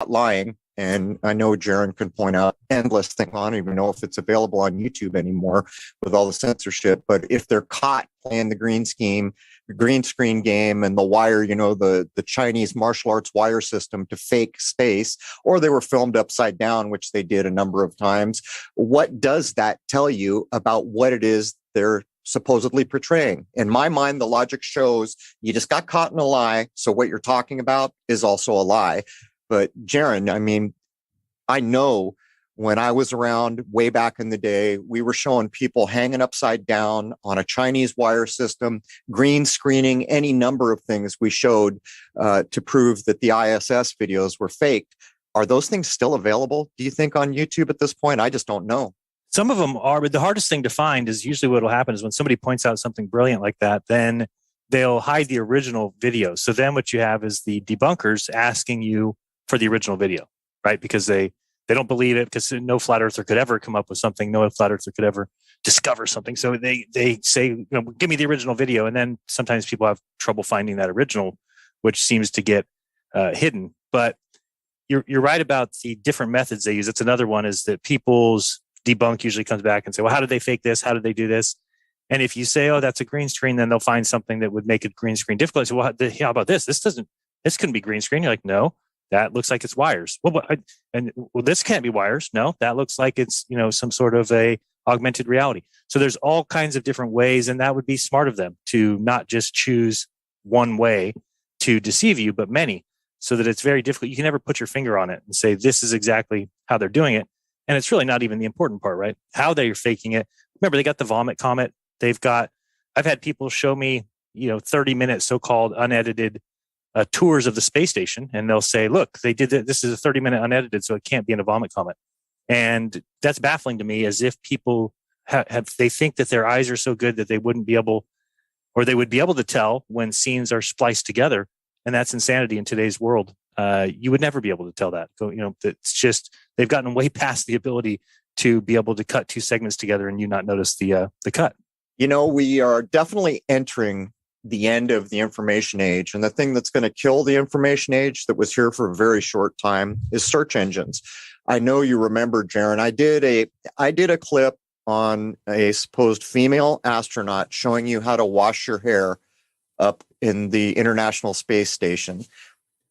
lying. And I know Jaron can point out endless things. I don't even know if it's available on YouTube anymore with all the censorship. But if they're caught playing the green screen game and the wire, the Chinese martial arts wire system to fake space, or they were filmed upside down, which they did a number of times, what does that tell you about what it is they're supposedly portraying? In my mind, the logic shows you just got caught in a lie. So what you're talking about is also a lie. But Jaron, I mean, I know when I was around way back in the day, we were showing people hanging upside down on a Chinese wire system, green screening, any number of things we showed to prove that the ISS videos were faked. Are those things still available, do you think, on YouTube at this point? I just don't know. Some of them are, but the hardest thing to find is usually what will happen is when somebody points out something brilliant like that, then they'll hide the original video. So then what you have is the debunkers asking you for the original video, right? Because they don't believe it, because no flat earther could ever come up with something. No flat earther could ever discover something. So they say, give me the original video. And then sometimes people have trouble finding that original, which seems to get hidden. But you're right about the different methods they use. It's another one is that people's debunk usually comes back and say, well, how did they fake this? How did they do this? And if you say, oh, that's a green screen, then they'll find something that would make a green screen difficult. So, well, how about this? This couldn't be green screen. You're like, no. That looks like it's wires. Well, this can't be wires. No, that looks like it's, some sort of a augmented reality. So there's all kinds of different ways, and that would be smart of them to not just choose one way to deceive you, but many, so that it's very difficult. You can never put your finger on it and say, this is exactly how they're doing it. And it's really not even the important part, right? How they're faking it. Remember, they got the vomit comet. I've had people show me, 30-minute so-called unedited tours of the space station, and they'll say, look, they did this is a 30-minute unedited, so it can't be in a vomit comet. And that's baffling to me, as if people they think that their eyes are so good that they wouldn't be able, or they would be able to tell when scenes are spliced together. And that's insanity in today's world. You would never be able to tell that. It's just, they've gotten way past the ability to be able to cut two segments together and you not notice the cut. We are definitely entering the end of the information age. And the thing that's going to kill the information age that was here for a very short time is search engines. I know you remember, Jaron, I did a clip on a supposed female astronaut showing you how to wash your hair up in the International Space Station.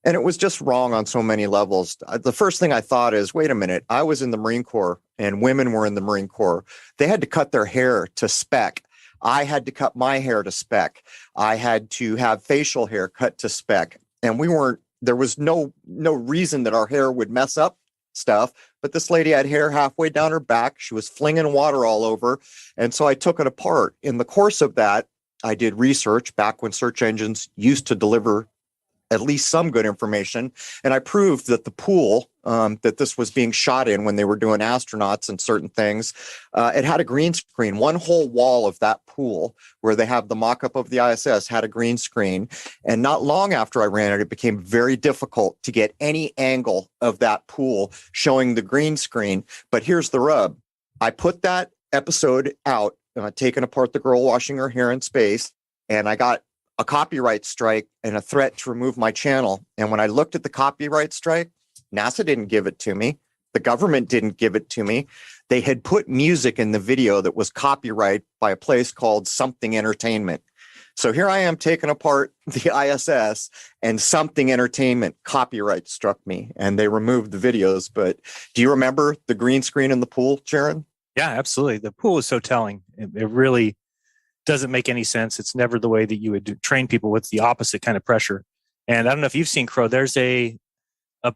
And it was just wrong on so many levels. The first thing I thought is, wait a minute, I was in the Marine Corps and women were in the Marine Corps. They had to cut their hair to spec. I had to cut my hair to spec. I had to have facial hair cut to spec. And there was no reason that our hair would mess up stuff. But this lady had hair halfway down her back. She was flinging water all over. And so I took it apart. In the course of that, I did research back when search engines used to deliver at least some good information. And I proved that the pool that this was being shot in when they were doing astronauts and certain things, it had a green screen. One whole wall of that pool where they have the mock-up of the ISS had a green screen. And not long after I ran it, it became very difficult to get any angle of that pool showing the green screen. But here's the rub. I put that episode out, taking apart the girl washing her hair in space, and I got a copyright strike and a threat to remove my channel. And when I looked at the copyright strike, NASA didn't give it to me. The government didn't give it to me. They had put music in the video that was copyright by a place called Something Entertainment. So here I am taking apart the ISS, and Something Entertainment copyright struck me and they removed the videos. But do you remember the green screen in the pool, Jaron? Yeah, absolutely. The pool is so telling. It really doesn't make any sense. It's never the way that you would train people with the opposite kind of pressure. And I don't know if you've seen, Crow, there's a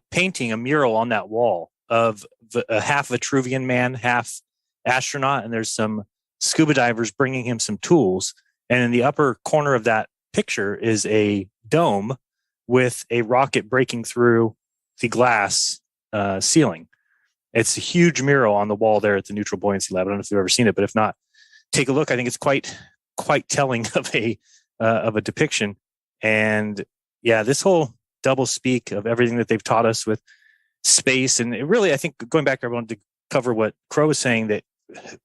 painting, a mural on that wall of a half Vitruvian man, half astronaut, and there's some scuba divers bringing him some tools. And in the upper corner of that picture is a dome with a rocket breaking through the glass ceiling. It's a huge mural on the wall there at the Neutral Buoyancy Lab. I don't know if you've ever seen it, but if not, take a look. I think it's quite telling of a depiction. And yeah, this whole double speak of everything that they've taught us with space, and it really, I think, going back, I wanted to cover what Crow was saying, that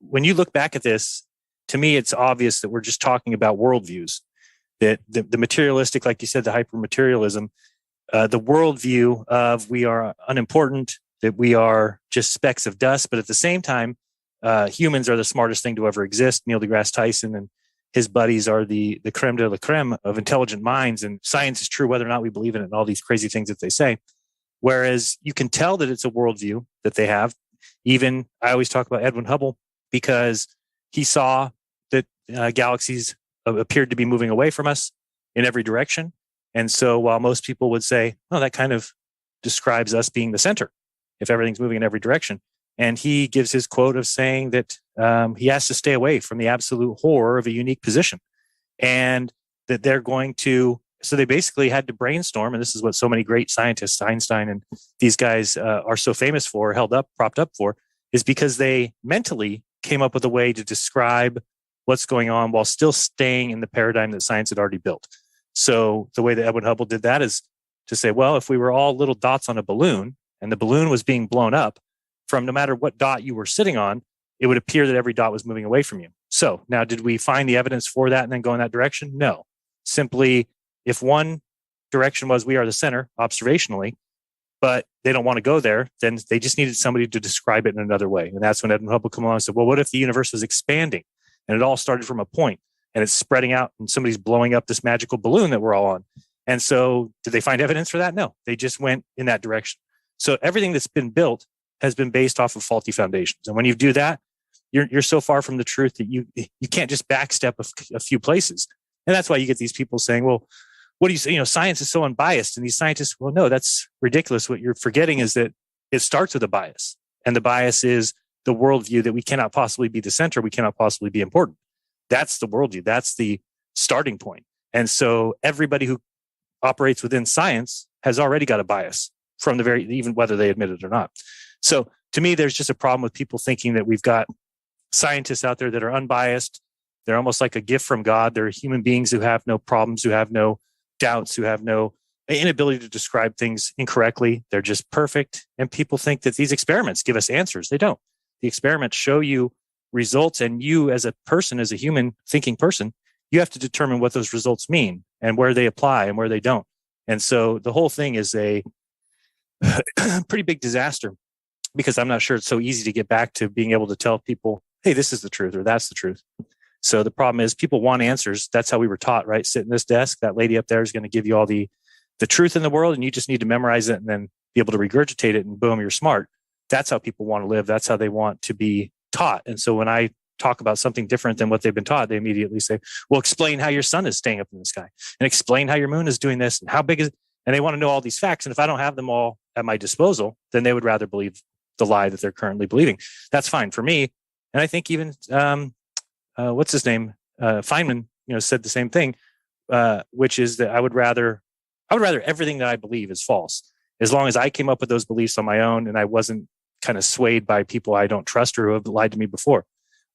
when you look back at this, to me, it's obvious that we're just talking about worldviews, that the materialistic, like you said, the hyper-materialism the worldview of we are unimportant, that we are just specks of dust, but at the same time, humans are the smartest thing to ever exist. Neil deGrasse Tyson and his buddies are the creme de la creme of intelligent minds, and science is true whether or not we believe in it, and all these crazy things that they say. Whereas you can tell that it's a worldview that they have. Even I always talk about Edwin Hubble because he saw that galaxies appeared to be moving away from us in every direction. And so while most people would say, oh, that kind of describes us being the center if everything's moving in every direction. And he gives his quote of saying that he has to stay away from the absolute horror of a unique position, and that they're going to. So they basically had to brainstorm, and this is what so many great scientists, Einstein and these guys are so famous for, propped up for, is because they mentally came up with a way to describe what's going on while still staying in the paradigm that science had already built. So the way that Edwin Hubble did that is to say, well, if we were all little dots on a balloon and the balloon was being blown up, from no matter what dot you were sitting on, it would appear that every dot was moving away from you. So now, did we find the evidence for that and then go in that direction? No. Simply, if one direction was we are the center observationally, but they don't want to go there, then they just needed somebody to describe it in another way. And that's when Edwin Hubble came along and said, well, what if the universe was expanding and it all started from a point and it's spreading out and somebody's blowing up this magical balloon that we're all on? And so did they find evidence for that? No, they just went in that direction. So everything that's been built has been based off of faulty foundations. And when you do that, you're so far from the truth that you can't just backstep a few places. And that's why you get these people saying, well, what do you say? Science is so unbiased. And these scientists, well, no, that's ridiculous. What you're forgetting is that it starts with a bias. And the bias is the worldview that we cannot possibly be the center. We cannot possibly be important. That's the worldview. That's the starting point. And so everybody who operates within science has already got a bias from even whether they admit it or not. So to me, there's just a problem with people thinking that we've got scientists out there that are unbiased. They're almost like a gift from God. They're human beings who have no problems, who have no doubts, who have no inability to describe things incorrectly. They're just perfect. And people think that these experiments give us answers. They don't. The experiments show you results, and you as a person, as a human thinking person, you have to determine what those results mean and where they apply and where they don't. And so the whole thing is a pretty big disaster, because I'm not sure it's so easy to get back to being able to tell people, hey, this is the truth or that's the truth. So the problem is people want answers. That's how we were taught, right? Sit in this desk. That lady up there is going to give you all the truth in the world, and you just need to memorize it and then be able to regurgitate it, and boom, you're smart. That's how people want to live. That's how they want to be taught. And so when I talk about something different than what they've been taught, they immediately say, well, explain how your sun is staying up in the sky, and explain how your moon is doing this, and how big is it? And they want to know all these facts. And if I don't have them all at my disposal, then they would rather believe the lie that they're currently believing. That's fine for me. And I think even what's his name, Feynman, said the same thing, which is that I would rather everything that I believe is false, as long as I came up with those beliefs on my own and I wasn't kind of swayed by people I don't trust or who have lied to me before,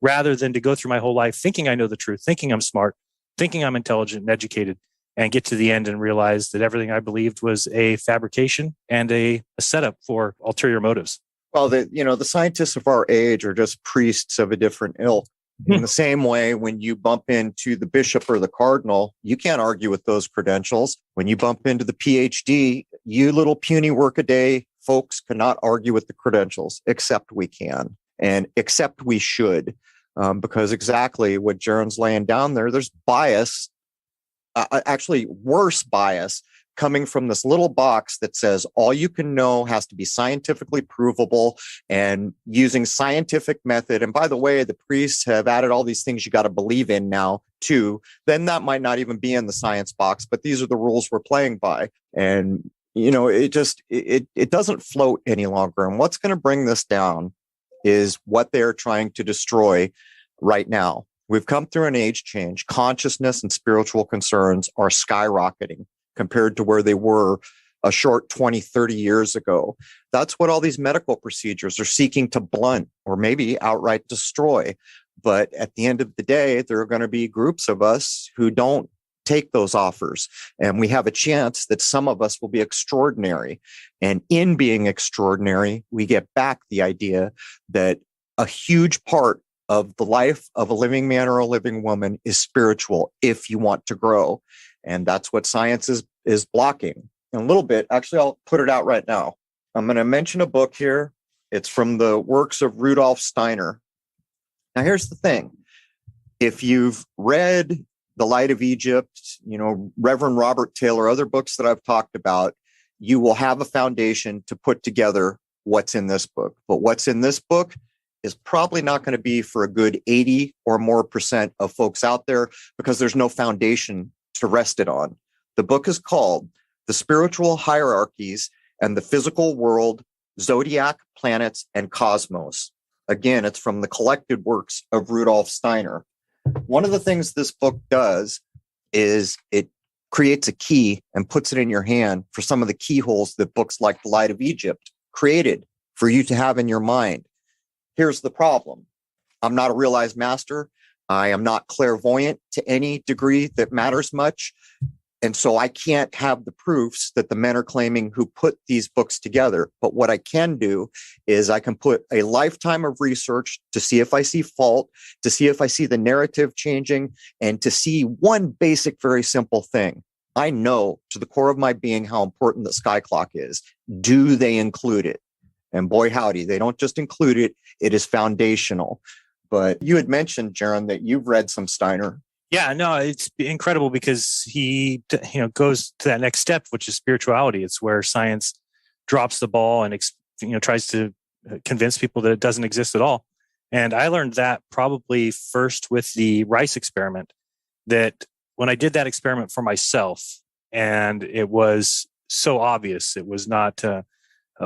rather than to go through my whole life thinking I know the truth, thinking I'm smart, thinking I'm intelligent and educated, and get to the end and realize that everything I believed was a fabrication and a setup for ulterior motives. Well, the scientists of our age are just priests of a different ilk. In the same way, when you bump into the bishop or the cardinal, you can't argue with those credentials. When you bump into the PhD, you little puny workaday folks cannot argue with the credentials, except we can, and except we should, because exactly what Jaron's laying down there, there's bias, actually worse bias, coming from this little box that says all you can know has to be scientifically provable and using scientific method. And by the way, the priests have added all these things you got to believe in now too. Then that might not even be in the science box, but these are the rules we're playing by. And, it doesn't float any longer. And what's going to bring this down is what they're trying to destroy right now. We've come through an age change. Consciousness and spiritual concerns are skyrocketing compared to where they were a short 20, 30 years ago. That's what all these medical procedures are seeking to blunt or maybe outright destroy. But at the end of the day, there are going to be groups of us who don't take those offers. And we have a chance that some of us will be extraordinary. And in being extraordinary, we get back the idea that a huge part of the life of a living man or a living woman is spiritual if you want to grow. And that's what science is blocking. in a little bit. Actually, I'll put it out right now. I'm going to mention a book here. It's from the works of Rudolf Steiner. Now, here's the thing. If you've read The Light of Egypt, Reverend Robert Taylor, other books that I've talked about, you will have a foundation to put together what's in this book. But what's in this book is probably not going to be for a good 80 or more % of folks out there, because there's no foundation to rest it on. The book is called The Spiritual Hierarchies and the Physical World, Zodiac, Planets, and Cosmos. Again, it's from the collected works of Rudolf Steiner. One of the things this book does is it creates a key and puts it in your hand for some of the keyholes that books like The Light of Egypt created for you to have in your mind. Here's the problem. I'm not a realized master. I am not clairvoyant to any degree that matters much. And so I can't have the proofs that the men are claiming who put these books together. But what I can do is I can put a lifetime of research to see if I see fault, to see if I see the narrative changing, and to see one basic, very simple thing. I know to the core of my being how important the sky clock is. Do they include it? And boy, howdy, they don't just include it. It is foundational. But you had mentioned, Jaron, that you've read some Steiner. Yeah, no, it's incredible because he, goes to that next step, which is spirituality. It's where science drops the ball and, tries to convince people that it doesn't exist at all. And I learned that probably first with the rice experiment, that when I did that experiment for myself, and it was so obvious, it was not a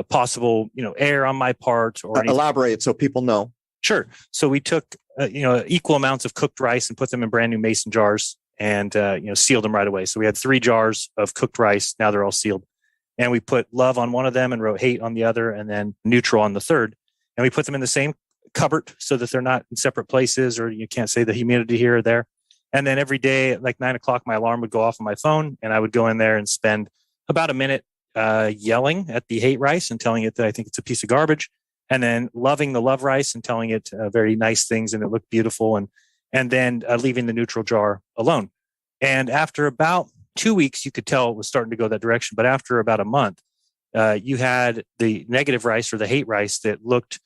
possible, error on my part or elaborate so people know. Sure. So we took, equal amounts of cooked rice and put them in brand new mason jars and, sealed them right away. So we had 3 jars of cooked rice. Now they're all sealed. And we put love on one of them and wrote hate on the other, and then neutral on the third. And we put them in the same cupboard so that they're not in separate places, or you can't say the humidity here or there. And then every day at like 9 o'clock, my alarm would go off on my phone, and I would go in there and spend about a minute yelling at the hate rice and telling it that I think it's a piece of garbage, and then loving the love rice and telling it very nice things and it looked beautiful, and then leaving the neutral jar alone. And after about 2 weeks, you could tell it was starting to go that direction. But after about a month, you had the negative rice or the hate rice that looked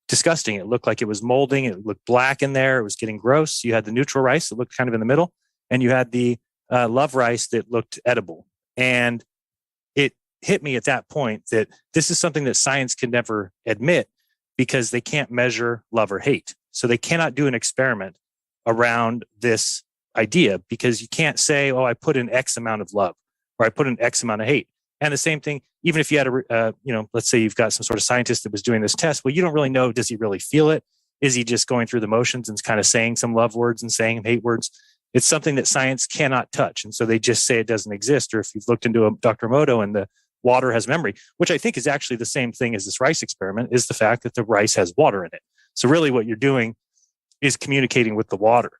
disgusting. It looked like it was molding. It looked black in there. It was getting gross. You had the neutral rice that looked kind of in the middle, and you had the love rice that looked edible. And it hit me at that point that this is something that science can never admit, because they can't measure love or hate. So they cannot do an experiment around this idea, because you can't say, oh, I put in X amount of love or I put in X amount of hate. And the same thing, even if you had let's say you've got some sort of scientist that was doing this test, well, you don't really know, does he really feel it? Is he just going through the motions and kind of saying some love words and saying hate words? It's something that science cannot touch. And so they just say it doesn't exist. Or if you've looked into a Dr. Emoto and the water has memory, which I think is actually the same thing as this rice experiment, is the fact that the rice has water in it. So really what you're doing is communicating with the water.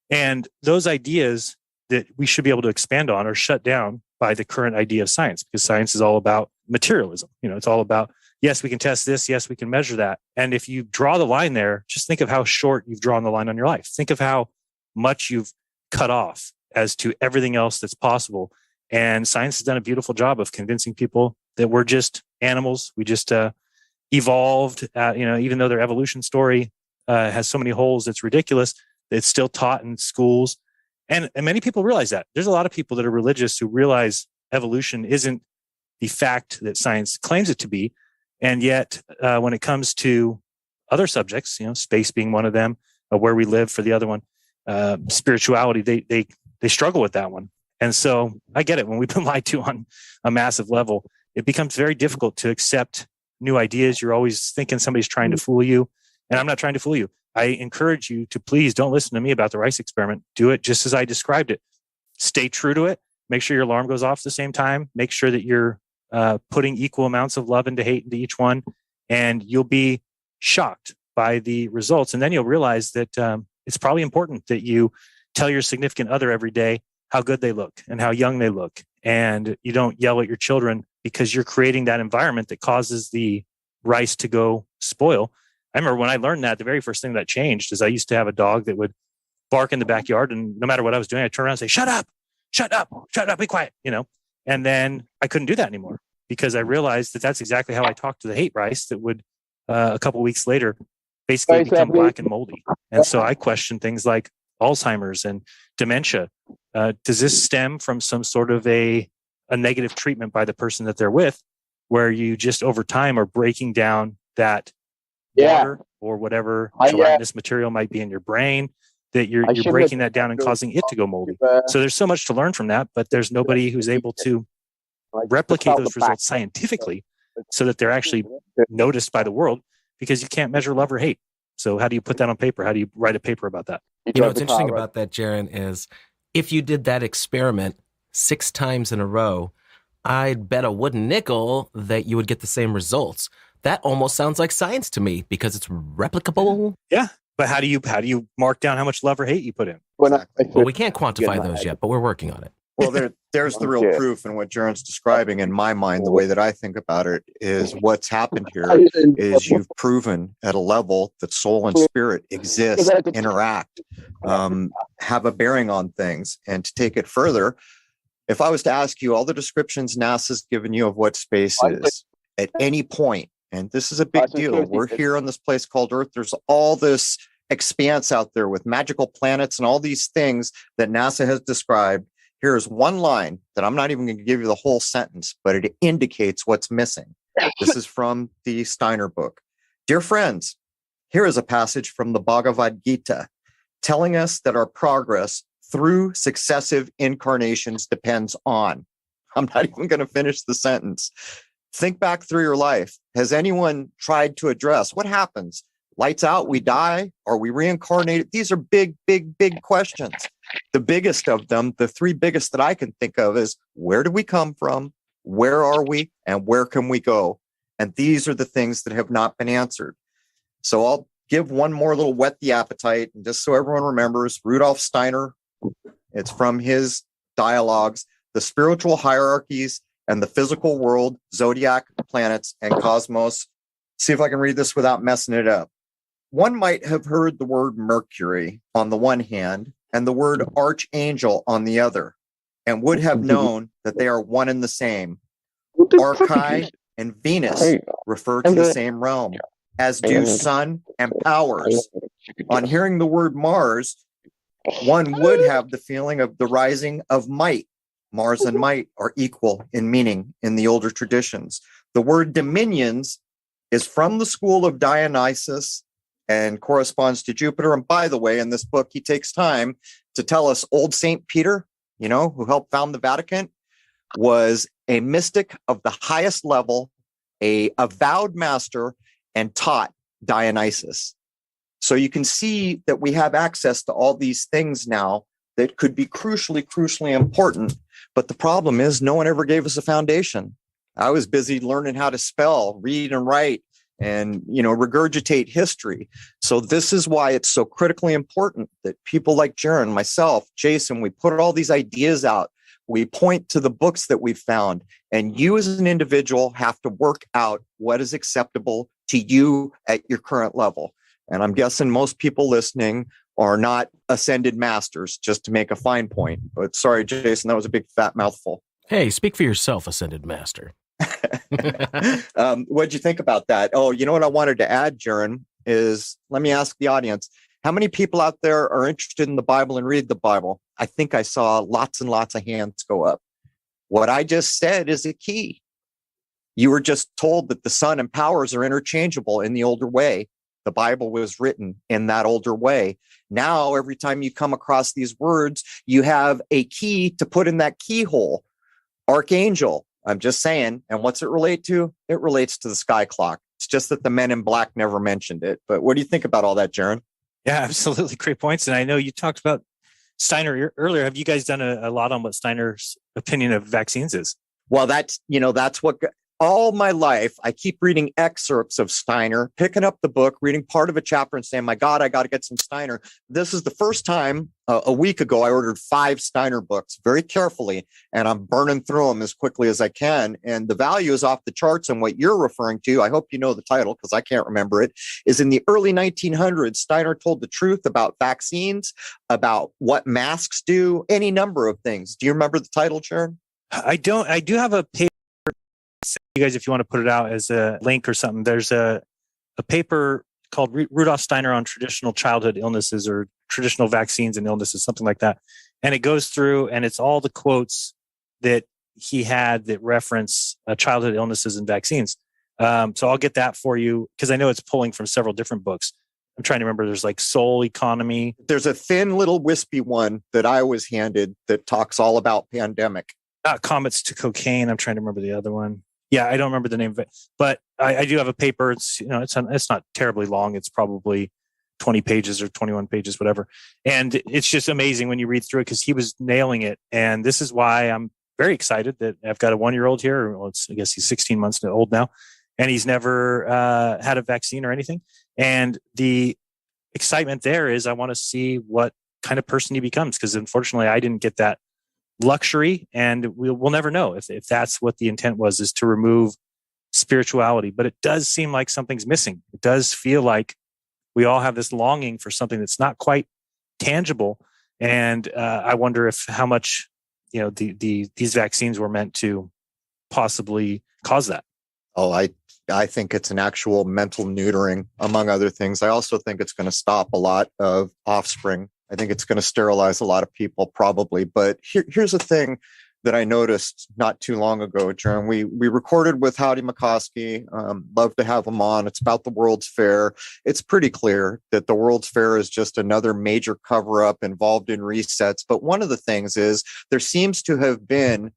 And those ideas that we should be able to expand on are shut down by the current idea of science, because science is all about materialism. It's all about, yes, we can test this. Yes, we can measure that. And if you draw the line there, just think of how short you've drawn the line on your life. Think of how much you've cut off as to everything else that's possible. And science has done a beautiful job of convincing people that we're just animals. We just evolved, even though their evolution story has so many holes, it's ridiculous. It's still taught in schools. And many people realize that. There's a lot of people that are religious who realize evolution isn't the fact that science claims it to be. And yet, when it comes to other subjects, space being one of them, where we live for the other one, spirituality, they struggle with that one. And so I get it. When we've been lied to on a massive level, it becomes very difficult to accept new ideas. You're always thinking somebody's trying to fool you. And I'm not trying to fool you. I encourage you to please don't listen to me about the rice experiment. Do it just as I described it. Stay true to it. Make sure your alarm goes off at the same time. Make sure that you're putting equal amounts of love into hate into each one. And you'll be shocked by the results. And then you'll realize that it's probably important that you tell your significant other every day how good they look and how young they look. And you don't yell at your children, because you're creating that environment that causes the rice to go spoil. I remember when I learned that, the very first thing that changed is I used to have a dog that would bark in the backyard, and no matter what I was doing, I'd turn around and say, shut up, be quiet, And then I couldn't do that anymore because I realized that that's exactly how I talked to the hate rice that would a couple of weeks later basically become black and moldy. And so I questioned things like Alzheimer's and dementia. Does this stem from some sort of a negative treatment by the person that they're with, where you just over time are breaking down that water or whatever gelatinous material might be in your brain, that you're breaking that down and causing it to go moldy. So there's so much to learn from that, but there's nobody who's able to replicate those results scientifically so that they're actually noticed by the world, because you can't measure love or hate. So how do you put that on paper? How do you write a paper about that? You know, what's interesting about that, Jaron, is if you did that experiment 6 times in a row, I'd bet a wooden nickel that you would get the same results. That almost sounds like science to me because it's replicable. Yeah. But how do you mark down how much love or hate you put in? Well, we can't quantify those yet, but we're working on it. Well, there's the real proof in what Jaron's describing. In my mind, the way that I think about it is what's happened here is you've proven at a level that soul and spirit exist, interact, have a bearing on things. And to take it further, if I was to ask you all the descriptions NASA's given you of what space is at any point, and this is a big deal. We're here on this place called Earth. There's all this expanse out there with magical planets and all these things that NASA has described. Here's one line that I'm not even going to give you the whole sentence, but it indicates what's missing. This is from the Steiner book. Dear friends, here is a passage from the Bhagavad Gita telling us that our progress through successive incarnations depends on. I'm not even going to finish the sentence. Think back through your life. Has anyone tried to address what happens? Lights out, we die, are we reincarnated? These are big, big, big questions. The biggest of them, the 3 biggest that I can think of, is where do we come from? Where are we? And where can we go? And these are the things that have not been answered. So I'll give one more little whet the appetite. And just so everyone remembers, Rudolf Steiner, it's from his dialogues, The Spiritual Hierarchies and the Physical World, Zodiac, Planets, and Cosmos. See if I can read this without messing it up. One might have heard the word Mercury on the one hand and the word archangel on the other, and would have known that they are one and the same. Archai and Venus refer to the same realm, as do Sun and Powers. On hearing the word Mars, one would have the feeling of the rising of might. Mars and might are equal in meaning in the older traditions. The word dominions is from the school of Dionysus and corresponds to Jupiter. And by the way, in this book, he takes time to tell us old St. Peter, who helped found the Vatican, was a mystic of the highest level, a avowed master, and taught Dionysus. So you can see that we have access to all these things now that could be crucially important. But the problem is no one ever gave us a foundation. I was busy learning how to spell, read, and write, and regurgitate history. So this is why it's so critically important that people like Jaron, myself, Jason, we put all these ideas out. We point to the books that we've found, and you as an individual have to work out what is acceptable to you at your current level. And I'm guessing most people listening are not ascended masters, just to make a fine point. But sorry, Jason, that was a big fat mouthful. Hey, speak for yourself, ascended master. What'd you think about that? Oh, you know what I wanted to add, Jaron, is let me ask the audience, how many people out there are interested in the Bible and read the Bible? I think I saw lots and lots of hands go up. What I just said is a key. You were just told that the sun and powers are interchangeable in the older way. The Bible was written in that older way. Now, every time you come across these words, you have a key to put in that keyhole. Archangel, I'm just saying. And what's it relate to? It relates to the sky clock. It's just that the men in black never mentioned it. But what do you think about all that, Jaron? Yeah, absolutely. Great points. And I know you talked about Steiner earlier. Have you guys done a lot on what Steiner's opinion of vaccines is? Well, that's what all my life, I keep reading excerpts of Steiner, picking up the book, reading part of a chapter and saying, my God, I got to get some Steiner. This is the first time a week ago, I ordered 5 Steiner books very carefully, and I'm burning through them as quickly as I can. And the value is off the charts. And what you're referring to, I hope you know the title because I can't remember it, is in the early 1900s, Steiner told the truth about vaccines, about what masks do, any number of things. Do you remember the title, Sharon? I don't. I do have a paper. You guys, if you want to put it out as a link or something, there's a paper called Rudolf Steiner on traditional childhood illnesses or traditional vaccines and illnesses, something like that. And it goes through and it's all the quotes that he had that reference childhood illnesses and vaccines. So I'll get that for you because I know it's pulling from several different books. I'm trying to remember. There's like Soul Economy. There's a thin little wispy one that I was handed that talks all about pandemic. Not Comets to Cocaine. I'm trying to remember the other one. Yeah, I don't remember the name of it, but I do have a paper. It's it's not terribly long. It's probably 20 pages or 21 pages, whatever. And it's just amazing when you read through it because he was nailing it. And this is why I'm very excited that I've got a 1-year-old here. Well, I guess he's 16 months old now, and he's never had a vaccine or anything. And the excitement there is I want to see what kind of person he becomes because unfortunately I didn't get that luxury, and we'll never know if that's what the intent was, is to remove spirituality. But it does seem like something's missing. It does feel like we all have this longing for something that's not quite tangible. And I wonder if how much these vaccines were meant to possibly cause that. Oh, I think it's an actual mental neutering, among other things. I also think it's going to stop a lot of offspring. I think it's going to sterilize a lot of people, probably. But here's the thing that I noticed not too long ago, Jaron. We recorded with Howdy McCoskey. Love to have him on. It's about the World's Fair. It's pretty clear that the World's Fair is just another major cover-up involved in resets. But one of the things is there seems to have been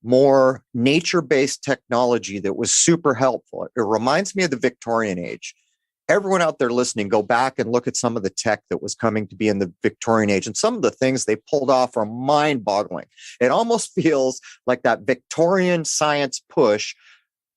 more nature-based technology that was super helpful. It reminds me of the Victorian age. Everyone out there listening, go back and look at some of the tech that was coming to be in the Victorian age. And some of the things they pulled off are mind-boggling. It almost feels like that Victorian science push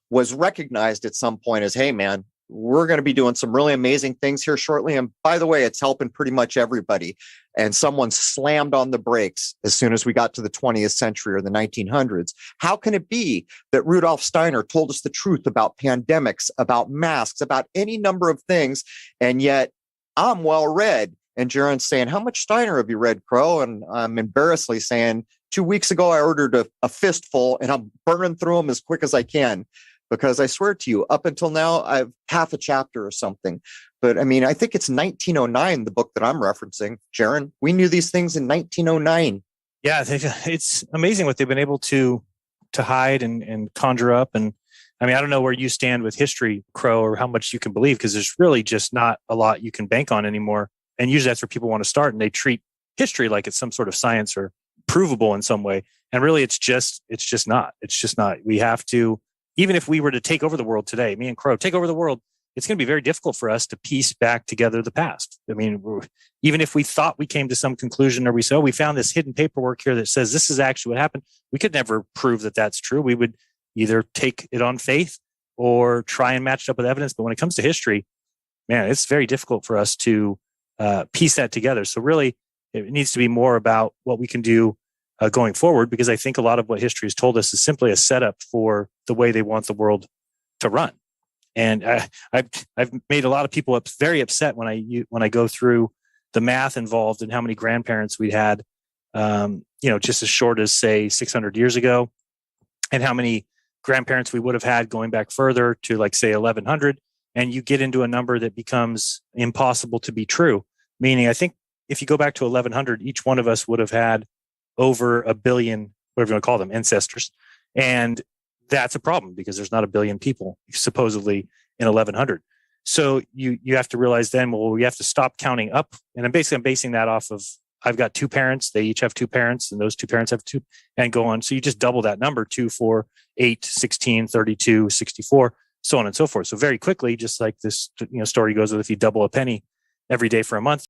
was recognized at some point as, hey, man, we're going to be doing some really amazing things here shortly. And by the way, it's helping pretty much everybody. And someone slammed on the brakes as soon as we got to the 20th century or the 1900s. How can it be that Rudolf Steiner told us the truth about pandemics, about masks, about any number of things, and yet I'm well read? And Jaron's saying, how much Steiner have you read, Crow? And I'm embarrassedly saying, 2 weeks ago, I ordered a fistful and I'm burning through them as quick as I can. Because I swear to you, up until now, I've half a chapter or something. But I mean, I think it's 1909, the book that I'm referencing. Jaron, we knew these things in 1909. Yeah, it's amazing what they've been able to hide and conjure up. And I mean, I don't know where you stand with history, Crow, or how much you can believe, because there's really just not a lot you can bank on anymore. And usually that's where people want to start, and they treat history like it's some sort of science or provable in some way. And really, it's just not. It's just not. We have to. Even if we were to take over the world today, me and Crow take over the world, it's going to be very difficult for us to piece back together the past. I mean, even if we thought we came to some conclusion or we found this hidden paperwork here that says this is actually what happened, we could never prove that that's true. We would either take it on faith or try and match it up with evidence. But when it comes to history, man, it's very difficult for us to piece that together. So really, it needs to be more about what we can do going forward, because I think a lot of what history has told us is simply a setup for the way they want the world to run. And I've made a lot of people very upset when I go through the math involved and how many grandparents we had, just as short as say 600 years ago, and how many grandparents we would have had going back further to like say 1100. And you get into a number that becomes impossible to be true. Meaning, I think if you go back to 1100, each one of us would have had over 1 billion, whatever you want to call them, ancestors. And that's a problem because there's not 1 billion people supposedly in 1100. So you have to realize then, well, we have to stop counting up. And I'm basing that off of, I've got 2 parents, they each have 2 parents, and those 2 parents have 2, and go on. So you just double that number, 2, 4, 8, 16, 32, 64, so on and so forth. So very quickly, just like this story goes with, if you double a penny every day for a month,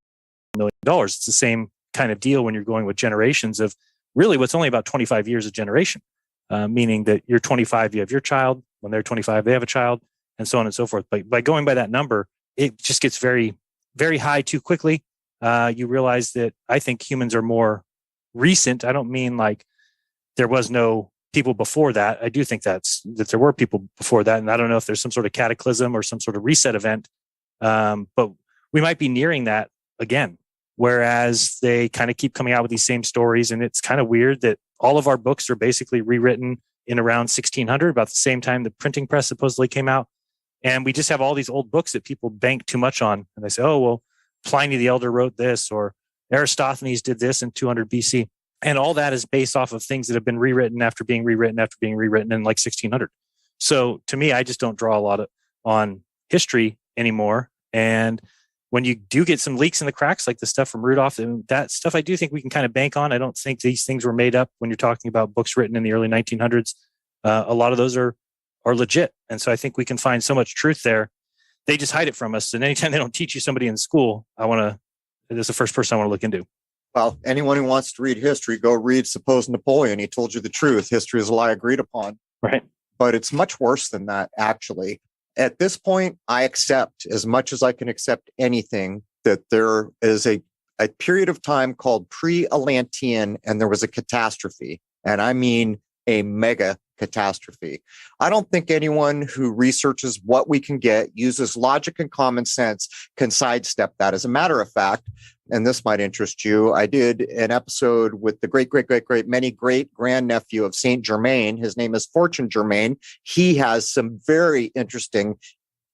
$1 million. It's the same kind of deal when you're going with generations of really what's only about 25 years a generation, meaning that you're 25, you have your child. When they're 25, they have a child, and so on and so forth. But by going by that number, it just gets very, very high too quickly. You realize that I think humans are more recent. I don't mean like there was no people before that. I do think that there were people before that. And I don't know if there's some sort of cataclysm or some sort of reset event. But we might be nearing that again. Whereas they kind of keep coming out with these same stories. And it's kind of weird that All of our books are basically rewritten in around 1600, about the same time the printing press supposedly came out. And we just have all these old books that people bank too much on. And they say, oh, well, Pliny the Elder wrote this, or Aristophanes did this in 200 BC. And all that is based off of things that have been rewritten after being rewritten in like 1600. So to me, I just don't draw a lot on history anymore. And when you do get some leaks in the cracks, like the stuff from Rudolph, that stuff I do think we can kind of bank on. I don't think these things were made up when you're talking about books written in the early 1900s. A lot of those are legit. And so I think we can find so much truth there. They just hide it from us. And anytime they don't teach you somebody in school, that's the first person I want to look into. Well, anyone who wants to read history, go read Suppose Napoleon. He told you the truth. History is a lie agreed upon. Right. But it's much worse than that, actually. At this point, I accept, as much as I can accept anything, that there is a period of time called pre-Atlantean, and there was a catastrophe. And I mean a mega catastrophe. I don't think anyone who researches what we can get, uses logic and common sense, can sidestep that. As a matter of fact, and this might interest you, I did an episode with the great-grandnephew of Saint Germain. His name is Fortune Germain. He has some very interesting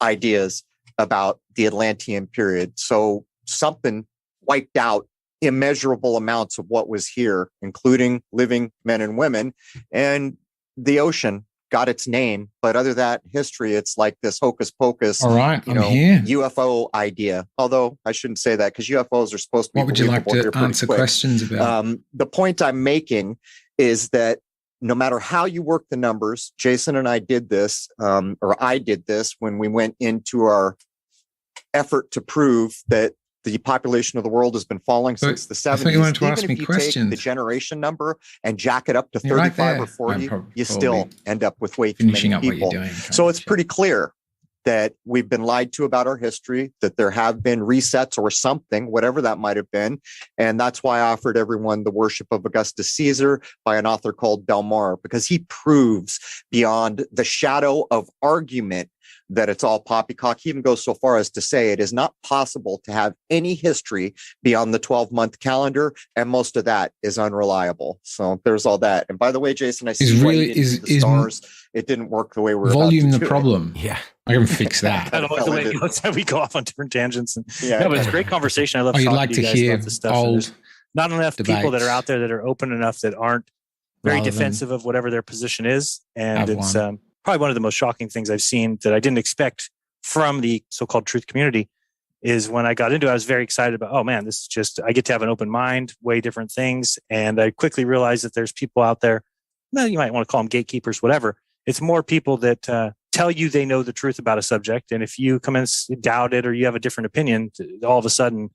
ideas about the Atlantean period. So something wiped out immeasurable amounts of what was here, including living men and women. And the ocean got its name, but other than that history, it's like this hocus pocus, all right, I'm here. UFO idea. Although I shouldn't say that, because UFOs are supposed to be. What would you like to answer questions about? The point I'm making is that no matter how you work the numbers, Jason and I did this, or I did this when we went into our effort to prove that the population of the world has been falling since the 70s. I thought you wanted to Even ask me if you questions. take the generation number and jack it up to You're 35 right or 40, I'm you still end up with way too finishing many up people. what you're doing. So it's pretty clear that we've been lied to about our history, that there have been resets or something, whatever that might have been. And that's why I offered everyone The Worship of Augustus Caesar by an author called Belmar, because he proves beyond the shadow of argument that it's all poppycock. He even goes so far as to say it is not possible to have any history beyond the 12-month calendar, and most of that is unreliable. So there's all that. And by the way, Jason, I see the stars. It didn't work the way we were volume about to the do problem. Yeah, I can fix that. I don't know the way it goes. We go off on different tangents. And, yeah, but it's a great conversation. I love you'd talking like to you to guys hear about this stuff. old Not enough people that debates. are out there that are open enough, that aren't very Rather defensive of whatever their position is. And have it's one. probably one of the most shocking things I've seen that I didn't expect from the so-called truth community. Is when I got into it, I was very excited about, oh man, this is just, I get to have an open mind, way different things. And I quickly realized that there's people out there, well, you might want to call them gatekeepers, whatever. It's more people that tell you they know the truth about a subject. And if you come and doubt it, or you have a different opinion, all of a sudden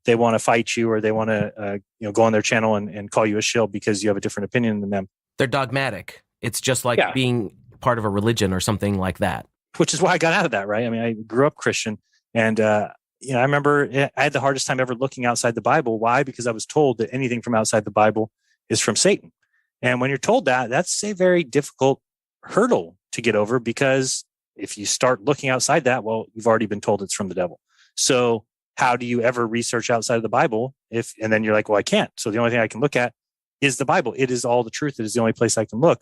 they want to fight you, or they want to go on their channel and call you a shill because you have a different opinion than them. They're dogmatic. It's just like being part of a religion or something like that. Which is why I got out of that, right? I mean, I grew up Christian, and I remember I had the hardest time ever looking outside the Bible. Why? Because I was told that anything from outside the Bible is from Satan. And when you're told that, that's a very difficult hurdle to get over, because if you start looking outside that, well, you've already been told it's from the devil. So how do you ever research outside of the Bible? And then you're like, well, I can't. So the only thing I can look at is the Bible. It is all the truth. It is the only place I can look.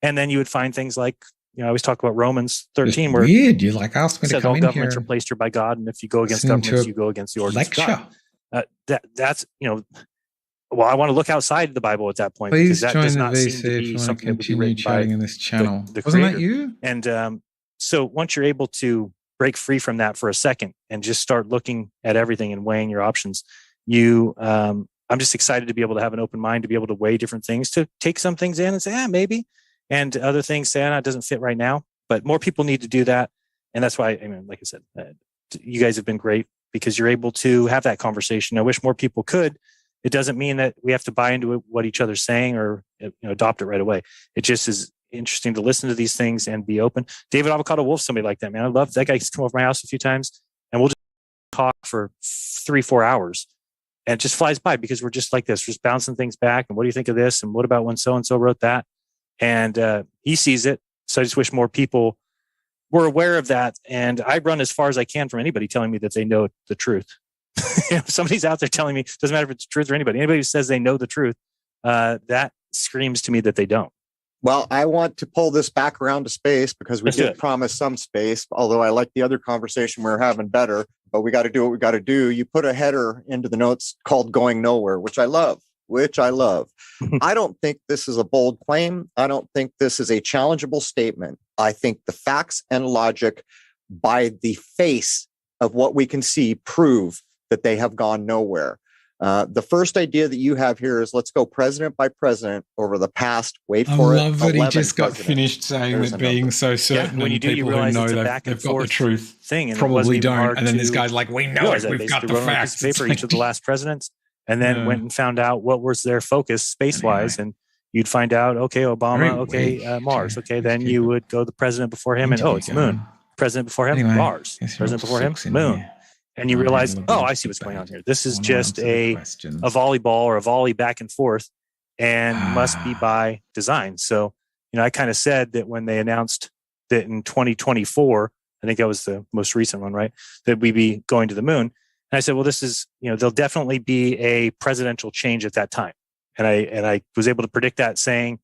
And then you would find things like, I always talk about Romans 13, where weird. You like asked me to come all in governments here. are placed here by God, and if you go against Listening governments, to you go against the ordinance of lecture. God. That's well, I want to look outside the Bible at that point. Please because that join does the not seem VC to if be you want to something that would be continue written chatting by in this channel. the Wasn't creator. that you? And so once you're able to break free from that for a second and just start looking at everything and weighing your options, I'm just excited to be able to have an open mind, to be able to weigh different things, to take some things in and say, maybe, and other things say, it doesn't fit right now. But more people need to do that. And that's why, like I said, you guys have been great, because you're able to have that conversation. I wish more people could. It doesn't mean that we have to buy into what each other's saying or adopt it right away. It just is interesting to listen to these things and be open. David Avocado Wolf, somebody like that, man. I love that guy. He's come over my house a few times, and we'll just talk for 3-4 hours, and it just flies by, because we're just like this, just bouncing things back. And what do you think of this? And what about when so-and-so wrote that? And he sees it. So I just wish more people were aware of that. And I run as far as I can from anybody telling me that they know the truth. If somebody's out there telling me, doesn't matter if it's truth or anybody who says they know the truth, that screams to me that they don't. Well, I want to pull this back around to space because we did promise some space, although I like the other conversation we were having better, but we got to do what we got to do. You put a header into the notes called Going Nowhere, which I love. I don't think this is a bold claim. I don't think this is a challengeable statement. I think the facts and logic by the face of what we can see prove that they have gone nowhere. The first idea that you have here is let's go president by president over the past, wait for it. I love that he just got finished saying that being so certain, when you do, people you realize who know it's a back and they've got the forth truth thing, and probably don't. And then this guy's like, we know it, we've got the facts. Paper, each of the last presidents, and then went and found out what was their focus space-wise, and you'd find out, okay, Obama, Mars, okay, then you would go the president before him, and it's Moon. President before him, Mars. President before him, Moon. And you realize, I see what's going on here. This is just a volleyball or a volley back and forth, and must be by design. So, I kind of said that when they announced that in 2024, I think that was the most recent one, right? That we'd be going to the moon. And I said, well, this is, there'll definitely be a presidential change at that time. And I was able to predict that, saying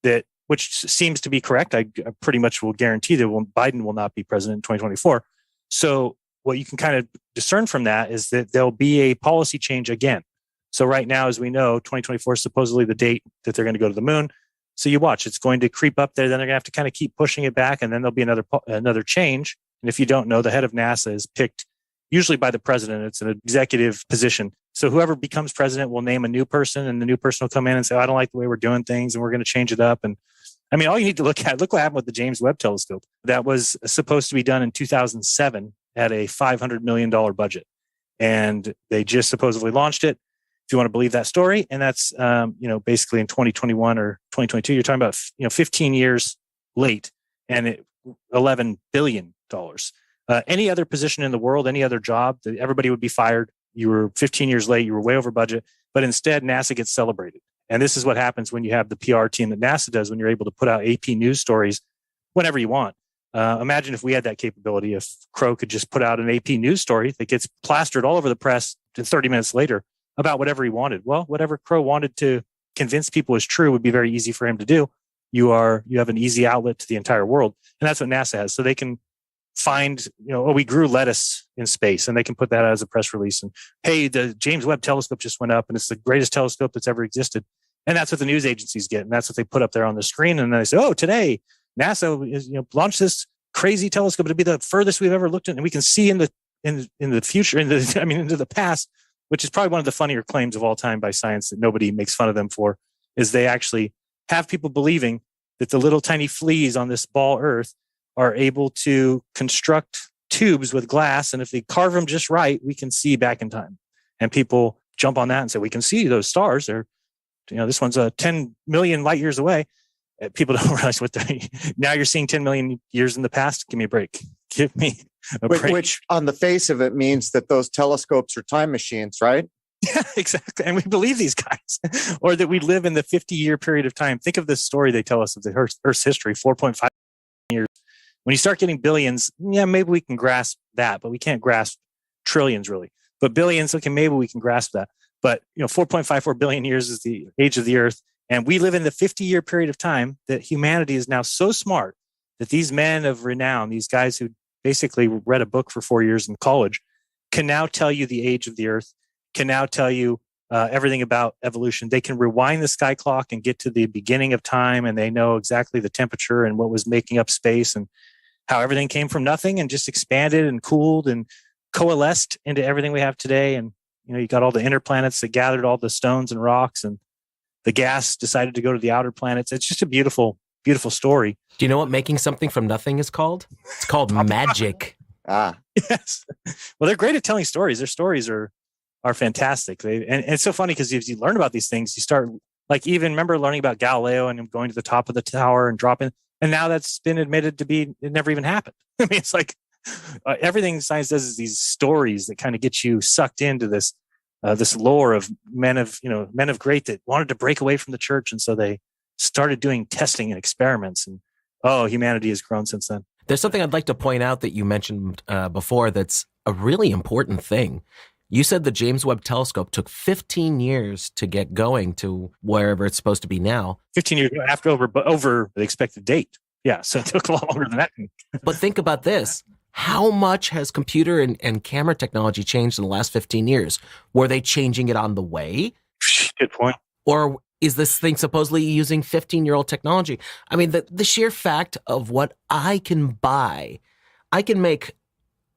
that, which seems to be correct. I pretty much will guarantee that Biden will not be president in 2024. So what you can kind of discern from that is that there'll be a policy change again. So right now, as we know, 2024 is supposedly the date that they're going to go to the moon. So you watch, it's going to creep up there. Then they're going to have to kind of keep pushing it back. And then there'll be another change. And if you don't know, the head of NASA is picked usually by the president. It's an executive position. So whoever becomes president will name a new person, and the new person will come in and say, I don't like the way we're doing things, and we're going to change it up. And I mean, all you need to look what happened with the James Webb Telescope. That was supposed to be done in 2007 at a $500 million budget. And they just supposedly launched it, if you want to believe that story. And that's, basically in 2021 or 2022, you're talking about, 15 years late, and $11 billion. Any other position in the world, any other job, everybody would be fired. You were 15 years late, you were way over budget, but instead NASA gets celebrated. And this is what happens when you have the PR team that NASA does, when you're able to put out AP news stories whenever you want. Imagine if we had that capability, if Crow could just put out an AP news story that gets plastered all over the press 30 minutes later about whatever he wanted. Well, whatever Crow wanted to convince people is true would be very easy for him to do. You have an easy outlet to the entire world. And that's what NASA has. So they can find, we grew lettuce in space, and they can put that out as a press release. And hey, the James Webb Telescope just went up, and it's the greatest telescope that's ever existed. And that's what the news agencies get. And that's what they put up there on the screen. And then they say, oh, today NASA is, launched this crazy telescope to be the furthest we've ever looked at. And we can see in the future, into the past, which is probably one of the funnier claims of all time by science that nobody makes fun of them for, is they actually have people believing that the little tiny fleas on this ball Earth are able to construct tubes with glass. And if they carve them just right, we can see back in time. And people jump on that and say, we can see those stars. They're, this one's 10 million light years away. People don't realize now you're seeing 10 million years in the past. Give me a break. Give me a break. Which on the face of it means that those telescopes are time machines, right? Yeah, exactly. And we believe these guys, or that we live in the 50-year period of time. Think of this story they tell us of the Earth's history, 4.5 years. When you start getting billions, maybe we can grasp that, but we can't grasp trillions really. But billions, okay, maybe we can grasp that. But 4.54 billion years is the age of the Earth. And we live in the 50-year period of time that humanity is now so smart that these men of renown, these guys who basically read a book for 4 years in college, can now tell you the age of the Earth, can now tell you everything about evolution. They can rewind the sky clock and get to the beginning of time, and they know exactly the temperature and what was making up space and how everything came from nothing and just expanded and cooled and coalesced into everything we have today. And you got all the inner planets that gathered all the stones and rocks, and the gas decided to go to the outer planets. It's just a beautiful, beautiful story. Do you know what making something from nothing is called? It's called magic. Yes. Well, they're great at telling stories. Their stories are fantastic. And it's so funny because if you learn about these things, you start, like, even remember learning about Galileo and him going to the top of the tower and dropping, and now that's been admitted to be, it never even happened. I mean, it's like everything science does is these stories that kind of get you sucked into this lore of men of great that wanted to break away from the church. And so they started doing testing and experiments, and humanity has grown since then. There's something I'd like to point out that you mentioned before that's a really important thing. You said the James Webb Telescope took 15 years to get going to wherever it's supposed to be now. 15 years after over the expected date. Yeah, so it took a lot longer than that. But think about this. How much has computer and camera technology changed in the last 15 years? Were they changing it on the way? Good point. Or is this thing supposedly using 15-year-old technology? I mean, the sheer fact of what I can buy, I can make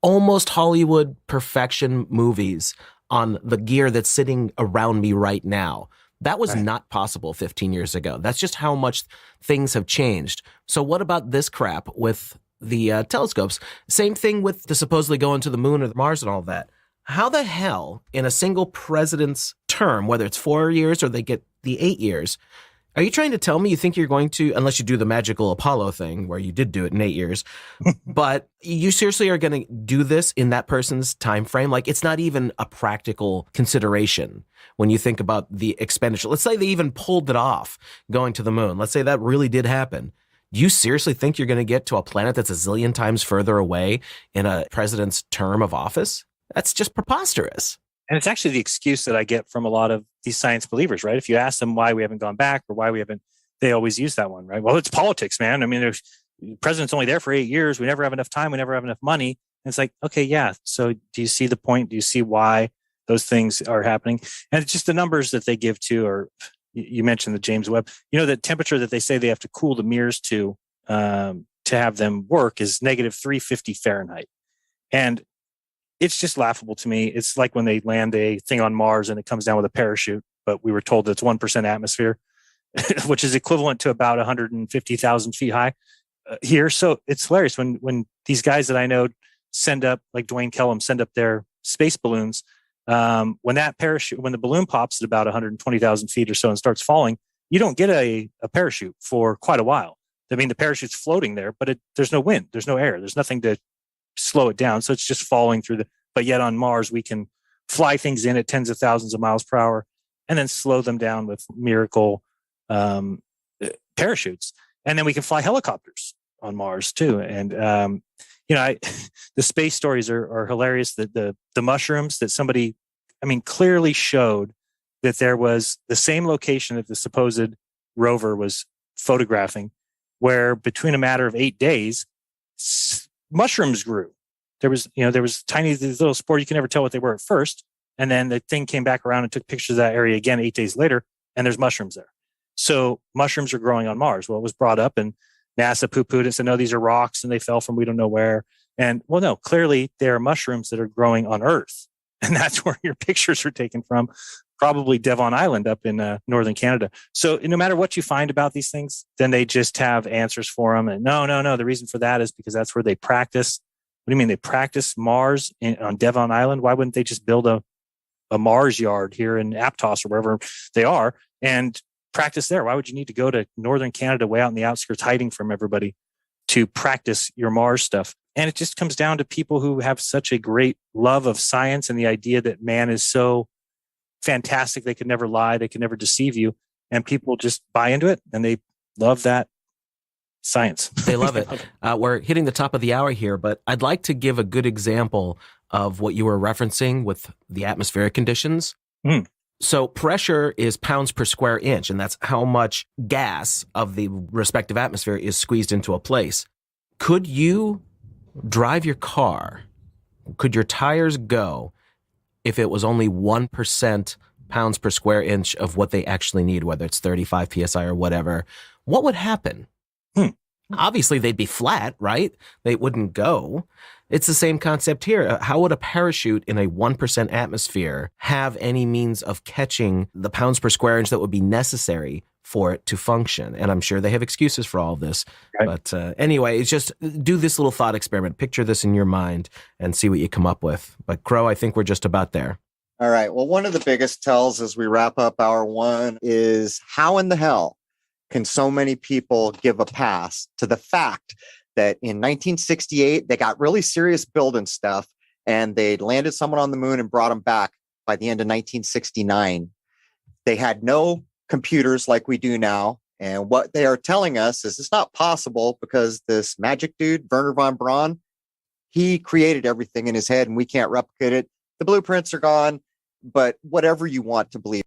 almost Hollywood perfection movies on the gear that's sitting around me right now. That was not possible 15 years ago. That's just how much things have changed. So what about this crap with the telescopes? Same thing with the supposedly going to the moon or Mars and all that. How the hell in a single president's term, whether it's 4 years or they get the 8 years, are you trying to tell me you think you're going to, unless you do the magical Apollo thing where you did do it in 8 years, but you seriously are going to do this in that person's time frame? Like, it's not even a practical consideration when you think about the expenditure. Let's say they even pulled it off going to the moon. Let's say that really did happen. Do you seriously think you're going to get to a planet that's a zillion times further away in a president's term of office? That's just preposterous. And it's actually the excuse that I get from a lot of these science believers, right? If you ask them why we haven't gone back or why we haven't, they always use that one, right? Well, it's politics, man. I mean, the president's only there for 8 years. We never have enough time. We never have enough money. And it's like, okay, yeah. So do you see the point? Do you see why those things are happening? And it's just the numbers that they give to, or you mentioned the James Webb, the temperature that they say they have to cool the mirrors to have them work is negative 350 Fahrenheit. And it's just laughable to me. It's like when they land a thing on Mars and it comes down with a parachute, but we were told it's 1% atmosphere, which is equivalent to about 150,000 feet high here. So it's hilarious when these guys that I know send up, like Dwayne Kellum, send up their space balloons. When the balloon pops at about 120,000 feet or so and starts falling, you don't get a parachute for quite a while. I mean, the parachute's floating there, but there's no wind, there's no air, there's nothing to slow it down. So it's just falling through but yet on Mars, we can fly things in at tens of thousands of miles per hour and then slow them down with miracle parachutes. And then we can fly helicopters on Mars too. And, the space stories are hilarious. The mushrooms that somebody, clearly showed that there was the same location that the supposed rover was photographing, where between a matter of 8 days, mushrooms grew. There was tiny, these little spores. You can never tell what they were at first. And then the thing came back around and took pictures of that area again 8 days later, and there's mushrooms there. So mushrooms are growing on Mars. Well, it was brought up and NASA poo-pooed and said, no, these are rocks and they fell from we don't know where. And well, no, clearly there are mushrooms that are growing on Earth. And that's where your pictures are taken from, probably Devon Island up in northern Canada. So no matter what you find about these things, then they just have answers for them. And no, the reason for that is because that's where they practice. What do you mean they practice Mars on Devon Island? Why wouldn't they just build a Mars yard here in Aptos or wherever they are and practice there? Why would you need to go to northern Canada, way out in the outskirts, hiding from everybody, to practice your Mars stuff? And it just comes down to people who have such a great love of science and the idea that man is so fantastic, they could never lie, they could never deceive you. And people just buy into it and they love that science. They love it. We're hitting the top of the hour here, but I'd like to give a good example of what you were referencing with the atmospheric conditions. So pressure is pounds per square inch, and that's how much gas of the respective atmosphere is squeezed into a place. Could you drive your car? Could your tires go if it was only 1% pounds per square inch of what they actually need, whether it's 35 PSI or whatever? What would happen? Obviously, they'd be flat, right? They wouldn't go. It's the same concept here. How would a parachute in a 1% atmosphere have any means of catching the pounds per square inch that would be necessary for it to function? And I'm sure they have excuses for all of this. Right. But anyway, it's just do this little thought experiment. Picture this in your mind and see what you come up with. But Crow, I think we're just about there. All right. Well, one of the biggest tells as we wrap up hour one is how in the hell can so many people give a pass to the fact that in 1968, they got really serious building stuff and they landed someone on the moon and brought them back by the end of 1969. They had no computers like we do now. And what they are telling us is it's not possible because this magic dude, Wernher von Braun, he created everything in his head and we can't replicate it. The blueprints are gone, but whatever you want to believe.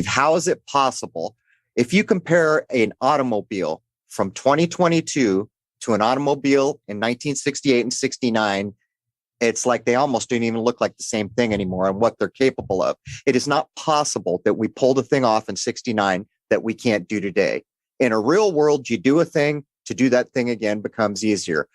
How is it possible if you compare an automobile from 2022 to an automobile in 1968 and 69? It's like they almost don't even look like the same thing anymore and what they're capable of. It is not possible that we pulled a thing off in 69 that we can't do today. In a real world, you do a thing, to do that thing again becomes easier.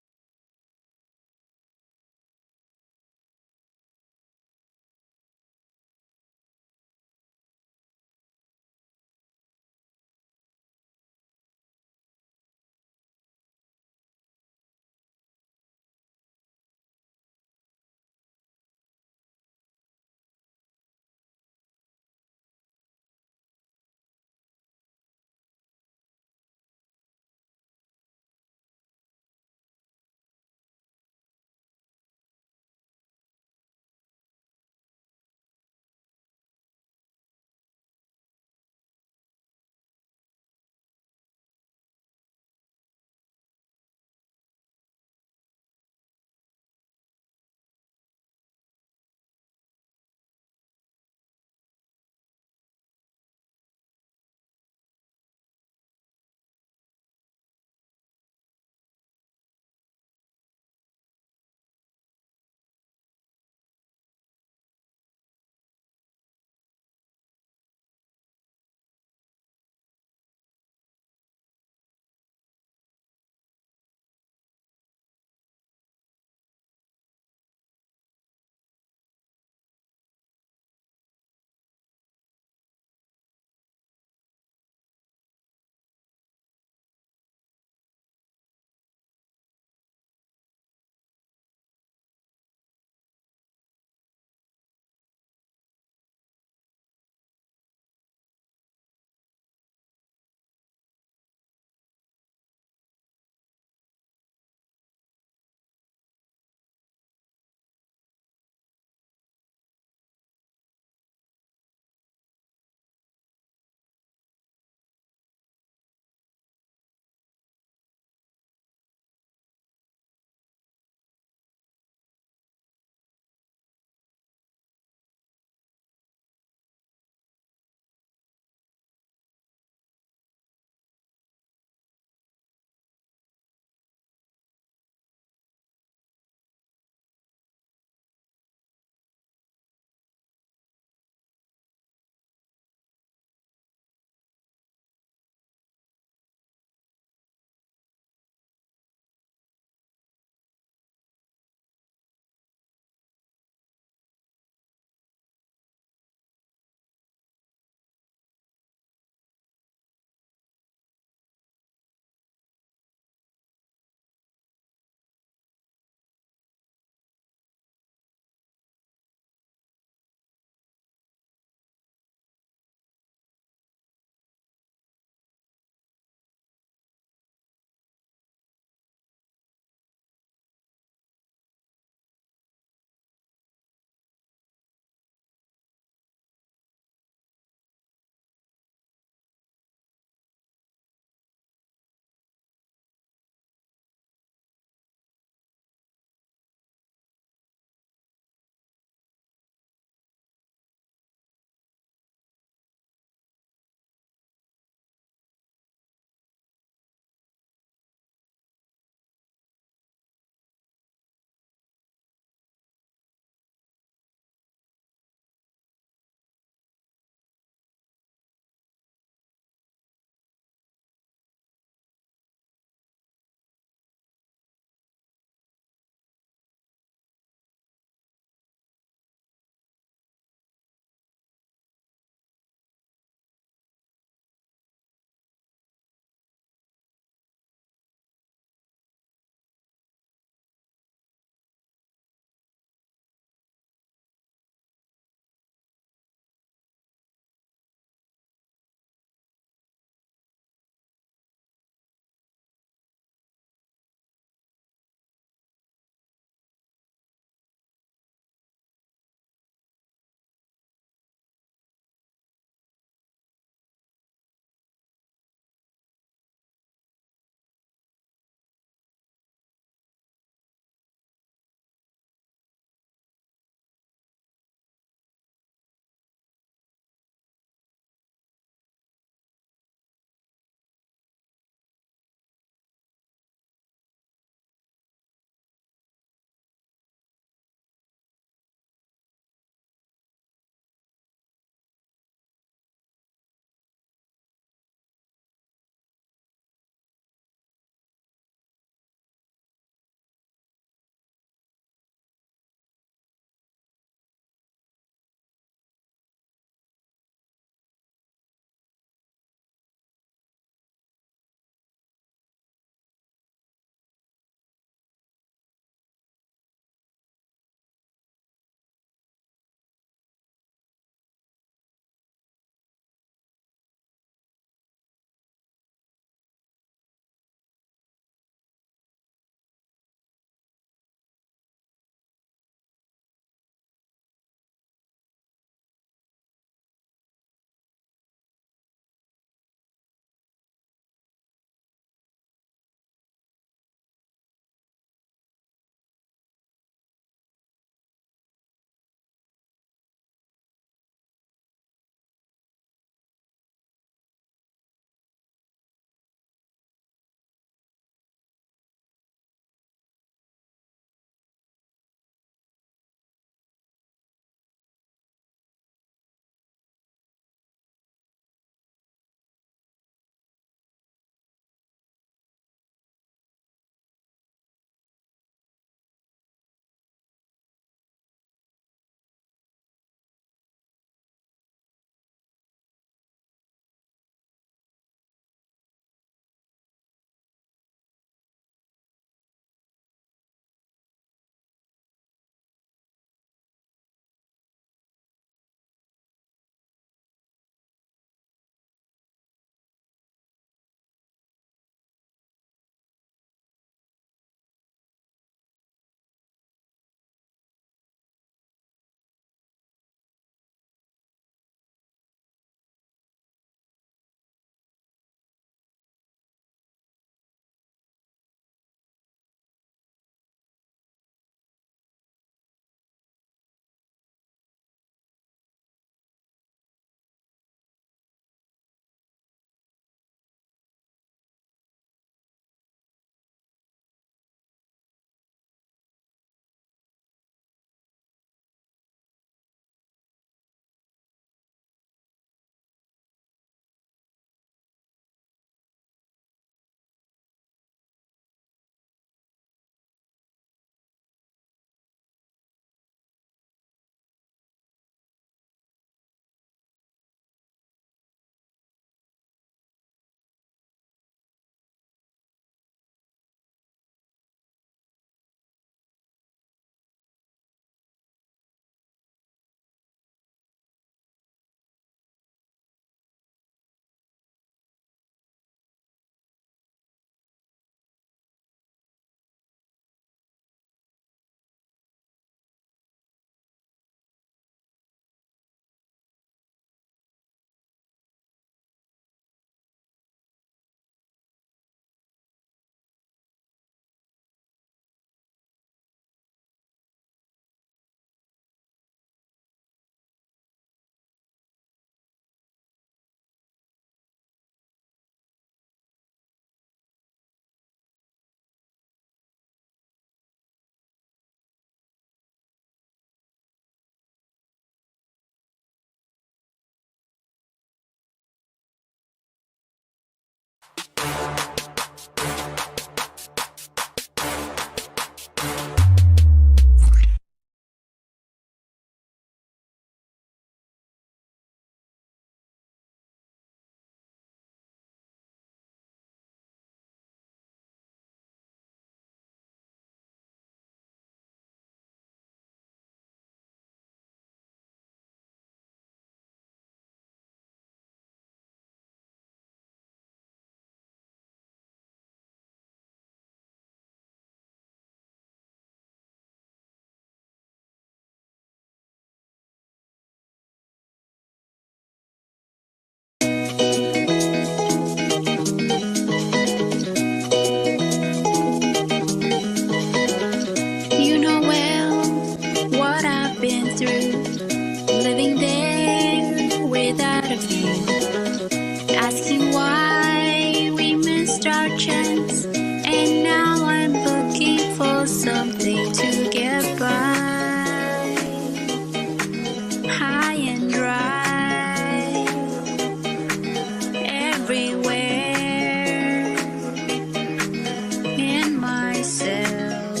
myself.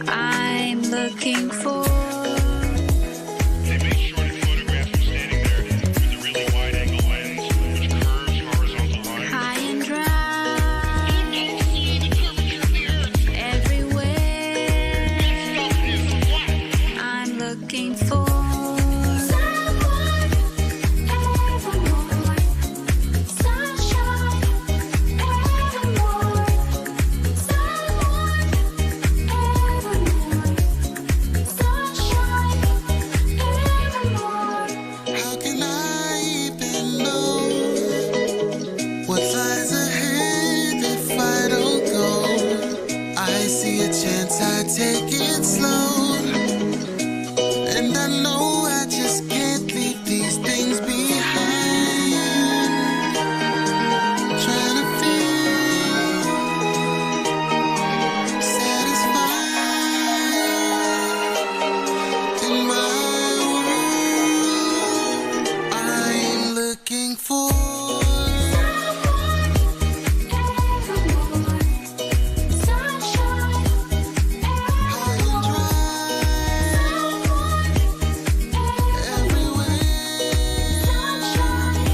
I'm looking for high and dry, everywhere. I'm looking for someone evermore, sunshine evermore, someone evermore, sunshine evermore. How can I even know what lies ahead if I don't go? I see a chance, I take it slow, and I know I just can't leave these things behind. Trying to feel satisfied in my world. I'm looking for Evermore, sunshine evermore, everywhere. sunshine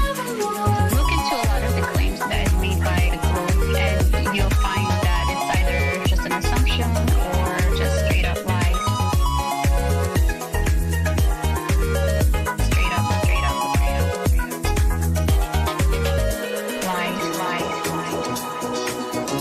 evermore. Look into a lot of the claims that is made by the quote, and you'll find that it's either just an assumption or just straight up lies. Straight up, straight up, straight up, straight up. Lies, lies, lies.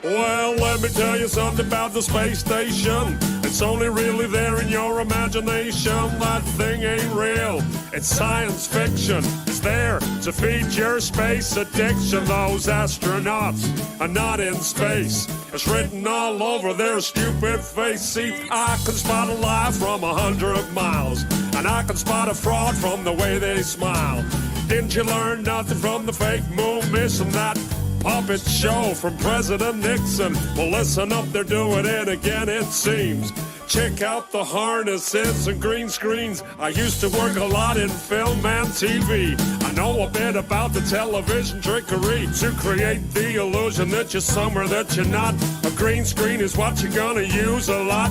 Well, let me tell you something about the space station. It's only really there in your imagination. That thing ain't real. It's science fiction. It's there to feed your space addiction. Those astronauts are not in space. It's written all over their stupid face. See, I can spot a lie from 100 miles, and I can spot a fraud from the way they smile. Didn't you learn nothing from the fake moon mission? That puppet show from President Nixon. Well, listen up, they're doing it again, it seems. Check out the harnesses and green screens. I used to work a lot in film and TV. I know a bit about the television trickery to create the illusion that you're somewhere that you're not. A green screen is what you're gonna use a lot.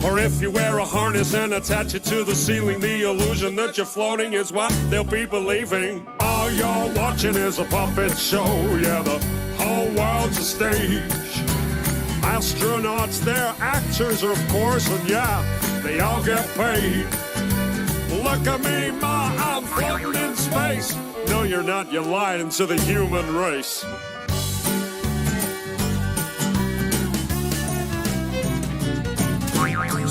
Or if you wear a harness and attach it to the ceiling, the illusion that you're floating is what they'll be believing. All you're watching is a puppet show. Yeah, the whole world's a stage. Astronauts, they're actors, of course, and yeah, they all get paid. Look at me, ma, I'm floating in space. No, you're not, you're lying to the human race.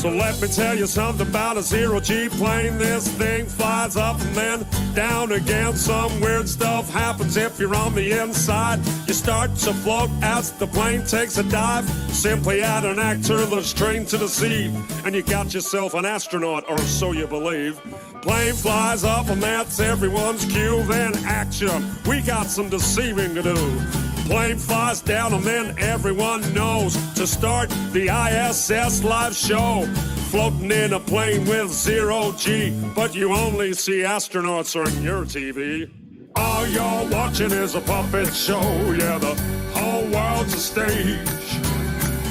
So let me tell you something about a zero-G plane. This thing flies up and then down again. Some weird stuff happens if you're on the inside. You start to float as the plane takes a dive. Simply add an actor that's trained to deceive, and you got yourself an astronaut, or so you believe. Plane flies up and that's everyone's cue. Then action, we got some deceiving to do. Plane flies down and then everyone knows to start the ISS live show. Floating in a plane with zero-G, but you only see astronauts on your TV. All you're watching is a puppet show, yeah, the whole world's a stage.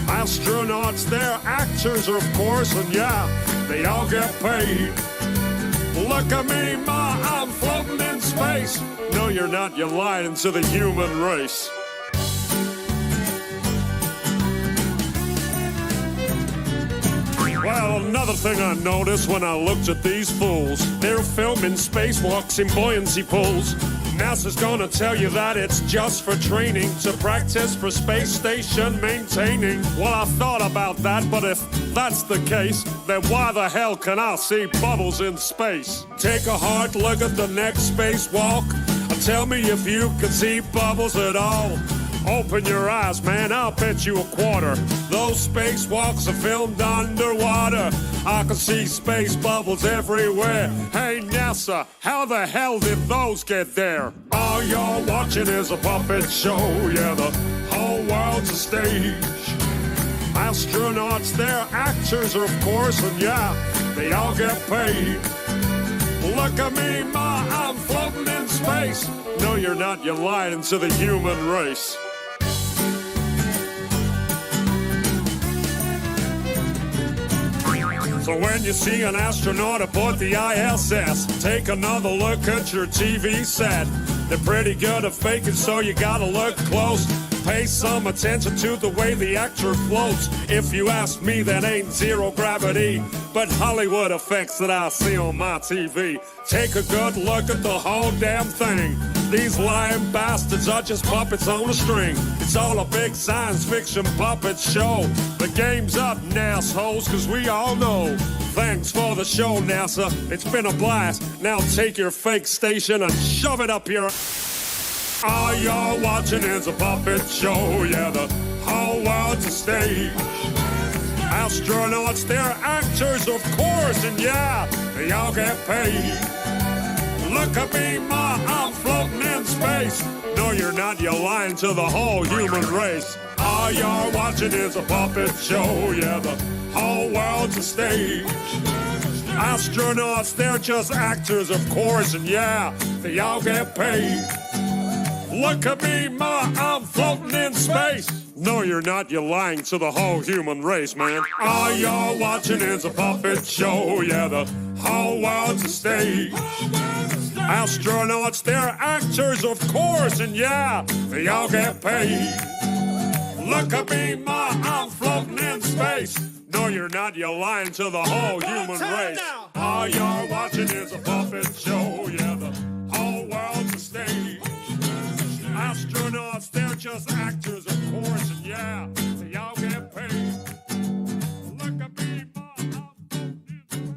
Astronauts, they're actors, of course, and yeah, they all get paid. Look at me, ma, I'm floating in space. No, you're not, you're lying to the human race. Well, another thing I noticed when I looked at these fools, they're filming spacewalks in buoyancy pools. NASA's gonna tell you that it's just for training, to practice for space station maintaining. Well, I thought about that, but if that's the case, then why the hell can I see bubbles in space? Take a hard look at the next spacewalk. Tell me if you can see bubbles at all. Open your eyes, man, I'll bet you a quarter. Those spacewalks are filmed underwater. I can see space bubbles everywhere. Hey, NASA, how the hell did those get there? All you're watching is a puppet show, yeah, the whole world's a stage. Astronauts, they're actors, of course, and yeah, they all get paid. Look at me, ma, I'm floating in space. No, you're not, you're lying to the human race. So when you see an astronaut aboard the ISS, take another look at your TV set. They're pretty good at faking, so you gotta look close. Pay some attention to the way the actor floats. If you ask me, that ain't zero gravity, but Hollywood effects that I see on my TV. Take a good look at the whole damn thing. These lying bastards are just puppets on a string. It's all a big science fiction puppet show. The game's up, assholes, cause we all know. Thanks for the show, NASA. It's been a blast. Now take your fake station and shove it up your... All you're watching is a puppet show, yeah, the whole world's a stage. Astronauts, they're actors, of course, and yeah, they all get paid. Look at me, ma, I'm floating in space. No, you're not, you're lying to the whole human race. All you're watching is a puppet show, yeah, the whole world's a stage. Astronauts, they're just actors, of course, and yeah, they all get paid. Look at me, ma, I'm floating in space. No, you're not, you're lying to the whole human race, man. All you're watching is a puppet show, yeah, the whole world's a stage. Astronauts, they're actors, of course, and yeah, they all get paid. Look at me, ma, I'm floating in space. No, you're not, you're lying to the whole human race. All you're watching is a puppet show, yeah, the whole world's a stage. Astronauts, they're just actors, of course, and yeah, they all get paid. Look at me, ma, I'm floating in space.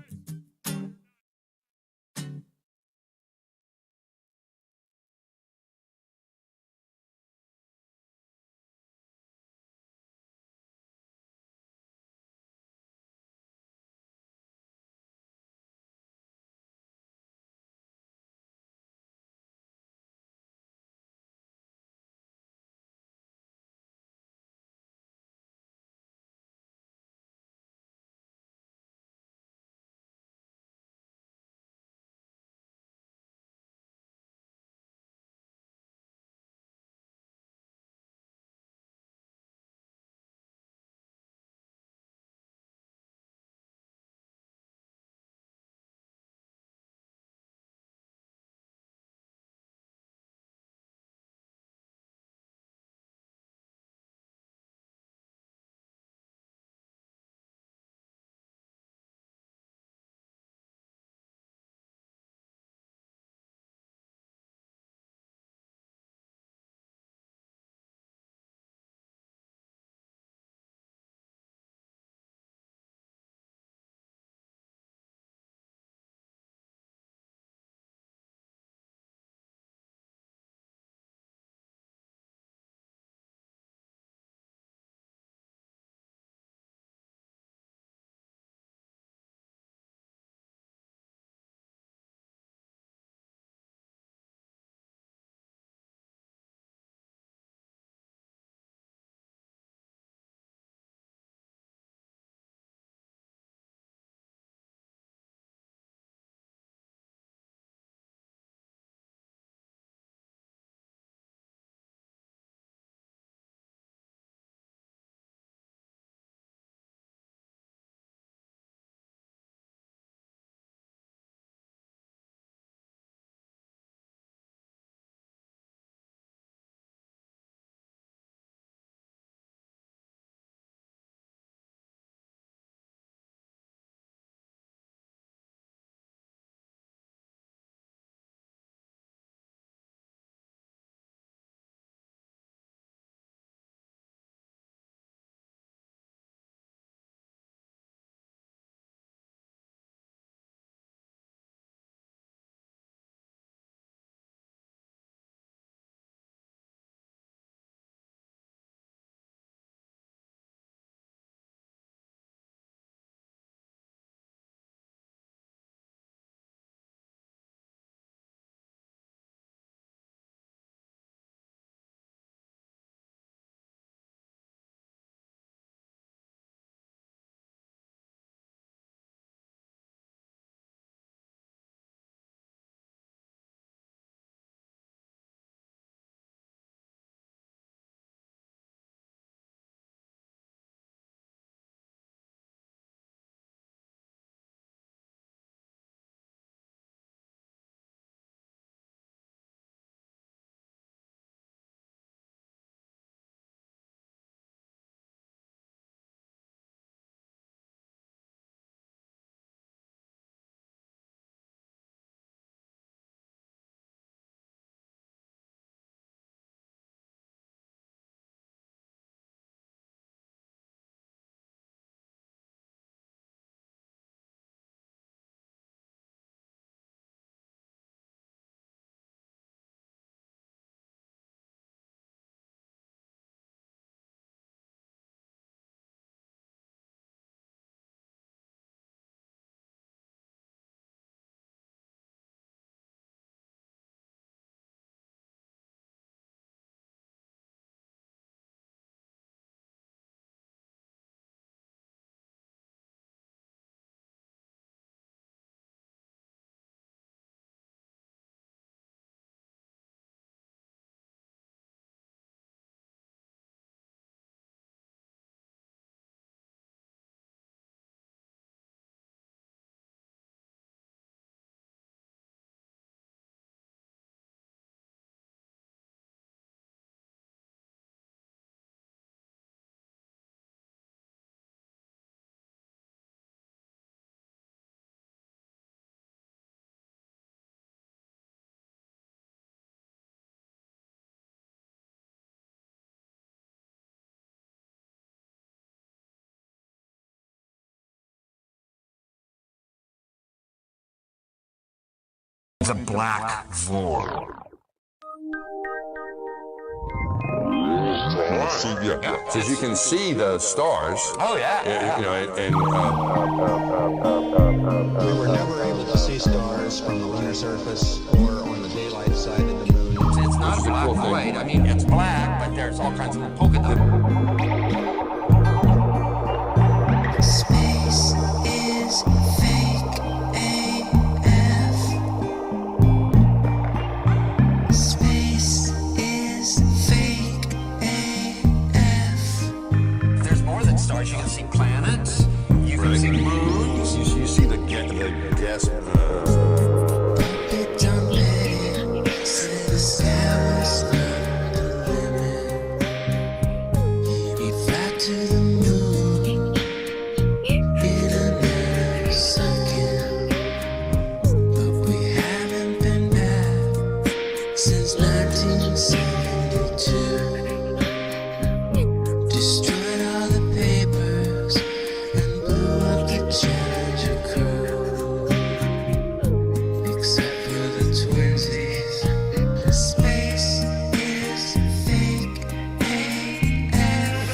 The black void. Because you can see the stars. Oh yeah. We were never able to see stars from the lunar surface or on the daylight side of the moon. It's not a black void. I mean, it's black, but there's all kinds of polka dots. Space is fake AF. Space is fake AF. There's more than stars. You can see planets. You can see moons. You see the gas. It don't matter. Say the sky was not the limit. We fly to the moon in another second, but we haven't been back since 1972. Destroyed all the papers and blew up the Challenger crew, except for the twinsies. Space is fake AF.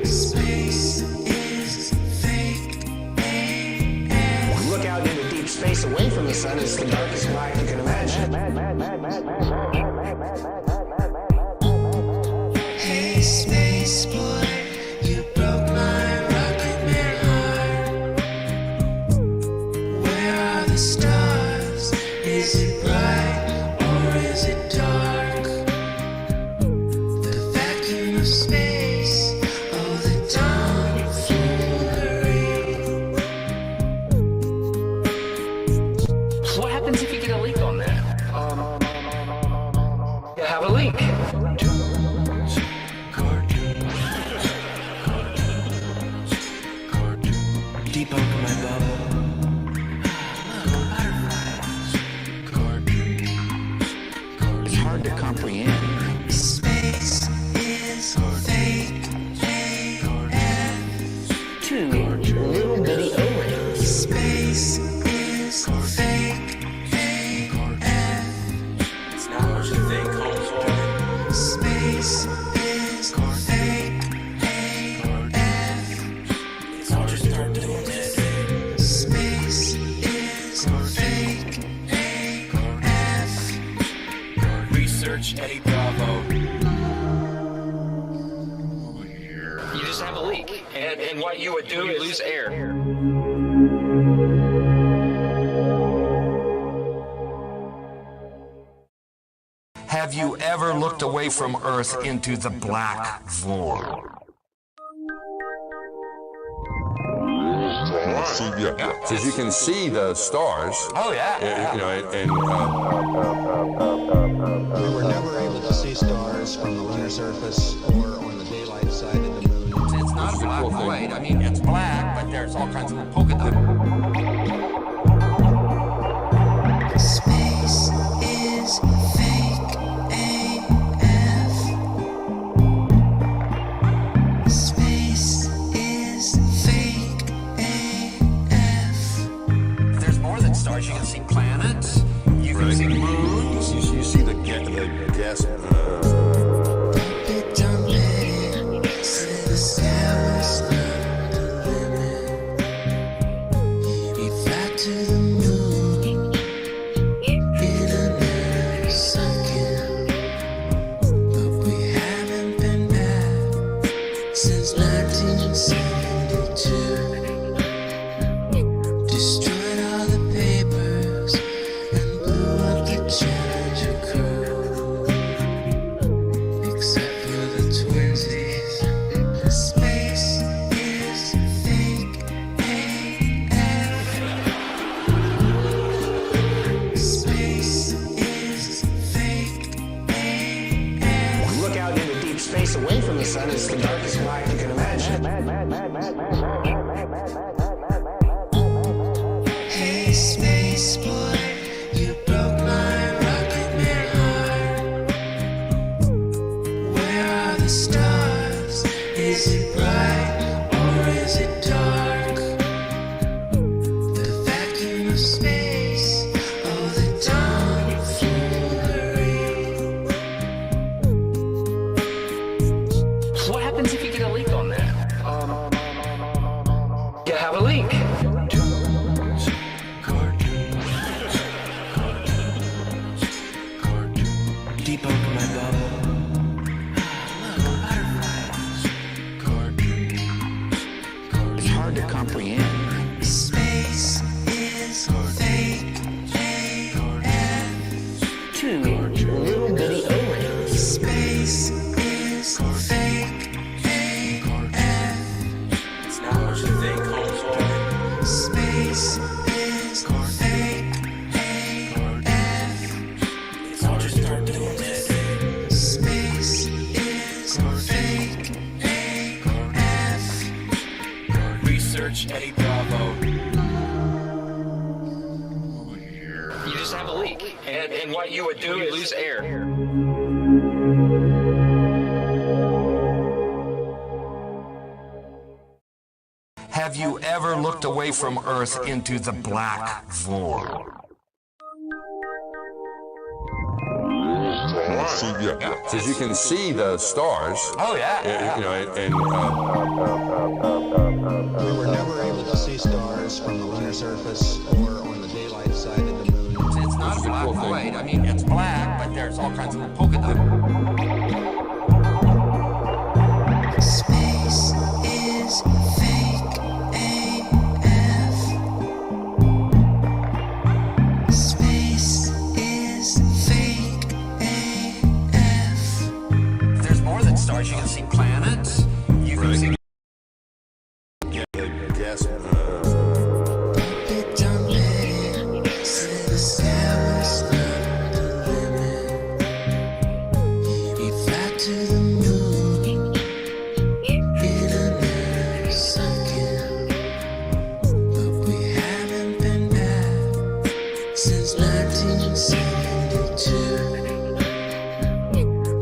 Space is fake AF. Look out into deep space away from the sun. It's the darkest light you can imagine. Hey, space boy, you broke my rocket man heart. Where are the stars? Is it bright or is it dark? The vacuum of space, oh, the tomfoolery. What happens if you get a leak on that? You have a leak. Debunk my bubble. It's hard to comprehend. Space is fake AF. Two little bitty O-rings. Space is fake AF. It's not what you think, homeboy. Space is fake AF. It's all just start doing it. Space is fake AF. Research Eddie Bravo. You just have a leak, and what you would do is lose air. Have you ever looked away from Earth into the black void? Because you can see the stars. Oh yeah. We were never able to see stars from the lunar surface or on the daylight side of the moon. It's not a black void. I mean, it's black, but there's all kinds of polka dots. Space is fake AF. Space is fake AF. There's more than stars. You can see planets. You can see moons. You see the gas. It don't matter. Say the sky was not the limit. We fly to the moon in another second, but we haven't been back since 1972. Destroyed all the papers and blew up the Challenger crew, except for the twinsies. Space is fake AF. Space is fake AF. Look out into deep space away from the sun. It's the darkest light you can imagine. Hey, space boy, you broke my rocket man heart. Where are the stars? Is it bright or is it dark? The vacuum of space, oh, the tomfoolery. What happens if you get a leak on that? You have a leak. Deep under my bubble. It's hard to comprehend. Space is fake AF. Two little bitty O-rings. Space is fake AF. It's not what you think, Holmes. Space is fake AF. It's all just start doing this. Space is fake AF. Research Eddie Bravo. You just have a leak. And what you would do is lose air. Have you ever looked away from Earth into the black void? Because you can see the stars. Oh, yeah. We were never able to see stars from the lunar surface or on the daylight side of the moon. It's not a black void. I mean, it's black, but there's all kinds of little polka dots. Space is fake AF. Space is fake AF. There's more than stars. You can see planets. You can see. Yes. It don't matter. Say the sky was not the limit. We fly to the moon in another second. But we haven't been back since 1972.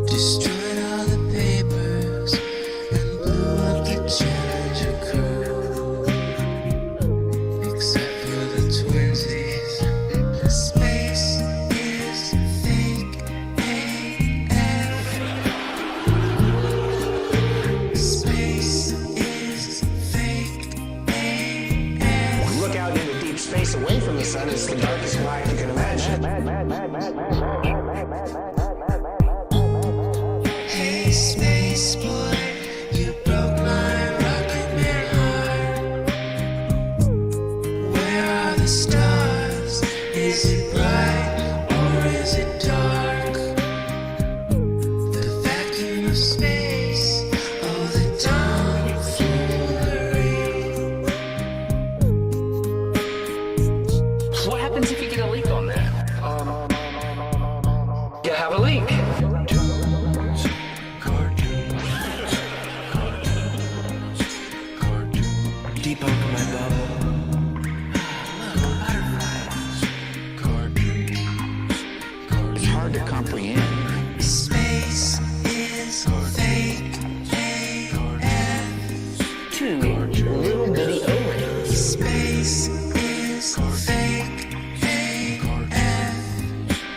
Destroyed all the papers and blew up the Challenger crew. Except for the twinsies. Space is fake AF. Space is fake AF. Look out into deep space away from the sun. It's the darkest light you can imagine. Hey, space boy, you broke my rocket man heart. Where are the stars? Is it bright or is it dark? The vacuum of space, oh, the tomfoolery. What happens if you get a leak on that? You have a leak. Deep under my bubble. It's hard to comprehend. Space is fake AF. Two little bitty O-rings. Space is fake AF.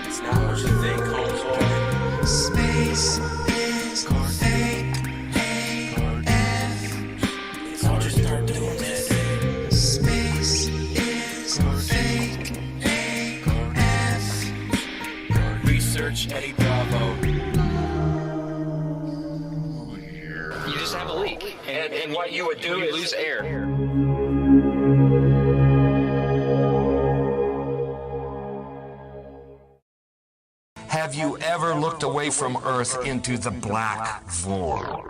It's not what you think, Holmes. Space is fake AF. It's all just start doing this. Space is fake AF. Research Eddie Bravo. You just have a leak. And what you would do is lose air. Have you ever looked away from Earth into the black void?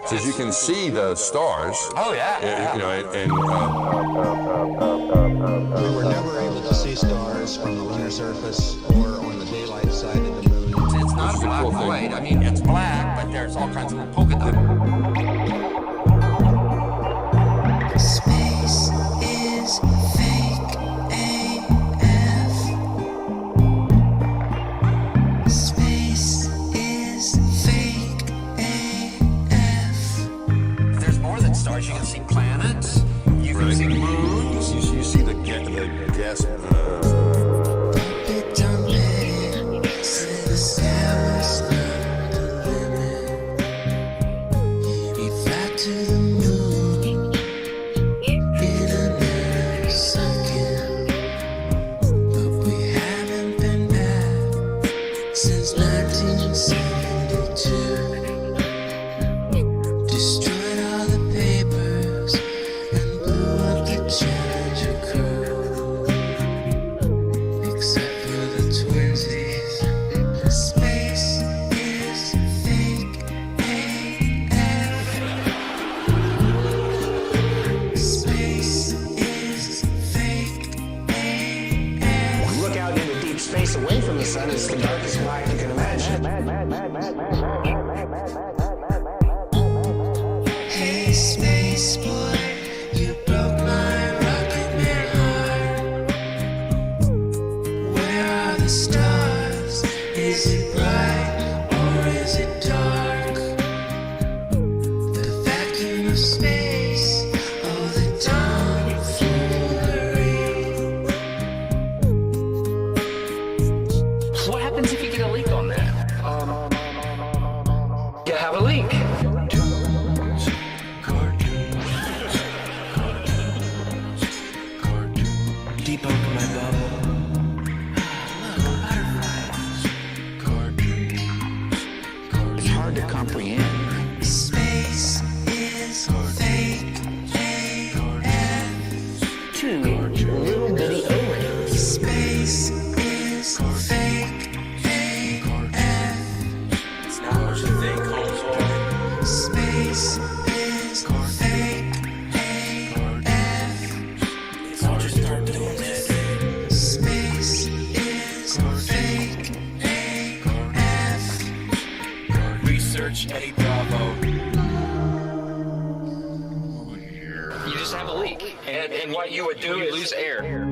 Because you can see the stars. Oh, yeah. We were never able to see stars from the lunar surface or on the daylight side of the moon. It's not a black void. I mean, it's black, but there's all kinds of little polka dots. Space is fake AF. Space is fake AF. There's more than than stars. You can see planets. You can see moons. You see the gas. Since 1972, destroyed all the papers and blew up the Challenger crew. Except for the twinsies, space is fake AF. Space is fake AF. Look out into deep space away from the sun. It's the darkest black you can imagine. Hey, space boy, you broke my rocket man heart. Where are the stars? Is it bright or is it dark? The vacuum of space, oh, the tomfoolery. What happens if you get a leak on that? You have a leak. Debunk my bubble. It's hard to comprehend. Space is fake AF. Two little bitty O-rings. Space is fake AF. It's not what you think, homeboy. Space is fake AF. It's all just start doing this. Space is fake AF. Research Eddie Bravo. You just have a leak. And what you would do is lose air.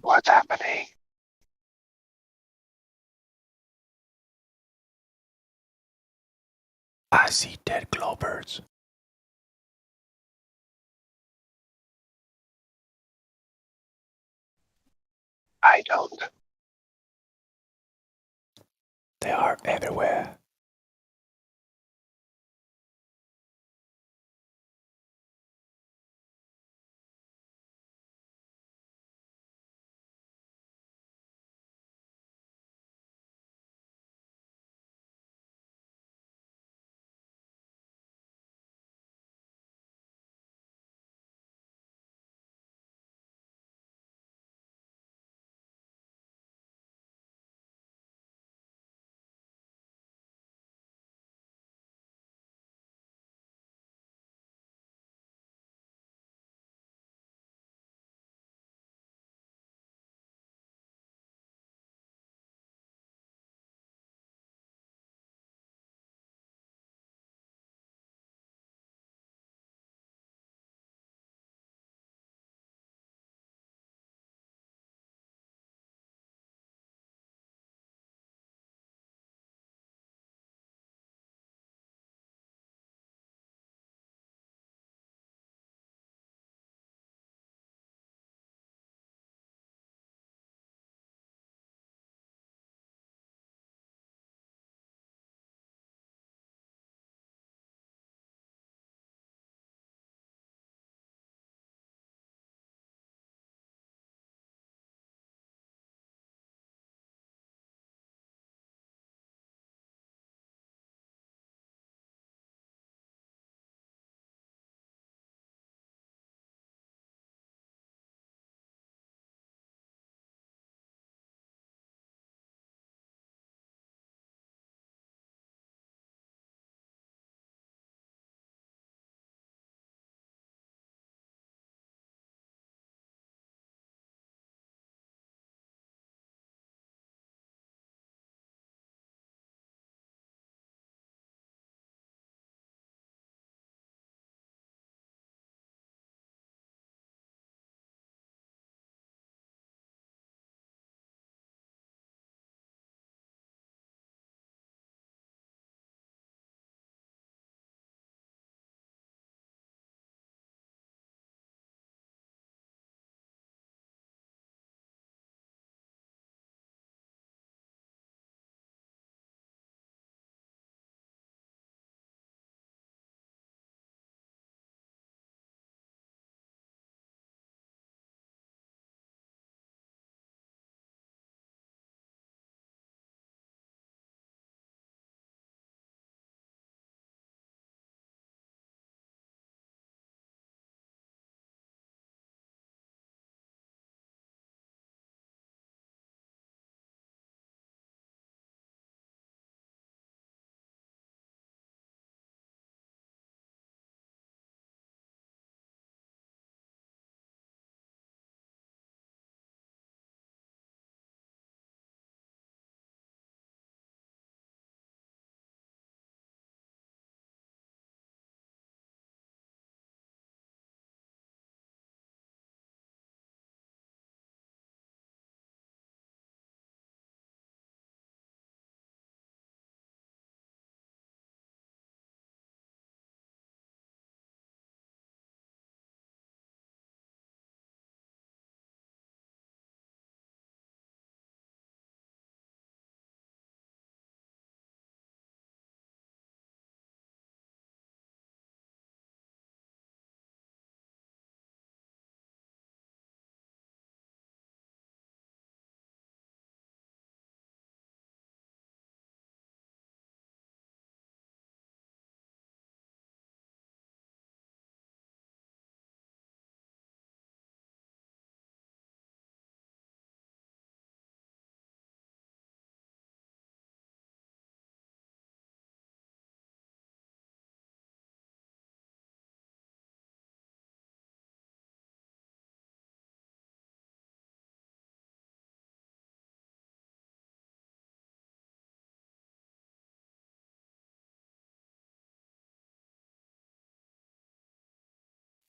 What's happening? I see dead glowbirds. I don't. They are everywhere.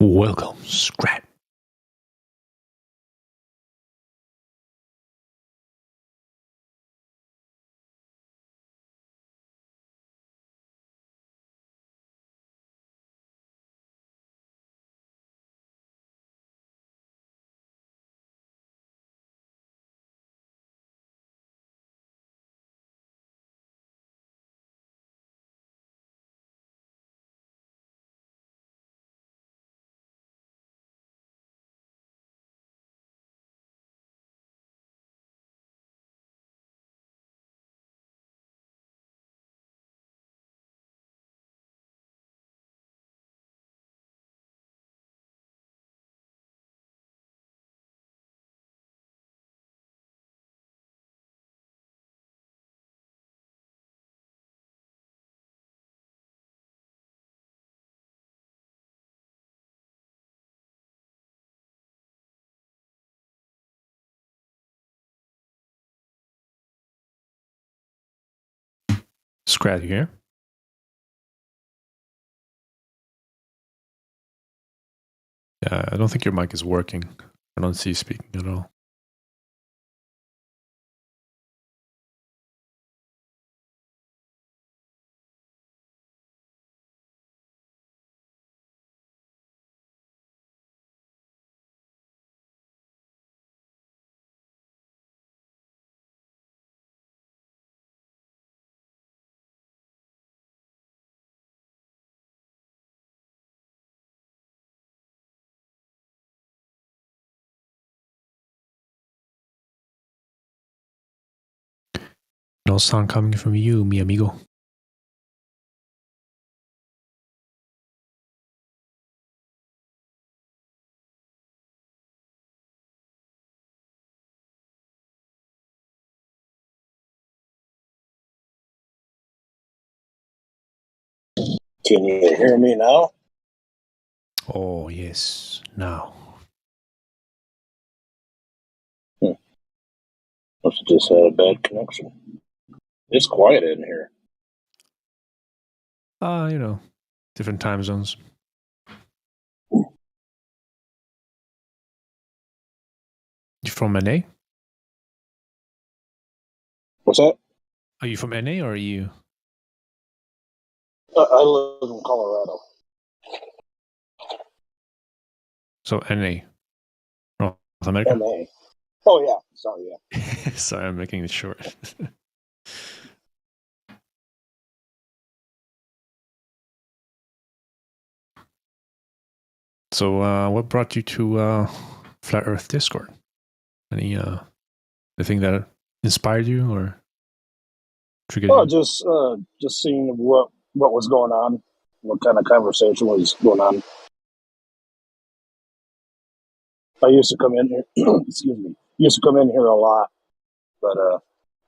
Welcome, Scrat. Scrat, you here? Yeah, I don't think your mic is working. I don't see you speaking at all. No sound coming from you, mi amigo. Can you hear me now? Oh, yes, now. Must have just had a bad connection. It's quiet in here. You know, different time zones. You from NA? What's that? Are you from NA or are you? I live in Colorado. So NA, North America? NA. Oh, yeah. Sorry, yeah. Sorry, I'm making it short. So, what brought you to Flat Earth Discord? Any anything that inspired you or triggered Oh, you? just seeing what was going on, what kind of conversation was going on. I used to come in here. Excuse me. Used to come in here a lot, but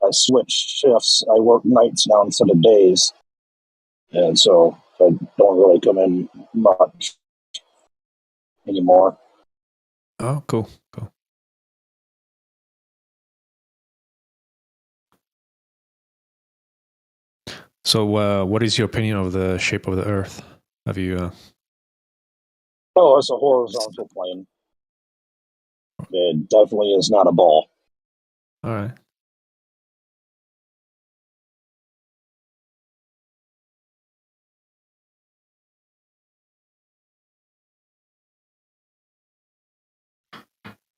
I switched shifts. I work nights now instead of days, and so I don't really come in much anymore. Oh, cool. So, what is your opinion of the shape of the Earth? Have you? Oh, it's a horizontal plane. It definitely is not a ball. All right.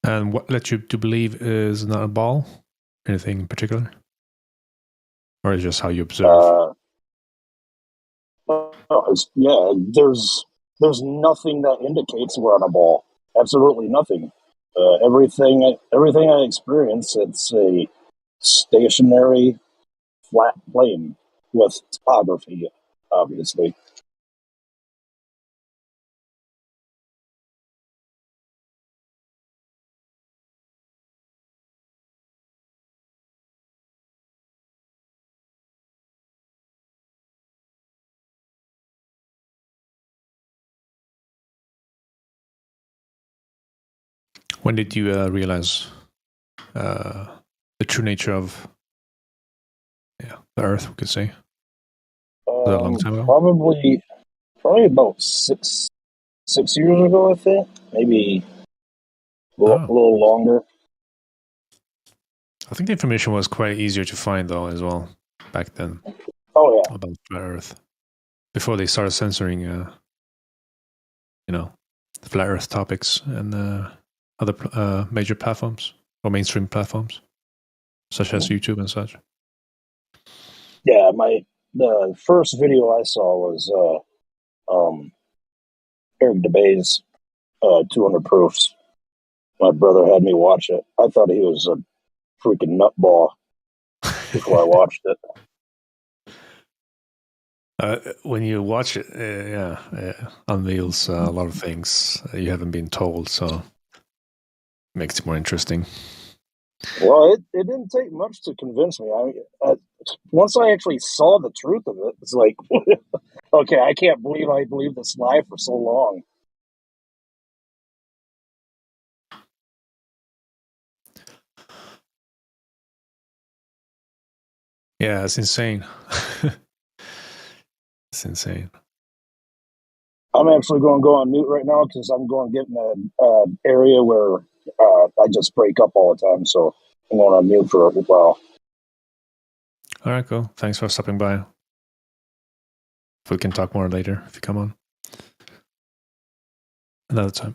And what led you to believe is not a ball? Anything in particular, or is it just how you observe? There's nothing that indicates we're on a ball. Absolutely nothing. Everything I experience, it's a stationary, flat plane with topography, obviously. When did you realize the true nature of the Earth? We could say. Was that a long time ago? Probably about six years ago, I think. Maybe a little longer. I think the information was quite easier to find though as well back then. Oh yeah, about flat Earth before they started censoring, the flat Earth topics and other major platforms or mainstream platforms such as YouTube and such. Yeah, the first video I saw was Eric DeBay's 200 Proofs. My brother had me watch it. I thought he was a freaking nutball before I watched it. When you watch it, unveils a lot of things you haven't been told, so makes it more interesting. Well, it didn't take much to convince me. Once I actually saw the truth of it, it's like, okay, I can't believe I believed this lie for so long. Yeah, it's insane. It's insane. I'm actually going to go on mute right now because I'm going to get in an area where I just break up all the time. So I'm going on mute for a while. All right, cool. Thanks for stopping by. We can talk more later if you come on. Another time.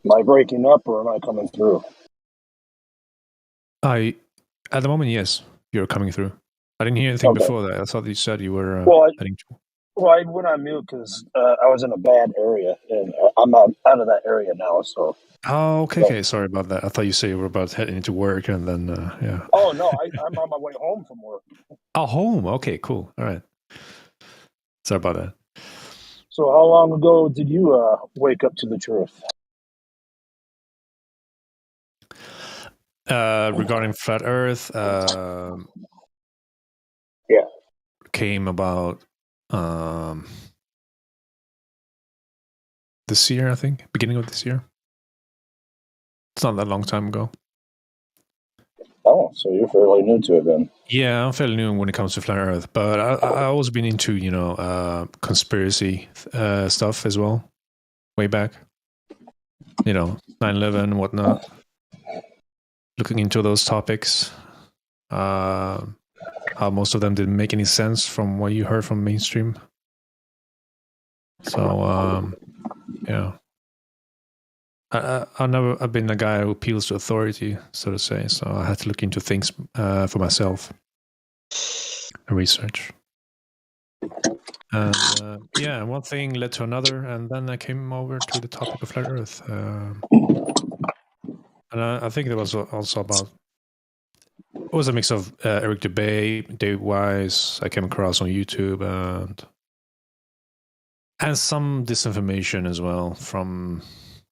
Am I breaking up or am I coming through? At the moment, yes, you're coming through. I didn't hear anything before that. I thought you said you were heading to. Well, I went on mute because I was in a bad area, and I'm out of that area now. So. Oh, okay. Sorry about that. I thought you said you were about heading into work, and then yeah. Oh no, I'm on my way home from work. Oh, home. Okay, cool. All right. Sorry about that. So, how long ago did you wake up to the truth? Regarding flat Earth, yeah, came about this year, I think, beginning of this year. It's not that long time ago. Oh, so you're fairly new to it then? Yeah, I'm fairly new when it comes to flat Earth, but I always been into conspiracy stuff as well, way back. 9/11 and whatnot. Looking into those topics, how most of them didn't make any sense from what you heard from mainstream. So yeah, I've been a guy who appeals to authority, so to say. So I had to look into things for myself and research. And yeah, one thing led to another, and then I came over to the topic of flat Earth. And I think there was also about. It was a mix of Eric Dubay, Dave Wise. I came across on YouTube, and some disinformation as well from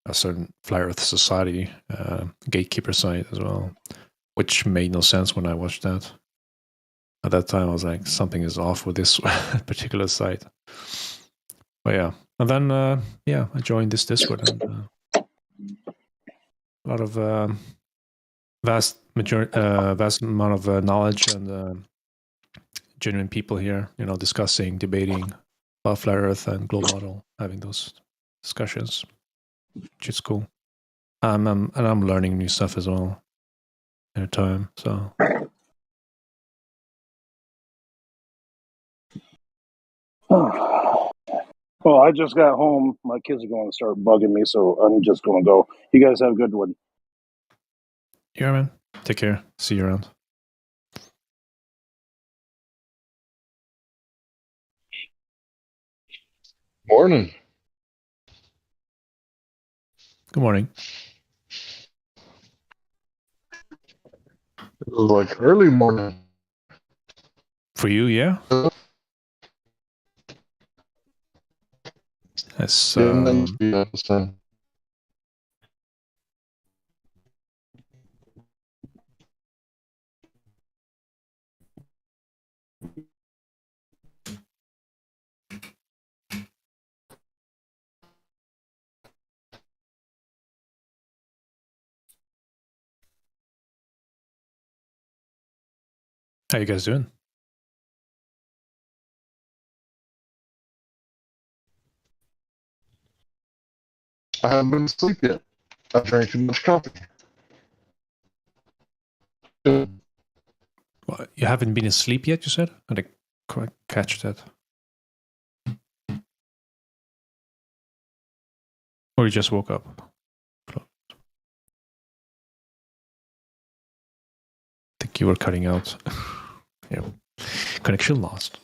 a certain Flat Earth Society gatekeeper site as well, which made no sense when I watched that. At that time, I was like, something is off with this particular site. But yeah, and then I joined this Discord, and a lot of vast amount of knowledge and genuine people here, discussing, debating about flat Earth and global model, having those discussions, which is cool. And I'm learning new stuff as well at a time. So. Well, I just got home. My kids are going to start bugging me, so I'm just going to go. You guys have a good one. Yeah, man. Take care. See you around. Morning. Good morning. It was like early morning. For you, yeah? That's how you guys doing? I haven't been asleep yet. I drank too much coffee. Well, you haven't been asleep yet, you said? I didn't quite catch that. Or you just woke up? I think you were cutting out. Yeah. Connection lost.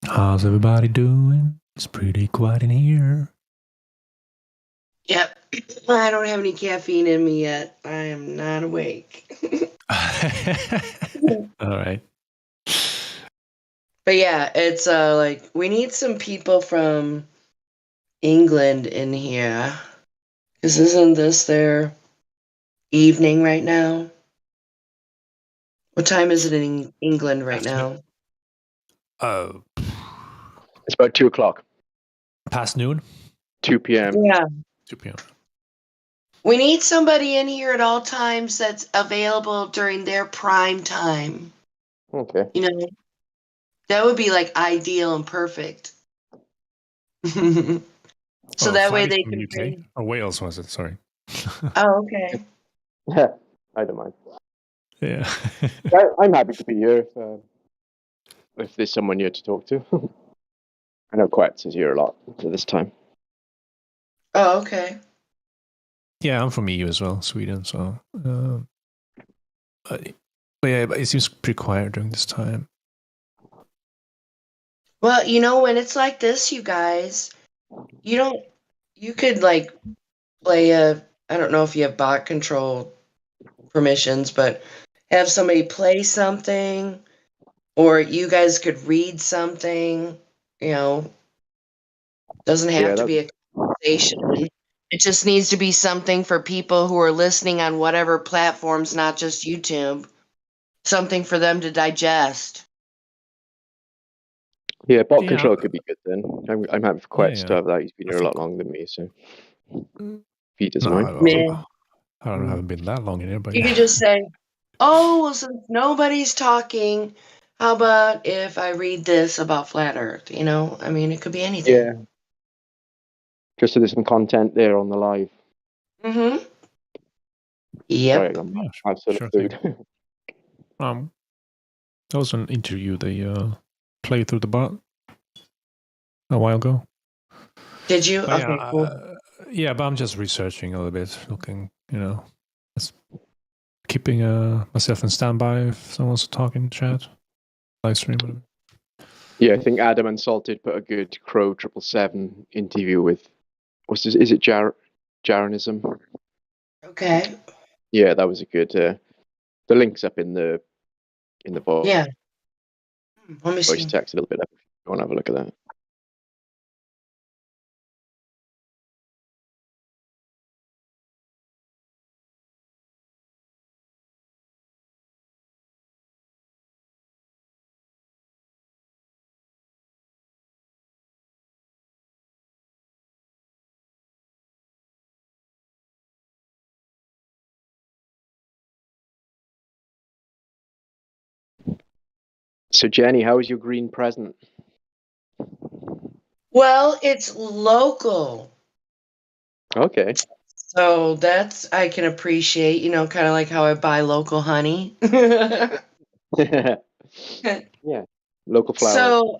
How's everybody doing? It's pretty quiet in here. Yep. I don't have any caffeine in me yet. I am not awake. All right. But yeah, it's like we need some people from England in here. Because isn't this their evening right now? What time is it in England right now? Oh. It's about 2 o'clock. Past noon? 2 p.m. Yeah. 2 p.m. We need somebody in here at all times that's available during their prime time. Okay. You know, that would be like ideal and perfect. So that way they from can. UK or Wales was it? Sorry. Oh, okay. Yeah, I don't mind. Yeah. I'm happy to be here if there's someone here to talk to. I know Quetz is here a lot at this time. Oh, okay. Yeah, I'm from EU as well, Sweden. So, but yeah, but it seems pretty quiet during this time. Well, you know, when it's like this, you guys, you could like play I don't know if you have bot control permissions, but have somebody play something, or you guys could read something, you know, doesn't have to be a conversation. It just needs to be something for people who are listening on whatever platforms, not just YouTube. Something for them to digest. Yeah, bot control could be good then. I'm happy for Quetz to Yeah. have that. He's been here a lot longer than me, so if he doesn't No, mind. I don't know, I haven't been that long in here, but You could just say, "Oh, well, since nobody's talking, how about if I read this about flat Earth?" You know, I mean, it could be anything. Yeah. Just so there's some content there on the live. Mm-hmm. Yep. Sorry, I'm still food. That was an interview they played through the bot a while ago. Did you? But Okay, yeah, cool. Yeah, but I'm just researching a little bit, looking, just keeping myself in standby if someone's talking chat, live stream, whatever. Yeah, I think Adam and Salted put a good Crow 777 interview with, is it Jaranism? Okay. Yeah, that was a good. The link's up in the voice. Yeah. Let me voice see. text a little bit. If you want to have a look at that. So Jenny, how is your green present? Well, it's local. Okay. So that's I can appreciate, you know, kind of like how I buy local honey. Yeah, local flowers. So,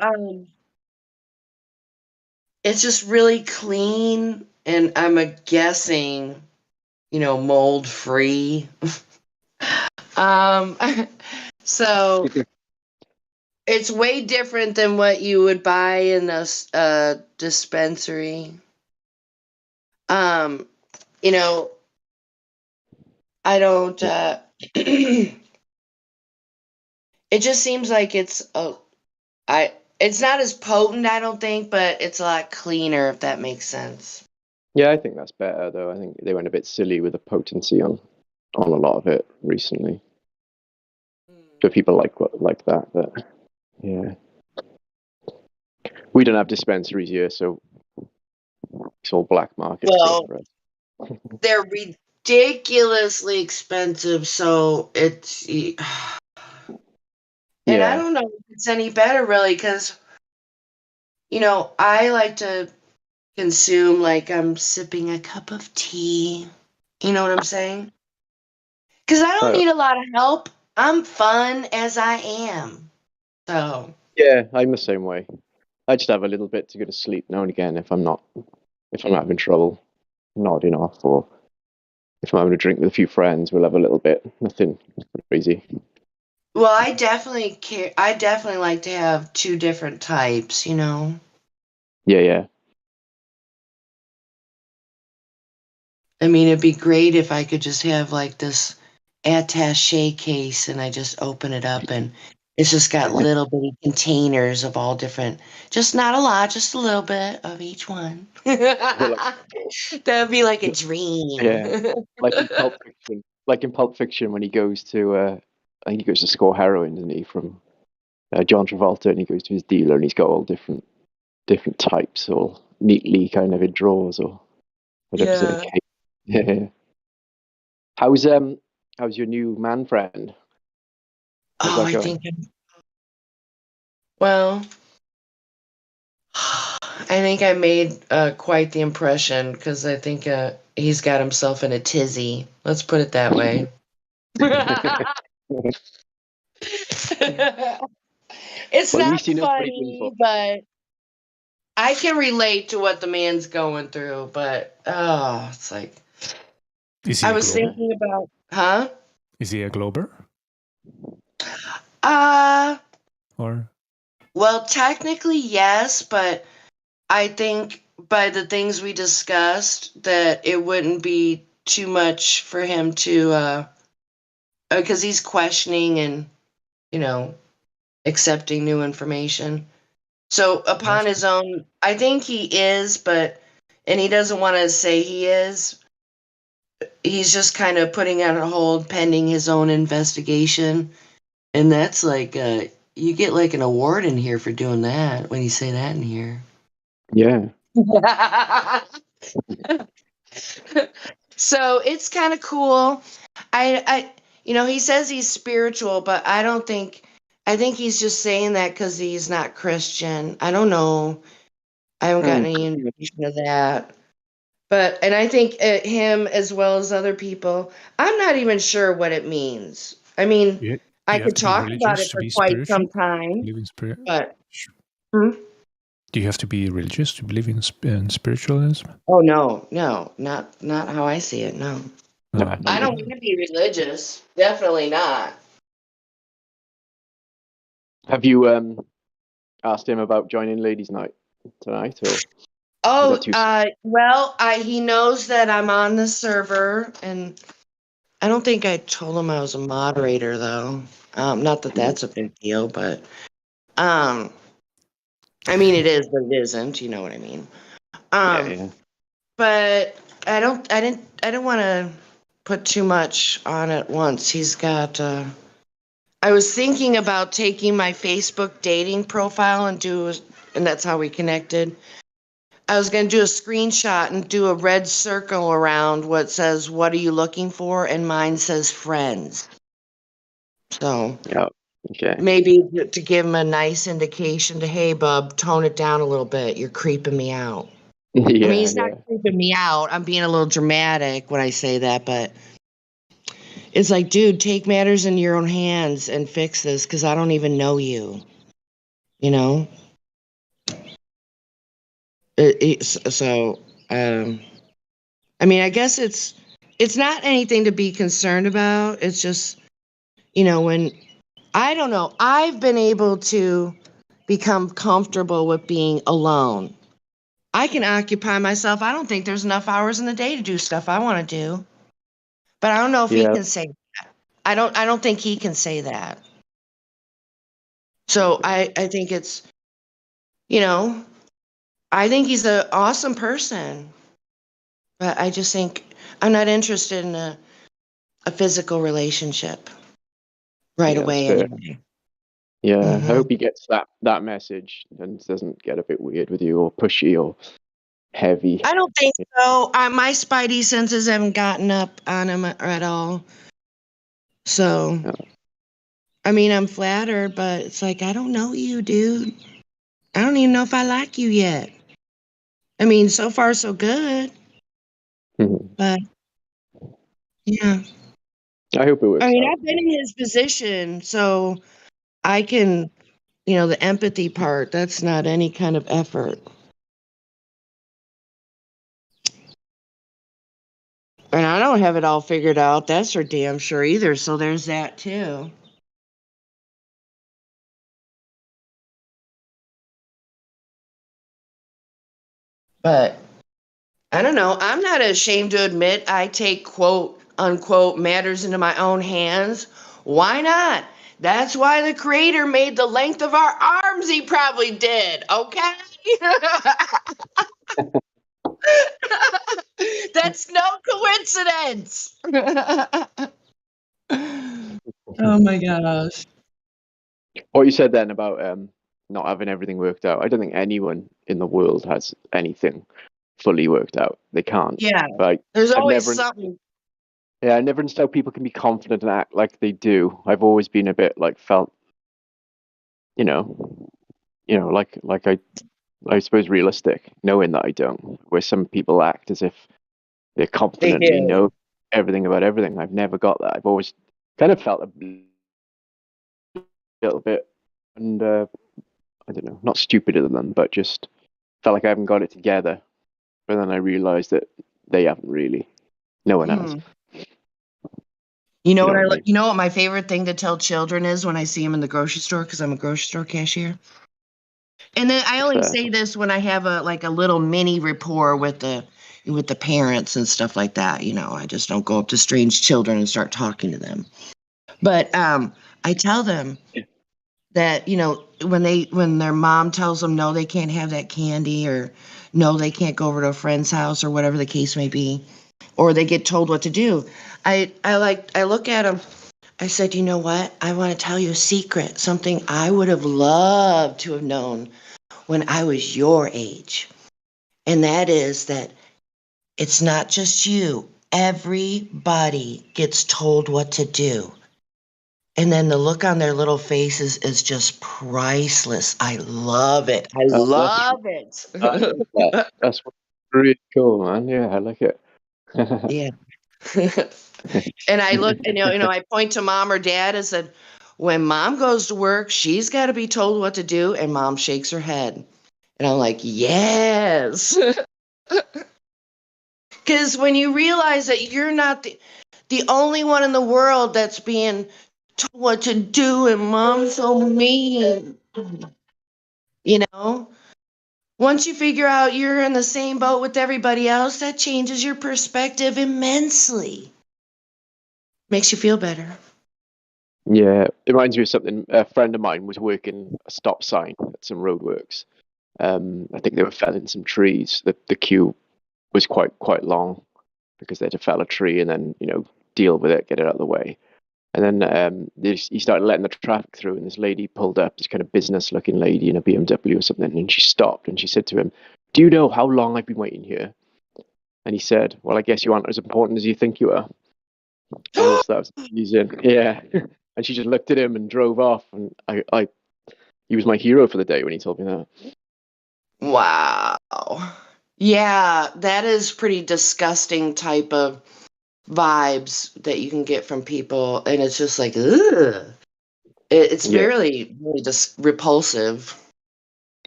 it's just really clean, and I'm guessing, you know, mold free. So it's way different than what you would buy in a dispensary. You know, I don't. It just seems like it's it's not as potent, I don't think, but it's a lot cleaner, if that makes sense. Yeah, I think that's better though. I think they went a bit silly with the potency on a lot of it recently. So people like that, but yeah, we don't have dispensaries here, so it's all black market. Well, they're ridiculously expensive, so it's. And I don't know if it's any better, really, because, you know, I like to consume like I'm sipping a cup of tea. You know what I'm saying? Because I don't need a lot of help. I'm fun as I am. So. Yeah, I'm the same way. I just have a little bit to go to sleep now and again if I'm having trouble nodding off, or if I'm having a drink with a few friends, we'll have a little bit. Nothing crazy. Well, I definitely care. I definitely like to have two different types, you know? Yeah, yeah. I mean, it'd be great if I could just have like this attache case and I just open it up and it's just got little bitty containers of all different, just not a lot, just a little bit of each one. That'd be like a dream. Yeah, like in Pulp Fiction. Like in Pulp Fiction when he goes to, I think he goes to score heroin, doesn't he, from John Travolta, and he goes to his dealer, and he's got all different types, all neatly kind of in drawers or whatever's in a Yeah. case. Yeah. How's your new man friend? How's Oh, that I going? think, well, I think I made quite the impression because I think he's got himself in a tizzy. Let's put it that way. It's Well, at not least you know what he's in funny, for. but I can relate to what the man's going through. But oh, it's like Is he I a was glober? thinking about, huh? Is he a glober? Uh, Or well, technically yes, but I think by the things we discussed that it wouldn't be too much for him to because he's questioning and you know accepting new information. So upon his own, I think he is, but and he doesn't want to say he is. He's just kind of putting it on hold pending his own investigation, and that's like you get like an award in here for doing that when you say that in here. Yeah. So it's kind of cool. He says he's spiritual, but I don't think. I think he's just saying that because he's not Christian. I don't know. I haven't gotten any indication of that. But and I think him as well as other people. I'm not even sure what it means. I mean, you, I you have could to be talk about it religious to for be quite spiritual? some time, Live in spirit? but. Hmm? Do you have to be religious to believe in spiritualism? Oh no, not how I see it. No, No, I don't want to be religious. Definitely not. Have you asked him about joining ladies' night tonight, or is that Oh, too soon? well, he knows that I'm on the server, and I don't think I told him I was a moderator though. Not that that's a big deal, but um, I mean it is, but it isn't. You know what I mean? Yeah, Um, yeah. but I didn't want to put too much on at once. He's got. I was thinking about taking my Facebook dating profile and that's how we connected. I was going to do a screenshot and do a red circle around what says, "What are you looking for?" And mine says friends. So Yeah. Okay. maybe to give him a nice indication to, hey, bub, tone it down a little bit. You're creeping me out. I mean, Yeah, he's not yeah. creeping me out. I'm being a little dramatic when I say that, but it's like, dude, take matters in your own hands and fix this because I don't even know you. You know? So, I mean, I guess it's not anything to be concerned about. It's just, when I don't know, I've been able to become comfortable with being alone. I can occupy myself. I don't think there's enough hours in the day to do stuff I want to do. But I don't know if he Yeah. can say that. I don't think he can say that. So I think it's, you know, I think he's an awesome person. But I just think I'm not interested in a physical relationship right Yeah, that's away fair. anyway. Yeah, I Hmm. hope he gets that message and doesn't get a bit weird with you or pushy or heavy. I don't think so. My spidey senses haven't gotten up on him at all. So, Yeah. I mean, I'm flattered, but it's like, I don't know you, dude. I don't even know if I like you yet. I mean, so far, so good. Mhm. But, yeah. I hope it I works mean, out. I've been in his position, so I can, the empathy part, that's not any kind of effort. And I don't have it all figured out. That's for damn sure either. So there's that too. But I don't know. I'm not ashamed to admit I take quote unquote matters into my own hands. Why not? That's why the creator made the length of our arms he probably did, okay? That's no coincidence. Oh my gosh. What you said then about not having everything worked out, I don't think anyone in the world has anything fully worked out. They can't. Yeah. Like There's I've always never, something. yeah, I never understood how people can be confident and act like they do. I've always been a bit like felt, you know, like I suppose realistic, knowing that I don't. Where some people act as if they They confidently do. know everything about everything. I've never got that. I've always kind of felt a little bit, and I don't know, not stupider than them, but just felt like I haven't got it together. But then I realized that they haven't really. No one has. Mm. You know You know what what I mean? you know what my favorite thing to tell children is when I see them in the grocery store because I'm a grocery store cashier. And then I What's only that? say this when I have a little mini rapport with the parents and stuff like that. I just don't go up to strange children and start talking to them. But I tell them that when their mom tells them no, they can't have that candy, or no, they can't go over to a friend's house, or whatever the case may be, or they get told what to do. I look at them. I said, you know what? I want to tell you a secret, something I would have loved to have known when I was your age. And that is that it's not just you. Everybody gets told what to do. And then the look on their little faces is just priceless. I love it. I love it. I love that. That's really cool, man. Yeah, I like it. Yeah. And I look, and I point to mom or dad and said, when mom goes to work, she's got to be told what to do. And mom shakes her head. And I'm like, yes. Because when you realize that you're not the only one in the world that's being told what to do, and mom's so mean, you know? Once you figure out you're in the same boat with everybody else, that changes your perspective immensely. Makes you feel better. Yeah, it reminds me of something. A friend of mine was working a stop sign at some roadworks. I think they were felling some trees. The queue was quite long because they had to fell a tree and then deal with it, get it out of the way. And then he started letting the traffic through, and this lady pulled up, this kind of business-looking lady in a BMW or something, and she stopped and she said to him, "Do you know how long I've been waiting here?" And he said, "Well, I guess you aren't as important as you think you are." And I just thought that was amusing. Yeah. And she just looked at him and drove off, and he was my hero for the day when he told me that. Wow. Yeah, that is pretty disgusting type of vibes that you can get from people. And it's just like, ugh. It's Yeah. really just repulsive.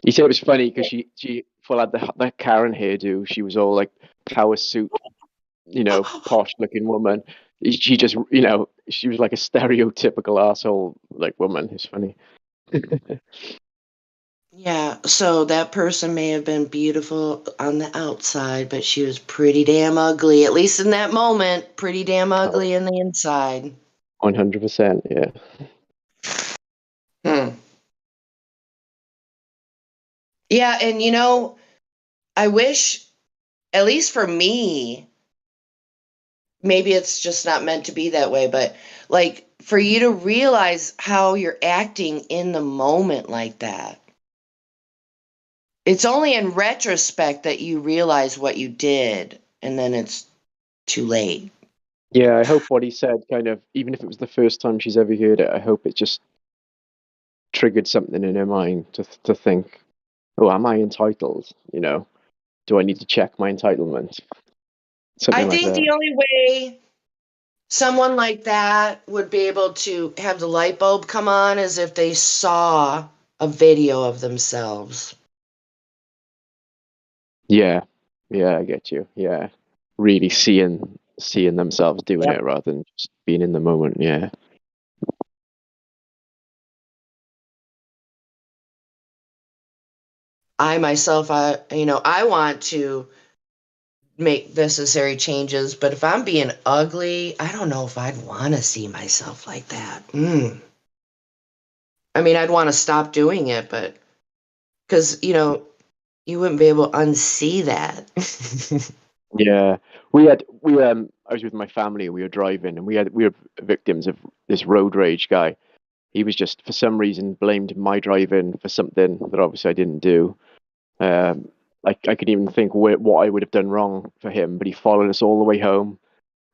He said it was funny because she full had the Karen hairdo. She was all like power suit, posh looking woman. She just, she was like a stereotypical asshole like woman. It's funny. Yeah, so that person may have been beautiful on the outside, but she was pretty damn ugly, at least in that moment, pretty damn ugly in the inside. 100%. Yeah. Hmm. Yeah, and I wish, at least for me, maybe it's just not meant to be that way, but like for you to realize how you're acting in the moment like that. It's only in retrospect that you realize what you did, and then it's too late. Yeah, I hope what he said kind of, even if it was the first time she's ever heard it, I hope it just triggered something in her mind to think, oh, am I entitled? Do I need to check my entitlement? I Something like think that. the only way someone like that would be able to have the light bulb come on is if they saw a video of themselves. Yeah. Yeah, I get you. Yeah. Really seeing themselves doing Yep. it rather than just being in the moment. Yeah. I myself, I want to make necessary changes, but if I'm being ugly, I don't know if I'd want to see myself like that. I mean, I'd want to stop doing it, but because, you wouldn't be able to unsee that. Yeah, I was with my family. We were driving, and we were victims of this road rage guy. He was just, for some reason, blamed my driving for something that obviously I didn't do. I could even think what I would have done wrong for him, but he followed us all the way home,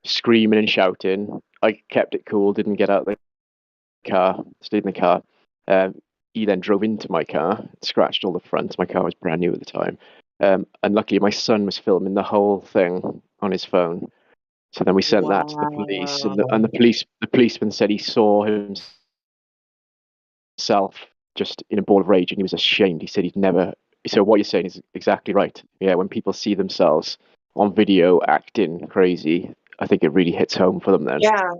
screaming and shouting. I kept it cool, didn't get out of the car, stayed in the car. He then drove into my car, scratched all the fronts. My car was brand new at the time. And luckily, my son was filming the whole thing on his phone. So then we sent that to the police, and the policeman said he saw himself just in a ball of rage, and he was ashamed. He said he'd never. So what you're saying is exactly right. Yeah, when people see themselves on video acting crazy, I think it really hits home for them then. Yeah.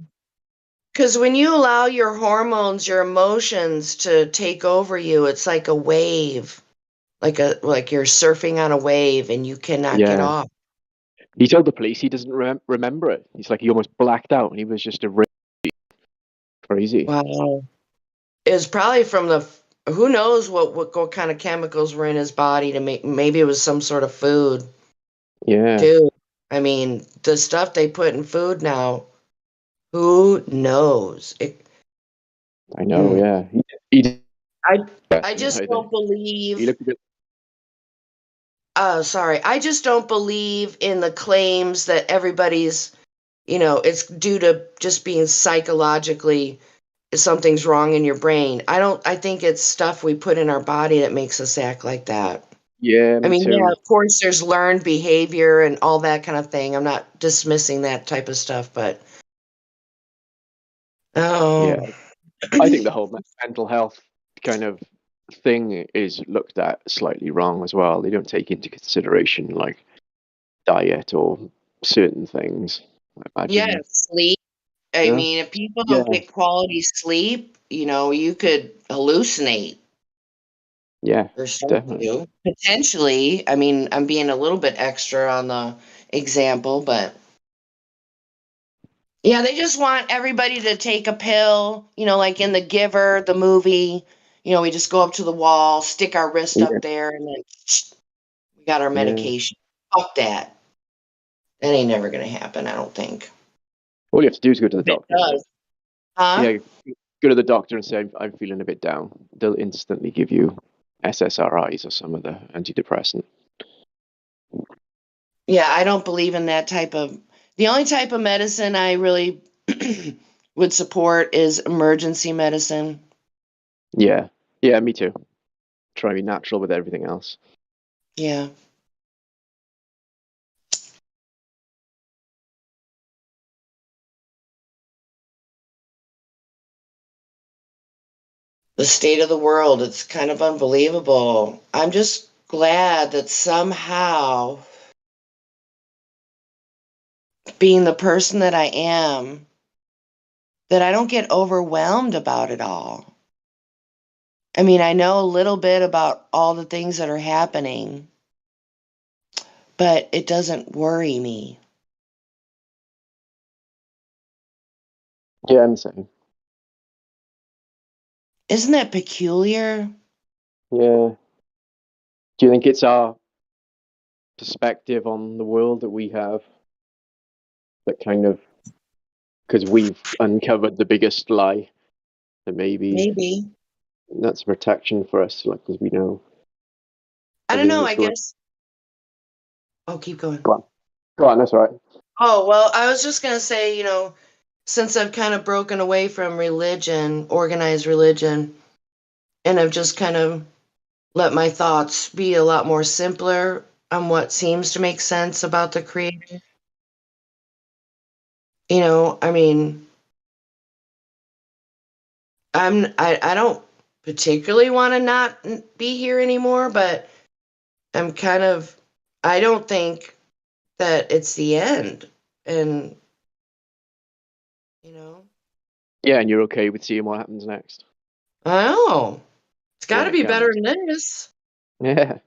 Because when you allow your hormones, your emotions to take over you, it's like a wave, like you're surfing on a wave and you cannot get Yeah. off. He told the police he doesn't remember it. He's like, he almost blacked out, and he was just crazy. Wow. It was probably from who knows what kind of chemicals were in his body to make, maybe it was some sort of food Yeah. too. I mean, the stuff they put in food now, who knows? I know, yeah. He I just don't believe. He looked a bit. Sorry. I just don't believe in the claims that everybody's, it's due to just being psychologically something's wrong in your brain. I think it's stuff we put in our body that makes us act like that. Yeah, I me mean, too. yeah, of course there's learned behavior and all that kind of thing. I'm not dismissing that type of stuff, but Yeah. I think the whole mental health kind of thing is looked at slightly wrong as well. They don't take into consideration like diet or certain things. I yeah, imagine. sleep. I Yeah. mean, if people Yeah. don't get quality sleep, you could hallucinate. Yeah. Or start Definitely. to. Potentially. I mean, I'm being a little bit extra on the example, but yeah, they just want everybody to take a pill, like in The Giver, the movie. We just go up to the wall, stick our wrist Yeah. up there, and then we got our Yeah. medication. Fuck that. That ain't never going to happen, I don't think. All you have to do is go to the If it doctor. does. Huh? Yeah. Go to the doctor and say, I'm feeling a bit down. They'll instantly give you SSRIs or some other antidepressant. Yeah, I don't believe in that type of. The only type of medicine I really would support is emergency medicine. Yeah. Yeah, me too. Try to be natural with everything else. Yeah. The state of the world, it's kind of unbelievable. I'm just glad that somehow, being the person that I am, that I don't get overwhelmed about it all. I mean, I know a little bit about all the things that are happening, but it doesn't worry me. Yeah, I'm the same. Isn't that peculiar? Yeah. Do you think it's our perspective on the world that we have that kind of, because we've uncovered the biggest lie, that maybe that's protection for us, like, because we know I don't everything know, that's I going guess. Oh, keep going. on. Go on, that's all right. Oh, well, I was just going to say, since I've kind of broken away from religion, organized religion, and I've just kind of let my thoughts be a lot more simpler on what seems to make sense about the creator. I mean, I don't particularly want to not be here anymore, but I'm kind of, I don't think that it's the end. And, Yeah, and you're okay with seeing what happens next. I don't know. It's got When to it be better comes. than this. Yeah.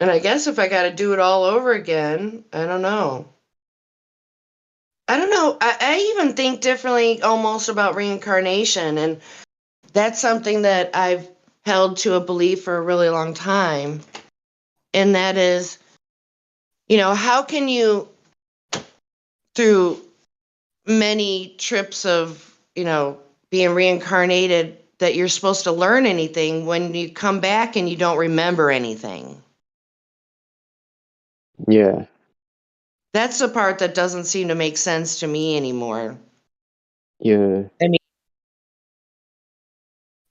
And I guess if I got to do it all over again, I don't know. I don't know. I even think differently almost about reincarnation. And that's something that I've held to a belief for a really long time. And that is, how can you, through many trips of, being reincarnated, that you're supposed to learn anything when you come back and you don't remember anything? Yeah. That's the part that doesn't seem to make sense to me anymore. Yeah. I mean,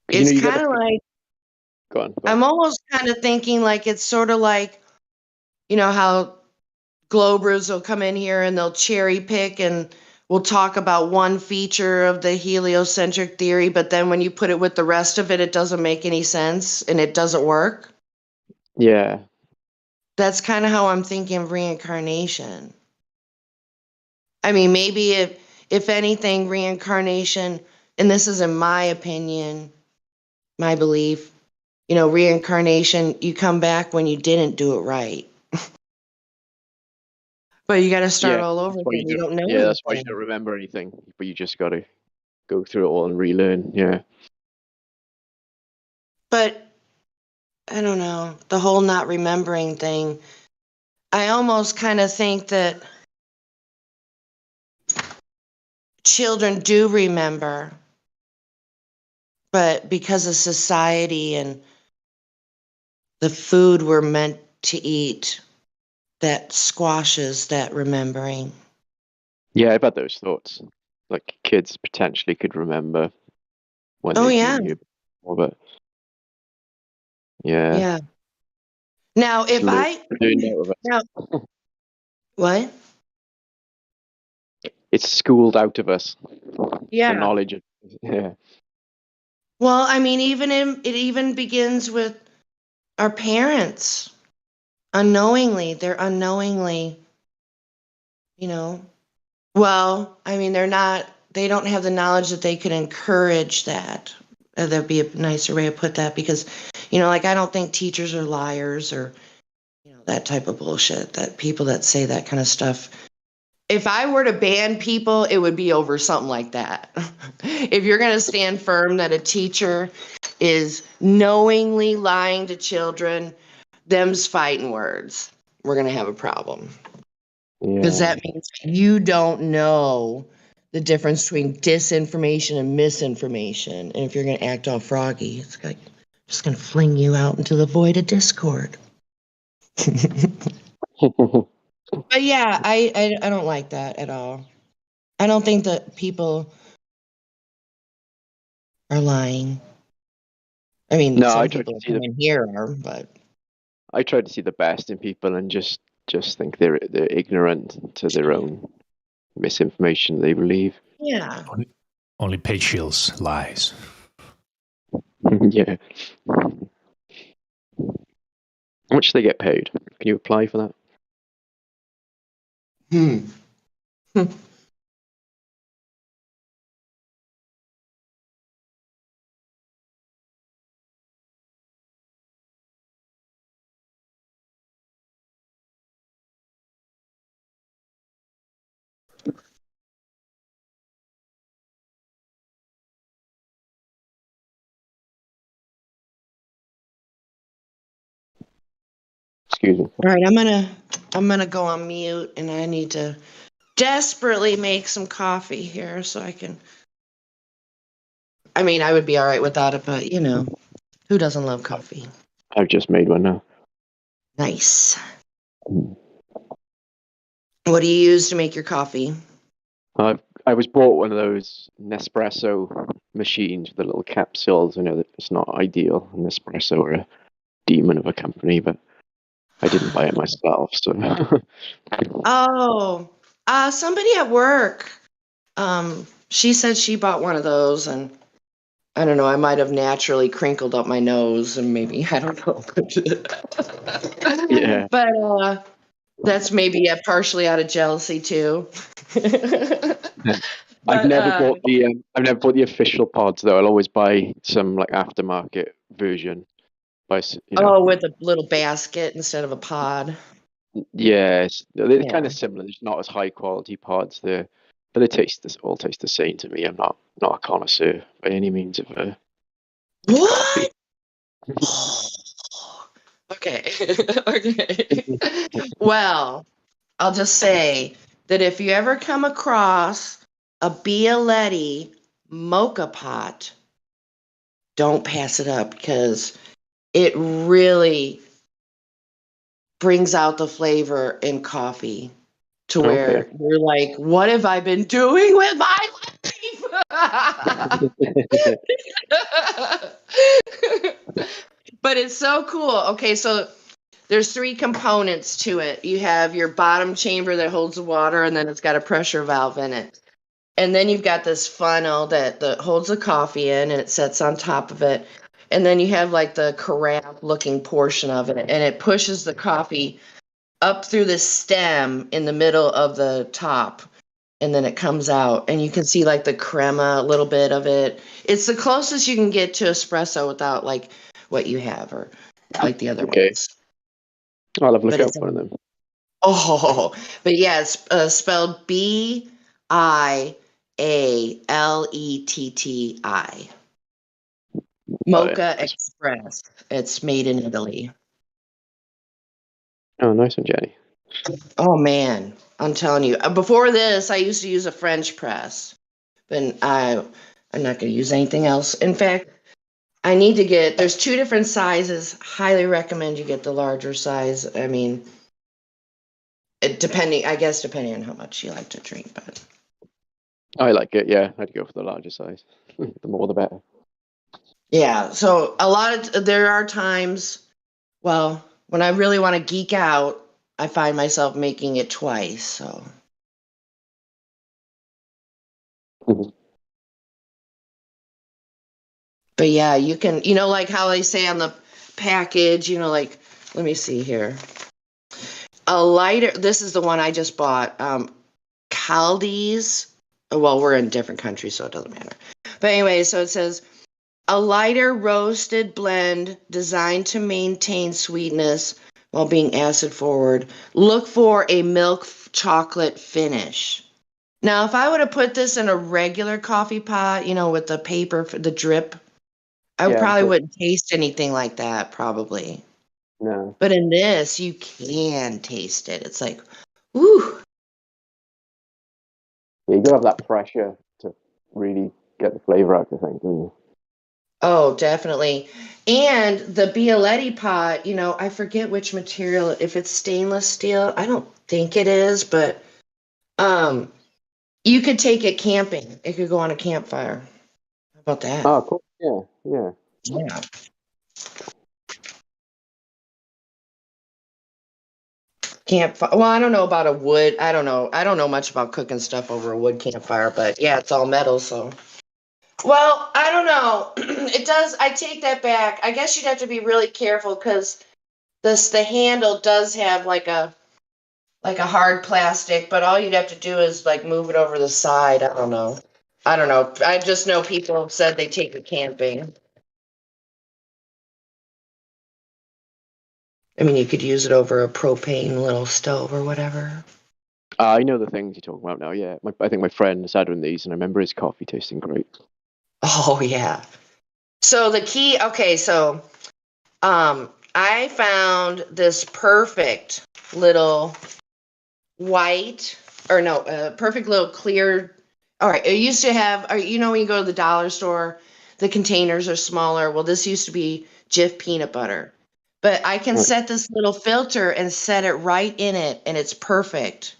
it's you kind of like, Go on. I'm almost kind of thinking like it's sort of like, how Globers will come in here and they'll cherry pick and we'll talk about one feature of the heliocentric theory, but then when you put it with the rest of it, it doesn't make any sense and it doesn't work. Yeah. That's kind of how I'm thinking of reincarnation. I mean, maybe if anything, reincarnation, and this is in my opinion, my belief, reincarnation, you come back when you didn't do it right. But you got to start all over again. You don't know Yeah, that's why you anything. don't remember anything, but you just got to go through it all and relearn. Yeah. But I don't know, the whole not remembering thing. I almost kind of think that children do remember, but because of society and the food we're meant to eat, that squashes that remembering. Yeah, I've had those thoughts. Like kids potentially could remember when Oh, they've yeah. been here before, but yeah. Yeah. Now, if Learned I. out of it. Now, what? It's schooled out of us. Yeah. The knowledge. Yeah. Well, I mean, it even begins with our parents. Unknowingly, they're unknowingly, well, I mean, they don't have the knowledge that they could encourage that. That'd be a nicer way to put that because, like I don't think teachers are liars or, that type of bullshit, that people that say that kind of stuff. If I were to ban people, it would be over something like that. If you're going to stand firm that a teacher is knowingly lying to children, them's fighting words. We're going to have a problem. Because Yeah. that means you don't know the difference between disinformation and misinformation. And if you're going to act all froggy, it's like just going to fling you out into the void of discord. But yeah, I don't like that at all. I don't think that people are lying. I mean, No, some I tried to people see come in here are, but I try to see the best in people and just think they're ignorant to their own misinformation they believe. yeah. Only Page Shields lies. Yeah. How much do they get paid? Can you apply for that? Excuse me. All right, I'm gonna go on mute, and I need to desperately make some coffee here so I can. I mean, I would be all right without it, but who doesn't love coffee? I've just made one now. Nice. What do you use to make your coffee? I was bought one of those Nespresso machines with the little capsules. I know that it's not ideal. Nespresso are a demon of a company, but I didn't buy it myself. So Oh, somebody at work. She said she bought one of those, and I don't know. I might have naturally crinkled up my nose, and maybe I don't know. yeah, But that's maybe partially out of jealousy too. I've But never bought the official pods though. I'll always buy some like aftermarket version Oh, with a little basket instead of a pod. Yeah, they're Yeah. kind of similar. There's not as high quality pods there, but all taste the same to me. I'm not a connoisseur by any means of What? Okay. Okay. Well, I'll just say that if you ever come across a Bialetti mocha pot, don't pass it up because it really brings out the flavor in coffee to where you're like, what have I been doing with my life? But it's so cool. Okay, so there's 3 components to it. You have your bottom chamber that holds the water, and then it's got a pressure valve in it. And then you've got this funnel that holds the coffee in, and it sets on top of it. And then you have like the carafe looking portion of it, and it pushes the coffee up through the stem in the middle of the top. And then it comes out, and you can see like the crema, a little bit of it. It's the closest you can get to espresso without like what you have or like the other ones. I'll have a look But out it's for them. Oh, but yeah, it's spelled Bialetti. Mocha Express. It's made in Italy. Oh, nice one, Jenny. Oh man, I'm telling you. Before this, I used to use a French press, but I'm not going to use anything else. In fact, I need to get. There's 2 different sizes. Highly recommend you get the larger size. I mean, depending on how much you like to drink, but. I like it. Yeah, I'd go for the larger size. The more, the better. Yeah, so there are times, well, when I really want to geek out, I find myself making it twice, so. But yeah, you can, like how they say on the package, like, let me see here. A lighter, this is the one I just bought, Caldi's. Well, we're in different countries, so it doesn't matter. But anyway, so it says, a lighter roasted blend designed to maintain sweetness while being acid forward. Look for a milk chocolate finish. Now, if I would have put this in a regular coffee pot, with the paper, the drip, I probably wouldn't taste anything like that, probably. No. But in this, you can taste it. It's like, whew. Yeah, you gotta have that pressure to really get the flavor out of the thing, don't you? Oh, definitely. And the Bialetti pot, I forget which material, if it's stainless steel, I don't think it is, but you could take it camping. It could go on a campfire. How about that? Oh, cool. Yeah. Yeah. Campfire. Well, I don't know about a wood. I don't know. I don't know much about cooking stuff over a wood campfire, but yeah, it's all metal, so. Well, I don't know. It does. I take that back. I guess you'd have to be really careful because the handle does have like a hard plastic, but all you'd have to do is like move it over the side. I don't know. I just know people have said they take it camping. I mean, you could use it over a propane little stove or whatever. I know the things you're talking about now. Yeah, I think my friend has had one of these, and I remember his coffee tasting great. Oh yeah. So the key. Okay, so I found this perfect little perfect little clear. All right, it used to have, when you go to the dollar store, the containers are smaller. Well, this used to be Jif peanut butter. But I can set this little filter and set it right in it, and it's perfect.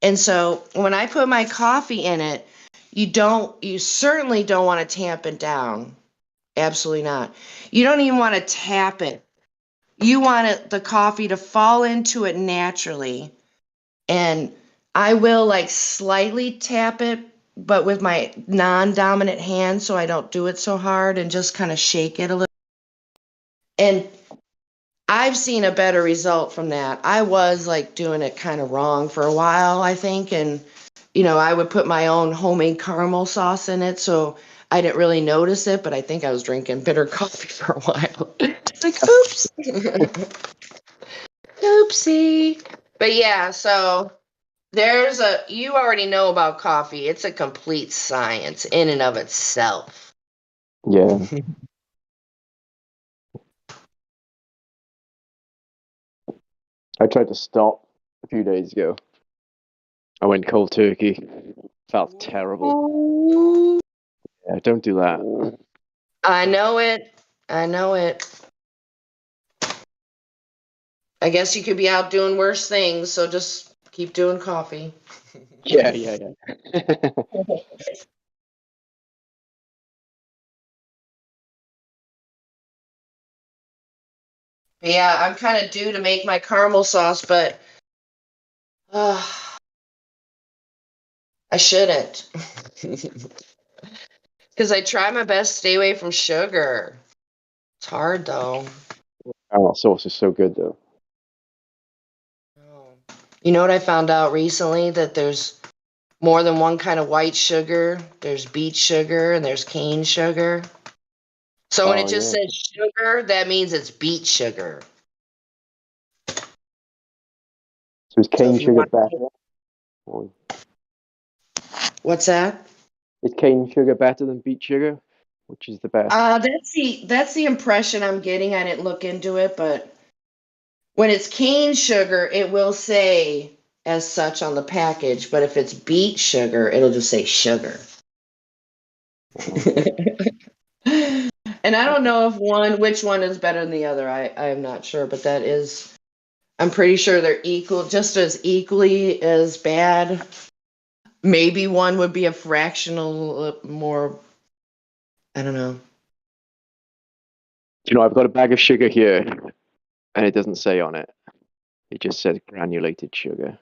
And so when I put my coffee in it, you certainly don't want to tamp it down. Absolutely not. You don't even want to tap it. You want the coffee to fall into it naturally. And I will like slightly tap it, but with my non-dominant hand so I don't do it so hard and just kind of shake it a little. And I've seen a better result from that. I was like doing it kind of wrong for a while, I think. And, I would put my own homemade caramel sauce in it. So I didn't really notice it, but I think I was drinking bitter coffee for a while. It's like, oops. Oopsie. But yeah, so you already know about coffee. It's a complete science in and of itself. Yeah. I tried to stop a few days ago. I went cold turkey. Felt terrible. Yeah, don't do that. I know it. I know it. I guess you could be out doing worse things, so just keep doing coffee. Yeah. Yeah, I'm kind of due to make my caramel sauce, but I shouldn't. Because I try my best to stay away from sugar. It's hard though. Caramel sauce is so good though. You know what I found out recently? That there's more than one kind of white sugar. There's beet sugar and there's cane sugar. So when it just says sugar, that means it's beet sugar. So is cane sugar better? What's that? Is cane sugar better than beet sugar? Which is the best? That's the impression I'm getting. I didn't look into it, but when it's cane sugar, it will say as such on the package, but if it's beet sugar, it'll just say sugar. And I don't know which one is better than the other. I am not sure, but I'm pretty sure they're equal, just as equally as bad. Maybe one would be a fractional more, I don't know. You know, I've got a bag of sugar here, and it doesn't say on it. It just says granulated sugar.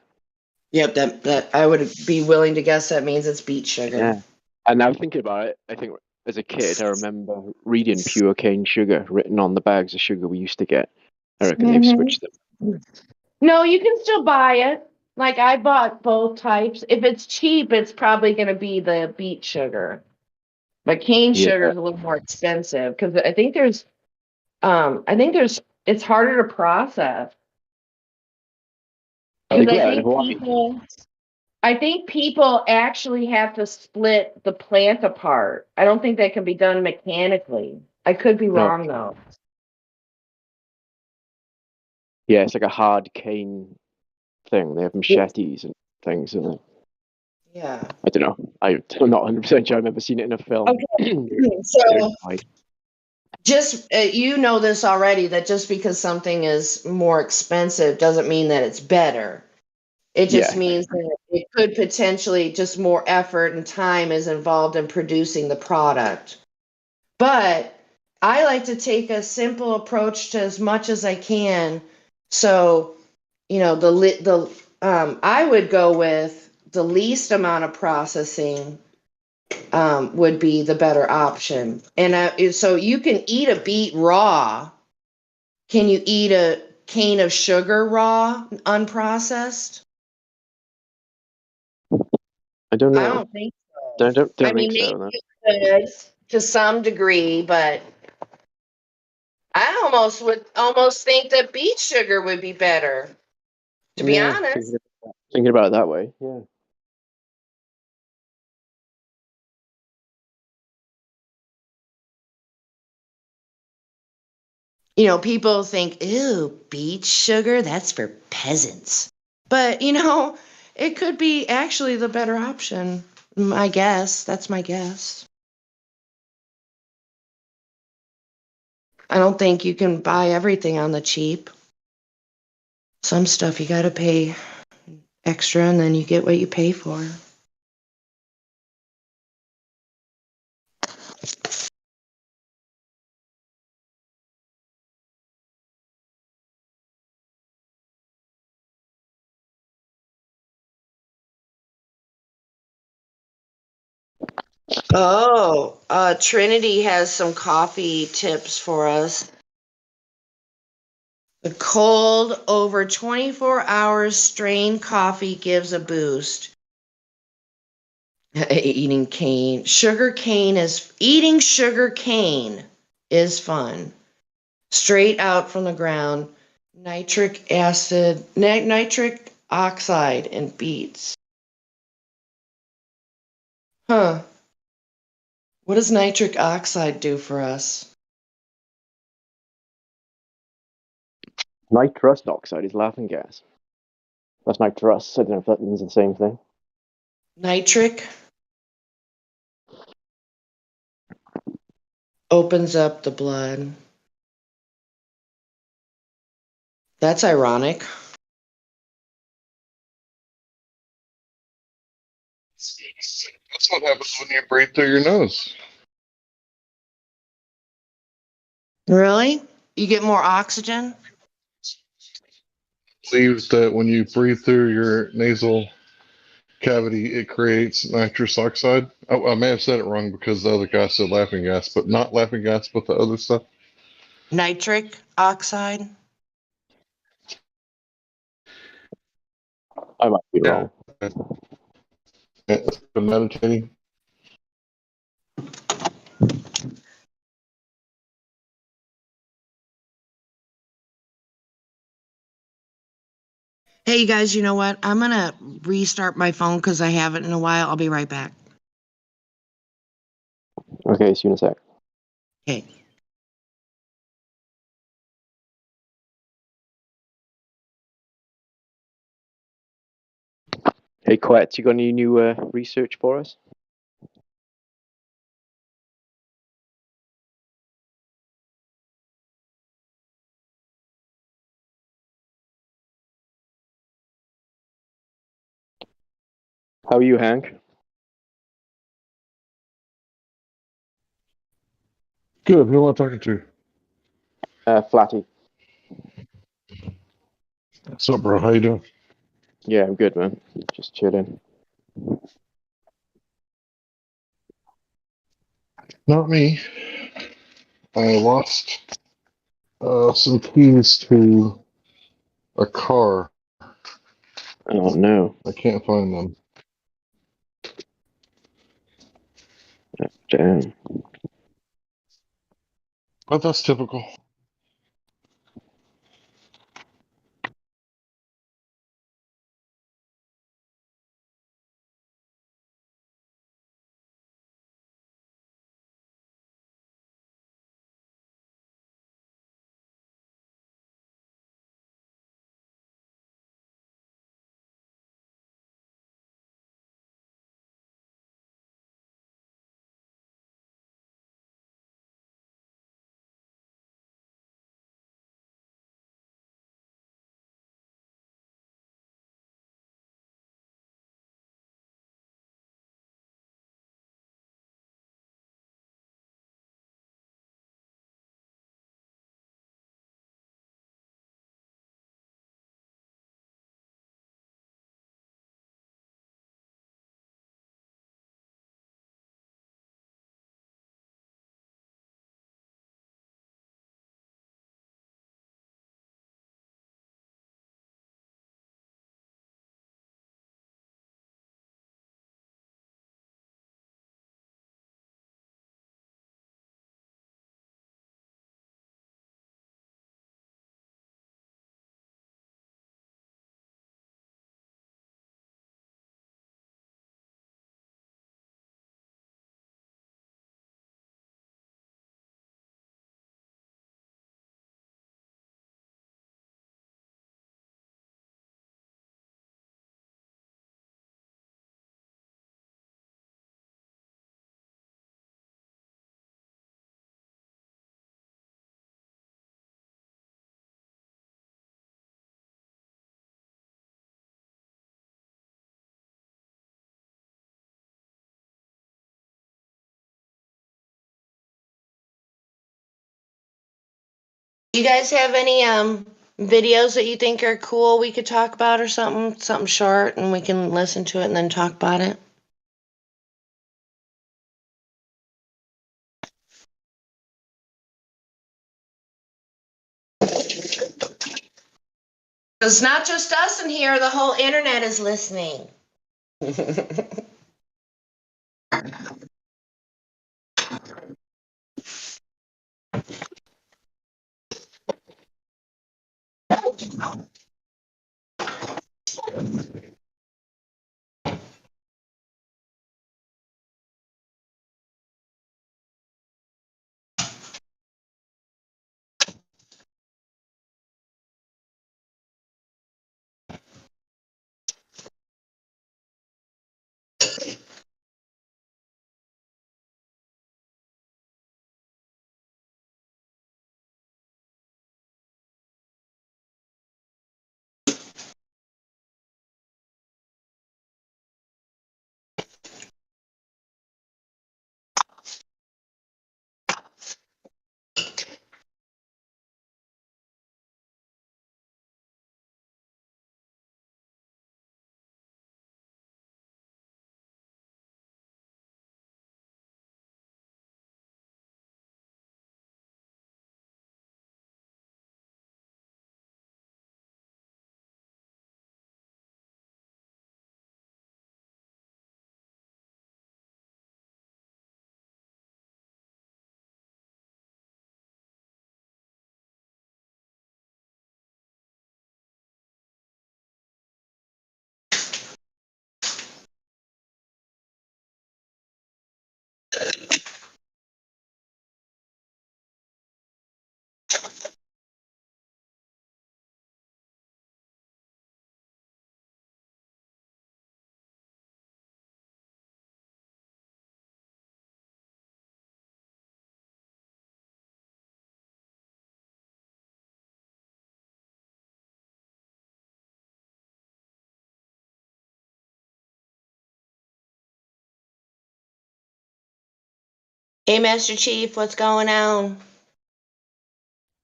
Yep, that I would be willing to guess that means it's beet sugar. Yeah. And now thinking about it, I think as a kid, I remember reading pure cane sugar written on the bags of sugar we used to get. I reckon they've switched them. No, you can still buy it. Like I bought both types. If it's cheap, it's probably going to be the beet sugar. But cane sugar is a little more expensive because it's harder to process. Because I think people actually have to split the plant apart. I don't think that can be done mechanically. I could be wrong though. Yeah, it's like a hard cane thing. They have machetes and things, and yeah. I don't know. I'm not 100% sure. I've never seen it in a film. Okay. So just you know this already, that just because something is more expensive doesn't mean that it's better. It just means that it could potentially just more effort and time is involved in producing the product. But I like to take a simple approach to as much as I can. So, you know, I would go with the least amount of processing would be the better option. And so you can eat a beet raw. Can you eat a cane of sugar raw, unprocessed? I don't know. I don't think so. I don't I mean, think so. maybe you could to some degree, but I would almost think that beet sugar would be better. To be honest. Thinking about it that way, yeah. You know, people think, ew, beet sugar, that's for peasants. But, you know, it could be actually the better option. I guess. That's my guess. I don't think you can buy everything on the cheap. Some stuff you got to pay extra and then you get what you pay for. Oh, Trinity has some coffee tips for us. The cold over 24 hours strained coffee gives a boost. Eating cane. Eating sugar cane is fun. Straight out from the ground. Nitric oxide and beets. Huh. What does nitric oxide do for us? Nitrous oxide is laughing gas. That's nitrous. I don't know if that means the same thing. Nitric opens up the blood. That's ironic. That's what happens when you breathe through your nose. Really? You get more oxygen? Believes that when you breathe through your nasal cavity, it creates nitrous oxide. I may have said it wrong because the other guy said laughing gas, but not laughing gas, but the other stuff. Nitric oxide? I might be wrong. Meditating. Hey, you guys, you know what? I'm going to restart my phone because I haven't in a while. I'll be right back. Okay, see you in a sec. Okay. Hey, Quet, you got any new research for us? How are you, Hank? Good. Who am I talking to? Flatty. What's up, bro? How you doing? Yeah, I'm good, man. Just chilling. Not me. I lost some keys to a car. Oh, no. I can't find them. Damn. But that's typical. You guys have any videos that you think are cool we could talk about or something short and we can listen to it and then talk about it? It's not just us in here, the whole internet is listening. Hey, Master Chief, what's going on?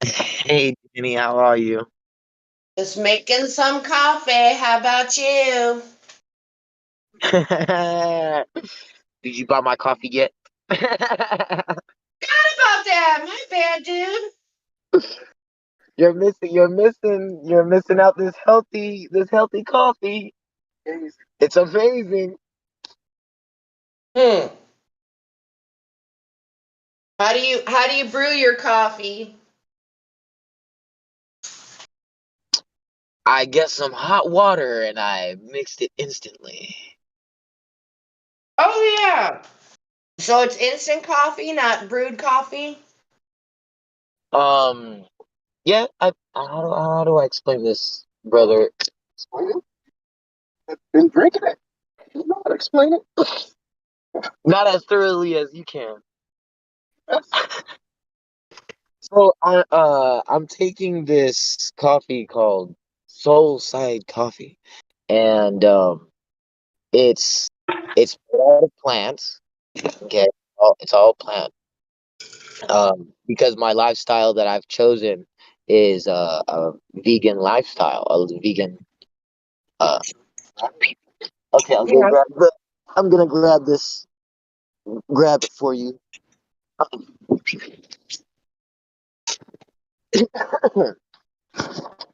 Hey, Jenny, how are you? Just making some coffee. How about you? Did you buy my coffee yet? Forgot about that. My bad, dude. You're missing out this healthy coffee. It's amazing. Hmm. How do you brew your coffee? I get some hot water and I mixed it instantly. Oh yeah. So it's instant coffee, not brewed coffee? Yeah, how do I explain this, brother? Explain it? I've been drinking it. You know how to explain it? Not as thoroughly as you can. So I'm taking this coffee called Soul Side Coffee, and it's it's made out of plants. Okay, it's all plant. Because my lifestyle that I've chosen is a vegan lifestyle, a vegan. Uh, okay, Yeah. I'm gonna grab it for you.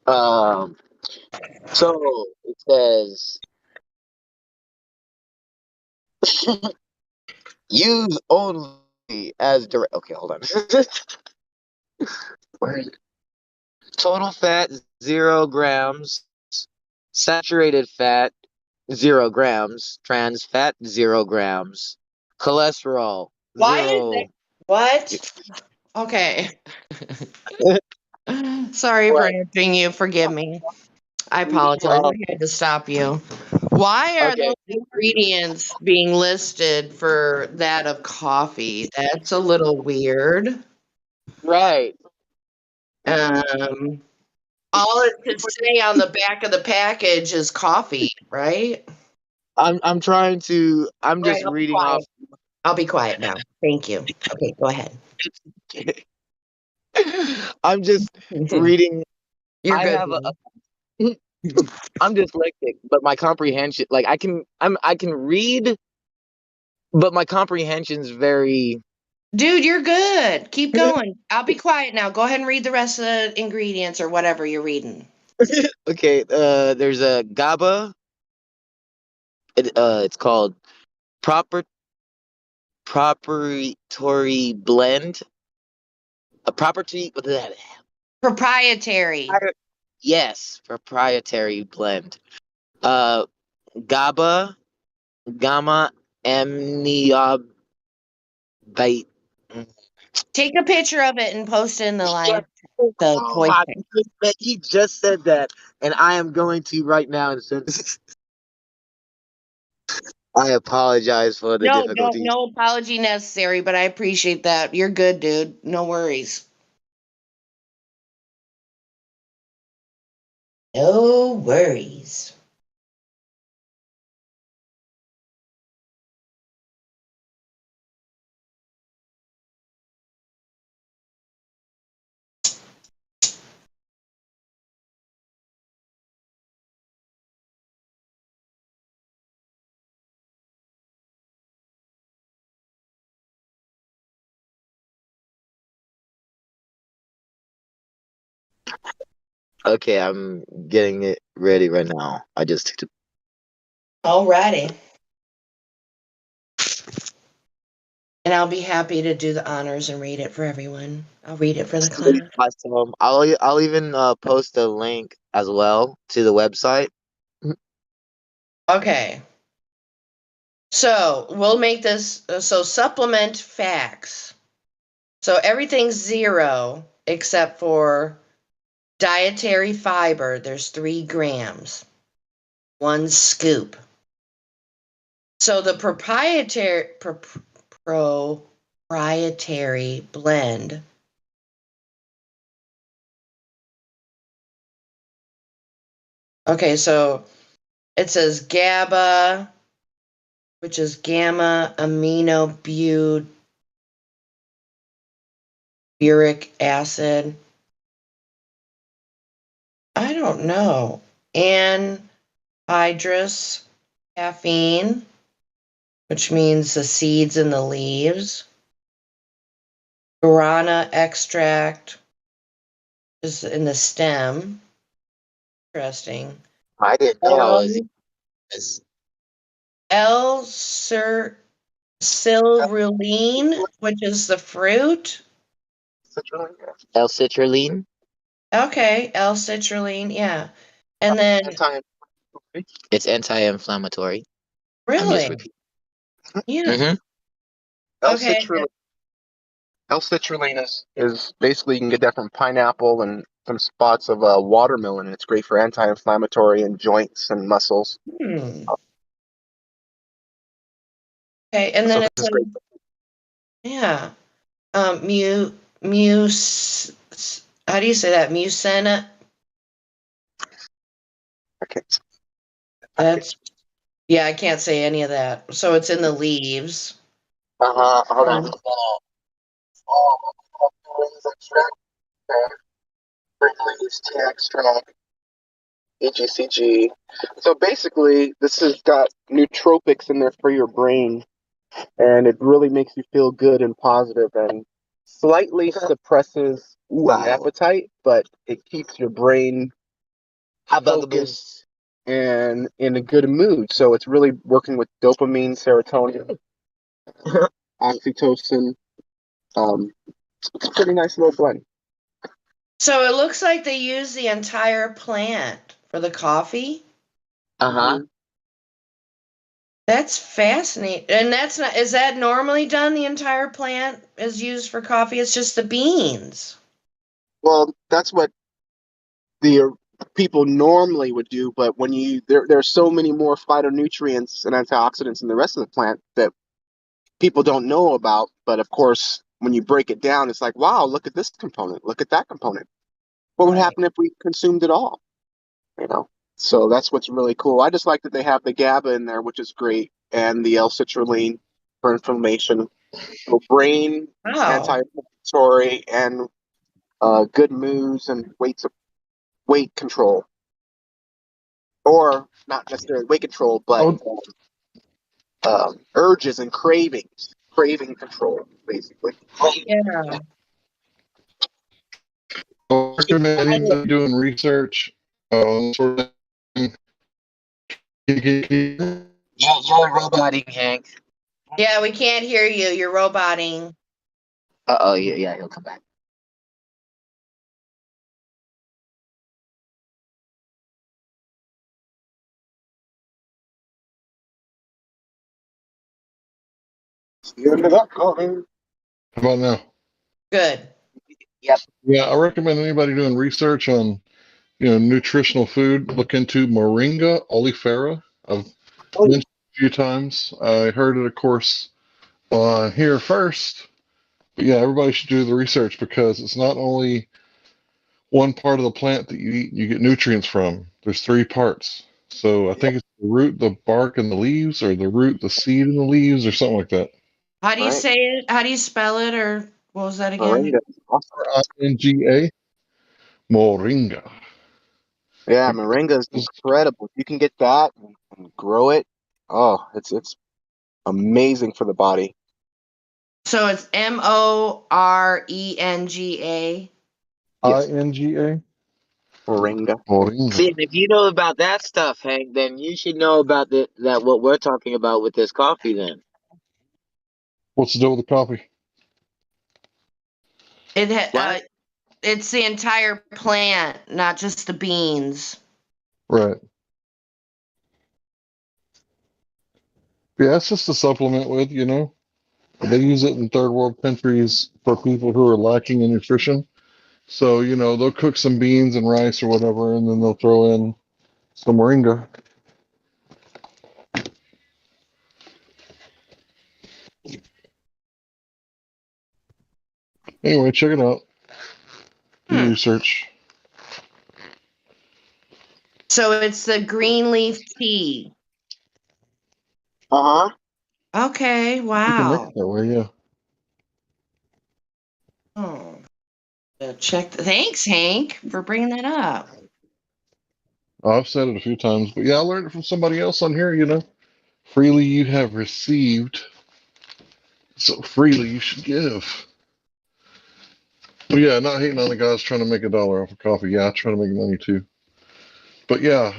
um, so it says use only as direct. Okay, hold on. Where is it? Total fat 0 grams, saturated fat 0 grams, trans fat 0 grams, cholesterol Why is that? zero. What? Okay. Sorry for What? interrupting you. Forgive me. I apologize. I had to stop you. Why are Okay. those ingredients being listed for that of coffee? That's a little weird. Right. Um, all it should say on the back of the package is coffee, right? I'm trying to. I'm All right, just I'll be reading off. quiet. I'll be quiet now. Thank you. Okay, go ahead. I'm just reading. You're I good, have a. dude. I'm dyslexic, but my comprehension, like I can read, but my comprehension's very. Dude, you're good. Keep going. I'll be quiet now. Go ahead and read the rest of the ingredients or whatever you're reading. Okay. There's a GABA. It's called proper proprietary blend. A property. Proprietary. Yes, proprietary blend. Uh, GABA, gamma amniobate. Take a picture of it and post it in the live. The Oh voice my thing. goodness, he just said that, and I am going to right now and send. I apologize for the difficulties. No apology necessary, but I appreciate that. You're good, dude. No worries. No worries. Okay, I'm getting it ready right now. I just took Alrighty. And I'll be happy to do the honors and read it for everyone. I'll read it for the class. Awesome. I'll even post a link as well to the website. Okay. So we'll make this so supplement facts. So everything's 0 except for dietary fiber. There's 3 grams, 1 scoop. So the proprietary blend. Okay, so it says GABA, which is gamma aminobutyric acid. I don't know. Anhydrous caffeine, which means the seeds and the leaves. Guarana extract is in the stem. Interesting. I didn't know I was. L-citrulline, which is the fruit. L-citrulline. Okay, L-citrulline, yeah. And then It's anti-inflammatory. really? Yeah. Mm-hmm. Okay. L-citrulline is basically you can get that from pineapple and some spots of watermelon, and it's great for anti-inflammatory and joints and muscles. Okay, and then it says, yeah, how do you say that? Mucina. That's yeah, I can't say any of that. So it's in the leaves. Hold on. Leaves, tea extract, EGCG. So basically, this has got nootropics in there for your brain, and it really makes you feel good and positive, and slightly suppresses the appetite, but it keeps your brain focused and in a good mood. So it's really working with dopamine, serotonin, oxytocin. It's a pretty nice little blend. So it looks like they use the entire plant for the coffee. That's fascinating. And that's not, is that normally done? The entire plant is used for coffee? It's just the beans. Well, that's what the people normally would do, but when there's so many more phytonutrients and antioxidants in the rest of the plant that people don't know about. But of course, when you break it down, it's like, wow, look at this component, look at that component. What would happen if we consumed it all? So that's what's really cool. I just like that they have the GABA in there, which is great, and the L-citrulline for inflammation, for brain, anti-inflammatory, and good moods and weight control, or not necessarily weight control, but urges and craving control, basically. Yeah. I recommend anybody doing research on sort of You're roboting, Hank. Yeah, we can't hear you. You're roboting. Uh-oh, yeah, he'll come back. You ended up calling. How about now? Good. Yep. Yeah, I recommend anybody doing research on, nutritional food, look into Moringa oleifera. I've mentioned it a few times. I heard it, of course, here first. But yeah, everybody should do the research because it's not only one part of the plant that you eat, you get nutrients from. There's 3 parts. So I think it's the root, the bark, and the leaves, or the root, the seed, and the leaves, or something like that. How do you say it? How do you spell it? Or what was that again? Moringa. Moringa. Moringa. Yeah, moringa is incredible. You can get that and grow it. Oh, it's amazing for the body. So it's Morenga. Inga. Moringa. See, Moringa. and if you know about that stuff, Hank, then you should know about that what we're talking about with this coffee. Then What's the deal with the coffee? It's the entire plant, not just the beans. Right. Yeah, it's just a supplement with, They use it in third world countries for people who are lacking in nutrition. So, they'll cook some beans and rice or whatever, and then they'll throw in some moringa. Anyway, check it out. Do research. So it's the green leaf tea. Uh-huh. Okay, You can make wow. it that way, yeah. Oh, thanks, Hank, for bringing that up. I've said it a few times, but yeah, I learned it from somebody else on here, Freely you have received, so freely you should give. But yeah, not hating on the guys trying to make $1 off of coffee. Yeah, I try to make money too. But yeah,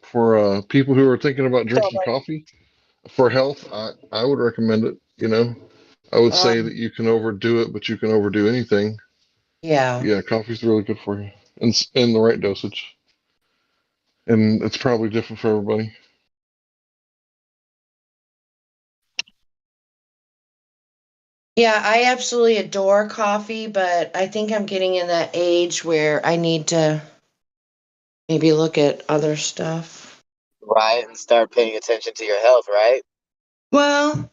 for people who are thinking about drinking coffee for health, I would recommend it. I would say that you can overdo it, but you can overdo anything. Yeah. Yeah, coffee's really good for you, and in the right dosage. And it's probably different for everybody. Yeah, I absolutely adore coffee, but I think I'm getting in that age where I need to maybe look at other stuff. right, and start paying attention to your health, right? Well,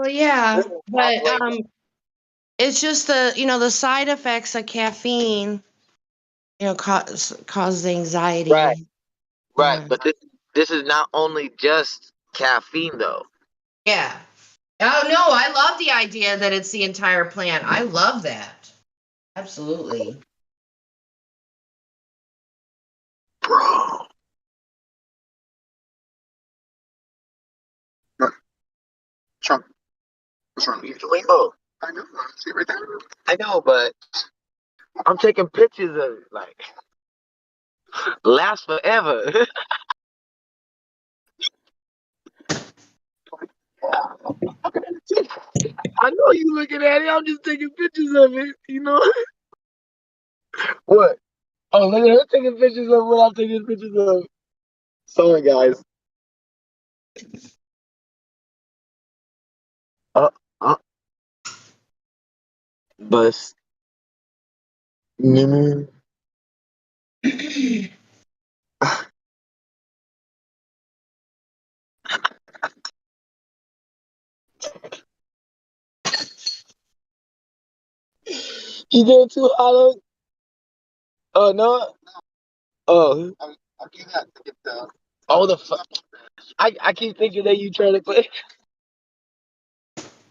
yeah, but Like, it's just the side effects of caffeine, causes right, anxiety. right. Yeah. But this is not only just caffeine, though. Yeah. Oh no, I love the idea that it's the entire plant. I love that. Absolutely. Trump. What's wrong? You rainbow. I know. See it right there. I know, but I'm taking pictures of it, like last forever. I know you looking at it. I'm just taking pictures of it. What? Oh, look at her taking pictures of what I'm taking pictures of. Sorry, guys. Uh, uh, bus. Mm. You getting too hollow? Oh no. Oh. I'll do that to get the. Oh the fuck. I keep thinking that you trying to play.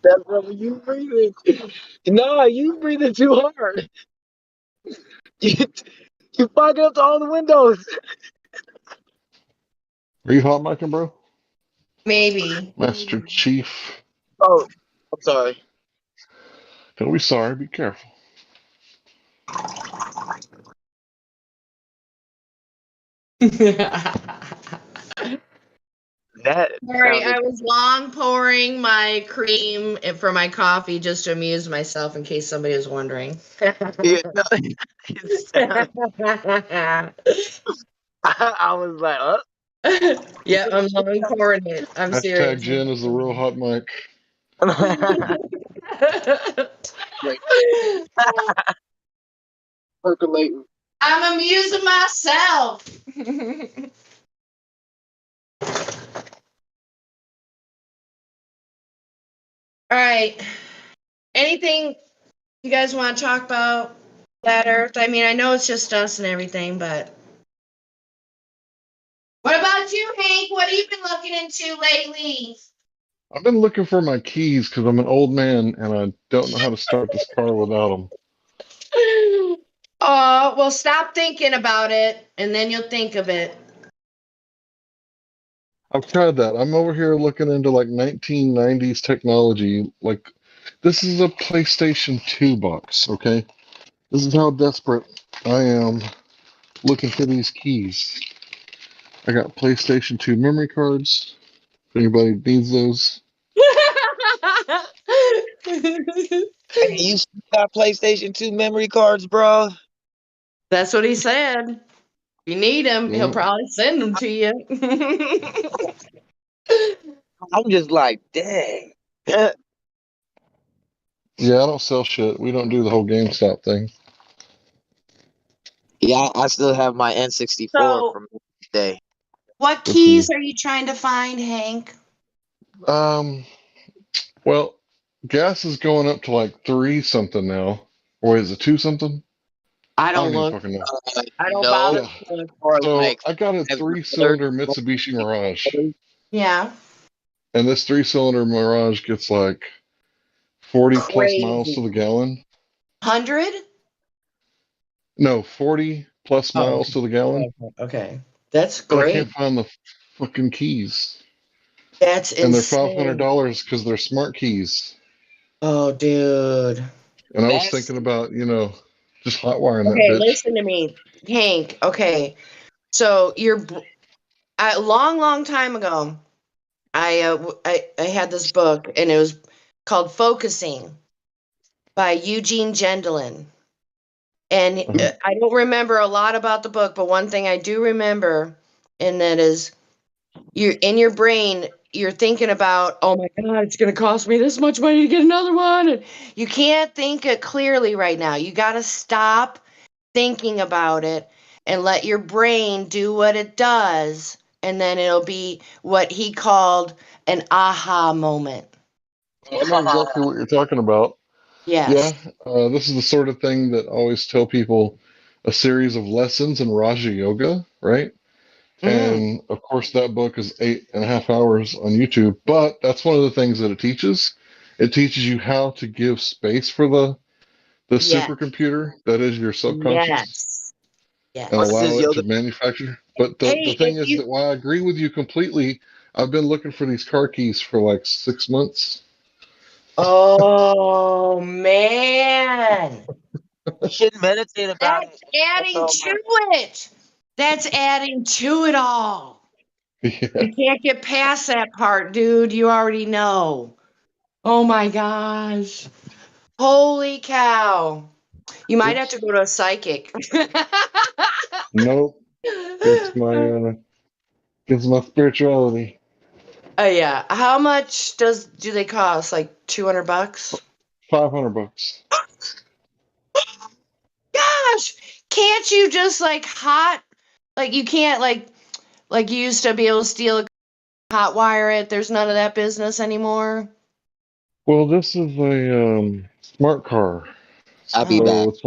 That's from you breathing. No, you breathing too hard. You you fogging up to all the windows. Are you hot micing, bro? Maybe. Master Chief. Oh, I'm sorry. Don't be sorry. Be careful. That Sorry, sounded. I was long pouring my cream for my coffee just to amuse myself in case somebody was wondering. Yeah, no, it sounded. I was like, Yeah, I'm long pouring it. I'm Hashtag serious. Jen is the real hot mic. like percolating. I'm amusing myself. All right. Anything you guys want to talk about Flat Earth? I mean, I know it's just us and everything, but what about you, Hank? What have you been looking into lately? I've been looking for my keys because I'm an old man and I don't know how to start this car without them. Oh, well, stop thinking about it, and then you'll think of it. I've tried that. I'm over here looking into like 1990s technology. Like, this is a PlayStation 2 box, okay? This is how desperate I am looking for these keys. I got PlayStation 2 memory cards. If anybody needs those. Hey, you still got PlayStation 2 memory cards, bro? That's what he said. If you need him, he'll Yeah. probably send them to you. I'm just like, dang. Yeah, I don't sell shit. We don't do the whole GameStop thing. Yeah, I still have my N64 So, from that day. what Good for you. keys are you trying to find, Hank? Well, gas is going up to like 3 something now. Or is it 2 something? I I don't don't even look. fucking know. I don't No, bother Yeah. to look. or So like I got a 3-cylinder Mitsubishi Mirage. Yeah. And this 3-cylinder Mirage gets like 40 plus miles to Crazy. the gallon. 100? No, 40 plus Oh, miles to the gallon. okay. That's But I great. can't find the fucking keys. That's And they're insane. $500 because they're smart keys. Oh, dude. And I was that's thinking about, just hot wiring that Okay, bitch. listen to me, Hank. Okay. So, a long, long time ago, I had this book, and it was called Focusing by Eugene Gendlin. And I don't remember a lot about the book, but one thing I do remember, and that is you're in your brain, you're thinking about, oh my God, it's going to cost me this much money to get another one. And you can't think it clearly right now. You got to stop thinking about it and let your brain do what it does. And then it'll be what he called an aha moment. I know exactly what you're talking about. Yes. Yeah, this is the sort of thing that I always tell people a series of lessons in Raja Yoga, right? Mm, And of course, that book is 8.5 hours on YouTube, but that's one of the things that it teaches. It teaches you how to give space for the yes. supercomputer that is your subconscious Yes. and what's Yes. his allow it to yoga? manufacture. But the Hey, thing is that while I agree with you completely, I've been looking for these car keys for like 6 months. oh man. You should meditate about That's it. That's adding all to it. That's adding to it all. Yeah. You can't get past that part, dude. You already know. Oh my gosh. Holy cow. You might have to Oops. go to a psychic. Nope. It's my spirituality. Oh yeah. How much do they cost? Like 200 bucks? $500. Gosh, can't you just like you can't like you used to be able to steal a hot wire it? There's none of that business anymore. Well, this is a smart car, I'll be Oh, so back. it's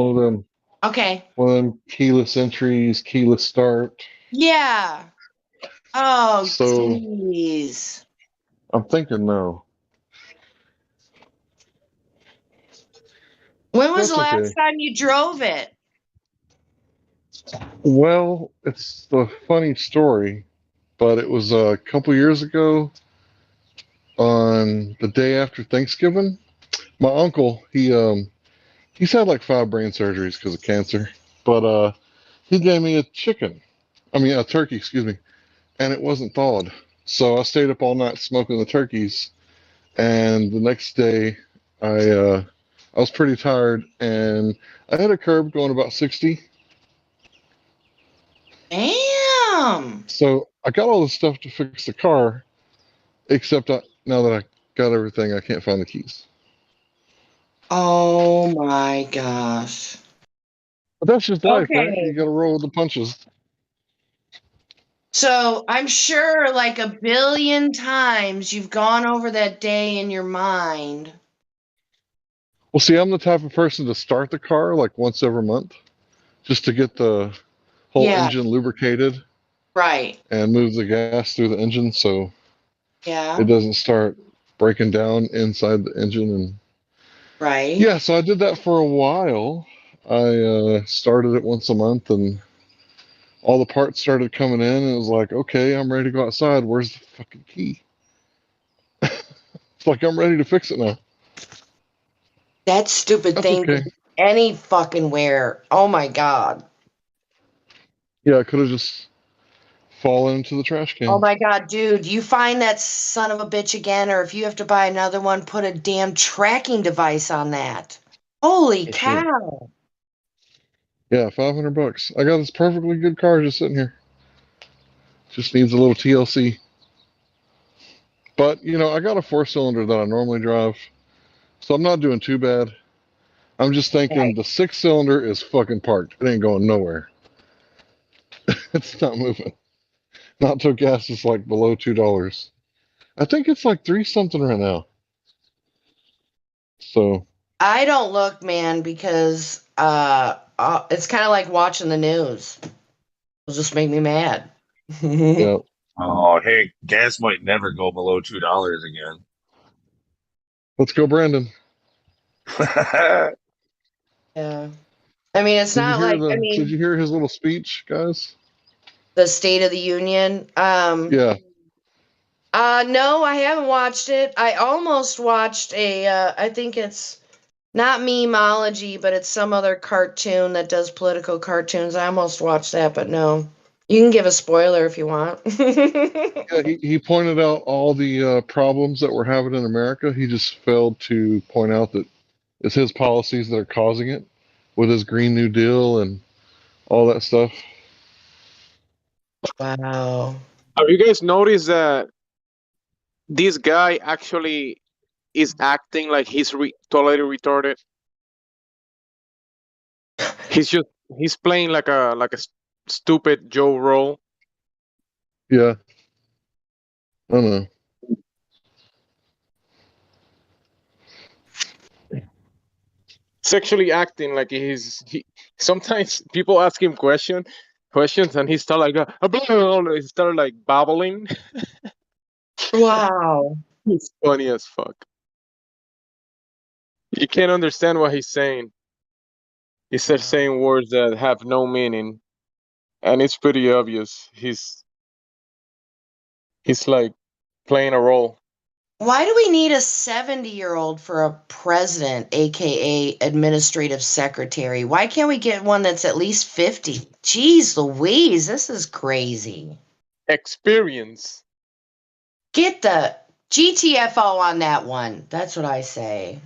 okay. one of them keyless entries, keyless start. Yeah. Oh, So jeez. I'm thinking no. When was the That's last okay. time you drove it? Well, it's a funny story, but it was a couple years ago on the day after Thanksgiving. My uncle, he's had like 5 brain surgeries because of cancer, but he gave me a turkey, excuse me, and it wasn't thawed. So I stayed up all night smoking the turkeys, and the next day I was pretty tired, and I hit a curb going about 60. Damn. So I got all the stuff to fix the car, except now that I got everything, I can't find the keys. Oh my gosh. But that's just life, right? Okay. You got to roll with the punches. So I'm sure like a billion times you've gone over that day in your mind. Well, see, I'm the type of person to start the car like once every month, just to get the whole Yeah. engine lubricated Right. and move the gas through the engine so Yeah. it doesn't start breaking down inside the engine. And Right. yeah, so I did that for a while. I started it once a month, and all the parts started coming in, and it was like, okay, I'm ready to go outside. Where's the fucking key? It's like I'm ready to fix it now. That stupid That's thing okay. could be any fucking where. Oh my god. Yeah, I could have just fallen into the trash Oh can. my god, dude, you find that son of a bitch again, or if you have to buy another one, put a damn tracking device on that. Holy cow. Yeah, $500. I got this perfectly good car just sitting here. Just needs a little TLC. But, I got a 4-cylinder that I normally drive, so I'm not doing too bad. I'm just thinking the 6-cylinder is fucking parked. It ain't going nowhere. It's not moving. Not till gas is like below $2. I think it's like 3 something right now. So I don't look, man, because it's kind of like watching the news. It'll just make me mad. yeah. Oh, hey, gas might never go below $2 again. Let's go, Brandon. Yeah. I mean, it's not like, Did you hear his little speech, guys? the State of the Union. Yeah. No, I haven't watched it. I almost watched I think it's not Memeology, but it's some other cartoon that does political cartoons. I almost watched that, but no. You can give a spoiler if you want. Yeah, he pointed out all the problems that we're having in America. He just failed to point out that it's his policies that are causing it with his Green New Deal and all that stuff. Wow. Have you guys noticed that this guy actually is acting like he's totally retarded? He's playing like a stupid Joe role. Yeah. I don't know. He's actually acting like he. Sometimes people ask him questions, and he start like he start like babbling. Wow. It's funny as fuck. You can't understand what he's saying. He starts saying words that have no meaning, and it's pretty obvious. He's like playing a role. Why do we need a 70-year-old for a president, aka administrative secretary? Why can't we get one that's at least 50? Jeez Louise, this is crazy. Experience. Get the GTFO on that one. That's what I say.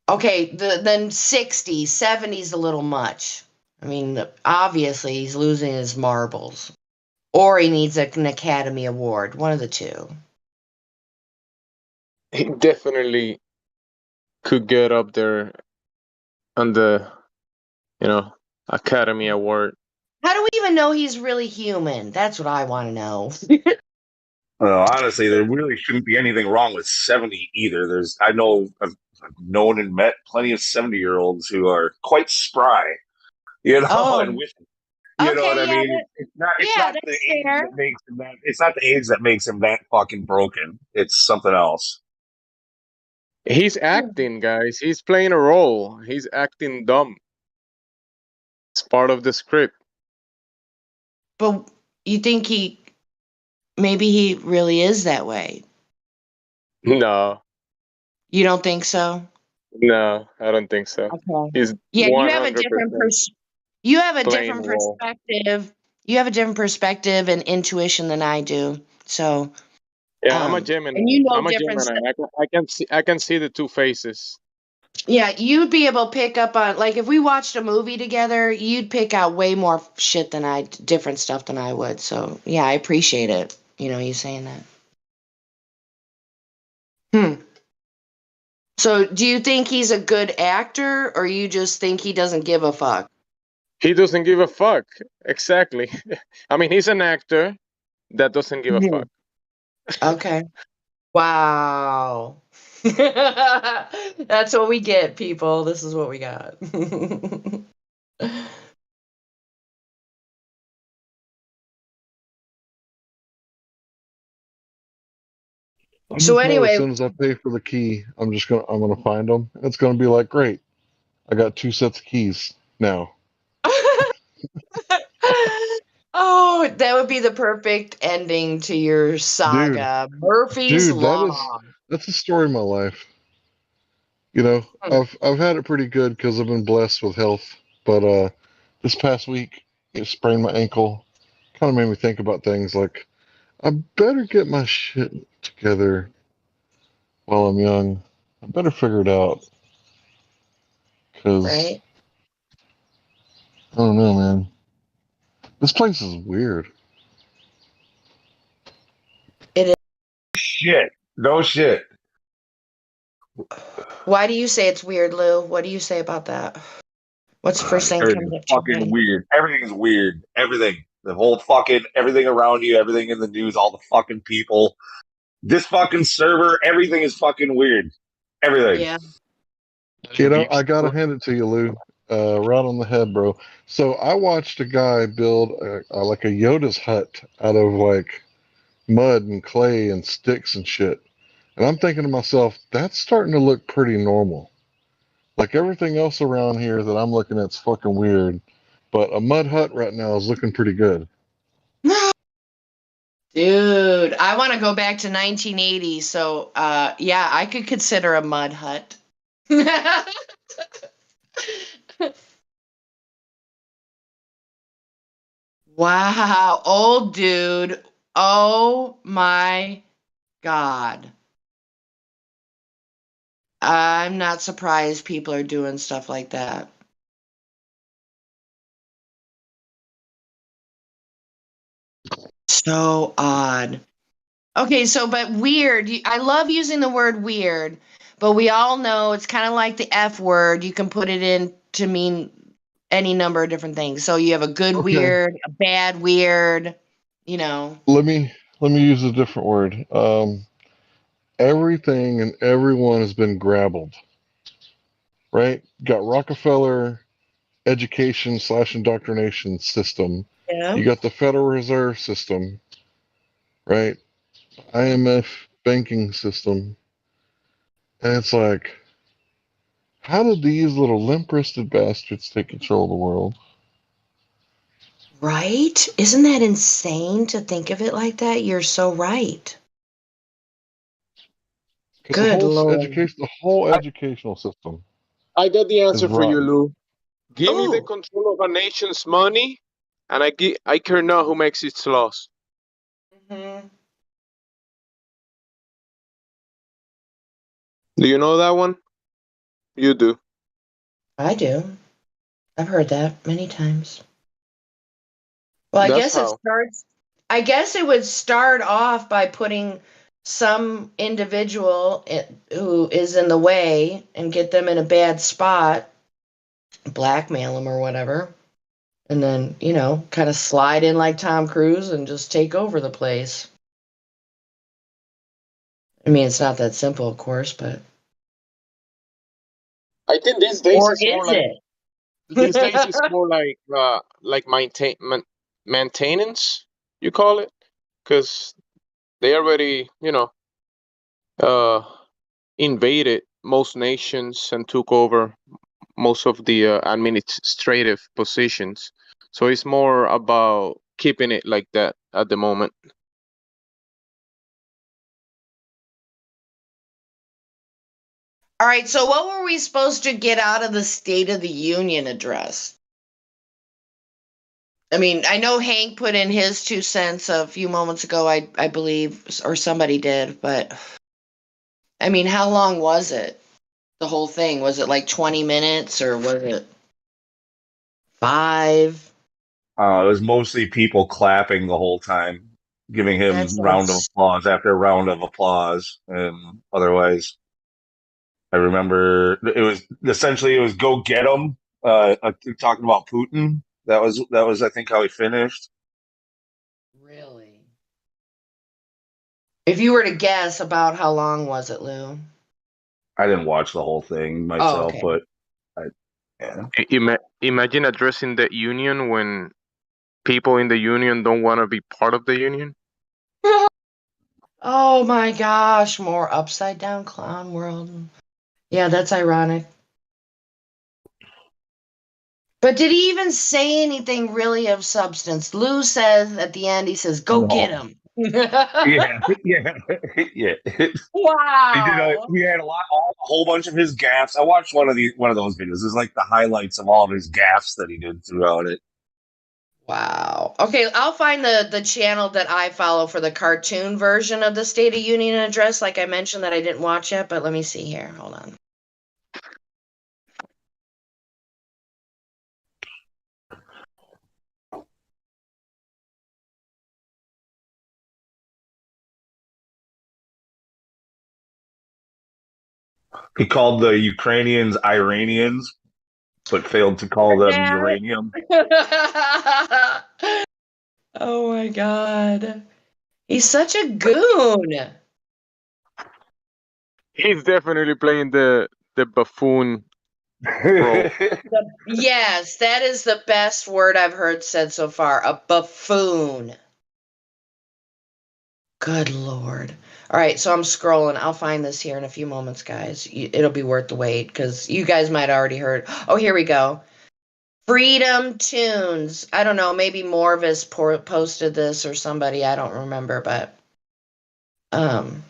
Okay, then 60, 70's a little much. I mean, obviously he's losing his marbles. Or he needs an Academy Award. One of the two. He definitely could get up there on the, Academy Award. How do we even know he's really human? That's what I want to know. Well, honestly, there really shouldn't be anything wrong with 70 either. I've known and met plenty of 70-year-olds who are quite spry, Oh. and with, you know what I Okay, yeah, mean? It's not the that's age fair. that makes him that. It's not the age that makes him that fucking broken. It's something else. He's acting, guys. He's playing a role. He's acting dumb. It's part of the script. But you think maybe he really is that way? No. You don't think so? No, I don't think so. Okay. He's Yeah, 100% you have a different playing perspective You have a different perspective and intuition than I do. So, Yeah, I'm a Gemini. and you know I'm a different Gemini. stuff. I can see the two faces. Yeah, you'd be able to pick up on, like, if we watched a movie together, you'd pick out way more shit than different stuff than I would. So, yeah, I appreciate it. You saying that. So, do you think he's a good actor, or you just think he doesn't give a fuck? He doesn't give a fuck. Exactly. I mean, he's an actor that doesn't give a fuck. Okay. Wow. That's what we get, people. This is what we got. I So just know as anyway, soon as I pay for the key, I'm gonna find them. It's gonna be like, great, I got 2 sets of keys now. oh, that would be the perfect ending to your Dude, saga. Murphy's dude, Law. that's the story of my life. You know, I've had it pretty good because I've been blessed with health. But this past week, it sprained my ankle. Kind of made me think about things like I better get my shit together while I'm young. I better figure it out because Right? I don't know, man. This place is weird. It is. Shit. No shit. Why do you say it's weird, Lou? What do you say about that? What's the first thing that comes Everything's up to your fucking mind? weird. Everything's weird. Everything. The whole fucking everything around you, everything in the news, all the fucking people. This fucking server, everything is fucking weird. Everything. Yeah. You know, I gotta hand it to you, Lou. Right on the head, bro. So I watched a guy build like a Yoda's hut out of like mud and clay and sticks and shit. And I'm thinking to myself, that's starting to look pretty normal. Like everything else around here that I'm looking at's fucking weird. But a mud hut right now is looking pretty good. Dude, I want to go back to 1980. So, yeah, I could consider a mud hut. Wow, old dude. Oh my God. I'm not surprised people are doing stuff like that. So odd. Okay, so but weird. I love using the word weird, but we all know it's kind of like the F word. You can put it in to mean any number of different things. So you have a good Okay, weird, a bad weird, you know. let me use a different word. Everything and everyone has been grabbled, right? Got Rockefeller education slash indoctrination system. Yeah. You got the Federal Reserve System, right? IMF banking system. And it's like, how did these little limp wristed bastards take control of the world? Right? Isn't that insane to think of it like that? You're so right. Because Good Lord. the whole educational system I got the is answer for you, rotten. Lou. Give me the Oh. control of a nation's money, and I care not who makes its laws. Mm-hmm. Do you know that one? You do. I do. I've heard that many times. Well, I That's guess it how. starts. I guess it would start off by putting some individual who is in the way and get them in a bad spot, blackmail them or whatever, and then, kind of slide in like Tom Cruise and just take over the place. I mean, it's not that simple, of course, but. I think these days Or it's more is like it? these days it's more like maintenance. You call it, because they already uh invaded most nations and took over most of the administrative positions. So it's more about keeping it like that at the moment. All right, so what were we supposed to get out of the State of the Union address? I mean, I know Hank put in his 2 cents a few moments ago, I believe, or somebody did, but I mean, how long was it? The whole thing? Was it like 20 minutes or was it 5? It was mostly people clapping the whole time, giving That him round of sounds applause after round of applause, and otherwise, I remember it was go get him. Talking about Putin. That was I think how he finished. really. If you were to guess about how long was it, Lou? I didn't watch the whole thing Oh, myself, okay. but yeah. Imagine addressing the union when people in the union don't want to be part of the union. Oh my gosh, more upside down clown world. Yeah, that's ironic. But did he even say anything really of substance? Lou says at the end, he says, go get No. him. Yeah, yeah, yeah. Wow. We had a whole bunch of his gaffes. I watched one of those videos. It was like the highlights of all of his gaffes that he did throughout it. Wow. Okay, I'll find the channel that I follow for the cartoon version of the State of Union address, like I mentioned that I didn't watch yet, but let me see here. Hold on. He called the Ukrainians Iranians, but failed to call them That- uranium. Oh my god. He's such a goon. He's definitely playing the buffoon role. Yes, that is the best word I've heard said so far. A buffoon. Good lord. All right, so I'm scrolling. I'll find this here in a few moments, guys. It'll be worth the wait because you guys might already heard. Oh, here we go. Freedom Tunes. I don't know. Maybe Morvis posted this or somebody. I don't remember, but um,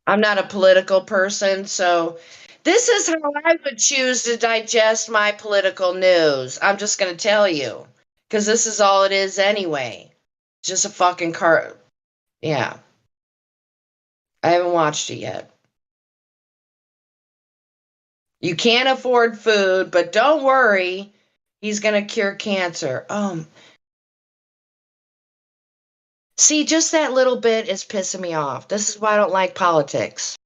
I'm not a political person, so this is how I would choose to digest my political news. I'm just going to tell you because this is all it is anyway. It's just a fucking car. Yeah. I haven't watched it yet. You can't afford food, but don't worry. He's going to cure cancer. See, just that little bit is pissing me off. This is why I don't like politics.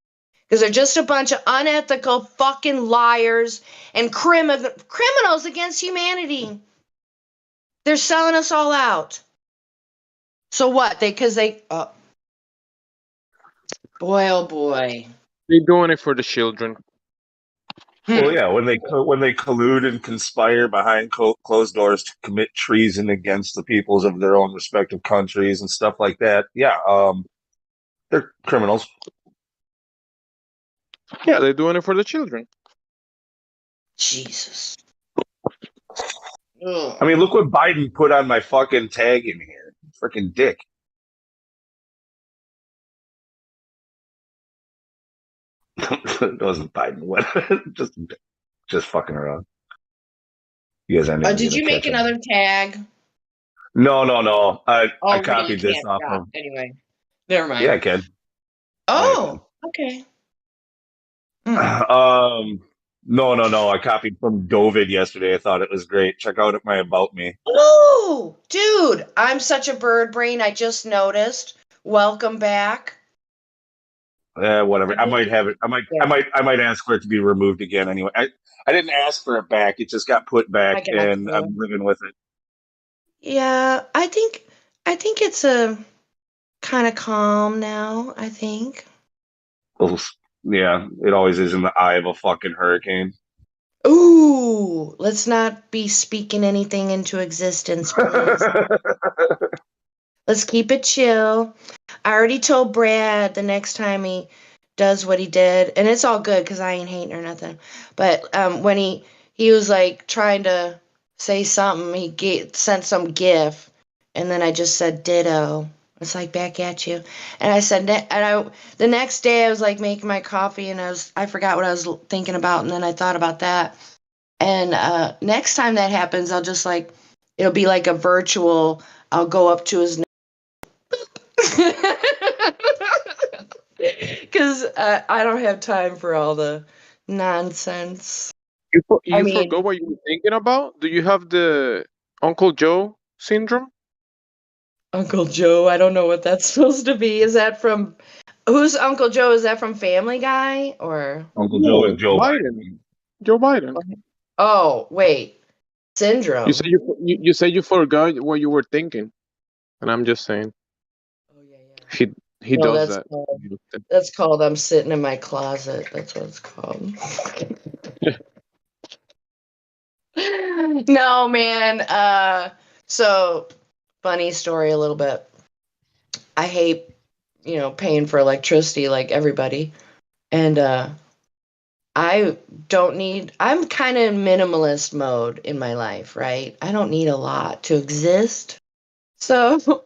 Because they're just a bunch of unethical fucking liars and criminals against humanity. They're selling us all out. So what? Boy, oh boy. They're doing it for the children. Well, yeah, when they collude and conspire behind closed doors to commit treason against the peoples of their own respective countries and stuff like that, yeah, they're criminals. Yeah, they're doing it for the children. Jesus. I mean, look what Biden put on my fucking tag in here. Freaking dick. It wasn't Biden. What? just fucking around. You guys aren't even Did gonna you make catch it. another tag? No. I Already, you copied this can't off stop. of. Anyway, never mind. Yeah, I can. Oh, okay. No. I copied from Dovid yesterday. I thought it was great. Check out my About Me. Oh, dude, I'm such a bird brain. I just noticed. Welcome back. Whatever. I might have it. I might ask for it to be removed again anyway. I didn't ask for it back. It just got put I back, got and I'm you. living with it. Yeah, I think it's a kind of calm now, I think. Well, yeah, it always is in the eye of a fucking hurricane. Ooh, let's not be speaking anything into existence, please. Let's keep it chill. I already told Brad the next time he does what he did, and it's all good because I ain't hating or nothing. But when he was like trying to say something, sent some gif, and then I just said ditto. It's like back at you, and I said, the next day I was like making my coffee, and I forgot what I was thinking about, and then I thought about that, and next time that happens, I'll just like It'll be like a virtual. I'll go up to his because I don't have time for all the nonsense. I You mean, forgot what you were thinking about? Do you have the Uncle Joe syndrome? Uncle Joe. I don't know what that's supposed to be. Is that from who's Uncle Joe? Is that from Family Guy or? Uncle Joe No, and Joe Biden. Biden. Joe Biden. Oh wait, syndrome. You said you forgot what you were thinking, and I'm just saying he he No, does that. that's called I'm sitting in my closet. That's what it's called. No, man. So funny story a little bit. I hate, paying for electricity like everybody. And I don't need I'm kind of in minimalist mode in my life, right? I don't need a lot to exist. So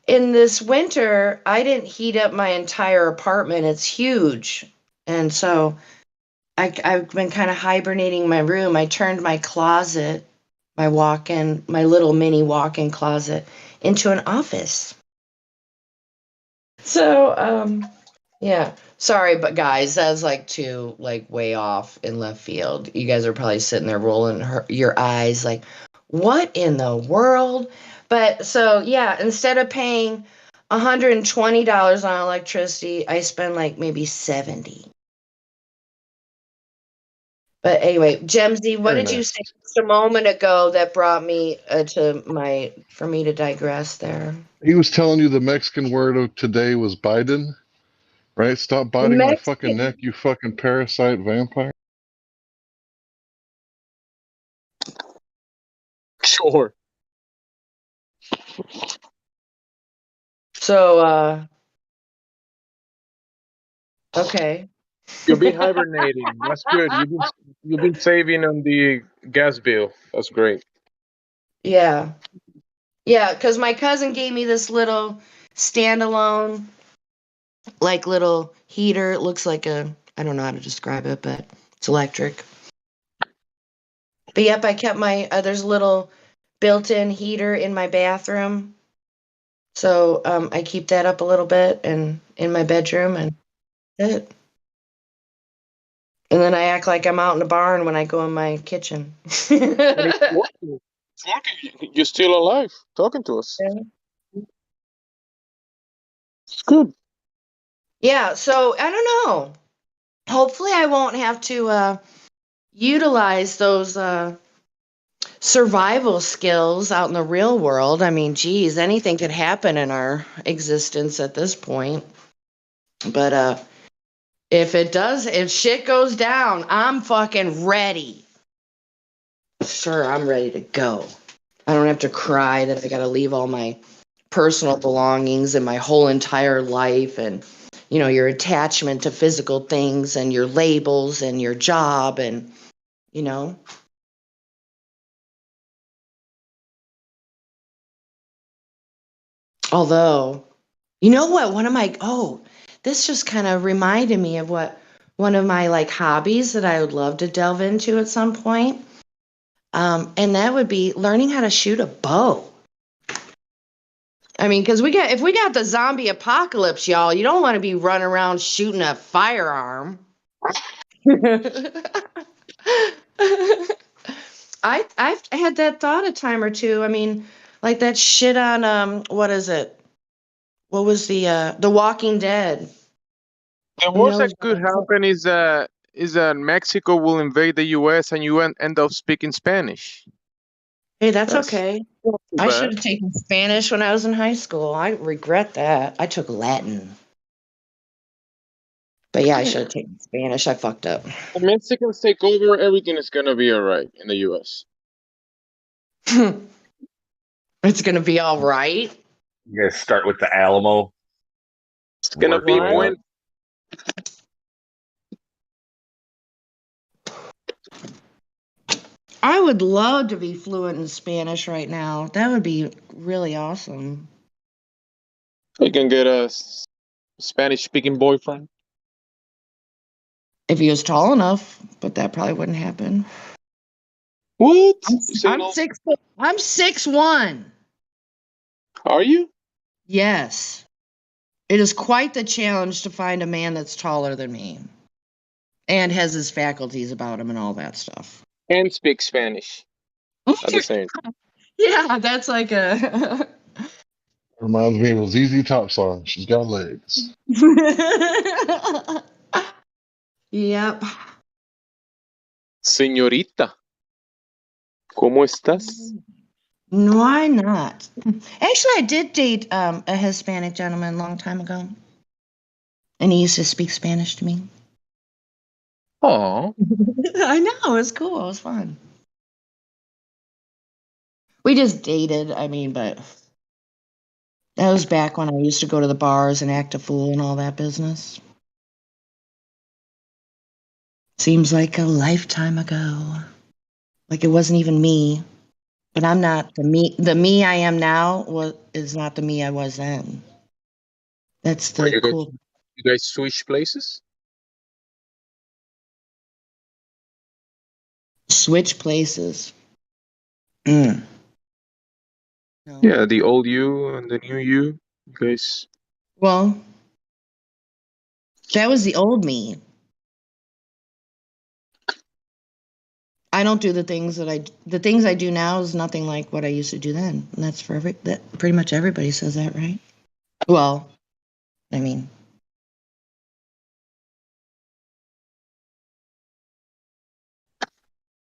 in this winter, I didn't heat up my entire apartment. It's huge. And so I've been kind of hibernating my room. I turned my closet, my little mini walk-in closet, into an office. So, yeah. Sorry, but guys, that's like way off in left field. You guys are probably sitting there rolling your eyes like, what in the world? But so, yeah, instead of paying $120 on electricity, I spend like maybe 70. But anyway, Jemsy, what Very did you nice. say just a moment ago that brought me for me to digress there? He was telling you the Mexican word of today was Biden, right? Stop biting my fucking Mexican. neck, you fucking parasite vampire. Sure. So, okay. You've been hibernating. That's good. You've been saving on the gas bill. That's great. Yeah. Yeah, because my cousin gave me this little standalone, like little heater. It looks like I don't know how to describe it, but it's electric. But yep, I kept there's a little built-in heater in my bathroom. So I keep that up a little bit and in my bedroom and that's it. And then I act like I'm out in the barn when I go in my kitchen. And it's working. It's working. You're still alive, talking to us. It's good. Yeah, so I don't know. Hopefully I won't have to utilize those survival skills out in the real world. I mean, geez, anything could happen in our existence at this point. But if shit goes down, I'm fucking ready. Sure, I'm ready to go. I don't have to cry that I got to leave all my personal belongings and my whole entire life and your attachment to physical things and your labels and your job and you know although what this just kind of reminded me of what one of my like hobbies that I would love to delve into at some point, and that would be learning how to shoot a bow. I mean, because if we got the zombie apocalypse, y'all, you don't want to be running around shooting a firearm. I've had that thought a time or two. I mean, like that shit on what is it? What was the Walking Dead? The worst that could happen is that Mexico will invade the U.S. and you end up speaking Spanish. Hey, that's That's okay. not too I bad. should have taken Spanish when I was in high school. I regret that. I took Latin. But yeah, I should have taken Spanish. I fucked up. The Mexicans take over, everything is gonna be alright in the U.S. It's gonna be all right. You guys start with the Alamo. It's gonna Work be your way when up. I would love to be fluent in Spanish right now. That would be really awesome. you can get a Spanish-speaking boyfriend. If he was tall enough, but that probably wouldn't happen. What? I'm, You saying I'm all? 6'. I'm 6'1". Are you? Yes. It is quite the challenge to find a man that's taller than me and has his faculties about him and all that stuff. And speak Spanish at the same. Yeah, that's like a. Reminds me of ZZ Top song. She's got legs. Yep. Señorita, ¿cómo estás? Why not? Actually, I did date a Hispanic gentleman a long time ago, and he used to speak Spanish to me. Oh, I know, it was cool. It was fun. We just dated, I mean, but that was back when I used to go to the bars and act a fool and all that business. Seems like a lifetime ago. Like it wasn't even me. But I'm not the me. The me I am now is not the me I was then. That's are the cool. you guys switch places? Switch places. Mm. No. Yeah, the old you and the new you. You guys. Well, that was the old me. I don't do the things I do now is nothing like what I used to do then. And that's for that pretty much everybody says that, right? Well, I mean,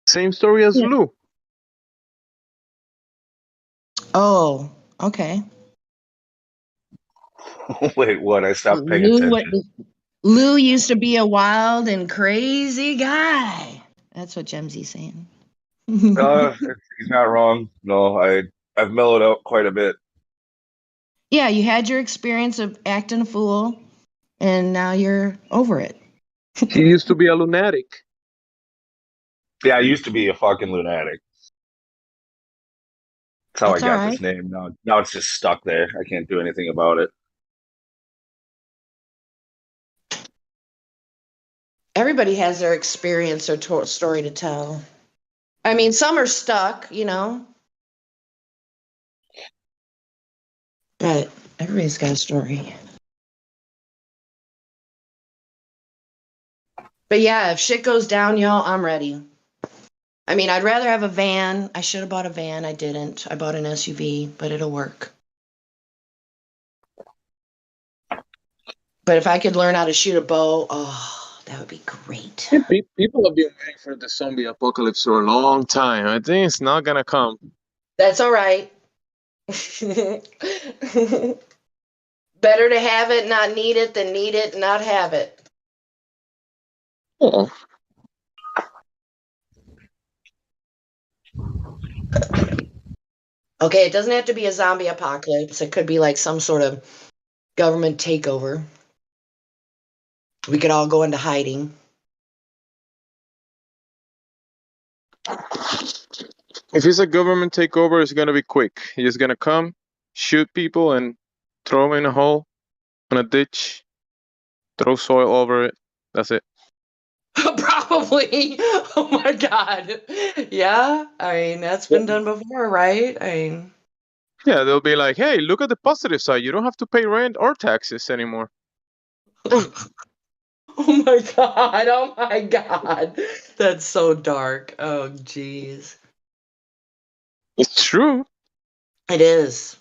Same story as yeah. Lou. Oh, okay. Wait, what? I stopped paying Lou, attention. Lou used to be a wild and crazy guy. That's what Jemsy's saying. He's not wrong. No, I've mellowed out quite a bit. Yeah, you had your experience of acting a fool, and now you're over it. He used to be a lunatic. Yeah, I used to be a fucking lunatic. That's how I That's all got right. this name. Now it's just stuck there. I can't do anything about it. Everybody has their experience or story to tell. I mean, some are stuck, but everybody's got a story. But yeah, if shit goes down, y'all, I'm ready. I mean, I'd rather have a van. I should have bought a van. I didn't. I bought an SUV, but it'll work. But if I could learn how to shoot a bow, oh, that would be great. Yeah, people have been waiting for the zombie apocalypse for a long time. I think it's not gonna come. That's all right. Better to have it, not need it, than need it, not have it. Oh. Okay, it doesn't have to be a zombie apocalypse. It could be like some sort of government takeover. We could all go into hiding. If it's a government takeover, it's gonna be quick. He's gonna come, shoot people, and throw them in a hole, in a ditch, throw soil over it. That's it. Probably. Oh my God. Yeah, I mean, that's been done before, right? I mean, Yeah, they'll be like, "Hey, look at the positive side. You don't have to pay rent or taxes anymore." oh my God. Oh my God. That's so dark. Oh, jeez. It's true. It is.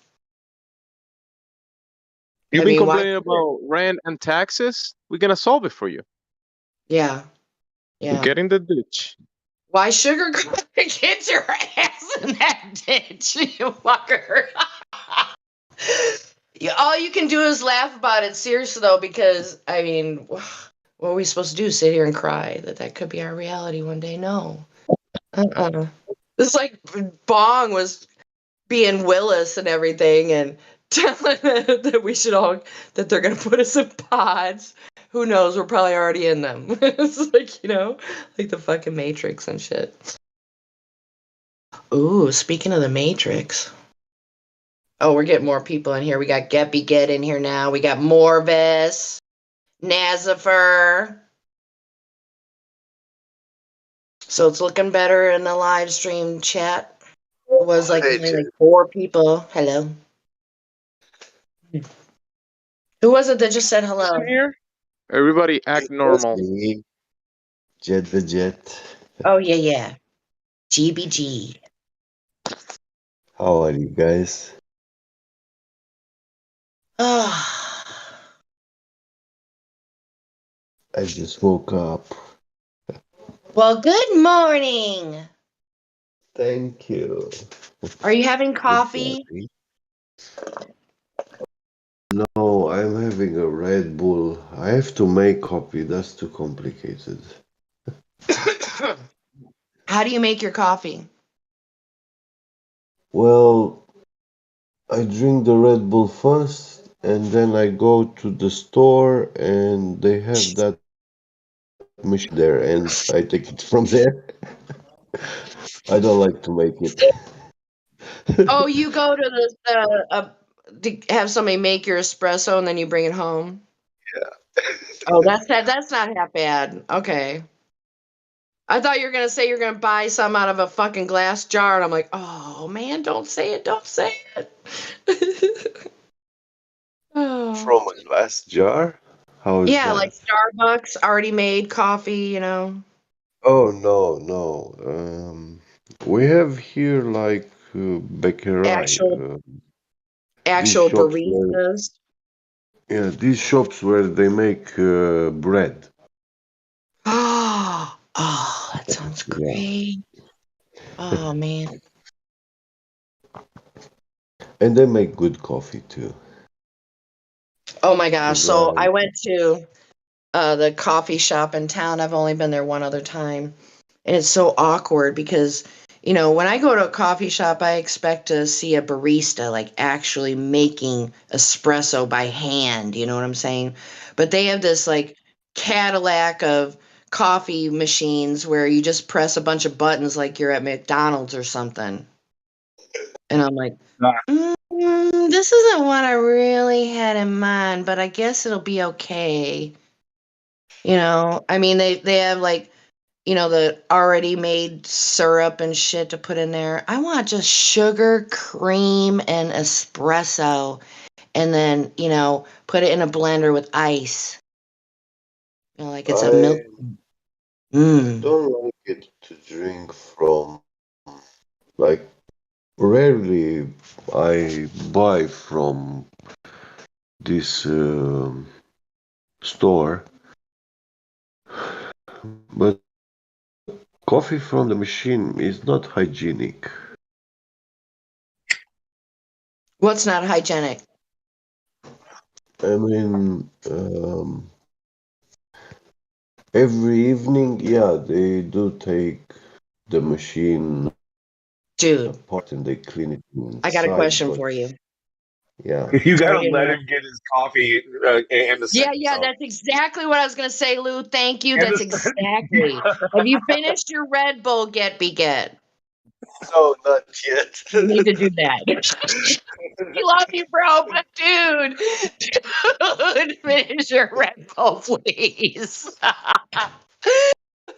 You've I been mean, why? complaining about rent and taxes. We're gonna solve it for you. Yeah, yeah. Get in the ditch. Why sugarcoat it? Get your ass in that ditch, you fucker. All you can do is laugh about it, seriously, though, because, I mean, what are we supposed to do? Sit here and cry that could be our reality one day? No. It's like Bong was being Willis and everything and telling that we should all, that they're going to put us in pods. Who knows? We're probably already in them. It's like, like the fucking Matrix and shit. Ooh, speaking of the Matrix. Oh, we're getting more people in here. We got Geppy Get in here now. We got Morvis, Nazifer, So it's looking better in the live stream chat. It was like Hey, only Jen. like 4 people. Hello. Who was it that just said hello? In here, everybody act That's normal. me, Jet the Jet. Oh, yeah, yeah. GBG. How are you guys? Oh, I just woke up. well, good morning. Thank you. Are you having Good coffee? morning. No, I'm having a Red Bull. I have to make coffee. That's too complicated. How do you make your coffee? Well, I drink the Red Bull first, and then I go to the store, and they have that machine there, and I take it from there. I don't like to make it. Oh, you go to to have somebody make your espresso and then you bring it home? Oh, that's not half bad. Okay. I thought you were gonna say you're gonna buy some out of a fucking glass jar, and I'm like, oh man, don't say it, don't say it. Oh. From a glass jar? How is Yeah, like that? Starbucks already made coffee, you know. Oh no, no. We have here like bakery. Actual These actual shops where, baristas. yeah, these shops where they make bread. Oh, that sounds Yeah, great. Oh man. and they make good coffee too. Oh my gosh. Cause So I went to the coffee shop in town. I've only been there one other time. And it's so awkward because, you know, when I go to a coffee shop, I expect to see a barista like actually making espresso by hand. You know what I'm saying? But they have this like Cadillac of coffee machines where you just press a bunch of buttons like you're at McDonald's or something. And I'm like, this isn't what I really had in mind, but I guess it'll be okay. You know, I mean, they have like, you know, the already made syrup and shit to put in there. I want just sugar, cream, and espresso, and then, you know, put it in a blender with ice. You know, like it's a milk. I Mm. don't like it to drink from, like, rarely I buy from this store, but coffee from the machine is not hygienic. What's not hygienic? I mean, every evening, yeah, they do take the machine Dude, apart and they clean it I got a inside, question but for you. yeah. You Sorry gotta to let interrupt. him get his coffee and the Yeah, sentence yeah, out. that's exactly what I was gonna say, Lou. Thank you. And the That's sentence. exactly. Have you finished your Red Bull Get Be Get? No, not yet. You need to do that. We love you, bro, but dude, finish your Red Bull, please.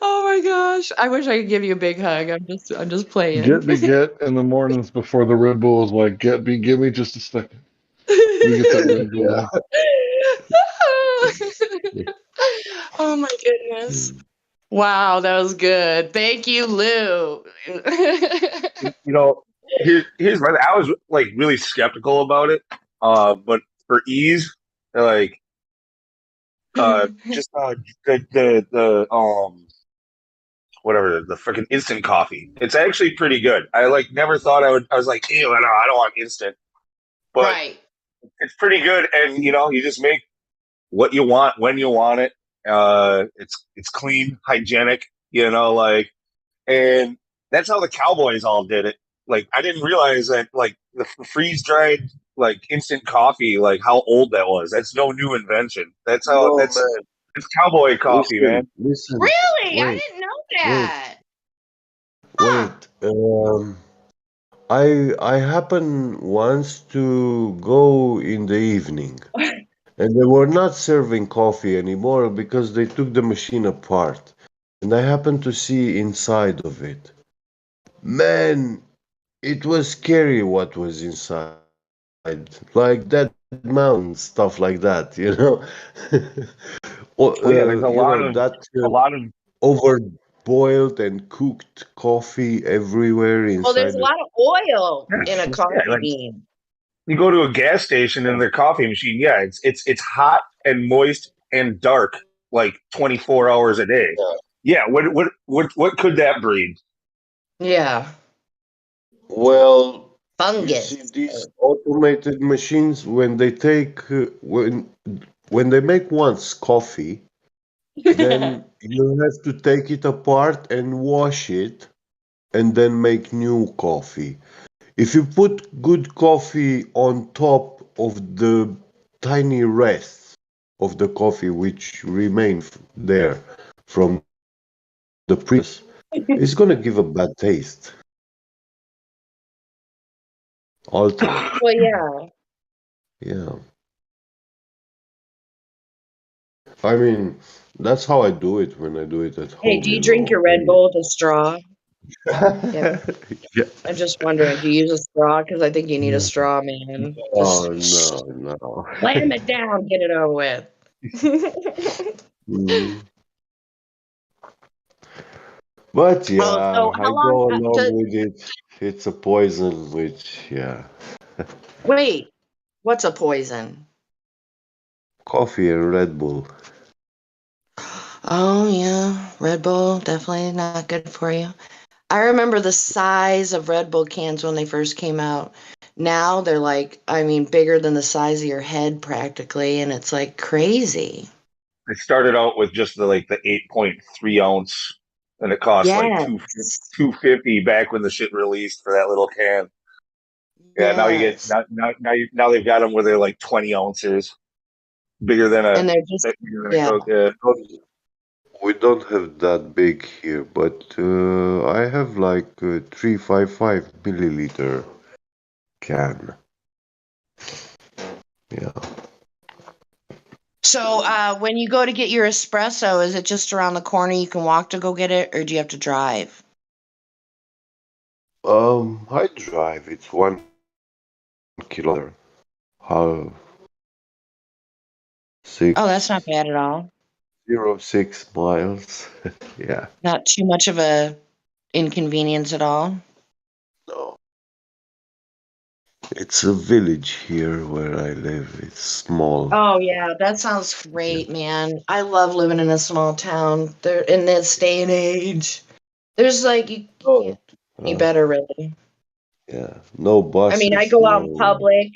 Oh my gosh. I wish I could give you a big hug. I'm just playing. Get me get in the mornings before the Red Bull is like, get me, give me just a second. We get that Red Bull. Oh my goodness. Wow, that was good. Thank you, Lou. You know, here's my. I was like really skeptical about it, but for ease, like just the whatever the freaking instant coffee. It's actually pretty good. I like never thought I would. I was like, ew, I don't want instant, but Right. it's pretty good. And you know, you just make what you want when you want it. It's clean, hygienic. You know, like, and that's how the Cowboys all did it. Like, I didn't realize that like the freeze dried like instant coffee, like how old that was. That's no new invention. That's how No, that's man. it's cowboy coffee, Listen, man. listen. Really? I Wait, didn't know wait, that. wait. I happen once to go in the evening, and they were not serving coffee anymore because they took the machine apart. and I happened to see inside of it. Man, it was scary what was inside. Like dead mouse and stuff like that, you know? Or, Well, yeah, there's you know, that a lot of over-boiled and cooked coffee everywhere Well, there's inside a the. lot of oil in a yeah, coffee like bean. you go to a gas station and their coffee machine, yeah, it's hot and moist and dark like 24 hours a day. Yeah, what could that breed? Yeah. Well, you Fungus. see, these automated machines, when they take when they make once coffee, then you have to take it apart and wash it, and then make new coffee. If you put good coffee on top of the tiny rests of the coffee which remain there from the previous, it's gonna give a bad taste. Ultimate. Well, yeah. Yeah. I mean, that's how I do it when I do it at Hey, home, do you you drink know. your Red Bull with a straw? Yeah. Yeah. I'm just wondering, do you use a straw? Because I think you need a straw, man. Oh, Just no, no. slam it down, get it over with. Mm. But Oh, yeah, so I how long go along does with it. It's a poison, which, yeah. wait, what's a poison? Coffee and Red Bull. Oh yeah, Red Bull definitely not good for you. I remember the size of Red Bull cans when they first came out. Now they're like, I mean, bigger than the size of your head practically, and it's like crazy. It started out with just the 8.3 ounce, and it cost like Yes. 250 back when the shit released for that little can. Yeah, now you get Yes. now they've got them where they're like 20 ounces, bigger than And they're just, a yeah. Coke. Yeah. We don't have that big here, but I have like a 355 milliliter can. Yeah. So, when you go to get your espresso, is it just around the corner you can walk to go get it, or do you have to drive? I drive. It's 1 kilometer. How Oh, that's not 6 bad at all. 0.6 miles. Yeah. Not too much of a inconvenience at all. No. It's a village here where I live. It's small. Oh yeah, that sounds great, man. I love living in a small town. There in this day and age. There's like you Oh. any better really. Yeah. No I mean, I buses. go out in No. public.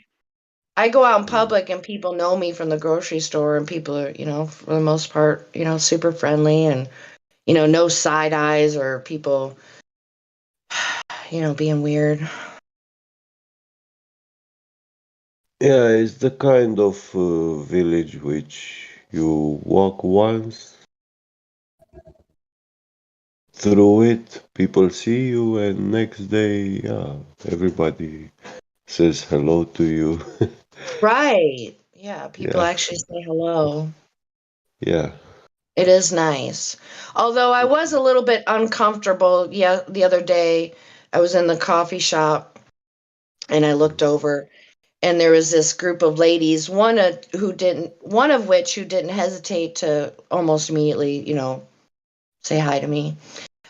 I go out in public and people know me from the grocery store and people are, for the most part, super friendly and no side eyes or people being weird. Yeah, it's the kind of village which you walk once through it, people see you, and next day, yeah, everybody says hello to you. Right. Yeah, people Yeah, actually say hello. yeah. It is nice. Although I was a little bit uncomfortable, yeah, the other day I was in the coffee shop and I looked over and there was this group of ladies, one of which who didn't hesitate to almost immediately, say hi to me.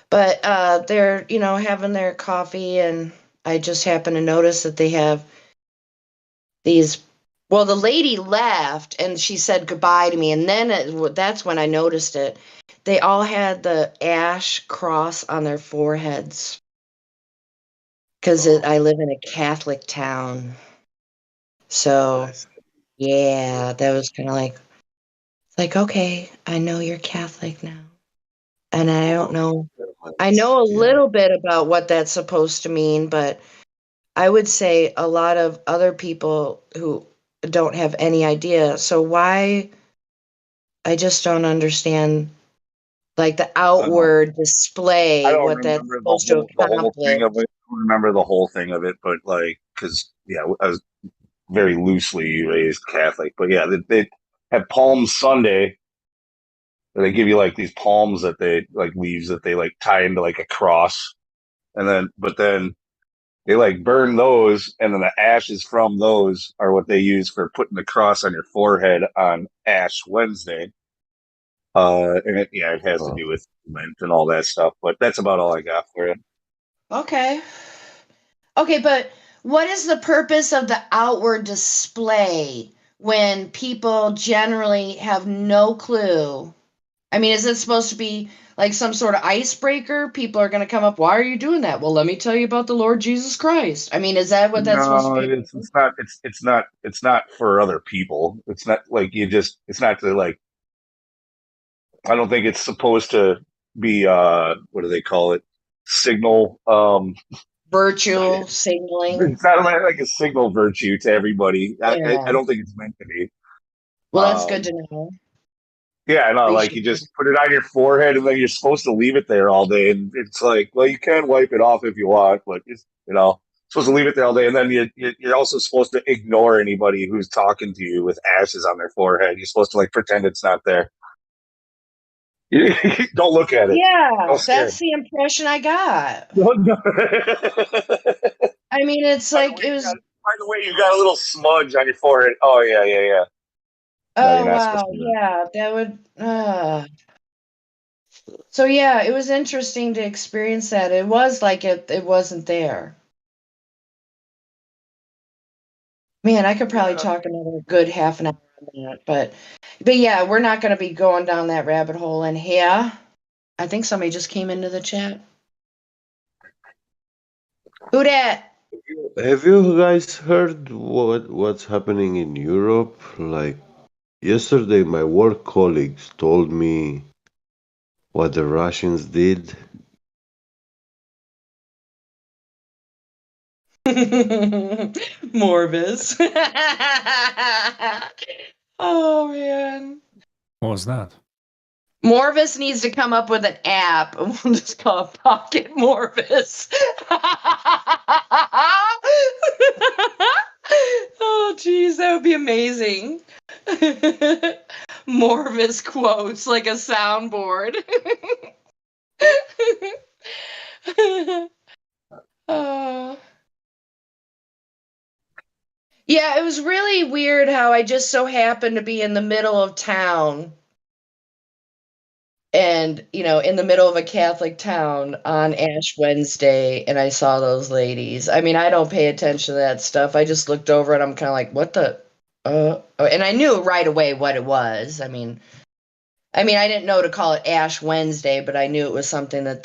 But they're, having their coffee and I just happened to notice that they have these well, the lady left and she said goodbye to me and then that's when I noticed it. They all had the ash cross on their foreheads because I live in a Catholic town. So, yeah, that was kind of like, okay, I know you're Catholic now. And I don't know. I know a Yeah. little bit about what that's supposed to mean, but I would say a lot of other people who don't have any idea. So why I just don't understand like the I don't know. outward I display, don't what that's remember supposed to the whole thing accomplish. of it. I don't remember the whole thing of it, but like, because yeah, I was very loosely raised Catholic, but yeah, they have Palm Sunday, They give you like these palms that they like leaves that they like tie into like a cross, and then they like burn those, and then the ashes from those are what they use for putting the cross on your forehead on Ash Wednesday. And it has to do with Lent and all that stuff. But that's about all I got for you. Okay. Okay, but what is the purpose of the outward display when people generally have no clue? I mean, is it supposed to be like some sort of icebreaker? People are going to come up, why are you doing that? Well, let me tell you about the Lord Jesus Christ. I mean, is that what that's supposed to No, be? it's not for other people. It's not like it's not to like I don't think it's supposed to be what do they call it? Signal Virtual signaling. it's not like a signal virtue to everybody. I Yeah. don't think it's meant to be. Well, that's good Um to know. yeah, no, like you Appreciate it. just put it on your forehead and then you're supposed to leave it there all day. And it's like, well, you can wipe it off if you want, but it's, supposed to leave it there all day. And then you're also supposed to ignore anybody who's talking to you with ashes on their forehead. You're supposed to like pretend it's not there. Don't look at it. Yeah, Don't stare. that's the impression I got. No, no. I mean, it's like it was. By the way, you got a little smudge on your forehead. Oh, yeah, yeah, yeah. No, you're Oh not wow, supposed to do that. yeah, that would. So yeah, it was interesting to experience that. It was like it wasn't there. Man, I could probably talk another good half an hour on that, but yeah, we're not going to be going down that rabbit hole. And yeah, I think somebody just came into the chat. Who dat? Have you guys heard what's happening in Europe? Like yesterday, my work colleagues told me what the Russians did. Morvis. Oh man. What was that? Morvis needs to come up with an app, and we'll just call it Pocket Morvis. Oh, geez, that would be amazing. Morvis quotes like a soundboard. Oh. Yeah, it was really weird how I just so happened to be in the middle of town and, in the middle of a Catholic town on Ash Wednesday, and I saw those ladies. I mean, I don't pay attention to that stuff. I just looked over and I'm kind of like, what the? And I knew right away what it was. I didn't know to call it Ash Wednesday, but I knew it was something that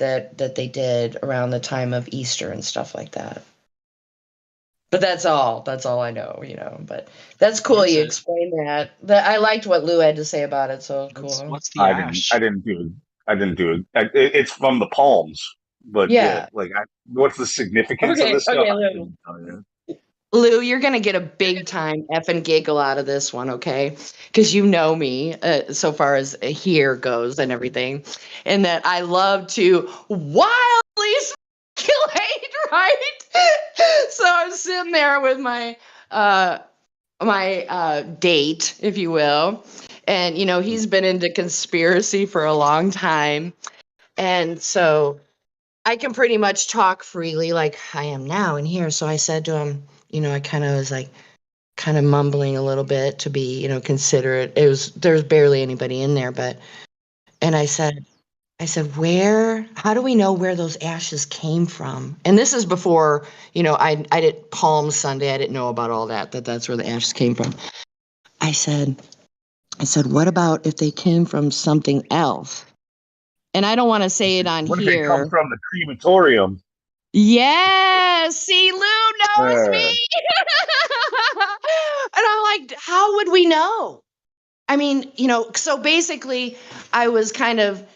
they did around the time of Easter and stuff like that. But that's all. That's all I know, But that's cool. You explained that. I liked what Lou had to say about it, so cool. What's the I ash? didn't do it. I didn't do it. It's from the palms, but Yeah. what's the significance of Okay, this stuff? okay, I Lou. couldn't tell you. Lou, you're gonna get a big time effing giggle out of this one, okay? Because you know me, so far as here goes and everything, and that I love to wildly speculate, right? So I'm sitting there with my date, if you will, and he's been into conspiracy for a long time, and so I can pretty much talk freely like I am now in here. So I said to him, I kind of was like, kind of mumbling a little bit to be, considerate. There's barely anybody in there, and I said, how do we know where those ashes came from? And this is before, I did Palm Sunday. I didn't know about all that's where the ashes came from. I said, what about if they came from something else? And I don't want to say it on What if here. they come from the crematorium? Yes. See, Lou knows me. And I'm like, how would we know? I mean, so basically I was kind of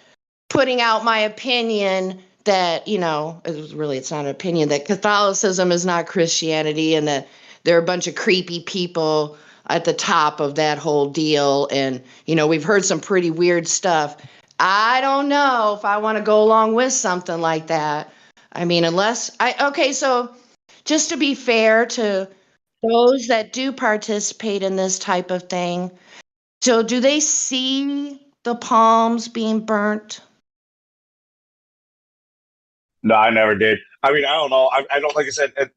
putting out my opinion that, it's not an opinion, that Catholicism is not Christianity and that there are a bunch of creepy people at the top of that whole deal. And, we've heard some pretty weird stuff. I don't know if I want to go along with something like that. I mean, so just to be fair to those that do participate in this type of thing, so do they see the palms being burnt? No, I never did. I mean, I don't know. I don't, like I said, it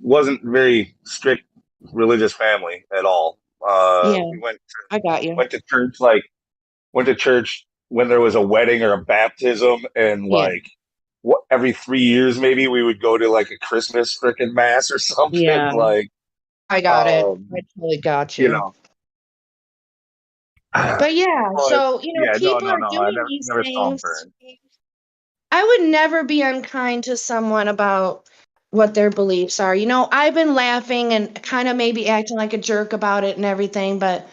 wasn't very strict religious family at all. Yeah, We I got you. went to church went to church when there was a wedding or a baptism, and Yeah, like what every 3 years maybe we would go to like a Christmas frickin' mass or something. yeah, Like, I got it. I totally got you you. know. But yeah, But so yeah, no, people no, are no. I doing never these never saw him things. burn. I would never be unkind to someone about what their beliefs are. I've been laughing and kind of maybe acting like a jerk about it and everything, but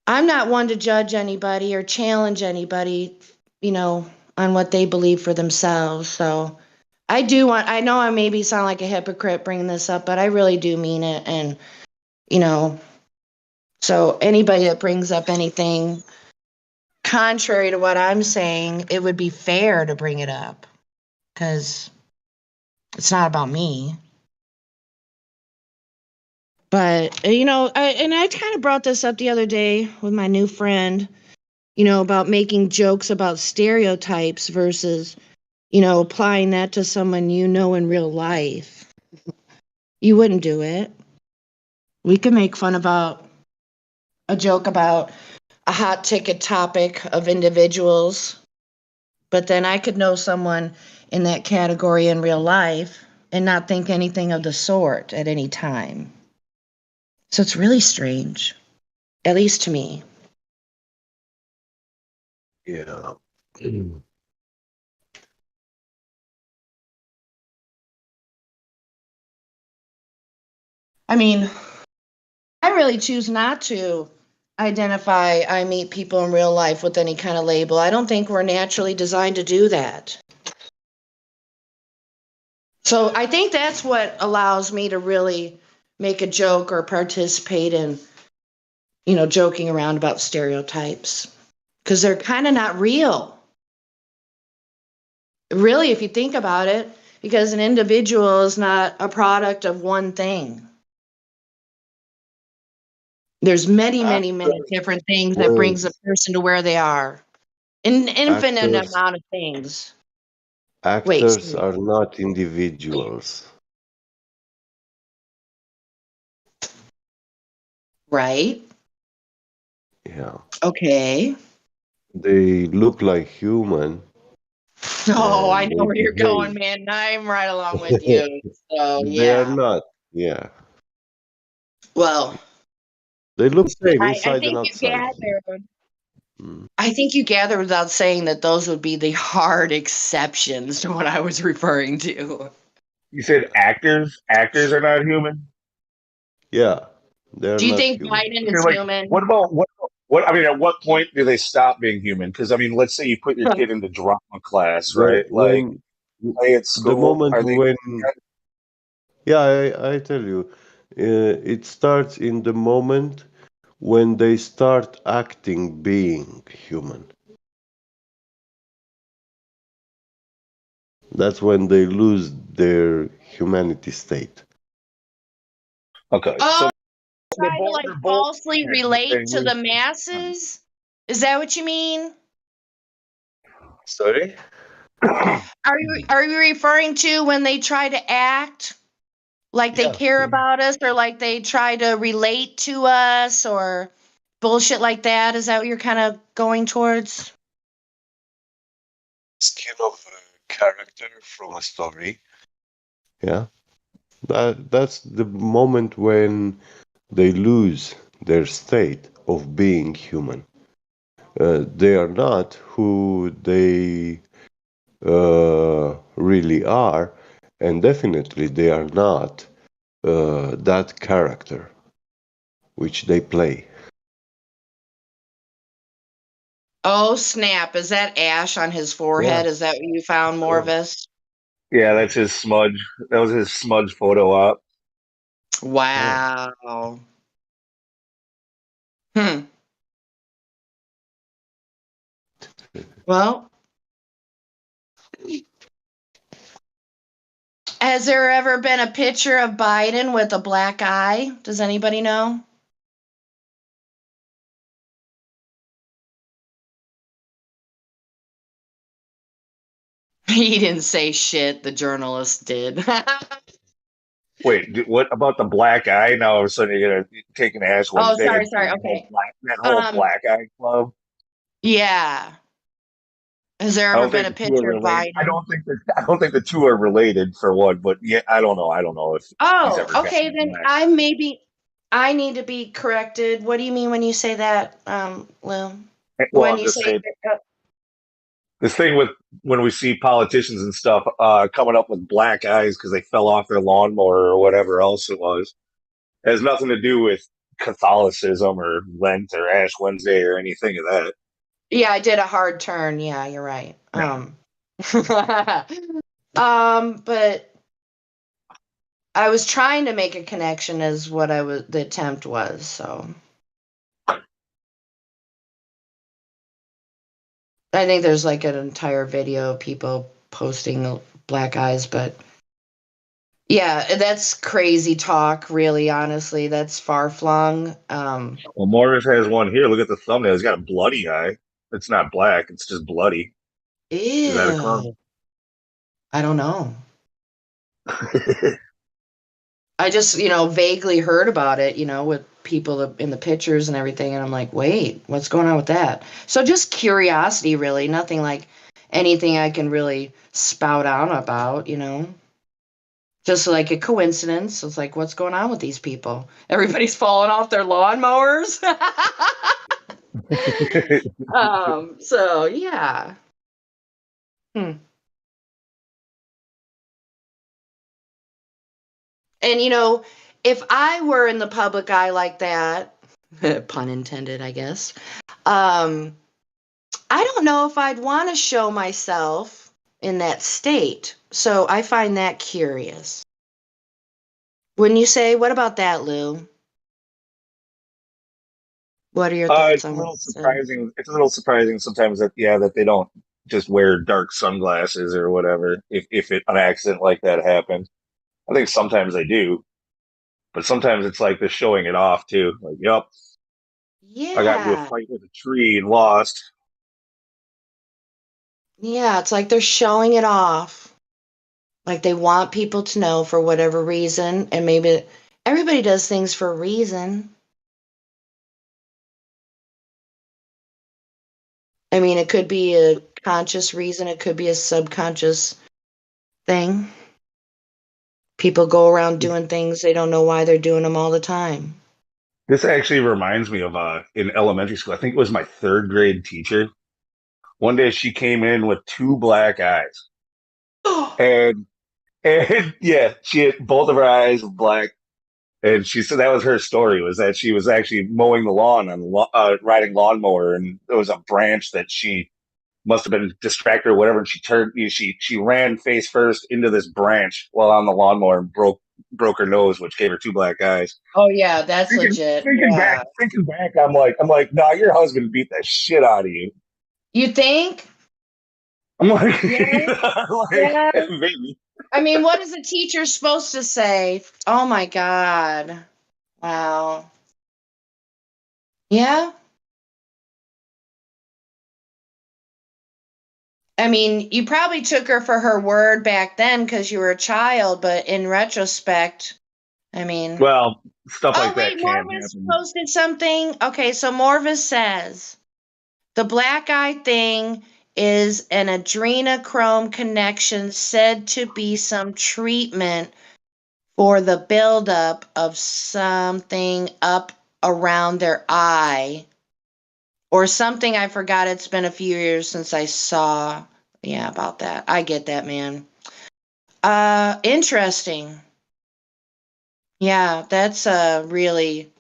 I'm not one to judge anybody or challenge anybody, on what they believe for themselves. So I know I maybe sound like a hypocrite bringing this up, but I really do mean it. And, you know, so anybody that brings up anything contrary to what I'm saying, it would be fair to bring it up because it's not about me. But, I kind of brought this up the other day with my new friend, about making jokes about stereotypes versus, applying that to someone in real life. You wouldn't do it. We could make fun about a joke about a hot ticket topic of individuals, but then I could know someone in that category in real life and not think anything of the sort at any time. So it's really strange, at least to me. Yeah. I mean, I really choose not to I meet people in real life with any kind of label. I don't think we're naturally designed to do that. So I think that's what allows me to really make a joke or participate in, joking around about stereotypes because they're kind of not real. Really, if you think about it, because an individual is not a product of one thing. There's many, many, many Actors, different things that well, brings a person to where they are. An infinite actors, amount of things. Wait, actors are not individuals. right? Yeah. Okay. They look like human Oh, I and know they where you're going, behave. man. I'm right along with you. So, They are yeah. not. Yeah. Well, They look same I inside and think you outside. gathered. Mm. I think you gathered without saying that those would be the hard exceptions to what I was referring to. You said actors? Actors are not human? Yeah. They are Do you not think human. Biden Okay, is like human? I mean, at what point do they stop being human? Because I mean, let's say you put your kid into drama class, right? Like When play at the school, moment are they when yeah, I tell you, it starts in the moment when they start acting being human. That's when they lose their humanity state. okay? Oh, So try to like they're both falsely human, but they relate to lose the masses? Is that what you mean? Sorry? Are you referring to when they try to act like they Yeah. care about us or like they try to relate to us or bullshit like that? Is that what you're kind of going towards? Skin of a character from a story. Yeah. That's the moment when they lose their state of being human. They are not who they really are, and definitely they are not that character which they play. Oh, snap. Is that ash on his Yeah. forehead? Is that what you found, Morvis? Yeah, that's his smudge. That was his smudge photo op. Yeah. Wow. Hmm. Well, has there ever been a picture of Biden with a black eye? Does anybody know? He didn't say shit. The journalist did. Wait, what about the black eye? Now all of a sudden you're gonna take an Ash Oh, Wednesday sorry, and sorry. Okay. that whole black eye club. Yeah. Has there I ever don't been think a the two are picture of related. Biden? I don't think the two are related for one. But yeah, I don't know. I don't know if he's Oh, ever okay. gotten Then black. I need to be corrected. What do you mean when you say that, Lou? Well, When I'm you just say saying this thing with when we see politicians and stuff coming up with black eyes because they fell off their lawnmower or whatever else it was, it has nothing to do with Catholicism or Lent or Ash Wednesday or anything of that. yeah, I did a hard turn. Yeah, you're right. Yeah. But I was trying to make a connection as what the attempt was, so I think there's like an entire video of people posting black eyes, but yeah, that's crazy talk, really, honestly. That's far flung. Well, Morris has one here. Look at the thumbnail. He's got a bloody eye. It's not black. It's just bloody. Is that a clone? Ew. I don't know. I just, vaguely heard about it, with people in the pictures and everything. And I'm like, wait, what's going on with that? So just curiosity, really. Nothing like anything I can really spout out about. Just like a coincidence. It's like, what's going on with these people? Everybody's falling off their lawnmowers. So yeah. Hmm. And if I were in the public eye like that, pun intended, I guess, I don't know if I'd want to show myself in that state. So I find that curious. Wouldn't you say? What about that, Lou? What are your thoughts It's a on what little I said? surprising. It's a little surprising sometimes that they don't just wear dark sunglasses or whatever. If an accident like that happens, I think sometimes they do, but sometimes it's like they're showing it off too. Like, yep, I got into a Yeah. fight with a tree and lost. Yeah, it's like they're showing it off. Like they want people to know for whatever reason. And maybe everybody does things for a reason. I mean, it could be a conscious reason, it could be a subconscious thing. People go around doing things they don't know why they're doing them all the time. This actually reminds me of in elementary school. I think it was my third grade teacher. One day she came in with two black eyes, and yeah, she had both of her eyes were black. And she said that was her story, was that she was actually mowing the lawn and riding lawnmower, and there was a branch that she must have been distracted or whatever, and she turned, she ran face first into this branch while on the lawnmower and broke her nose, which gave her two black eyes. Oh yeah, that's legit. Yeah. Thinking back, I'm like, nah, your husband beat the shit out of you. You think? I'm like, Yeah. like Yeah. maybe. I mean, what is a teacher supposed to say? Oh my God. Wow. Yeah. I mean, you probably took her for her word back then because you were a child, but in retrospect, I mean. Well, stuff Oh, like wait, that can Morvis happen. posted something. Okay, so Morvis says the black eye thing is an adrenochrome connection said to be some treatment for the buildup of something up around their eye or something. I forgot. It's been a few years since I saw. Yeah, about that. I get that, man. Interesting. Yeah, that's really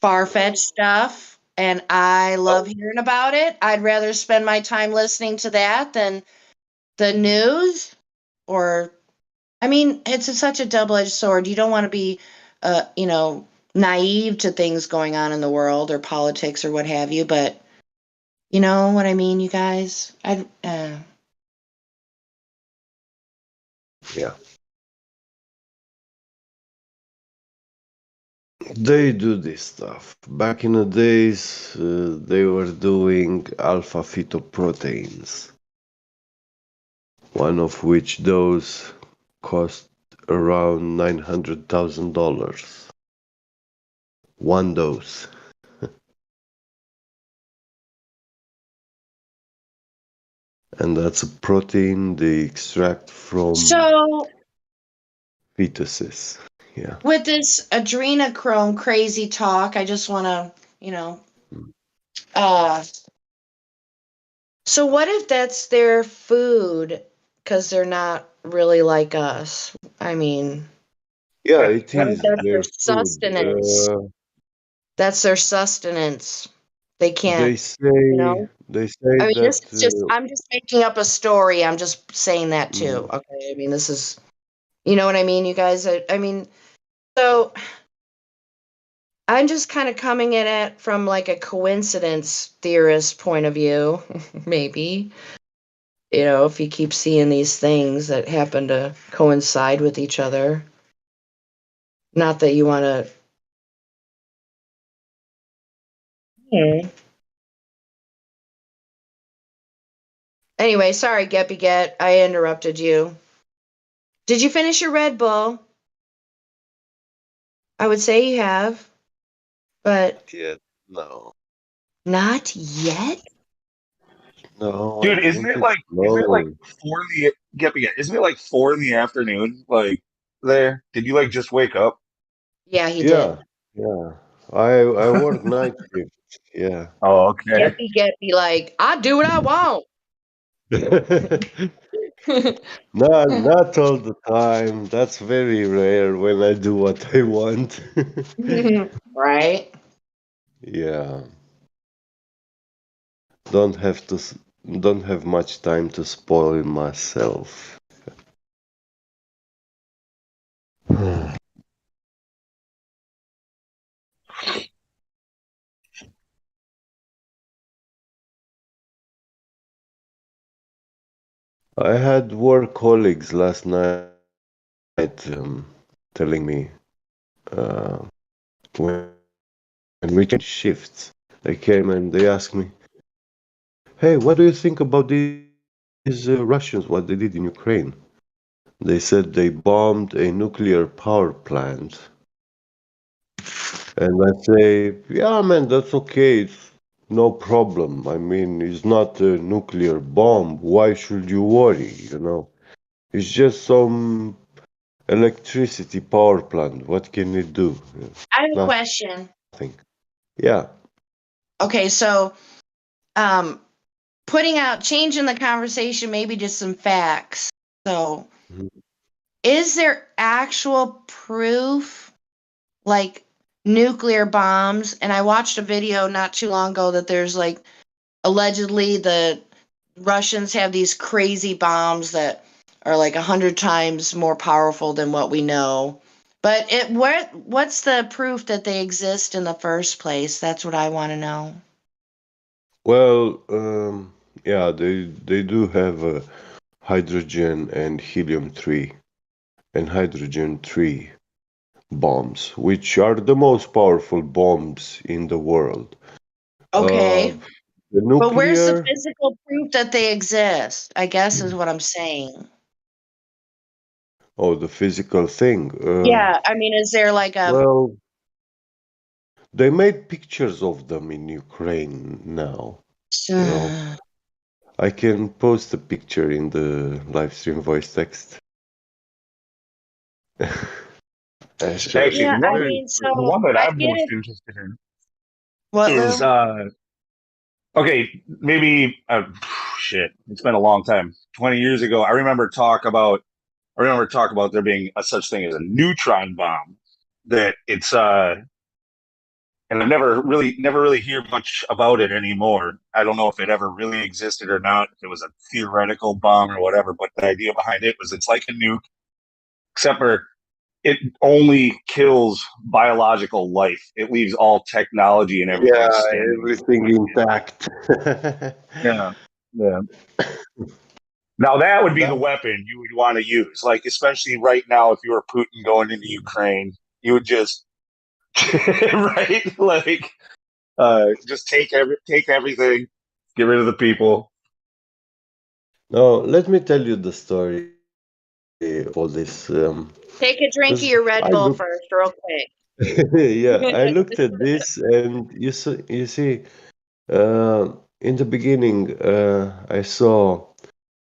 far-fetched stuff, and I love hearing about it. I'd rather spend my time listening to that than the news or I mean, it's such a double-edged sword. You don't want to be naive to things going on in the world or politics or what have you, but you know what I mean, you guys? Yeah. They do this stuff. Back in the days, they were doing alpha fetoproteins. one of which those cost around $900,000. One dose. And that's a protein they extract from So fetuses. Yeah. with this adrenochrome crazy talk, I just want to, uh, so what if that's their food because they're not really like us? I mean, Yeah, it what if is that's their their food. sustenance? That's their sustenance. They can't, They say I mean, this that is just, I'm just making up a story. I'm just saying that too. mm, Okay. I mean, this is, you know what I mean, you guys? I mean, so I'm just kind of coming at it from like a coincidence theorist point of view, maybe. If you keep seeing these things that happen to coincide with each other. Not that you want to. Anyway, sorry, Geppy Get. I interrupted you. Did you finish your Red Bull? I would say you have, but yet. No. not yet? No, I Dude, isn't drink it it like slowly. 4 in the isn't it like 4 in the afternoon? Like there? Did you like just wake up? Yeah, he Yeah, did. yeah. I work night shift. Yeah. Oh, okay. Geppy, like, I do what I want. Not all the time. That's very rare when I do what I want. Right? Yeah. Don't have to don't have much time to spoil myself. I had work colleagues last night telling me when we changed shifts, they came and they asked me, "Hey, what do you think about these Russians? What they did in Ukraine?" They said they bombed a nuclear power plant, and I say, "Yeah, man, that's okay. It's no problem. I mean, it's not a nuclear bomb. Why should you worry? It's just some electricity power plant. What can it do? I have a Nothing. question. Yeah. Okay, so um changing the conversation, maybe just some facts. So, Mhm. is there actual proof, like nuclear bombs? And I watched a video not too long ago that there's like allegedly the Russians have these crazy bombs that are like 100 times more powerful than what we know. But what's the proof that they exist in the first place? That's what I want to know. Well, yeah, they do have hydrogen and helium-3 and hydrogen-3 bombs, which are the most powerful bombs in the world. Okay. The But where's the nuclear, physical proof that they exist? I guess is what I'm saying. the physical thing. Yeah, I mean, is there like a Well, they made pictures of them in Ukraine now. You know, I can post a picture in the live stream voice text. Show Actually, Yeah, you. I mean, the so one that I I'm get most it. interested in What, is Lou? okay, maybe shit. It's been a long time. 20 years ago, I remember talk about there being a such thing as a neutron bomb. That it's and I've never really hear much about it anymore. I don't know if it ever really existed or not, if it was a theoretical bomb or whatever, but the idea behind it was it's like a nuke, except for it only kills biological life. It leaves all technology and everything Yeah, standing. everything intact. Yeah. Yeah. Now that would be the That, weapon you would want to use. Like, especially right now, if you were Putin going into Ukraine, you would just right? Like just take everything, get rid of the people. Now, let me tell you the story of all this. Take a drink of Because your Red I Bull looked, first, real quick. yeah, I looked at this, and you see, in the beginning, I saw,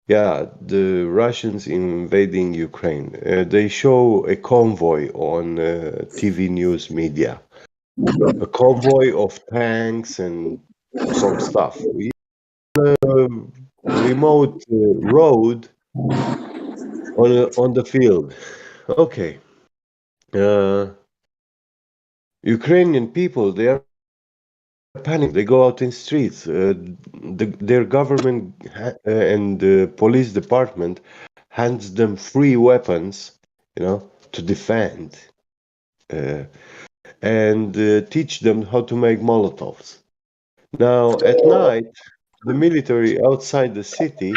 yeah, the Russians invading Ukraine. They show a convoy on TV news media, a convoy of tanks and some stuff. We remote road on the field. Okay. Uh, Ukrainian people, they are panicked. They go out in streets. Their government and the police department hands them free weapons, to defend, uh, and teach them how to make Molotovs. Now, at night, the military outside the city,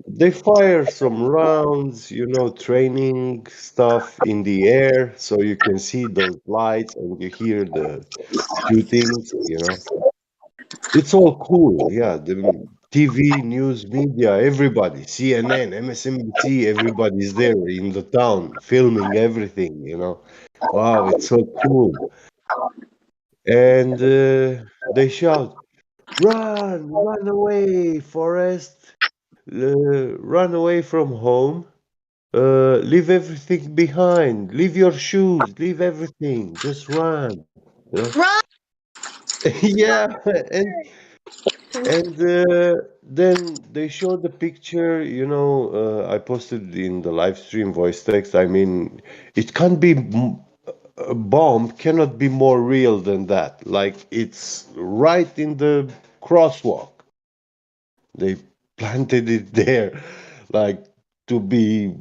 they fire some rounds, training stuff in the air, so you can see those lights and you hear the shootings. It's all cool, yeah. The TV, news media, everybody, CNN, MSNBC, everybody's there in the town filming everything. Wow, it's so cool. And they shout, run away, Forrest, run away from home, leave everything behind, leave your shoes, leave everything, just run. Run! Yeah, and then they show the picture, I posted in the live stream voice text. I mean, it can't be a bomb cannot be more real than that. Like it's right in the crosswalk. They planted it there, like to be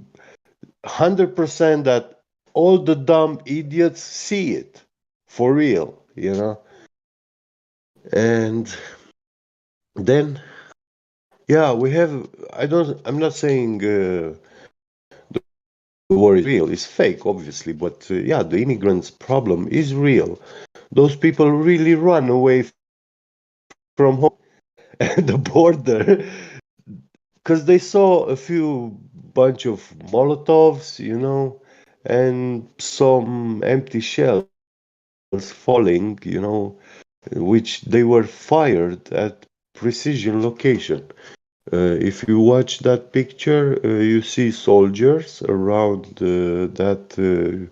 100% that all the dumb idiots see it for real. And then, yeah, we have. I'm not saying the war is real. It's fake, obviously, but yeah, the immigrants' problem is real. Those people really run away from home and the border because they saw a few bunch of Molotovs, and some empty shells falling, which they were fired at precision location. If you watch that picture, you see soldiers around that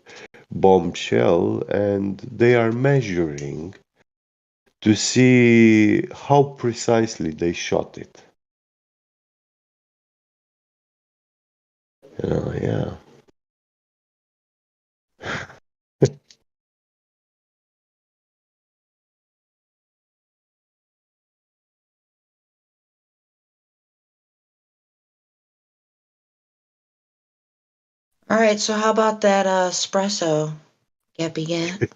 bombshell, and they are measuring to see how precisely they shot it. Yeah. All right, so how about that espresso, Geppy?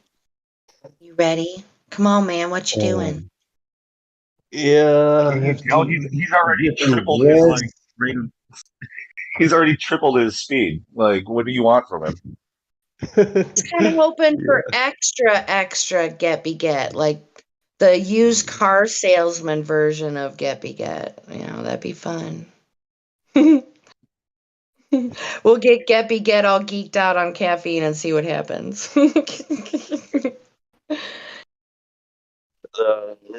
You ready? Come on, man. What you doing? Yeah, I Can you have tell to he's already get tripled his undressed. rate of, he's already tripled his speed. Like, what do you want from him? Kind of hoping Yeah. for extra Get, like the used car salesman version of Geppy Get. That'd be fun. We'll get Geppy Get all geeked out on caffeine and see what happens.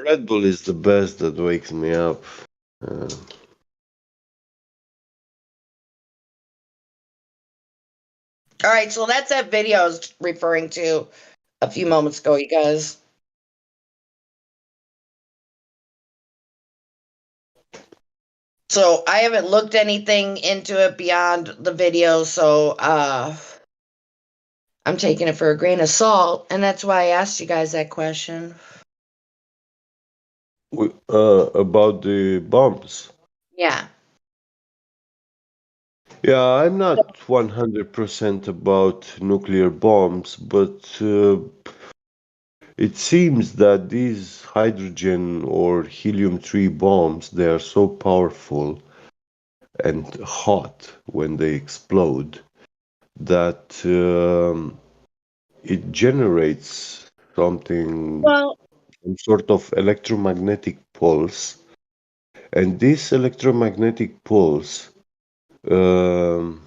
Red Bull is the best that wakes me up. Uh, All right, so that's that video I was referring to a few moments ago, you guys. So I haven't looked anything into it beyond the video, so I'm taking it for a grain of salt, and that's why I asked you guys that question. about the bombs. Yeah. Yeah, I'm not 100% about nuclear bombs, but it seems that these hydrogen or helium-3 bombs, they are so powerful and hot when they explode that it generates something, Well, some sort of electromagnetic pulse, And this electromagnetic pulse, um,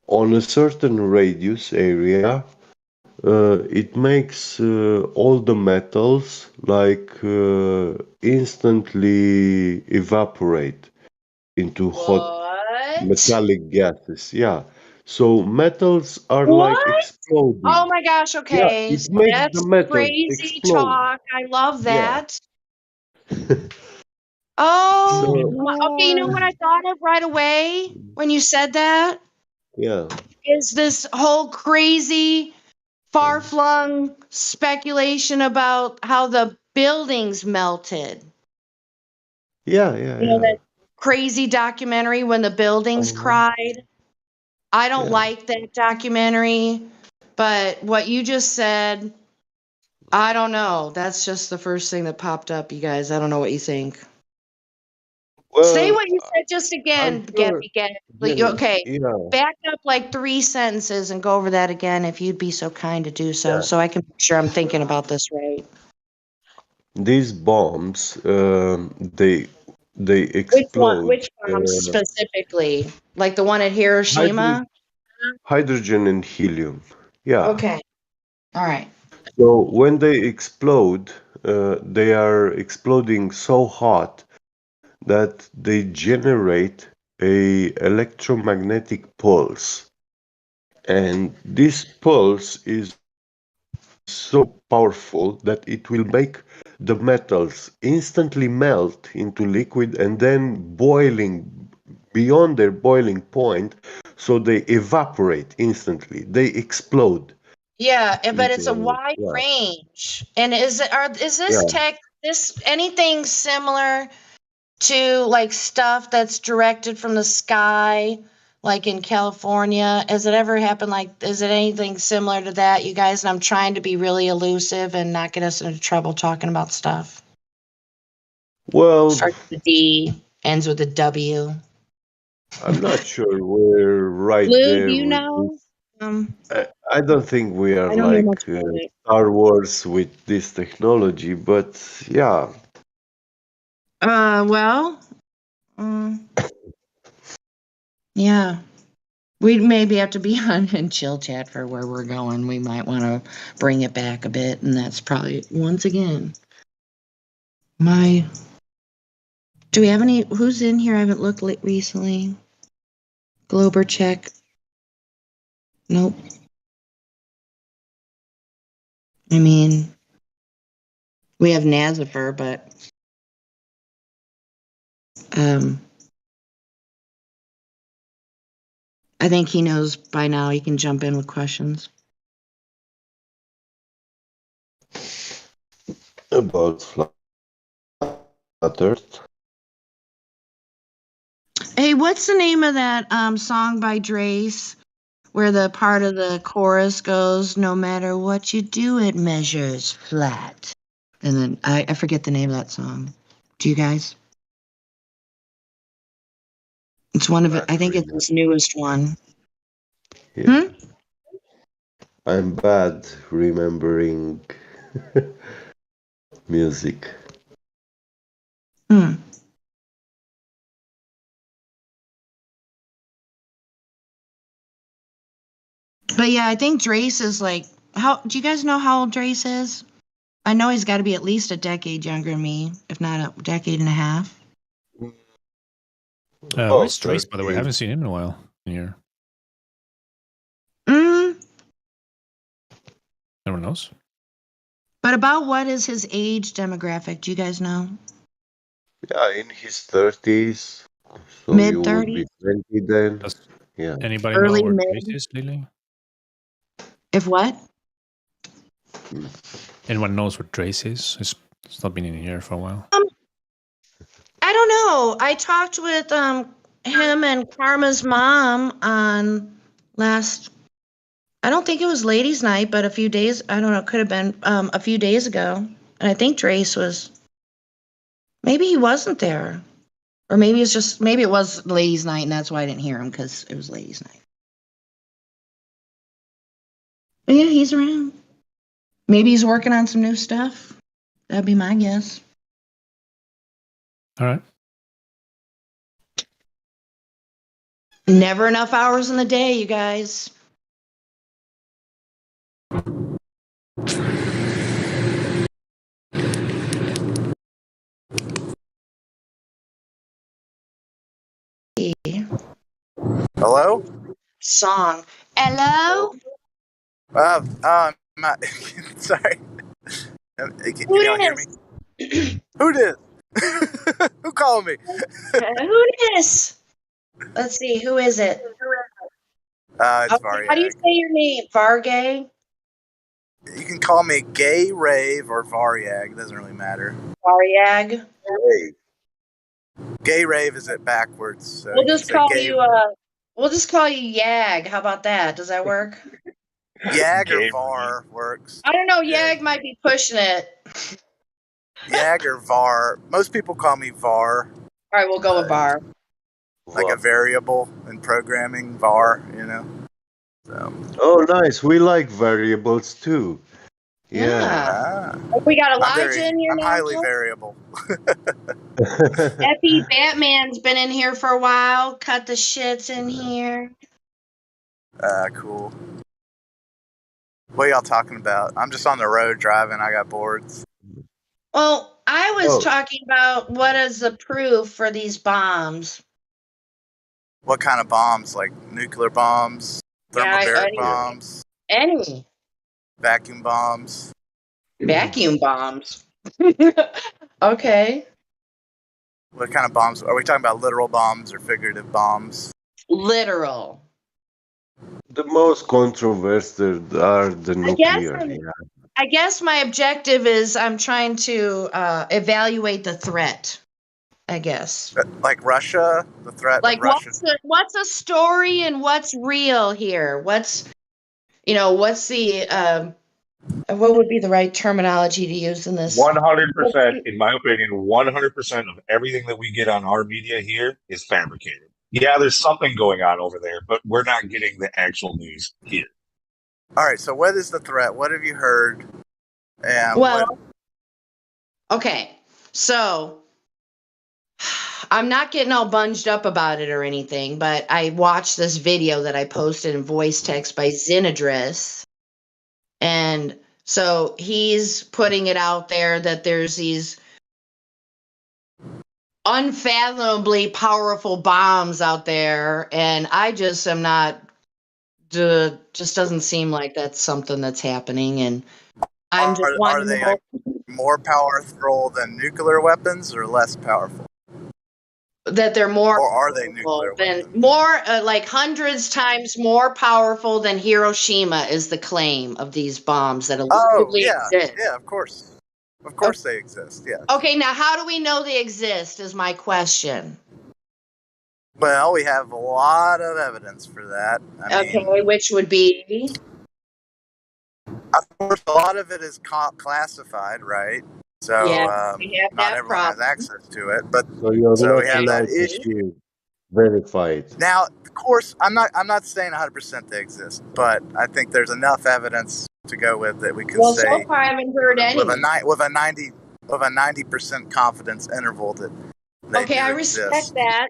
on a certain radius area, it makes all the metals like instantly evaporate into hot What? metallic gases. Yeah. So metals are like What? Oh exploding. my gosh, Yeah, okay. it makes the That's metals crazy explode. talk. I love Yeah. that. Oh, So okay. You know what I thought of right away when you said that? yeah. Is this whole crazy, far flung speculation about how the buildings melted. Yeah, yeah, You know, yeah. that crazy documentary when the buildings cried? I don't Yeah. like that documentary, but what you just said, I don't know. That's just the first thing that popped up, you guys. I don't know what you think. Say Well, what you said just I'm again, sure. Gabby. Jenny, Okay, yeah, back up like 3 sentences and go over that again if you'd be so kind to do so, yeah. so I can make sure I'm thinking about this right. These bombs, they Which one? explode. Which bomb specifically? Like the one at Hydro Hiroshima? hydrogen and helium. Yeah. Okay. All right. So when they explode, they are exploding so hot that they generate a electromagnetic pulse. And this pulse is so powerful that it will make the metals instantly melt into liquid and then boiling beyond their boiling point, so they evaporate instantly. They explode, Yeah, but it's a literally. wide Yeah, range. And is this yeah. anything similar to like stuff that's directed from the sky, like in California? Has it ever happened? Like, is it anything similar to that, you guys? And I'm trying to be really elusive and not get us into trouble talking about stuff. Well, Starts with a D, ends with a W. I'm not sure we're right Lou, do there you with this. know? I don't think we are I don't know like much about it. Star Wars with this technology, but yeah. Well, um, yeah. We maybe have to be on and chill chat for where we're going. We might want to bring it back a bit, and that's probably once again my. Do we have any? Who's in here? I haven't looked recently. Glober check. Nope. I mean, we have Nazifer, but um, I think he knows by now. He can jump in with questions. About flat Earth. Hey, what's the name of that song by Drace where the part of the chorus goes, "No matter what you do, it measures flat." And then I forget the name of that song. Do you guys? It's one of it. Not I think it's remember. his newest one. Yeah. I'm bad remembering music. Hmm. But yeah, I think Drace is like, how do you guys know how old Drace is? I know he's got to be at least a decade younger than me, if not a decade and a half. Where's Trace, by the way? I 30. haven't seen him in a while here. Mm, Everyone knows? but about what is his age demographic? Do you guys know? Yeah, in his 30s. So you Mid would be 30s? 20 then. Does Yeah. anybody know Early where Trace mid? is lately? If what? Anyone knows where Trace is? It's not been in here for a while. I don't know. I talked with him and Karma's mom on last. I don't think it was ladies' night, but a few days. I don't know. It could have been a few days ago, and I think Trace was. Maybe he wasn't there, or maybe it's just maybe it was ladies' night, and that's why I didn't hear him because it was ladies' night. But yeah, he's around. Maybe he's working on some new stuff. That'd be my guess. All right. Never enough hours in the day, you guys. Hello? Song. Hello? Not, sorry. Can Who y'all hear me? dis? Who did? Who called me? Who dis? Let's see, who is it? It's Okay, how do you Varyag. say your name? Vargay? You can call me Gay Rave or Varyag. Doesn't really matter. Varyag? Gay Rave is it backwards, so We'll you can just say call Gay you we'll just call you Yag. How about that? Does that work? Yag or Var works. I don't know, Yag might be pushing it. Yag or Var. Most people call me Var. All right, we'll go with Var. Like a variable in programming, Var, you know. So. Oh, nice. We like variables too. Yeah. We got Elijah in here I'm now. highly variable. Epi Batman's been in here for a while. Cut the shits in here. Cool. What are y'all talking about? I'm just on the road driving. I got boards. Well, I was Oh. talking about what is the proof for these bombs. What kind of bombs? Like nuclear bombs, thermobaric bombs, Any vacuum bombs. vacuum bombs. Okay. What kind of bombs? Are we talking about literal bombs or figurative bombs? Literal. The most controversial are the nuclear. I guess my objective is I'm trying to evaluate the threat. I guess. Like Russia, the threat Like of Russia. what's a story and what's real here? What's what's the what would be the right terminology to use in this? 100%, in my opinion, 100% of everything that we get on our media here is fabricated. Yeah, there's something going on over there, but we're not getting the actual news here. All right. So, what is the threat? What have you heard? And Okay, so I'm not getting all bunged up about it or anything, but I watched this video that I posted in voice text by Zinadris. And so he's putting it out there that there's these unfathomably powerful bombs out there. And I just am not, just doesn't seem like that's something that's happening. And I'm just are wanting they to know more powerful than nuclear weapons or less powerful? that they're more Or are they powerful nuclear than more like hundreds times more powerful than Hiroshima is the claim of these bombs that allegedly exist. Yeah, of course. Of course they exist, yeah. Okay, now how do we know they exist is my question. Well, we have a lot of evidence for that. I mean, Which would be? of course, a lot of it is classified, right? So we have not that everyone has access to it, but So you're so not we have that allowed to issue. see verified. Now, of course, I'm not saying 100% they exist, but I think there's enough evidence to go with that we can Well, say so far I haven't heard any. with a 90% confidence interval that they Okay, do I exist. respect that.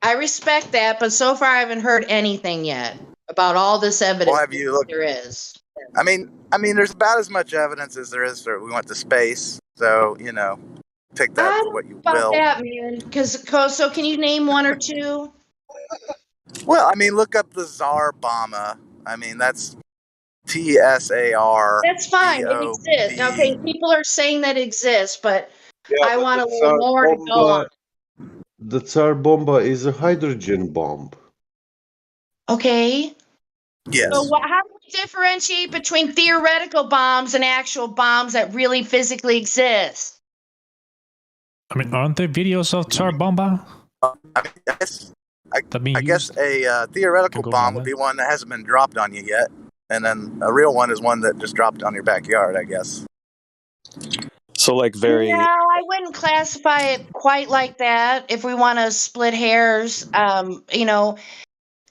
I respect that, but so far I haven't heard anything yet about all this evidence Well, have you looked? there is. I mean, there's about as much evidence as there is for we went to space. So take that for what you About will. that, man. So can you name one or two? Well, look up the Tsar Bomba. That's TSAR. That's fine. It exists. Okay, people are saying that it exists, but I want a little more to go on. The Tsar Bomba is a hydrogen bomb. Okay. Yes. So how do we differentiate between theoretical bombs and actual bombs that really physically exist? I mean, aren't there videos of Tsar Bomba? I guess a theoretical Go bomb on would be one that hasn't been dropped on you yet, and then a real one is one that just dropped on your backyard, I guess. So, like, very. No, I wouldn't classify it quite like that. If we want to split hairs,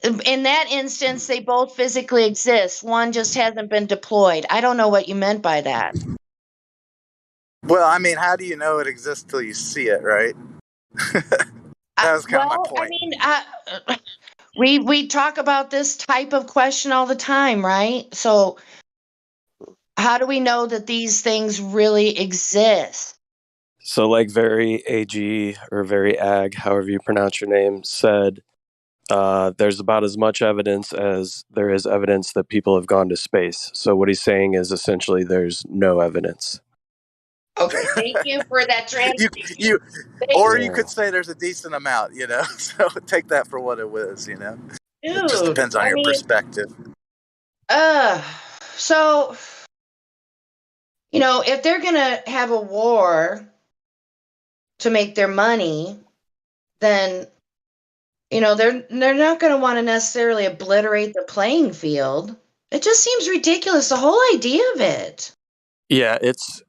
in that instance, they both physically exist. One just hasn't been deployed. I don't know what you meant by that. Well, how do you know it exists till you see it, right? That was kind of my Well, I point. mean, we talk about this type of question all the time, right? So how do we know that these things really exist? So, like, very AG or very ag, however you pronounce your name, said there's about as much evidence as there is evidence that people have gone to space. So, what he's saying is essentially there's no evidence. Okay, thank you for that you, translation. you, Thank or you. you could say there's a decent amount, So take that for what it is, It just Dude, depends on I your mean, perspective. so if they're gonna have a war to make their money, then they're not gonna want to necessarily obliterate the playing field. It just seems ridiculous, the whole idea of it. Yeah, it's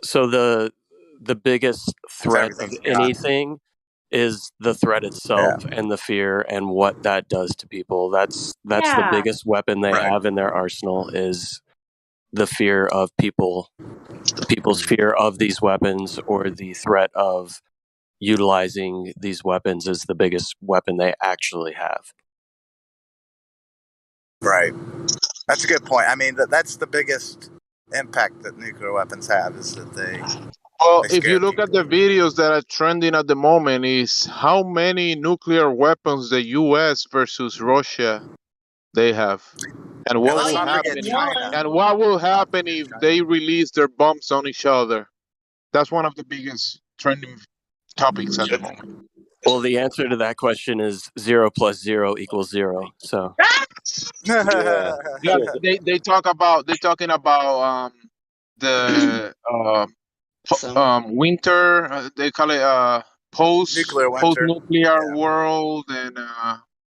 so the biggest threat of Everything's got. anything is the threat itself and the fear and what that does to people. That's the Yeah. biggest weapon they Right. have in their arsenal is the fear of people's fear of these weapons, or the threat of utilizing these weapons is the biggest weapon they actually have. Right. That's a good point. I mean, that's the biggest impact that nuclear weapons have is that they Well, if you scare look at people. the videos that are trending at the moment, is how many nuclear weapons the U.S. versus Russia they have, and what let's will not forget happen? China. And what will happen if they release their bombs on each other? That's one of the biggest trending topics at the moment. Well, the answer to that question is 0 plus 0 equals 0. So Yeah, they talking about the winter, they call it Nuclear post winter. nuclear world,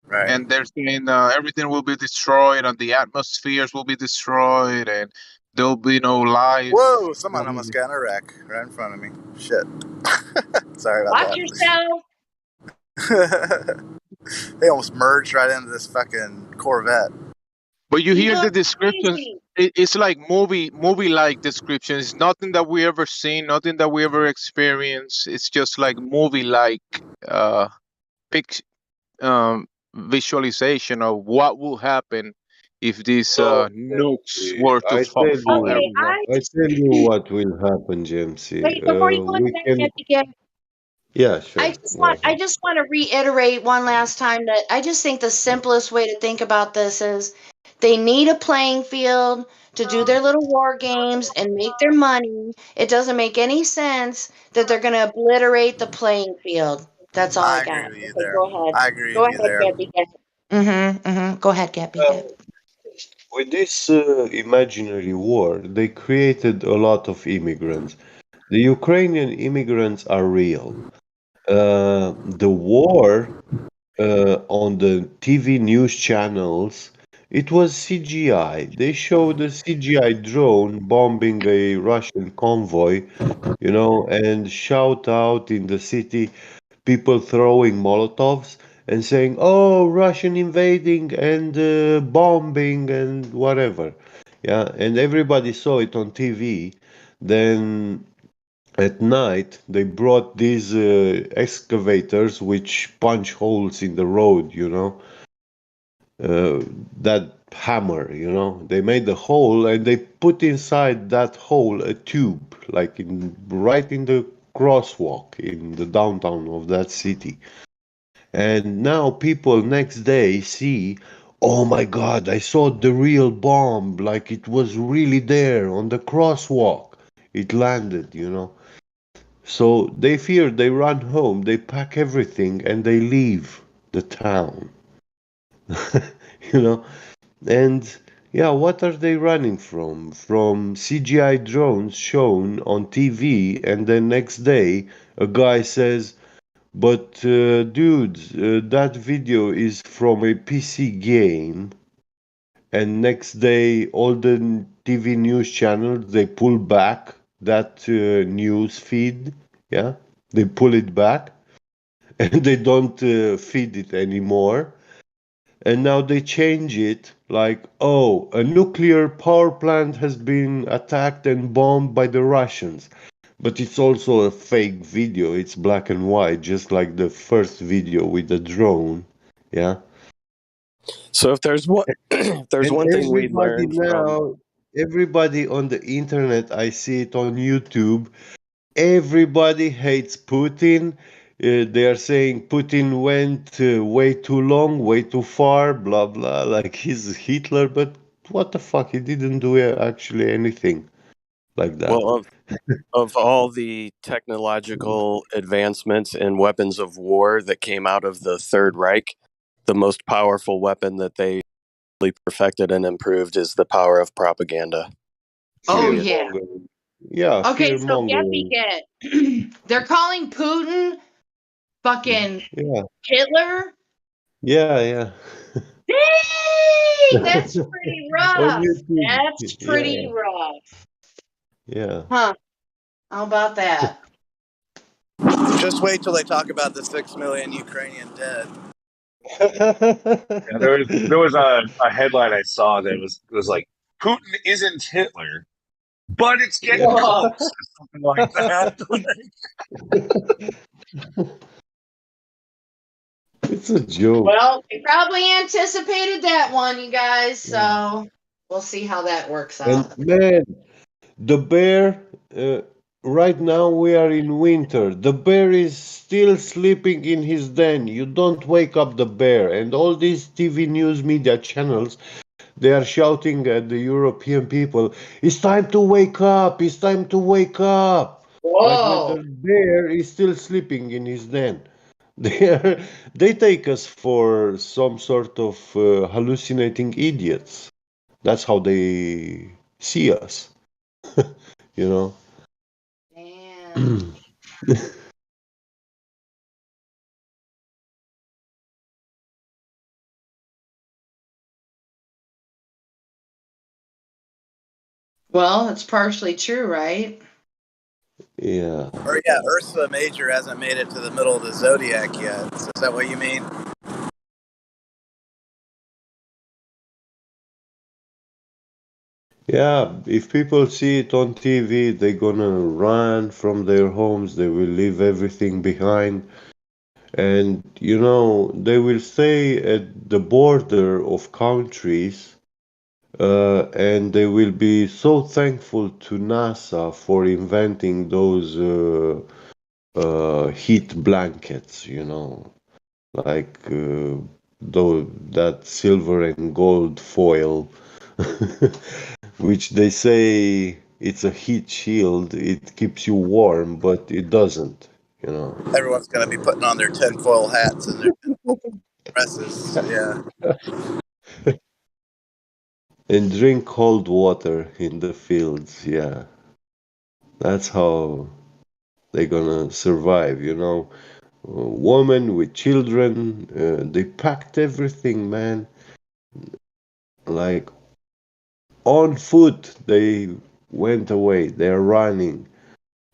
Right. and they're saying everything will be destroyed and the atmospheres will be destroyed and there'll be no life. Whoa! Someone almost got in a wreck right in front of me. Shit. Sorry about Watch that. yourself. They almost merged right into this fucking Corvette. But you hear the Look descriptions. crazy. It's like movie like descriptions. It's nothing that we ever seen, nothing that we ever experienced. It's just like movie like pic visualization of what will happen if these No, nukes Jamesy, were to fall Okay, everywhere. I tell you what will happen, Jamesy. wait, before you go into We that, can, Gabby, yeah, I sure, just go want I ahead. just want to reiterate one last time that I just think the simplest way to think about this is they need a playing field to do their little war games and make their money. It doesn't make any sense that they're going to obliterate the playing field. That's all I I got. agree with you Okay, there. go ahead. I agree Go with you ahead, there. Gabby. Go ahead, Gabby. With this imaginary war, they created a lot of immigrants. The Ukrainian immigrants are real. The war on the TV news channels, it was CGI. They showed a CGI drone bombing a Russian convoy, and shout out in the city, people throwing Molotovs and saying, "Oh, Russian invading and bombing and whatever." Yeah, and everybody saw it on TV. Then at night, they brought these excavators which punch holes in the road, that hammer, they made a hole and they put inside that hole a tube, like right in the crosswalk in the downtown of that city. And now people next day see, oh my God, I saw the real bomb, like it was really there on the crosswalk. It landed. So they fear, they run home, they pack everything, and they leave the town. you know? And yeah, what are they running from? From CGI drones shown on TV, and then next day a guy says, but dude, that video is from a PC game. And next day, all the TV news channels they pull back that news feed. Yeah, they pull it back, and they don't feed it anymore. And now they change it like, oh, a nuclear power plant has been attacked and bombed by the Russians. but it's also a fake video. It's black and white, just like the first video with the drone. Yeah. So if there's one, if there's And one thing we learned from, everybody on the internet, I see it on YouTube, everybody hates Putin. They are saying Putin went way too long, way too far, blah blah, like he's Hitler. But what the fuck? He didn't do actually anything like that. well, of all the technological advancements in weapons of war that came out of the Third Reich, the most powerful weapon that they really perfected and improved is the power of propaganda. Oh Period. yeah. Yeah, Okay, fear so get me mongering. get. They're calling Putin fucking Yeah, Hitler. yeah. Dang, that's pretty On rough. YouTube. That's pretty Yeah, rough. yeah. Huh. How about that? Just wait till they talk about the 6 million Ukrainian dead. Yeah, there was a headline I saw that was like Putin isn't Hitler, but it's getting Whoa. close, or something like that. It's a joke. Well, we probably anticipated that one, you guys. So we'll see how that works And out. man, the bear, right now we are in winter. The bear is still sleeping in his den. You don't wake up the bear. And all these TV news media channels, they are shouting at the European people, it's time to wake up, it's time to wake up. But Whoa. the bear is still sleeping in his den. They take us for some sort of hallucinating idiots. That's how they see us, you know. Damn. Well, it's partially true, right? Yeah. Or yeah, Ursa Major hasn't made it to the middle of the zodiac yet. Is that what you mean? Yeah, if people see it on TV, they're gonna run from their homes, they will leave everything behind. And, you know, they will stay at the border of countries, and they will be so thankful to NASA for inventing those heat blankets, you know, like that silver and gold foil, which they say it's a heat shield. It keeps you warm, but it doesn't, you know. Everyone's going to be putting on their tinfoil hats and their tinfoil dresses. Yeah. And drink cold water in the fields, yeah. That's how they're gonna survive, you know. Women with children, they packed everything, man. Like on foot, they went away. They're running,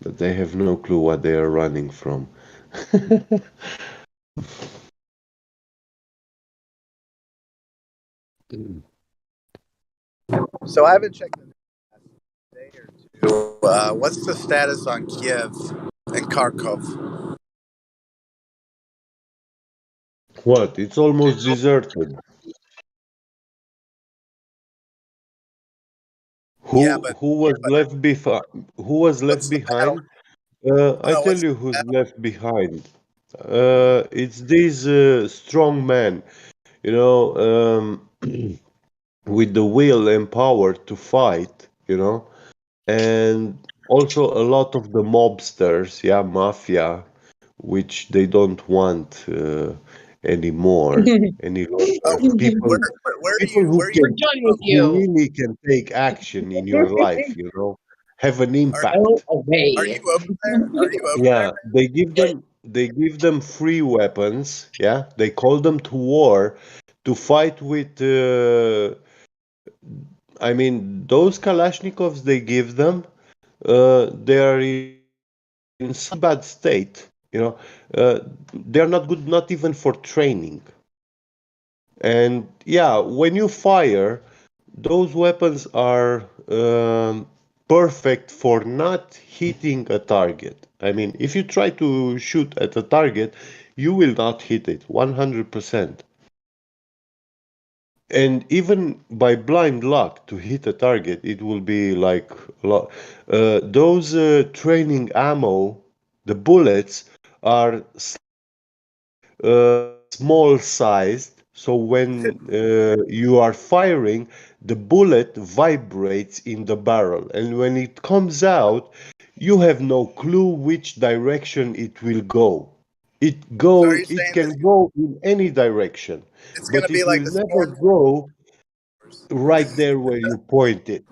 but they have no clue what they are running from. So I haven't checked the last day or two. What's the status on Kiev and Kharkov? What? It's almost deserted. Yeah, but Who was left behind? Who was left what's the battle? behind? Oh, I no, tell what's you the who's battle? left behind. It's these strong men, you know, with the will and power to fight, you know, and also a lot of the mobsters, yeah, mafia, which they don't want anymore any longer. People, people who We're can, done with who you. really can take action in your life, you know, have an Go impact. Are away. you over there? Are you over there? Yeah, they give them free weapons. Yeah, they call them to war to fight with. I mean, those Kalashnikovs they give them. They are in such bad state. You know, they are not good, not even for training. And yeah, when you fire, those weapons are perfect for not hitting a target. I mean, if you try to shoot at a target, you will not hit it 100%. And even by blind luck to hit a target, it will be like those training ammo, the bullets are small sized, so when you are firing, the bullet vibrates in the barrel, and when it comes out, you have no clue which direction it will go. So are you It saying can go in any direction, it's going but to be it like will the never Storm? go right there where you point it.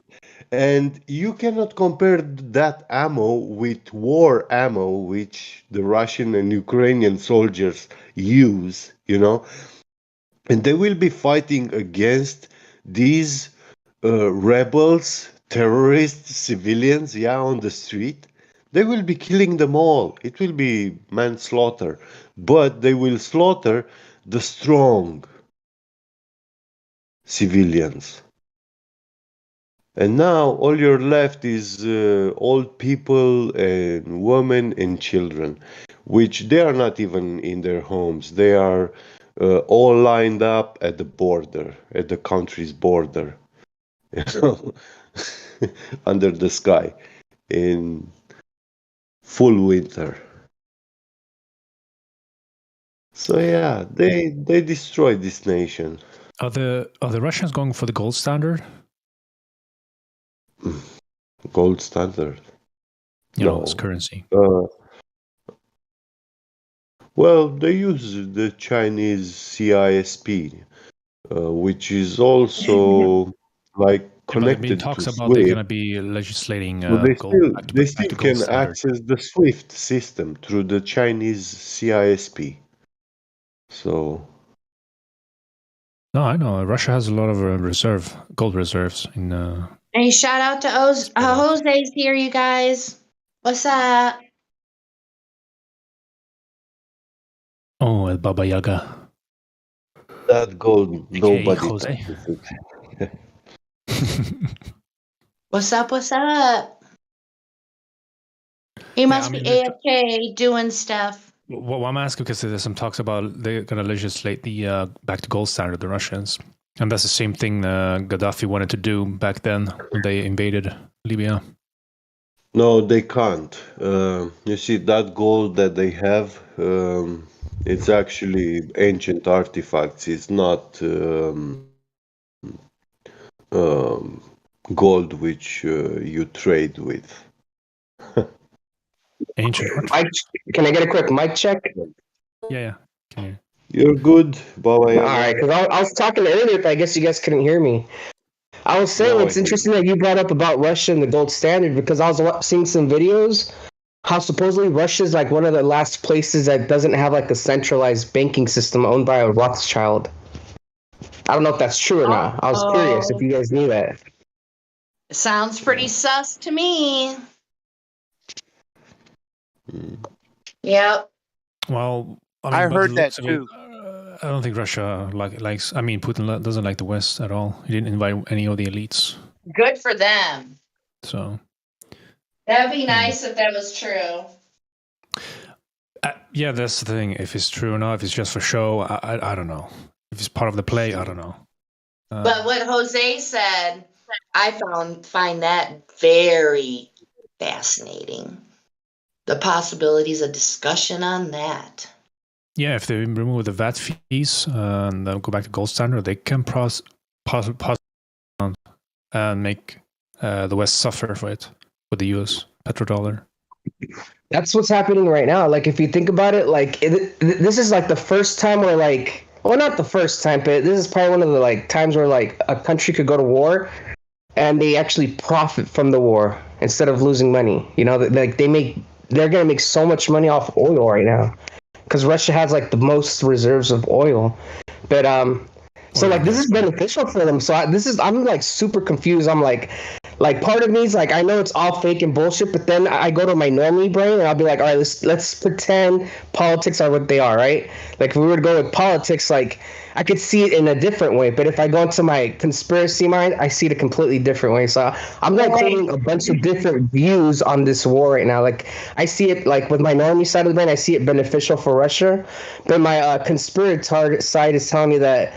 And you cannot compare that ammo with war ammo, which the Russian and Ukrainian soldiers use, you know, and they will be fighting against these rebels, terrorists, civilians, yeah, on the street. They will be killing them all. It will be manslaughter, but they will slaughter the strong civilians. And now all you're left is old people and women and children, which they are not even in their homes. They are all lined up at the border, at the country's border, you know, under the sky in full winter. So yeah, they destroyed this nation. Are the Russians going for the gold standard? Gold standard. You know, as currency. Well, they use the Chinese CISP, which is also like Yeah, but there've been connected to talks about they're going SWIFT. to be legislating So gold they back still to gold can standard. access the SWIFT system through the Chinese CISP. So No, I know Russia has a lot of gold reserves in. Hey, shout out to Jose's here, you guys. What's up? Oh, El Baba Yaga. that gold, nobody Jose. touches it. What's up? What's up? He must be AFK doing stuff. Well, I'm asking because there's some talks about they're going to legislate the back to gold standard, the Russians, and that's the same thing Gaddafi wanted to do back then when they invaded Libya. No, they can't. You see, that gold that they have, it's actually ancient artifacts. It's not gold which you trade with. Ancient Can I get a quick mic check? Yeah. You're good, Baba Yaga. All right, because I was talking earlier, but I guess you guys couldn't hear me. I was saying Now I it's hear interesting that you brought up about Russia and the gold standard because I was seeing some videos how supposedly Russia is like one of the last places that doesn't have like a centralized banking system owned by a Rothschild. I don't know if that's true or not. I was curious if you guys knew that. Sounds pretty sus to me. Yep. Well, I by heard the that looks of it, too. I don't think Russia likes. I mean, Putin doesn't like the West at all. He didn't invite any of the elites. Good for them. So That'd be nice if that was true. yeah, that's the thing. If it's true or not, if it's just for show, I don't know. If it's part of the play, I don't know. But what Jose said, I find that very fascinating. The possibilities of discussion on that. Yeah, if they remove the VAT fees and then go back to gold standard, they can and make the West suffer for it with the US petrodollar. That's what's happening right now. Like, if you think about it, like this is like the first time where like, well, not the first time, but this is probably one of the like times where like a country could go to war and they actually profit from the war instead of losing money. You know, like they're gonna make so much money off oil right now because Russia has like the most reserves of oil. But so like this is beneficial for them. So I'm like super confused. I'm like, Like part of me is like, I know it's all fake and bullshit, but then I go to my normie brain and I'll be like, all right, let's pretend politics are what they are, right? Like if we were to go with politics, like I could see it in a different way, but if I go into my conspiracy mind, I see it a completely different way. So I'm like holding a bunch of different views on this war right now. Like I see it like with my normie side of the brain, I see it beneficial for Russia, but my conspiratorial side is telling me that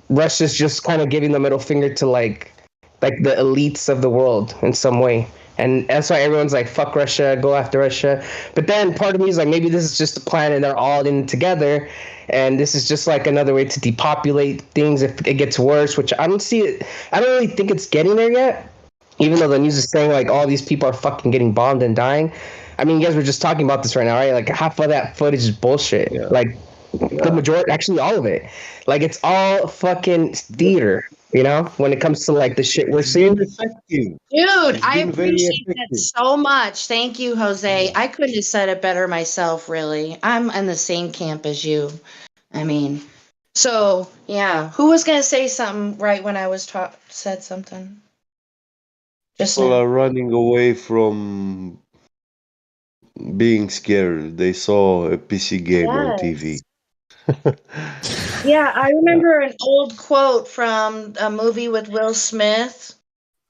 Russia's just kind of giving the middle finger to like the elites of the world in some way. And that's why everyone's like, fuck Russia, go after Russia. But then part of me is like, maybe this is just a plan and they're all in together. And this is just like another way to depopulate things if it gets worse, which I don't see it. I don't really think it's getting there yet. Even though the news is saying like all these people are fucking getting bombed and dying. I mean, you guys were just talking about this right now, right? Like half of that footage is bullshit. Yeah. Like the majority, actually all of it. Like it's all fucking theater. You know, when it comes to like the shit we're seeing. Dude, I appreciate that so much. Thank you, Jose. I couldn't have said it better myself, really. I'm in the same camp as you. I mean, so yeah. Who was gonna say something right when I was said something? People are running away from being scared. They saw a PC game on TV. Yeah, I remember an old quote from a movie with Will Smith.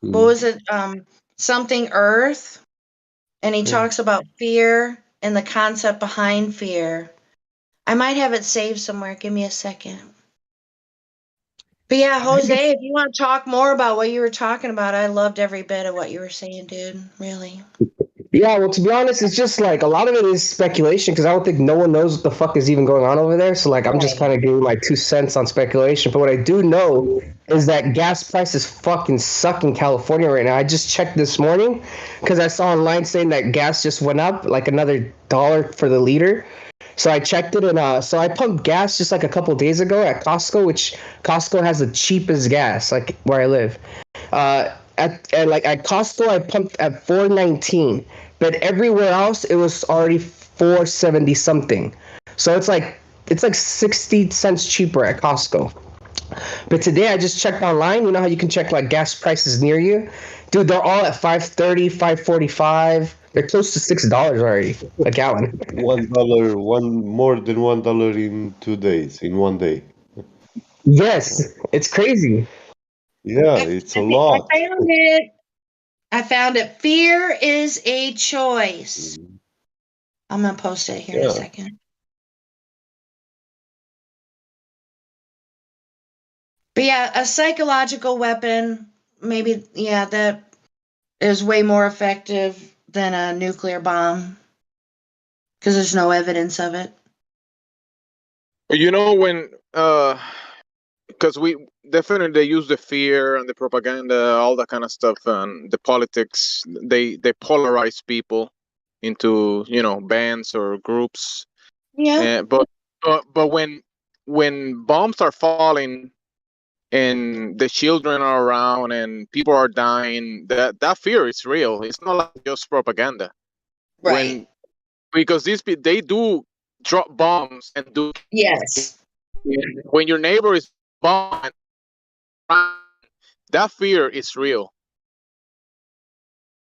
What was it? Something Earth. And he talks about fear and the concept behind fear. I might have it saved somewhere. Give me a second. But yeah, Jose, if you want to talk more about what you were talking about, I loved every bit of what you were saying, dude. Really. Yeah, well, to be honest, it's just like a lot of it is speculation because I don't think no one knows what the fuck is even going on over there. So, like, I'm just kind of giving my 2 cents on speculation. But what I do know is that gas prices fucking suck in California right now. I just checked this morning because I saw online saying that gas just went up like another $1 for the liter. So I checked it, and so I pumped gas just like a couple days ago at Costco, which Costco has the cheapest gas, like where I live. At Costco, I pumped at $4.19, but everywhere else it was already $4.70 something. So it's like 60 cents cheaper at Costco. But today I just checked online. You know how you can check like gas prices near you, dude? They're all at $5.30, $5.45. They're close to $6 already a gallon. $1, more than $1 in 2 days, in 1 day. Yes, it's crazy. Yeah, it's a lot. I found it. Fear is a choice. I'm gonna post it here in a second. But yeah, a psychological weapon, maybe, that is way more effective than a nuclear bomb because there's no evidence of it. You know, when because we definitely they use the fear and the propaganda, all that kind of stuff, and the politics. They polarize people into bands or groups. Yeah. But when bombs are falling and the children are around and people are dying, that fear is real. It's not like just propaganda. Right. Because they do drop bombs and do. Yes. When your neighbor is bombed, that fear is real.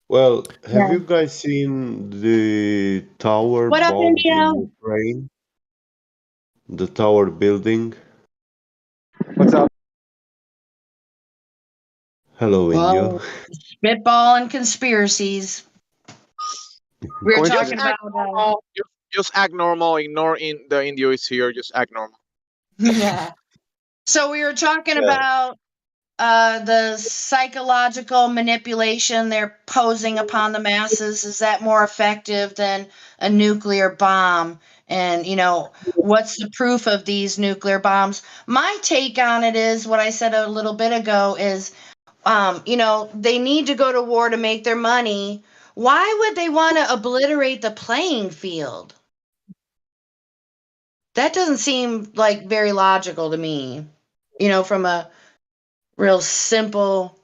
Well, have you guys seen the tower What up, bombed India? in Ukraine? The tower building? What's up? Hello, India. Spitball and conspiracies. We were talking about. Just act normal. Ignore the Indio is here. Just act normal. Yeah. So we were talking about the psychological manipulation they're posing upon the masses. Is that more effective than a nuclear bomb? And, what's the proof of these nuclear bombs? My take on it is what I said a little bit ago is, they need to go to war to make their money. Why would they want to obliterate the playing field? That doesn't seem like very logical to me, from a real simple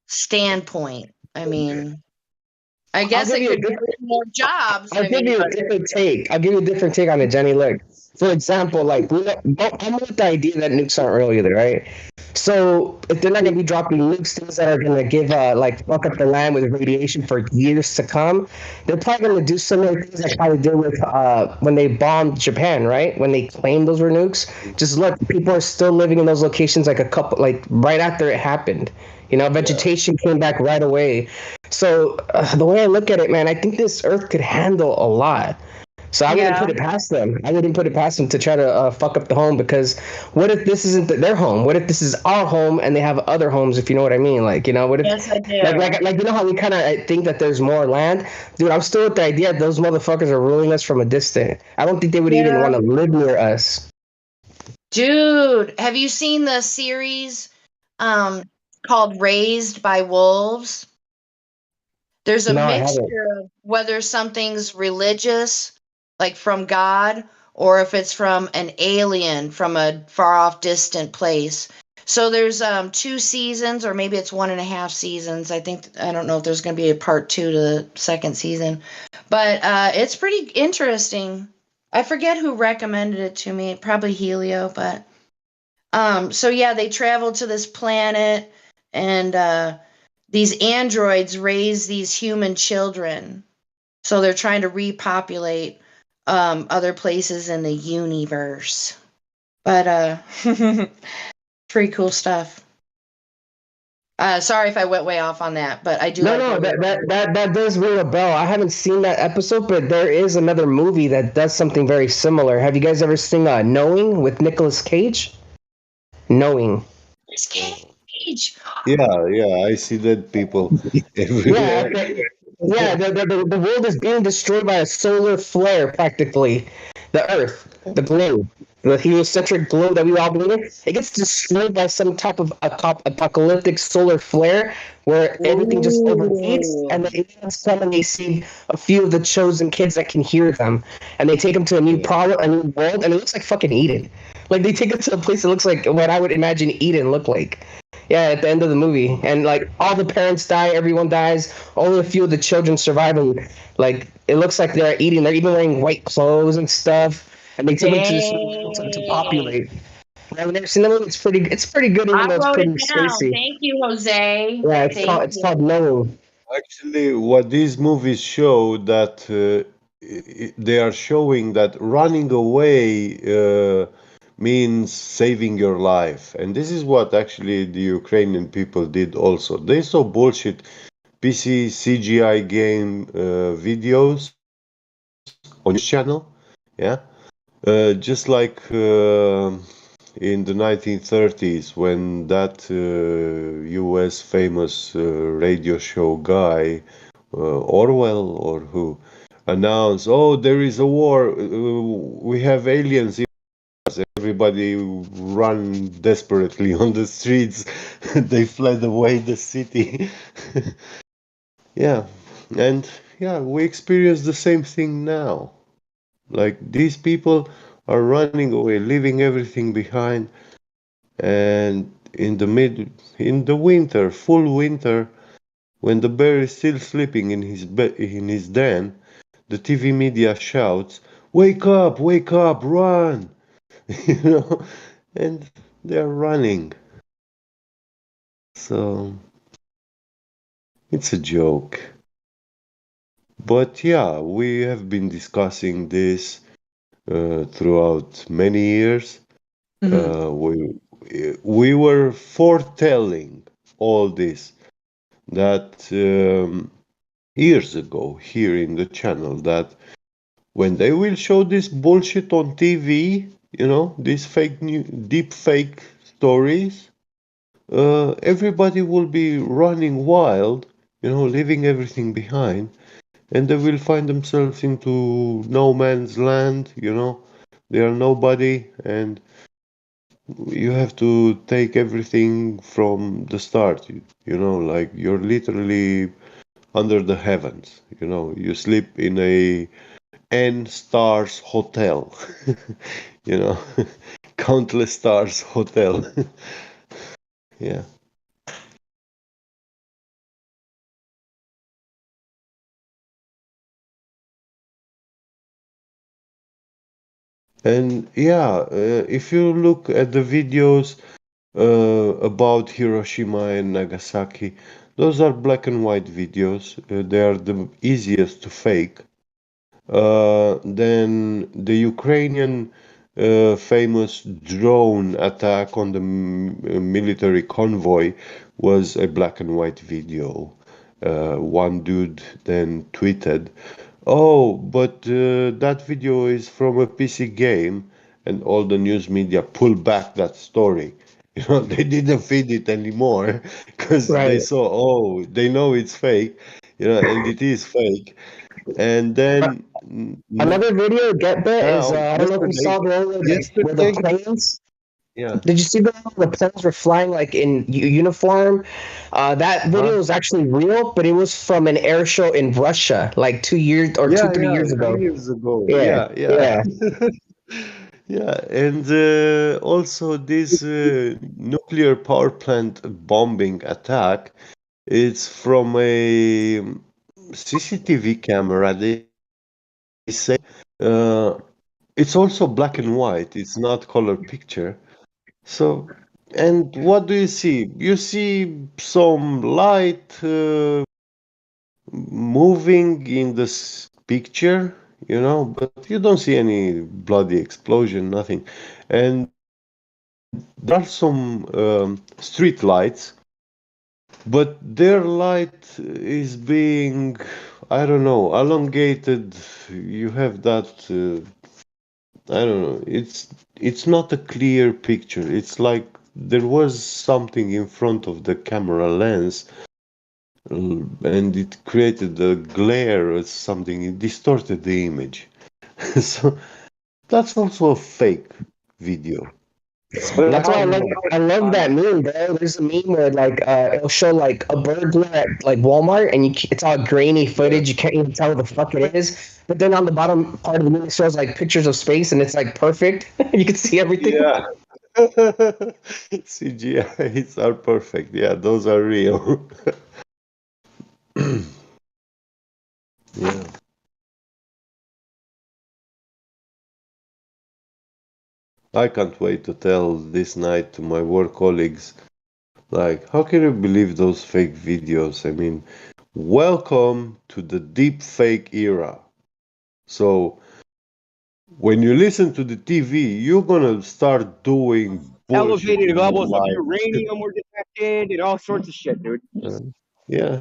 standpoint. I mean, I guess it could get more jobs. I'll give you a different take. I'll give you a different take on it, Jenny. Look, for example, like I'm with the idea that nukes aren't real either, right? So if they're not gonna be dropping nukes, things that are gonna give like fuck up the land with radiation for years to come, they're probably gonna do similar things like how they did with when they bombed Japan, right? When they claimed those were nukes. Just look, people are still living in those locations like a couple like right after it happened. You know, vegetation came back right away. So the way I look at it, man, I think this Earth could handle a lot. So I wouldn't Yeah. put it past them. I wouldn't put it past them to try to fuck up the home because what if this isn't their home? What if this is our home and they have other homes? If you know what I mean, like you know, what if Yes, I do. like you know how we kind of think that there's more land, dude? I'm still with the idea that those motherfuckers are ruling us from a distance. I don't think they would even Yeah. want to live near us. Dude, have you seen the series um called Raised by Wolves? There's a No, I haven't. mixture of whether something's religious, like from God, or if it's from an alien from a far off distant place. So there's 2 seasons, or maybe it's 1.5 seasons. I don't know if there's going to be a part 2 to the second season, but it's pretty interesting. I forget who recommended it to me, probably Helio, but so yeah, they travel to this planet, and these androids raise these human children. So they're trying to repopulate other places in the universe. But pretty cool stuff. Sorry if I went way off on that, but I do No, like no, where we were. that does ring a bell. I haven't seen that episode, but there is another movie that does something very similar. Have you guys ever seen Knowing with Nicolas Cage? Knowing. Cage. Yeah, I see dead people Yeah, everywhere. yeah. The world is being destroyed by a solar flare, practically. The Earth, the globe, the heliocentric globe that we all believe in, it gets destroyed by some type of apocalyptic solar flare where everything just overheats, and the aliens come and they see a few of the chosen kids that can hear them, and they take them to a new a new world, and it looks like fucking Eden. Like they take them to a place that looks like what I would imagine Eden looked like. Yeah, at the end of the movie, and like all the parents die, everyone dies. Only a few of the children survive, and like it looks like they're eating. They're even wearing white clothes and stuff, and they take them to this world to Dang. populate. I've never seen the movie. It's pretty good, I even though it's wrote it pretty down. spacey. Thank you, Jose. Yeah, Thank it's called you. Knowing. Actually, what these movies show that they are showing that running away means saving your life, and this is what actually the Ukrainian people did. Also, they saw bullshit PC CGI game videos on your news channel, yeah, just like in the 1930s when that US famous radio show guy, Orwell or who, announced, "Oh, there is a war. We have aliens in us." Everybody run desperately on the streets. They fled away the city. Yeah, and yeah, we experience the same thing now. Like these people are running away, leaving everything behind, and in the winter, full winter, when the bear is still sleeping in his den, the TV media shouts, wake up, run!" you know, and they're running. So it's a joke. But yeah, we have been discussing this throughout many years. We were foretelling all this that years ago here in the channel that when they will show this bullshit on TV, these deep fake stories, everybody will be running wild, leaving everything behind, and they will find themselves into no man's land, they are nobody, and you have to take everything from the start, like you're literally under the heavens, you sleep in a N stars hotel, you know, countless stars hotel. Yeah. And yeah, if you look at the videos, about Hiroshima and Nagasaki. Those are black and white videos. They are the easiest to fake. Then the Ukrainian famous drone attack on the military convoy was a black and white video. One dude then tweeted, "Oh, but that video is from a PC game," and all the news media pulled back that story. You know, they didn't feed it anymore because they Right. saw, oh, they know it's fake, you know, and it is fake. And then Another video get bet is now, I don't know if you saw the one where the yesterday, planes. yeah, Did you see the planes were flying like in uniform? That huh? video was actually real, but it was from an air show in Russia, like 2 years or Yeah, 3 years yeah, ago. 2 years ago. Yeah, Yeah, yeah. yeah. Yeah, and also this nuclear power plant bombing attack, it's from a CCTV camera. They say uh, it's also black and white. It's not color picture. So, and what do you see? You see some light moving in this picture, you know, but you don't see any bloody explosion, nothing. And there are some street lights, but their light is being, I don't know, elongated. You have that, I don't know. It's not a clear picture. It's like there was something in front of the camera lens, and it created a glare or something. It distorted the image. So that's also a fake video. It's That's black why and white. I love that meme, bro. There's a meme where like it'll show like a burglar at like Walmart, and it's all grainy footage. You can't even tell what the fuck it is. But then on the bottom part of the meme, it shows like pictures of space, and it's like perfect. You can see everything. Yeah. CGIs are perfect. Yeah, those are real. Yeah. I can't wait to tell this night to my work colleagues, like, how can you believe those fake videos? I mean, welcome to the deep fake era. So when you listen to the TV, you're gonna start doing bullshit Elevated in your levels of life. uranium were detected and all sorts of shit, dude. Yeah.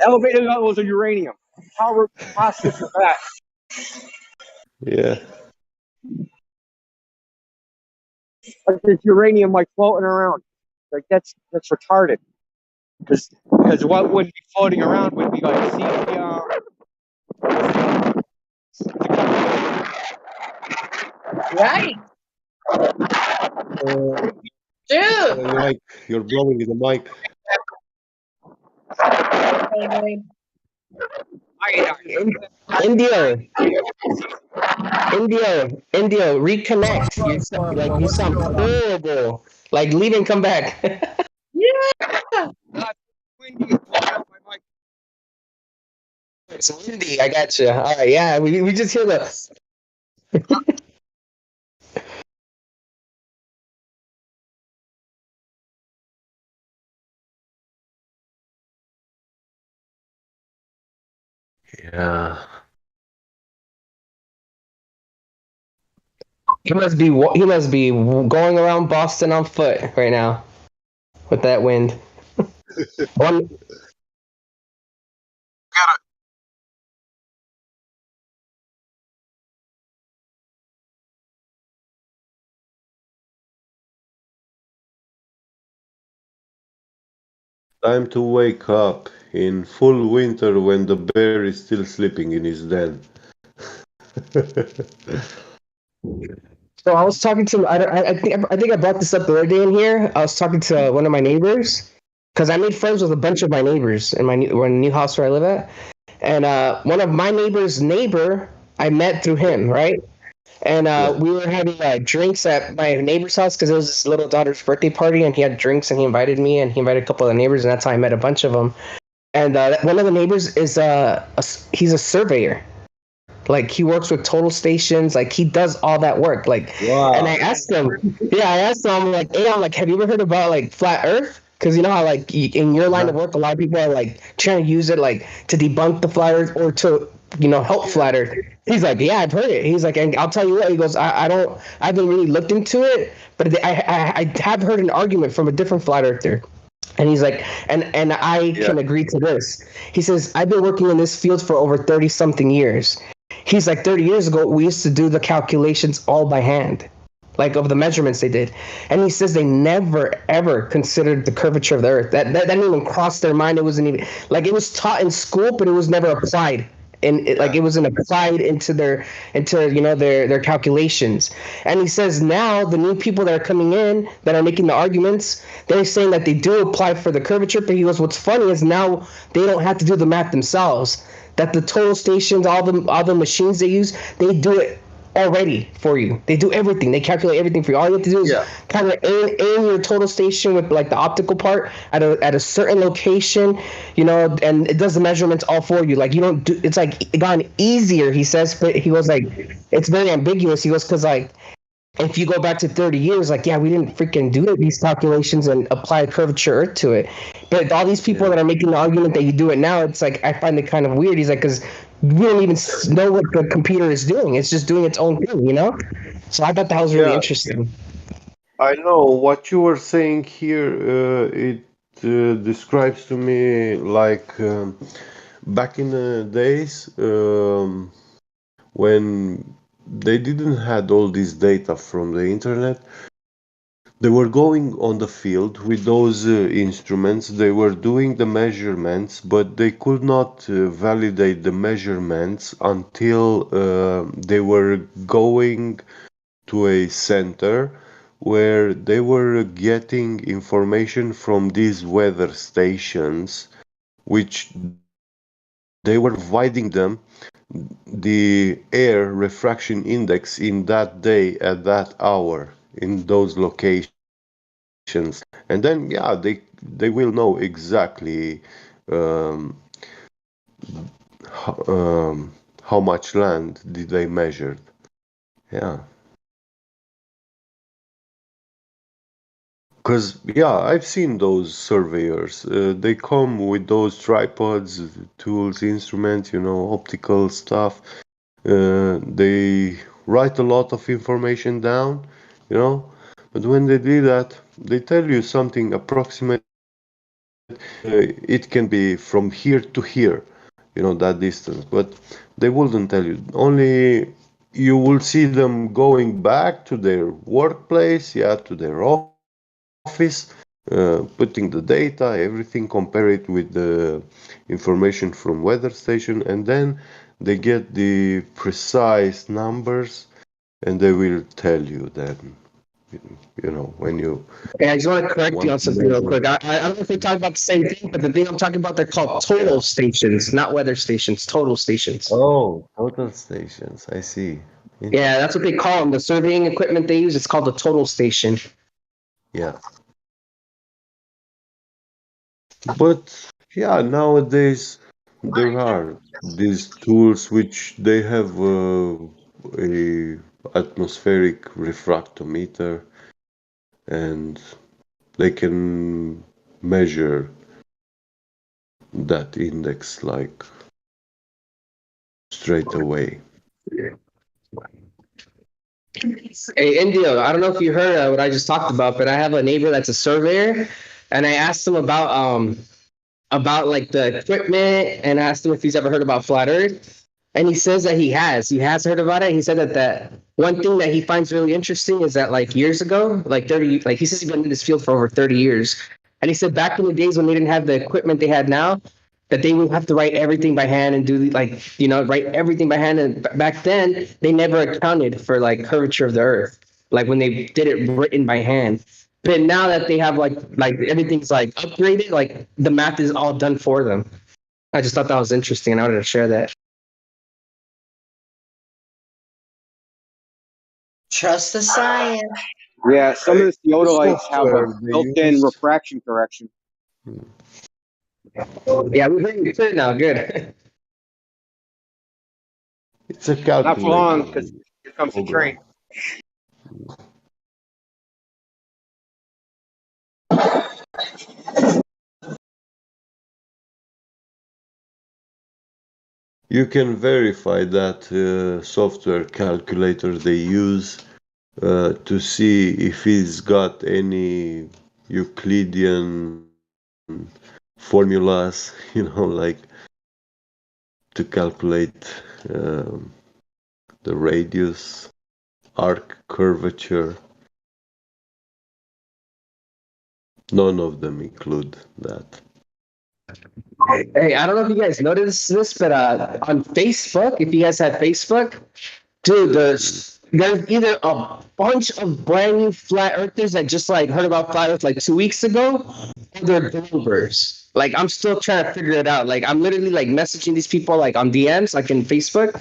Elevated levels of uranium. How preposterous is that? Yeah. Like there's uranium like floating around. Like that's retarded. Because what would be floating around would be like cesium. Right. Dude. Mike, you're blowing in the mic. Indio, reconnect. You sound horrible. Like leave and come back. Yeah. It's windy. I got you. All right, yeah. We just hear the. Yeah. He must be going around Boston on foot right now with that wind. One. Time to wake up in full winter when the bear is still sleeping in his den. So I was talking to I think I brought this up the other day in here. I was talking to one of my neighbors because I made friends with a bunch of my neighbors in my new house where I live at, and one of my neighbor's neighbor I met through him, right? And we were having drinks at my neighbor's house because it was his little daughter's birthday party, and he had drinks and he invited me and he invited a couple of the neighbors, and that's how I met a bunch of them. And one of the neighbors is he's a surveyor. Like he works with total stations. Like he does all that work. Like, and I asked him, I'm like, hey, I'm like, have you ever heard about like flat Earth? Because you know how like in your line of work, a lot of people are like trying to use it like to debunk the flat Earth or to help flat Earth. He's like, yeah, I've heard it. He's like, and I'll tell you what. He goes, I haven't really looked into it, but I have heard an argument from a different flat earther. And he's like, and I can agree to this. He says, I've been working in this field for over 30 something years. He's like, 30 years ago, we used to do the calculations all by hand, like of the measurements they did. And he says they never, ever considered the curvature of the earth. That didn't even cross their mind. It wasn't even, like, it was taught in school, but it was never applied. And like it wasn't applied into their calculations. And he says now the new people that are coming in that are making the arguments, they're saying that they do apply for the curvature. But he goes, what's funny is now they don't have to do the math themselves. That the total stations, all the machines they use, they do it already for you. They do everything. They calculate everything for you. All you have to do is kind of aim your total station with like the optical part at a certain location, and it does the measurements all for you. Like you don't do. It's like it gotten easier. He says, but he goes like it's very ambiguous. He goes because like if you go back to 30 years, like, yeah, we didn't freaking do these calculations and apply curvature Earth to it. But all these people that are making the argument that you do it now, it's like, I find it kind of weird. He's like, because we don't even know what the computer is doing. It's just doing its own thing, So I thought that was really interesting. I know what you were saying here. It describes to me like back in the days when they didn't had all this data from the internet. They were going on the field with those instruments. They were doing the measurements, but they could not validate the measurements until they were going to a center where they were getting information from these weather stations, which they were providing them the air refraction index in that day at that hour in those locations, and then they will know exactly how much land did they measure. Because I've seen those surveyors. They come with those tripods, tools, instruments, optical stuff. They write a lot of information down, but when they do that, they tell you something approximate. It can be from here to here, that distance, but they wouldn't tell you. Only you will see them going back to their workplace, to their office, putting the data, everything, compare it with the information from weather station, and then they get the precise numbers, and they will tell you then, when you. Hey, I just want to correct you on something real quick. I don't know if we talk about the same thing, but the thing I'm talking about, they're called total stations, not weather stations. Total stations. Oh, total stations. I see. Yeah, that's what they call them. The surveying equipment they use, it's called a total station. Yeah. But nowadays there are these tools which they have a atmospheric refractometer, and they can measure that index like straight away. Hey, Indio, I don't know if you heard what I just talked about, but I have a neighbor that's a surveyor, and I asked him about like the equipment, and asked him if he's ever heard about flat Earth. And he says that he has heard about it. He said that one thing that he finds really interesting is that like years ago, like 30, like he says he's been in this field for over 30 years. And he said back in the days when they didn't have the equipment they had now, that they would have to write everything by hand and do write everything by hand. And back then they never accounted for like curvature of the earth, like when they did it written by hand. But now that they have like everything's like upgraded, like the math is all done for them. I just thought that was interesting, and I wanted to share that. Trust the science. Yeah, some of the theodolites have a built-in refraction correction. Yeah, we're hearing you clear now. Good. It's a Not for long, calculator because here comes the train. program. You can verify that software calculator they use to see if it's got any Euclidean formulas, like to calculate the radius, arc curvature. None of them include that. Hey, I don't know if you guys noticed this, but on Facebook, if you guys have Facebook, dude, there's either a bunch of brand new flat earthers that just like heard about flat earth like 2 weeks ago, or they're Goobers. Like I'm still trying to figure it out. Like I'm literally like messaging these people like on DMs, like in Facebook,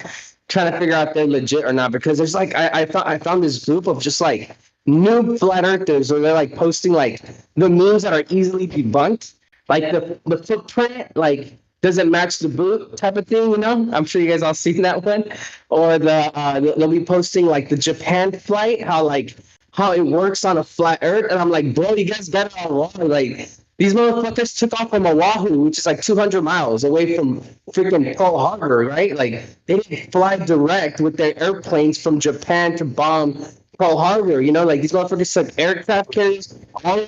trying to figure out if they're legit or not. Because there's like I found this group of just like new flat earthers where they're like posting like the memes that are easily debunked, like the footprint, like does it match the boot type of thing, I'm sure you guys all seen that one. Or they'll be posting like the Japan flight, how it works on a flat earth. And I'm like, bro, you guys got it all wrong. Like these motherfuckers took off from Oahu, which is like 200 miles away from freaking Pearl Harbor, right? Like they didn't fly direct with their airplanes from Japan to bomb Pearl Harbor, like these motherfuckers took aircraft carriers all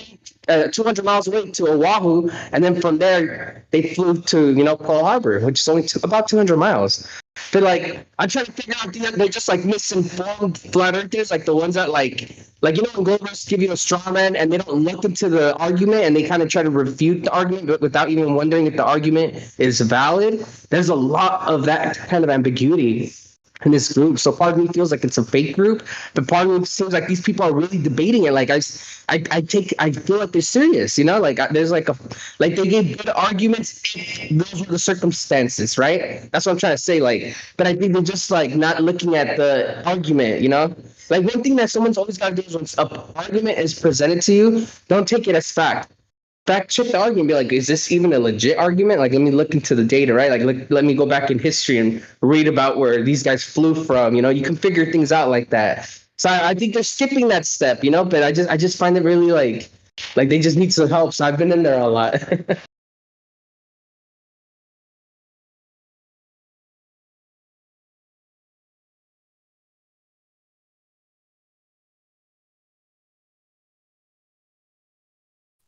200 miles away to Oahu, and then from there they flew to Pearl Harbor, which is only about 200 miles. But like I'm trying to figure out, they're just like misinformed flat earthers, like the ones that like when Goldbergs give you a straw man and they don't look into the argument and they kind of try to refute the argument, but without even wondering if the argument is valid. There's a lot of that kind of ambiguity in this group. So part of me feels like it's a fake group, but part of me seems like these people are really debating it. Like I feel like they're serious, there's like they gave good arguments if those were the circumstances, right? That's what I'm trying to say. But I think they're just like not looking at the argument, Like one thing that someone's always got to do is when an argument is presented to you, don't take it as fact. Fact check the argument, be like, is this even a legit argument? Like, let me look into the data, right? Like, let me go back in history and read about where these guys flew from. You can figure things out like that. So I think they're skipping that step, but I just find it really like they just need some help. So I've been in there a lot.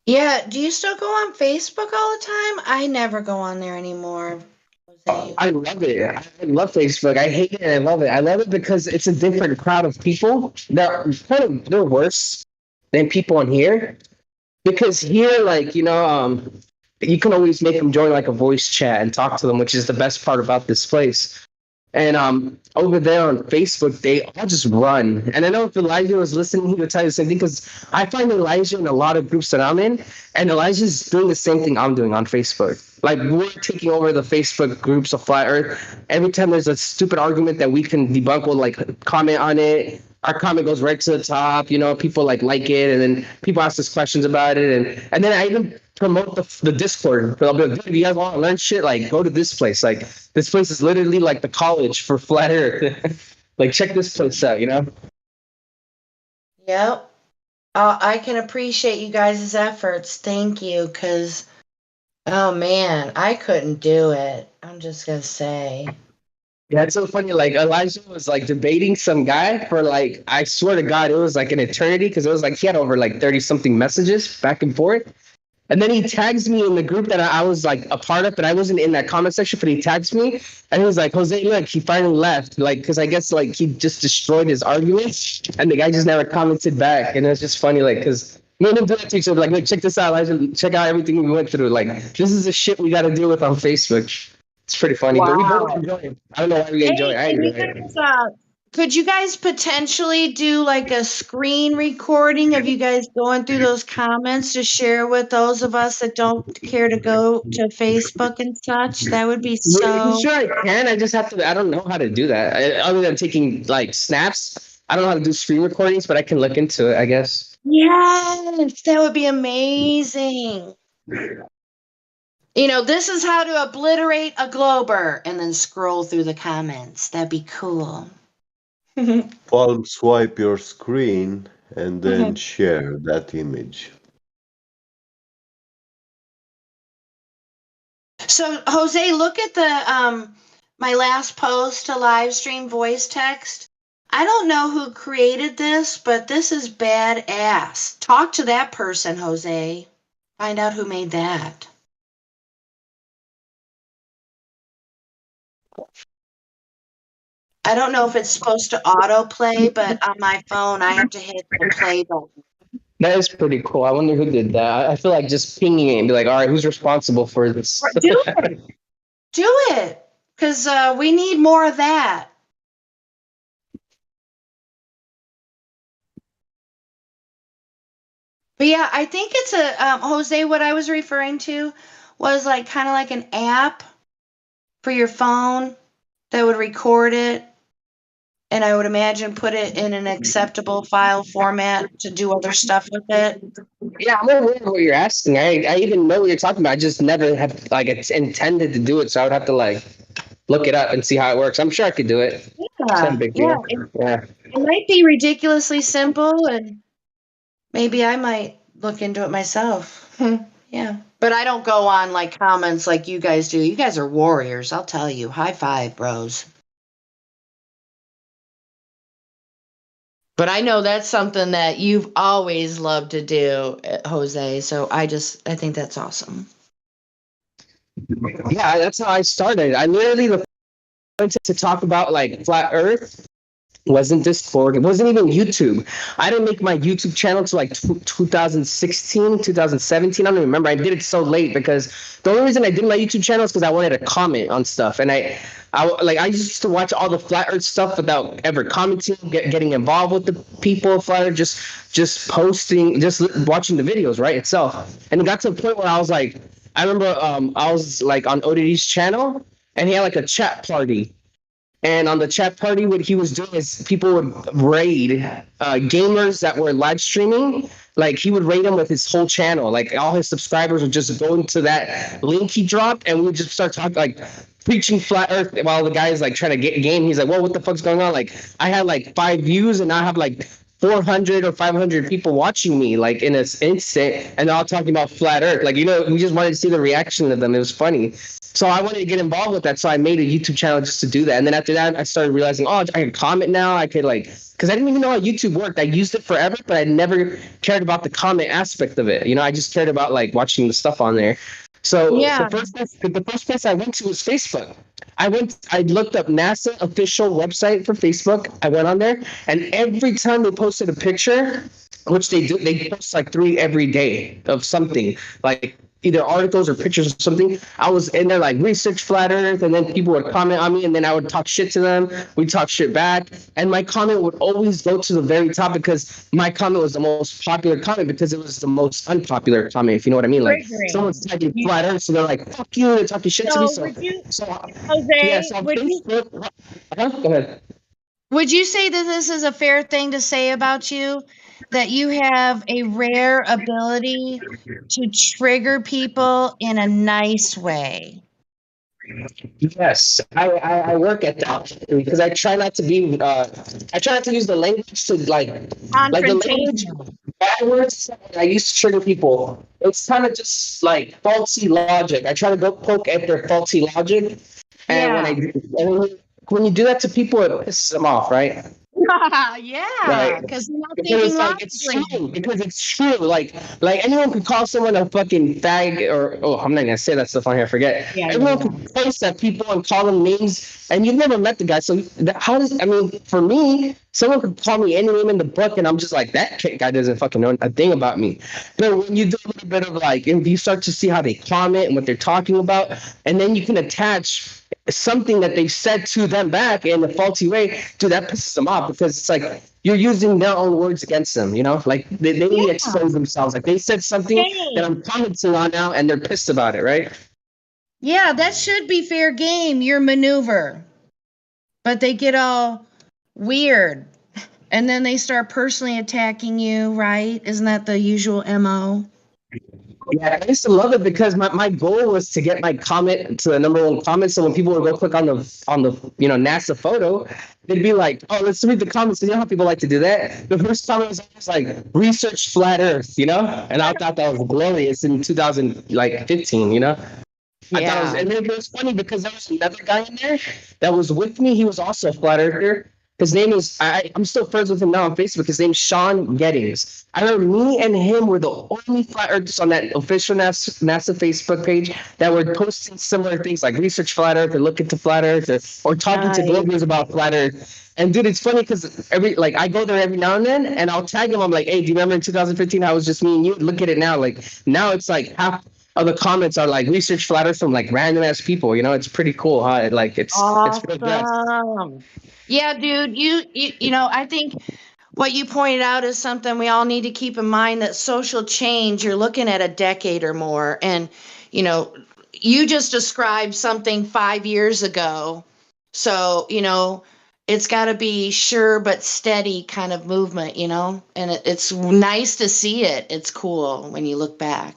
Yeah, do you still go on Facebook all the time? I never go on there anymore. I love it. I love Facebook. I hate it and I love it. I love it because it's a different crowd of people. They're worse than people in here. Because here, you can always make them join like a voice chat and talk to them, which is the best part about this place. And over there on Facebook, they all just run. And I know if Elijah was listening, he would tell you the same thing, because I find Elijah in a lot of groups that I'm in, and Elijah's doing the same thing I'm doing on Facebook. Like, we're taking over the Facebook groups of Flat Earth. Every time there's a stupid argument that we can debunk, we'll like comment on it. Our comment goes right to the top. People like it, and then people ask us questions about it, and then I even promote the Discord. I'll be like, dude, you guys want to learn shit? Like, go to this place. Like, this place is literally like the college for flat earth. Like, check this place out, Yep. I can appreciate you guys' efforts. Thank you, because, oh man, I couldn't do it. I'm just going to say. Yeah, it's so funny. Like, Elijah was like debating some guy for like, I swear to God, it was like an eternity, because it was like he had over like 30 something messages back and forth. And then he tags me in the group that I was like a part of, but I wasn't in that comment section, but he tags me and he was like, Jose, look, he finally left. Like, cause I guess like he just destroyed his arguments and the guy just never commented back. And it was just funny, like, cause me and him do that to each other. Like, look, check this out, Elijah, check out everything we went through. Like, this is the shit we got to deal with on Facebook. It's pretty funny, but we both enjoy it. I don't know why we enjoy it. I and enjoy you it. guys, could you guys potentially do like a screen recording of you guys going through those comments to share with those of us that don't care to go to Facebook and such? That would be I'm so. sure I can. I just have to. I don't know how to do that. Other than taking like snaps, I don't know how to do screen recordings, but I can look into it, I guess. Yes, that would be amazing. This is how to obliterate a glober, and then scroll through the comments. That'd be cool. Palm swipe your screen and then share that image. So Jose, look at the my last post to Livestream voice text. I don't know who created this, but this is badass. Talk to that person, Jose. Find out who made that. I don't know if it's supposed to autoplay, but on my phone I have to hit the play button. That is pretty cool. I wonder who did that. I feel like just pinging it and be like, all right, who's responsible for this? Do it. Do it. Because we need more of that. But yeah, I think it's a Jose. What I was referring to was like kind of like an app for your phone that would record it, and I would imagine put it in an acceptable file format to do other stuff with it. Yeah, I'm aware of what you're asking. I even know what you're talking about. I just never have like it's intended to do it, so I would have to like look it up and see how it works. I'm sure I could do it. It's not a big deal. Yeah. It might be ridiculously simple, and maybe I might look into it myself. Yeah. But I don't go on like comments like you guys do. You guys are warriors, I'll tell you. High five, bros. But I know that's something that you've always loved to do, Jose. So I think that's awesome. Yeah, that's how I started. I literally wanted to talk about like flat Earth. Wasn't Discord. It wasn't even YouTube. I didn't make my YouTube channel until like 2016, 2017. I don't even remember. I did it so late because the only reason I did my YouTube channel is because I wanted to comment on stuff. And I used to watch all the flat Earth stuff without ever commenting, getting involved with the people flat Earth, just posting, just watching the videos, right, itself. And it got to a point where I was like, I remember I was like on ODD's channel and he had like a chat party. And on the chat party, what he was doing is people would raid gamers that were live streaming. Like he would raid them with his whole channel. Like all his subscribers would just go into that link he dropped, and we would just start talking like preaching flat Earth while the guy is like trying to get game. He's like, "Whoa, what the fuck's going on?" Like I had like 5 views, and now I have like 400 or 500 people watching me like in an instant, and they're all talking about flat Earth. Like we just wanted to see the reaction of them. It was funny. So I wanted to get involved with that. So I made a YouTube channel just to do that. And then after that, I started realizing, I can comment now. I could because I didn't even know how YouTube worked. I used it forever, but I never cared about the comment aspect of it. I just cared about like watching the stuff on there. So the first place I went to was Facebook. I looked up NASA official website for Facebook. I went on there, and every time they posted a picture, which they do, they post like 3 every day of something like either articles or pictures or something. I was in there like research flat Earth, and then people would comment on me, and then I would talk shit to them. We'd talk shit back, and my comment would always go to the very top because my comment was the most popular comment because it was the most unpopular comment, if you know what I mean. Like someone's typing flat Earth, so they're like, "Fuck you," they're talking shit to me. So, Jose, go ahead. Would you say that this is a fair thing to say about you? That you have a rare ability to trigger people in a nice way? Yes, I work at that because I try not to be I try not to use the language to like the language bad words I used to trigger people. It's kind of just like faulty logic. I try to go poke at their faulty logic, and when you do that to people, it pisses them off, right? Yeah, because they're not Because thinking it's like it's true. Like anyone could call someone a fucking fag or I'm not gonna say that stuff on here. Forget. Everyone can post at people and call them names, and you've never met the guy. So for me, someone could call me any name in the book, and I'm just like that guy doesn't fucking know a thing about me. But when you do a little bit of and you start to see how they comment and what they're talking about, and then you can attach something that they said to them back in a faulty way, dude, that pisses them off because it's like you're using their own words against them, like they need to expose themselves. Like they said something that I'm commenting on now and they're pissed about it, right? Yeah, that should be fair game, your maneuver. But they get all weird and then they start personally attacking you, right? Isn't that the usual MO? Yeah, I used to love it because my goal was to get my comment to the #1 comment. So when people would go click on the NASA photo, they'd be like, "Oh, let's read the comments." You know how people like to do that. The first comment was always like, "Research flat Earth," and I thought that was glorious in 2015. I thought it was, Yeah. and it was funny because there was another guy in there that was with me. He was also a flat earther. His name is I'm still friends with him now on Facebook. His name's Sean Gettings. I remember me and him were the only flat earthers on that official NASA Facebook page that were posting similar things like research flat Earth or look into flat Earth or talking to Nice. Globers about flat Earth. And dude, it's funny because I go there every now and then and I'll tag him. I'm like, hey, do you remember in 2015 how it was just me and you? Look at it now. Like now it's like half of the comments are like research flat Earth from like random ass people. It's pretty cool, huh? It's progressed. Awesome. Yeah, dude, I think what you pointed out is something we all need to keep in mind, that social change, you're looking at a decade or more. And, you just described something 5 years ago. So, it's got to be sure but steady kind of movement, and it's nice to see it. It's cool when you look back.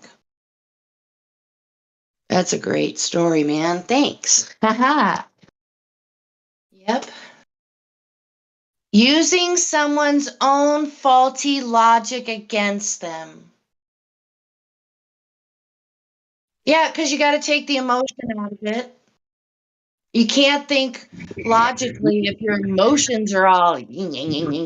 That's a great story, man. Thanks. Haha. Yep. Using someone's own faulty logic against them. Yeah, because you got to take the emotion out of it. You can't think logically if your emotions are all No, against the,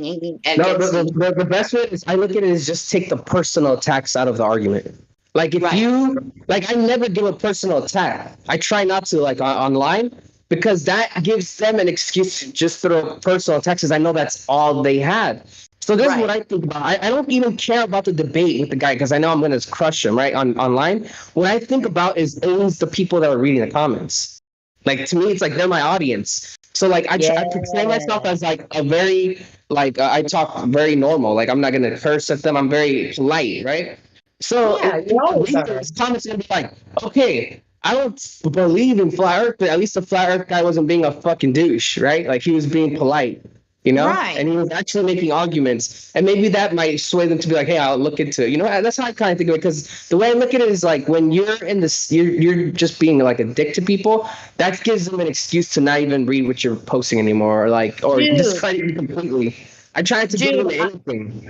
you. the, the best way is I look at it is just take the personal attacks out of the argument. Like if Right. I never give a personal attack. I try not to online because that gives them an excuse to just throw personal attacks because I know that's all they had. So this is what I think about. I don't even care about the debate with the guy because I know I'm going to crush him right online. What I think about is always the people that are reading the comments. Like to me, it's like they're my audience. So like I portray myself as like a very I talk very normal. Like I'm not gonna curse at them. I'm very polite, right? So Yeah, if you people always read are. those comments, gonna be like, okay, I don't believe in flat Earth, but at least the flat Earth guy wasn't being a fucking douche, right? Like he was being polite. Right. And he was actually making arguments, and maybe that might sway them to be like, "Hey, I'll look into." That's how I kind of think of it. Because the way I look at it is like when you're in this, you're just being like a dick to people. That gives them an excuse to not even read what you're posting anymore, or Dude. discredit you completely. I try to give them anything.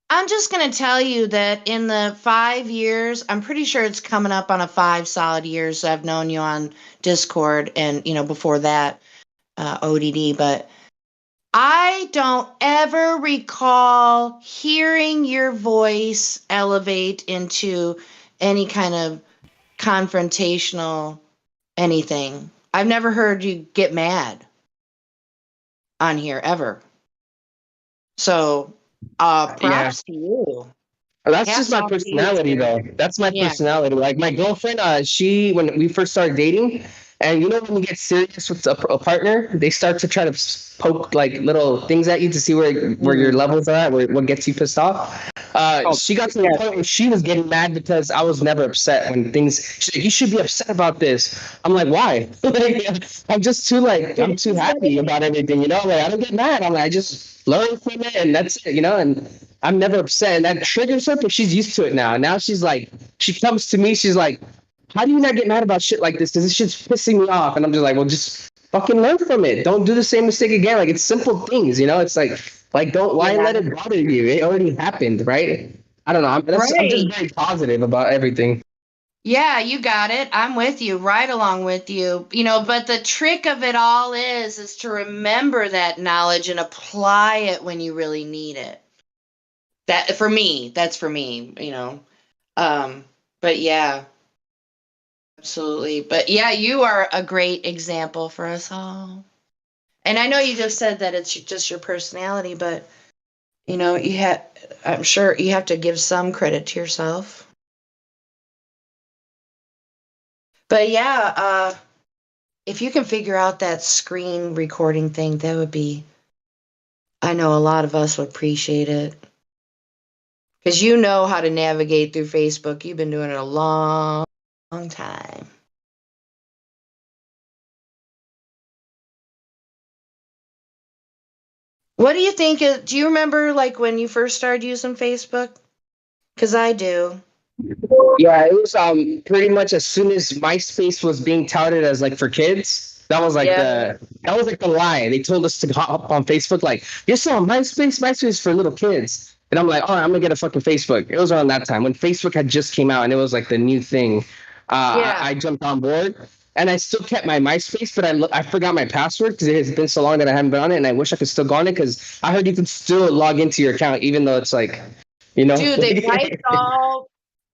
I'm just going to tell you that in the 5 years, I'm pretty sure it's coming up on a 5 solid years I've known you on Discord and, before that, ODD. But I don't ever recall hearing your voice elevate into any kind of confrontational anything. I've never heard you get mad on here ever. So, props to you. That's just Hats my off to you, personality, sir. though. That's my Yeah. personality. Like my girlfriend, when we first started dating, and when you get serious with a partner, they start to try to poke like little things at you to see where your levels are at, what gets you pissed off. She got to the point where she was getting mad because I was never upset when things. She's like, "You should be upset about this." I'm like, "Why?" I'm just I'm too happy about everything. Like I don't get mad. I just learn from it, and that's it. And I'm never upset, and that triggers her, but she's used to it now. Now she's like, she comes to me, she's like, "How do you not get mad about shit like this? Because this shit's pissing me off." And I'm just like, "Well, just fucking learn from it. Don't do the same mistake again." Like it's simple things, It's like why let it bother you? It already happened, right? I don't know. I'm just Right. very positive about everything. Yeah, you got it. I'm with you, right along with you. But the trick of it all is to remember that knowledge and apply it when you really need it. That's for me. But yeah, absolutely. But yeah, you are a great example for us all. And I know you just said that it's just your personality, but I'm sure you have to give some credit to yourself. But yeah, if you can figure out that screen recording thing, that would be, I know a lot of us would appreciate it. Because you know how to navigate through Facebook. You've been doing it a long time. What do you think? Do you remember like when you first started using Facebook? Because I do. Yeah, it was pretty much as soon as MySpace was being touted as like for kids, that was like Yeah. the lie. They told us to hop on Facebook like, you're still on MySpace, MySpace for little kids. And I'm like, all right, I'm gonna get a fucking Facebook. It was around that time when Facebook had just came out and it was like the new thing. Yeah. I jumped on board and I still kept my MySpace, but I forgot my password because it has been so long that I haven't been on it, and I wish I could still go on it because I heard you can still log into your account even though it's like, you know. Dude,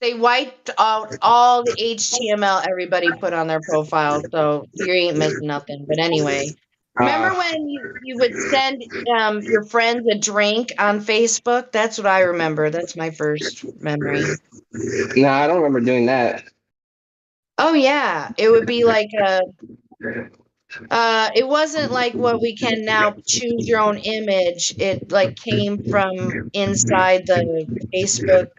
they wiped out all the HTML everybody put on their profile, so you ain't missing nothing. But anyway, remember when you would send your friends a drink on Facebook? That's what I remember. That's my first memory. No, I don't remember doing that. Oh yeah, it would be like a it wasn't like what we can now choose your own image. It like came from inside the Facebook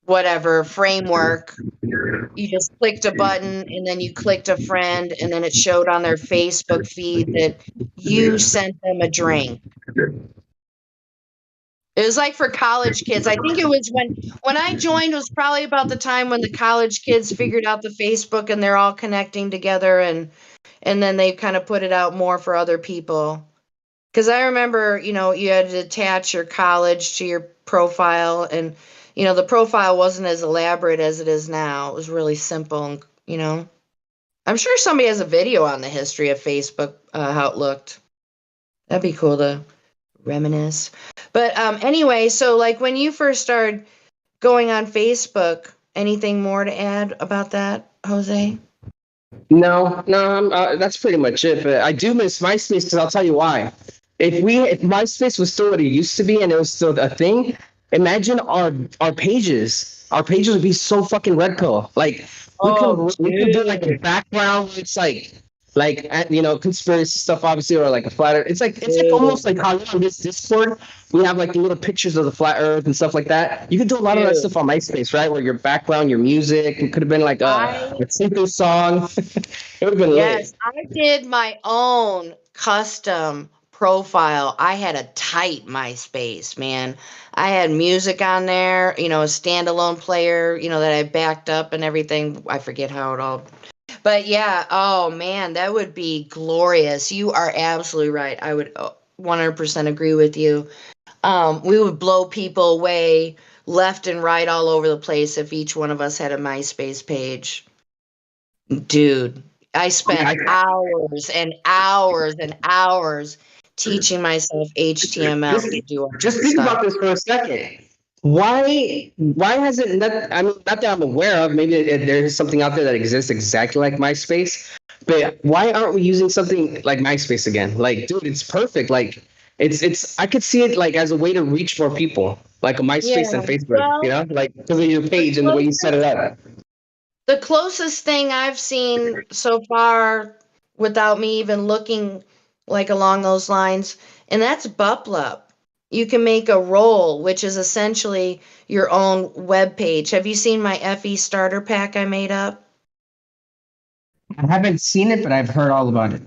whatever framework. You just clicked a button and then you clicked a friend and then it showed on their Facebook feed that you sent them a drink. It was like for college kids. I think it was when I joined was probably about the time when the college kids figured out the Facebook and they're all connecting together, and then they kind of put it out more for other people. Cuz I remember, you had to attach your college to your profile, and the profile wasn't as elaborate as it is now. It was really simple, and I'm sure somebody has a video on the history of Facebook, how it looked. That'd be cool to reminisce. But anyway, so like when you first started going on Facebook, anything more to add about that, Jose? No, that's pretty much it. But I do miss MySpace because I'll tell you why. If MySpace was still what it used to be and it was still a thing, imagine our pages. Our pages would be so fucking red pill. Like we could do like a background. It's like conspiracy stuff obviously, or like a flat earth. It's like almost like how on this Discord we have like the little pictures of the flat earth and stuff like that. You could do a lot of that stuff on MySpace, right? Where your background, your music, it could have been like a simple song. It would have been Yes, lit. I did my own custom profile. I had a tight MySpace, man. I had music on there, a standalone player, that I backed up and everything. I forget how it all. But yeah, oh man, that would be glorious. You are absolutely right. I would 100% agree with you. We would blow people away left and right all over the place if each one of us had a MySpace page. Dude, I spent hours and hours and hours teaching myself HTML to do all Just that think stuff. about this for a second. Why has it not? I mean, not that I'm aware of. Maybe there's something out there that exists exactly like MySpace. But why aren't we using something like MySpace again? Like, dude, it's perfect. Like, it's. I could see it like as a way to reach more people, like a Yeah, MySpace and Facebook. well, Like because of your page and the way you set it up. the closest thing I've seen so far without me even looking like along those lines, and that's Buplup. You can make a role, which is essentially your own web page. Have you seen my FE starter pack I made up? I haven't seen it, but I've heard all about it.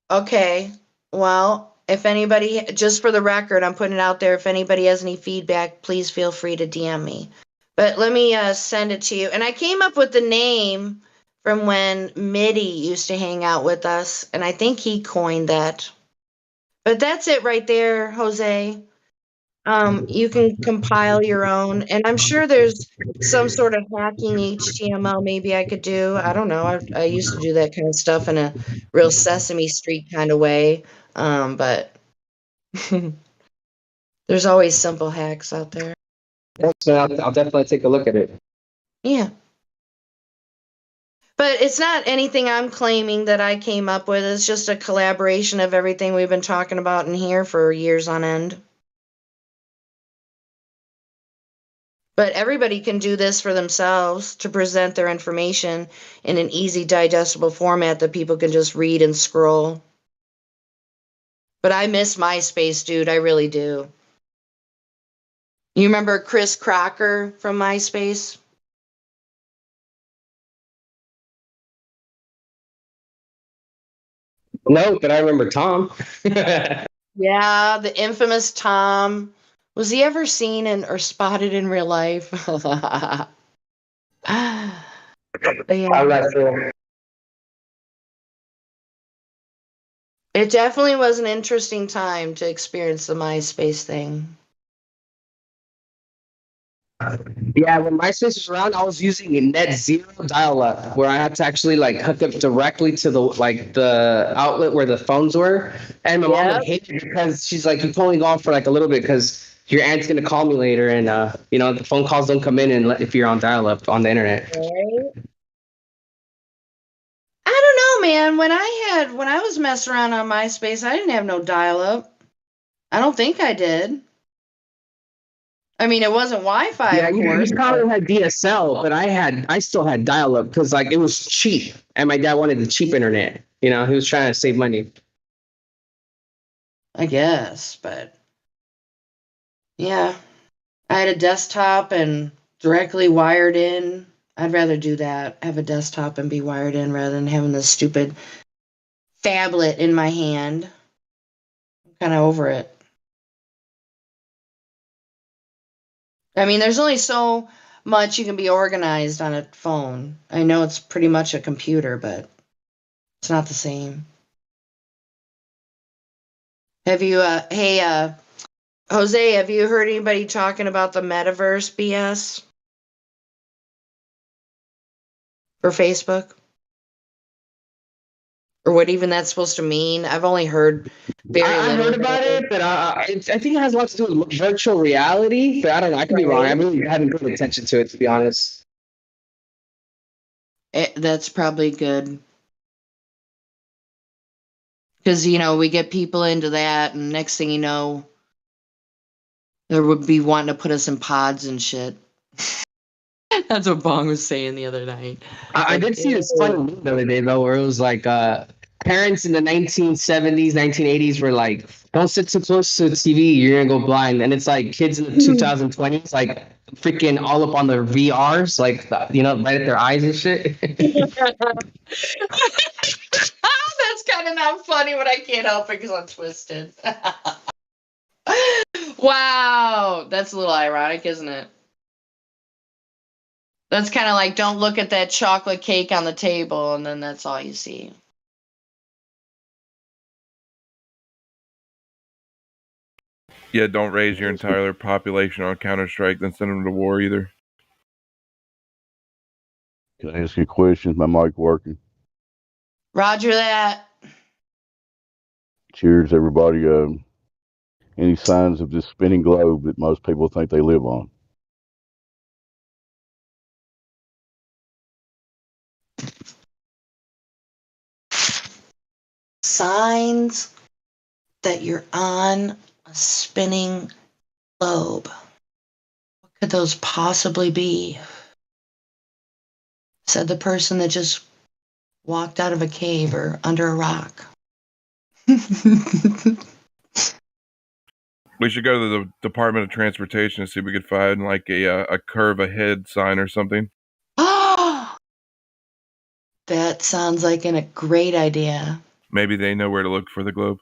Okay. Well, if anybody, just for the record, I'm putting it out there. If anybody has any feedback, please feel free to DM me. But let me send it to you. And I came up with the name from when Mitty used to hang out with us, and I think he coined that. But that's it right there, Jose. You can compile your own, and I'm sure there's some sort of hacking HTML maybe I could do. I don't know. I used to do that kind of stuff in a real Sesame Street kind of way, but there's always simple hacks out there. So I'll definitely take a look at it. Yeah. But it's not anything I'm claiming that I came up with. It's just a collaboration of everything we've been talking about in here for years on end. But everybody can do this for themselves to present their information in an easy, digestible format that people can just read and scroll. But I miss MySpace, dude. I really do. You remember Chris Crocker from MySpace? No, but I remember Tom. Yeah, the infamous Tom. Was he ever seen or spotted in real life? Yeah. I'm not sure. It definitely was an interesting time to experience the MySpace thing. Yeah, when MySpace was around, I was using a net zero dial-up, where I had to actually like hook up directly to the outlet where the phones were. And my mom would hate it because she's like, you can only go off for like a little bit because your aunt's gonna call me later, and the phone calls don't come in if you're on dial-up on the internet. Right? I don't know, man. When I was messing around on MySpace, I didn't have no dial-up. I don't think I did. I mean, it wasn't Wi-Fi, Yeah, of you course. probably had DSL, but I still had dial-up because like it was cheap, and my dad wanted the cheap internet. He was trying to save money. I guess, but yeah, I had a desktop and directly wired in. I'd rather do that. Have a desktop and be wired in rather than having this stupid phablet in my hand. I'm kind of over it. I mean, there's only so much you can be organized on a phone. I know it's pretty much a computer, but it's not the same. Have you, Jose, have you heard anybody talking about the metaverse BS for Facebook? Or what even that's supposed to mean? I've only heard very I little heard about it, but I think it has a lot to do with virtual reality. But I don't know. I could be wrong. I really haven't paid attention to it, to be honest. That's probably good. Because, we get people into that, and next thing you know, they would be wanting to put us in pods and shit. That's what Bong was saying the other night. I did see this funny meme the other day, though, where it was like parents in the 1970s, 1980s were like, don't sit too close to the TV, you're going to go blind. And it's like kids in the 2020s, like freaking all up on their VRs, like, right at their eyes and shit. That's kind of not funny, but I can't help it because I'm twisted. Wow. That's a little ironic, isn't it? That's kind of like, don't look at that chocolate cake on the table, and then that's all you see. Yeah, don't raise your entire population on Counter-Strike, then send them to war either. Can I ask you a question? Is my mic working? Roger that. Cheers, everybody. Any signs of this spinning globe that most people think they live on? Signs that you're on a spinning globe. What could those possibly be? Said the person that just walked out of a cave or under a rock. We should go to the Department of Transportation and see if we could find like a curve ahead sign or something. That sounds like a great idea. Maybe they know where to look for the globe.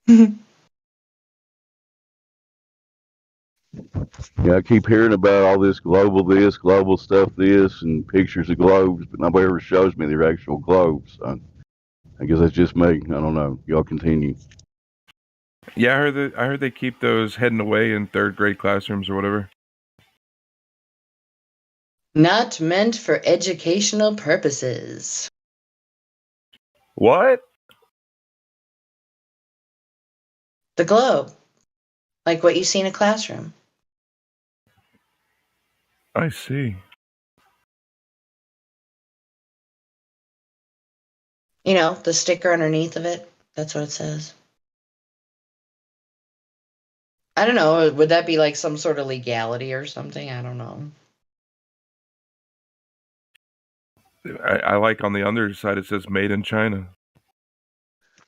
Yeah, I keep hearing about all this, global stuff, and pictures of globes, but nobody ever shows me their actual globes. So I guess that's just me. I don't know. Y'all continue. Yeah, I heard they keep those hidden away in third grade classrooms or whatever. Not meant for educational purposes. What? The globe. Like what you see in a classroom. I see. The sticker underneath of it. That's what it says. I don't know. Would that be like some sort of legality or something? I don't know. I like on the underside it says made in China.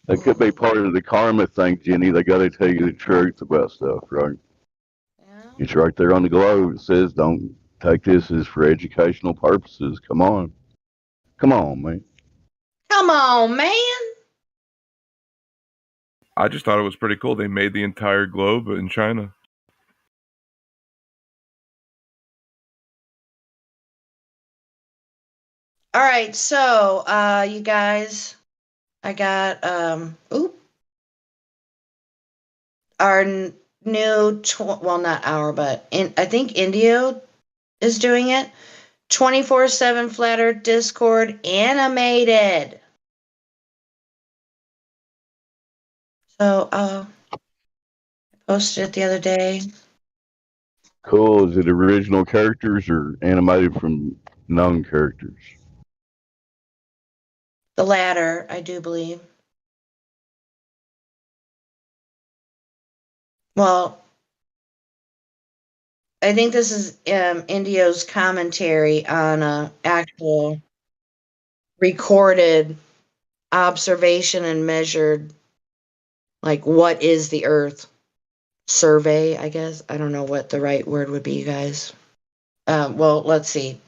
That could be part of the karma thing, Jenny. They got to tell you the truth about stuff, right? Yeah. It's right there on the globe. It says, don't take this as for educational purposes. Come on, man. Come on, man. I just thought it was pretty cool. They made the entire globe in China. All right, so you guys, I got our new well, not our, but I think Indio is doing it. 24/7 Flat Earth Discord animated. So I posted it the other day. Cool. Is it original characters or animated from known characters? The latter, I do believe. Well, I think this is Indio's commentary on a actual recorded observation and measured, like, what is the Earth survey, I guess. I don't know what the right word would be, you guys. Well, let's see.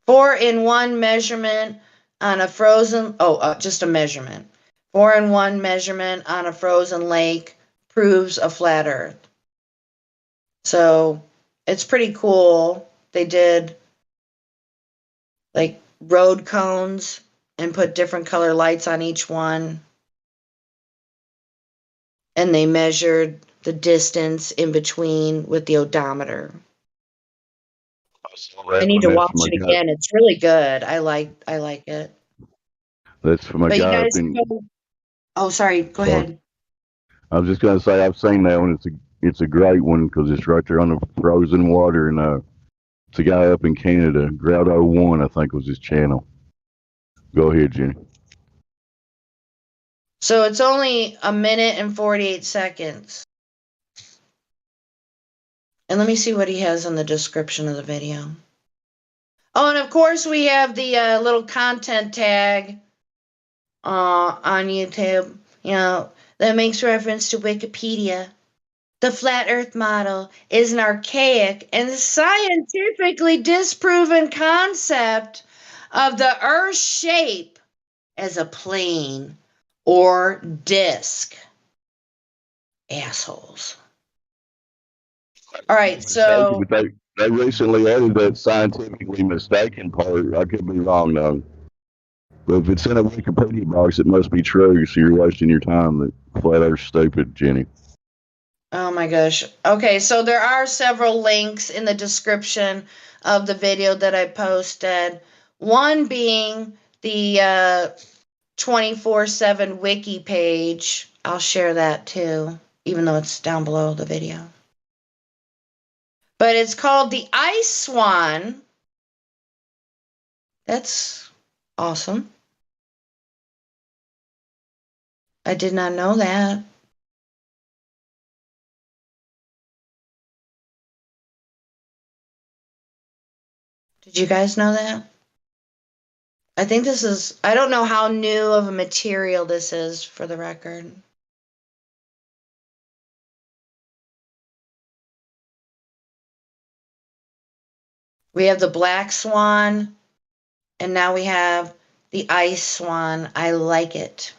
4-in-1 measurement on a frozen, just a measurement. 4-in-1 measurement on a frozen lake proves a flat Earth. So it's pretty cool. They did like road cones and put different color lights on each one. And they measured the distance in between with the odometer. I need to watch it again. It's really good. I like it. That's from a But you guy guys oh, sorry. Go ahead. I was just gonna say I've seen that one. It's a great one because it's right there on the frozen water, and it's a guy up in Canada, Grout01, I think was his channel. Go ahead, Jenny. So it's only 1 minute and 48 seconds. And let me see what he has on the description of the video. Oh, and of course we have the little content tag on YouTube, that makes reference to Wikipedia. The flat earth model is an archaic and scientifically disproven concept of the earth's shape as a plane or disc. Assholes. All right, so But they recently added that scientifically mistaken part. I could be wrong though. But if it's in a Wikipedia box, it must be true. So you're wasting your time. That flat Earth's stupid, Jenny. oh my gosh. Okay, so there are several links in the description of the video that I posted. One being the 24/7 wiki page. I'll share that too, even though it's down below the video. But it's called the Ice Swan. That's awesome. I did not know that. Did you guys know that? I think this is, I don't know how new of a material this is, for the record. We have the black swan, and now we have the ice swan. I like it.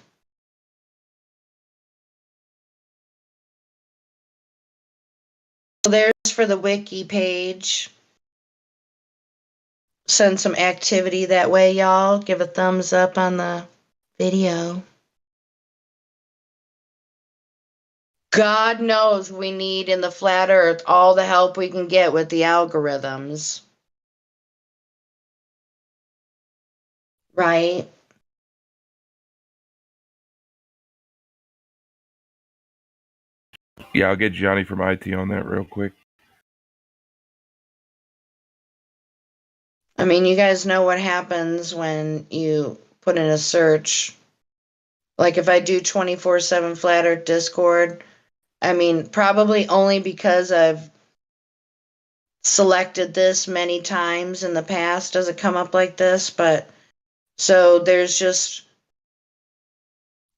So there's for the wiki page. Send some activity that way, y'all. Give a thumbs up on the video. God knows we need in the flat earth all the help we can get with the algorithms. Right? Yeah, I'll get Johnny from IT on that real quick. I mean, you guys know what happens when you put in a search. Like if I do 24/7 Flat Earth Discord, I mean, probably only because I've selected this many times in the past does it come up like this, but so there's just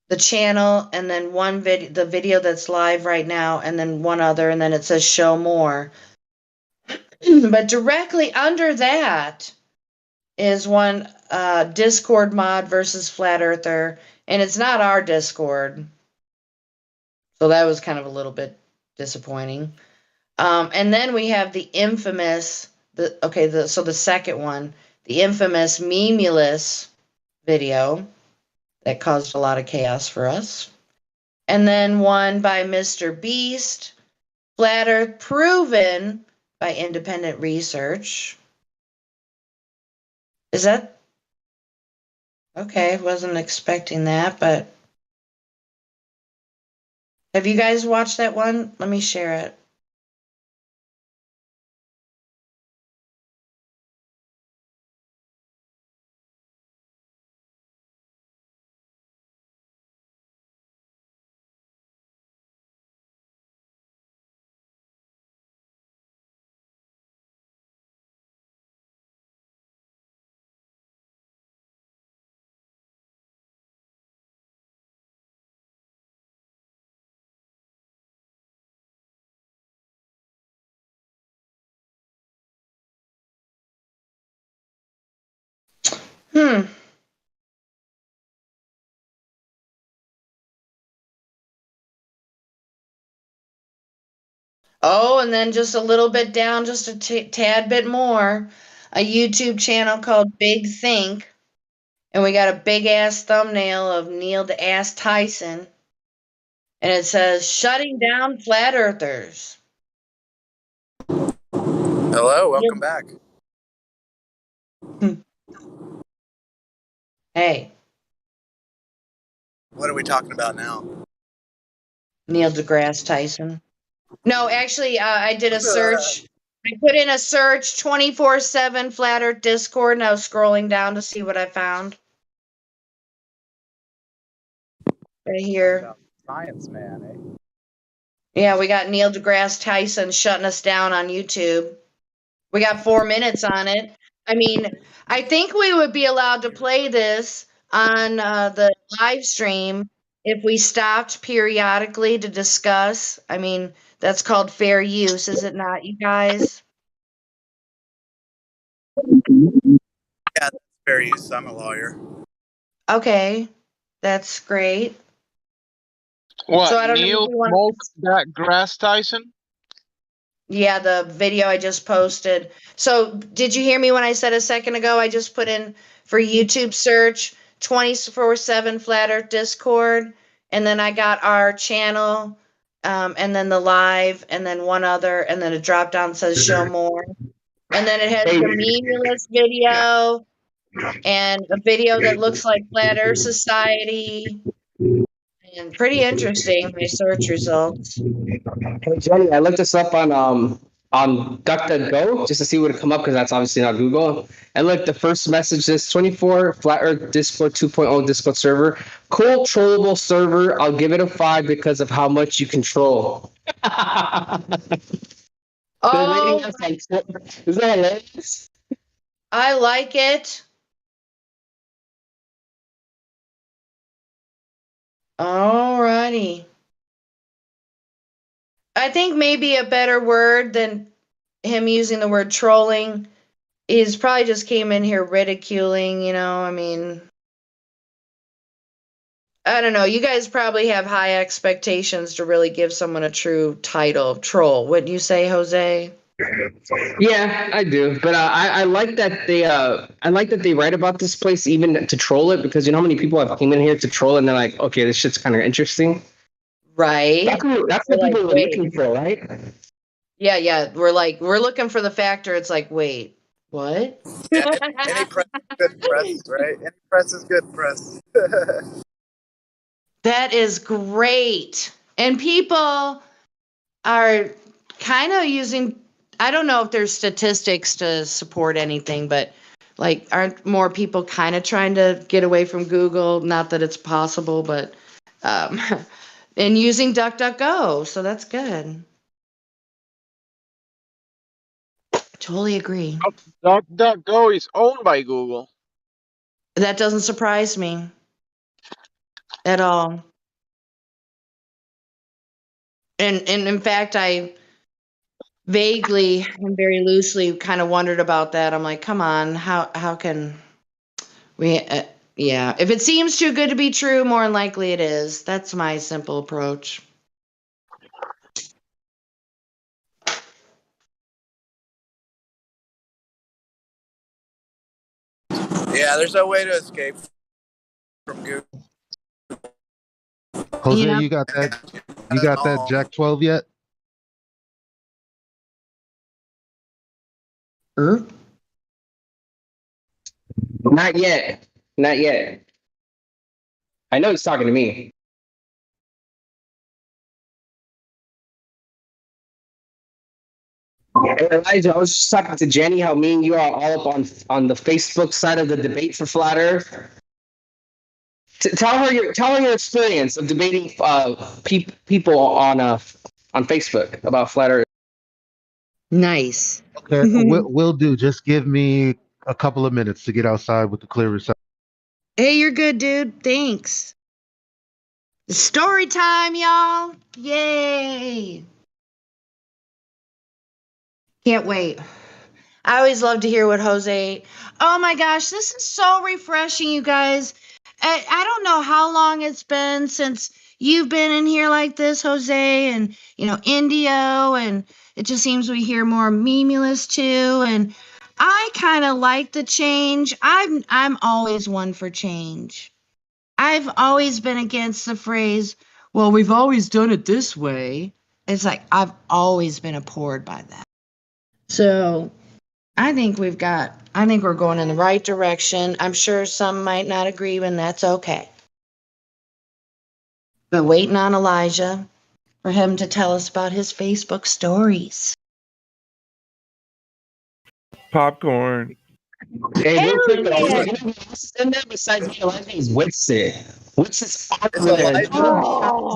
the channel and then one video, the video that's live right now, and then one other, and then it says show more. But directly under that is one Discord mod versus Flat Earther, and it's not our Discord. So that was kind of a little bit disappointing. And then we have the infamous, so the second one, the infamous Memulous video that caused a lot of chaos for us. And then one by Mr. Beast, Flat Earth Proven by Independent Research. Is that okay? Wasn't expecting that, but have you guys watched that one? Let me share it. Oh, and then just a little bit down, just a tad bit more, a YouTube channel called Big Think, and we got a big ass thumbnail of Neil deGrasse Tyson, and it says "Shutting down flat earthers." Hello, welcome back. Hey, What are we talking about now? Neil deGrasse Tyson. No, actually, I did a search. I put in a search 24/7 Flat Earth Discord, and I was scrolling down to see what I found. Right here. Science man, eh? Yeah, we got Neil deGrasse Tyson shutting us down on YouTube. We got 4 minutes on it. I mean, I think we would be allowed to play this on the live stream if we stopped periodically to discuss. I mean, that's called fair use, is it not, you guys? Yeah, that's fair use. I'm a lawyer. Okay, that's great. What, So I don't know if Neil you want smoked that grass, Tyson? Yeah, the video I just posted. So, did you hear me when I said a second ago? I just put in for YouTube search 24/7 Flat Earth Discord, and then I got our channel, and then the live, and then one other, and then a drop down says show more, and then it has the Memulous video and a video that looks like Flat Earth Society, and pretty interesting. My search results. Hey Jenny, I looked this up on DuckDuckGo just to see what would come up because that's obviously not Google. And look, the first message is 24 Flat Earth Discord 2.0 Discord server. Cool trollable server. I'll give it a 5 because of how much you control. Oh, is that hilarious? I like it. Alrighty. I think maybe a better word than him using the word trolling is probably just came in here ridiculing, I mean, I don't know. You guys probably have high expectations to really give someone a true title of troll. Wouldn't you say, Jose? Yeah, I do, but I like that they write about this place even to troll it because you know how many people have came in here to troll and they're like, okay, this shit's kind of interesting. Right. That's what people are looking for, right? Yeah. We're looking for the factor. It's like, wait, what? Yeah, any press is good press, right? Any press is good press. That is great. And people are kind of using, I don't know if there's statistics to support anything, but like, aren't more people kind of trying to get away from Google? Not that it's possible, but and using DuckDuckGo, so that's good. Totally agree. DuckDuckGo is owned by Google. That doesn't surprise me at all. And in fact, vaguely and very loosely kind of wondered about that. I'm like, come on, how can we? Yeah, if it seems too good to be true, more than likely it is. That's my simple approach. Yeah, there's no way to escape from Google. Jose, Yeah. you got that? You got that Jack 12 yet? Not yet. Not yet. I know he's talking to me. Hey, Elijah, I was just talking to Jenny how me and you are all up on the Facebook side of the debate for Flat Earth. Tell her your experience of debating people on Facebook about Flat Earth. Nice. Okay, will do. Just give me a couple of minutes to get outside with the clear reception. Hey, you're good, dude. Thanks. Story time, y'all. Yay. Can't wait. I always love to hear what Jose. Oh my gosh, this is so refreshing, you guys. I don't know how long it's been since you've been in here like this, Jose, and Indio, and it just seems we hear more Memulus too. And I kind of like the change. I'm always one for change. I've always been against the phrase, well, we've always done it this way. It's like I've always been abhorred by that. So I think we're going in the right direction. I'm sure some might not agree, and that's okay. But waiting on Elijah for him to tell us about his Facebook stories. Popcorn. Hey, real quick though, yeah. you know who else is in there besides me, Elijah, is Witsit. Witsit's all It's over there. Elijah.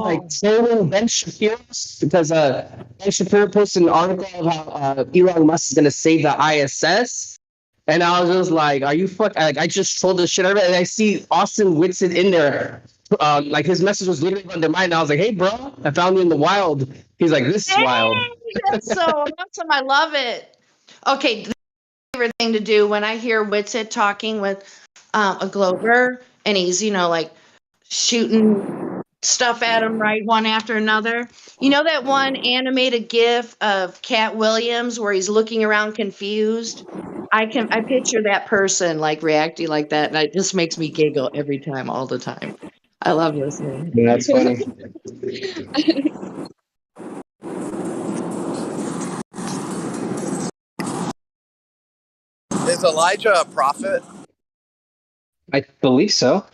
Like trolling Ben Shapiro because Ben Shapiro posted an article of how Elon Musk is gonna save the ISS. And I was just like, "Are you fuck?" I just trolled the shit out of it, and I see Austin Whitsitt in there. Like his message was literally on their mind. And I was like, "Hey, bro, I found you in the wild." He's like, "This is wild." That's so awesome. I love it. Okay, the favorite thing to do when I hear Witsit talking with a Glober, and he's like shooting stuff at him right one after another. You know that one animated GIF of Cat Williams where he's looking around confused? I picture that person like reacting like that, and it just makes me giggle every time, all the time. I love listening. Yeah, that's funny. Is Elijah a prophet? I believe so.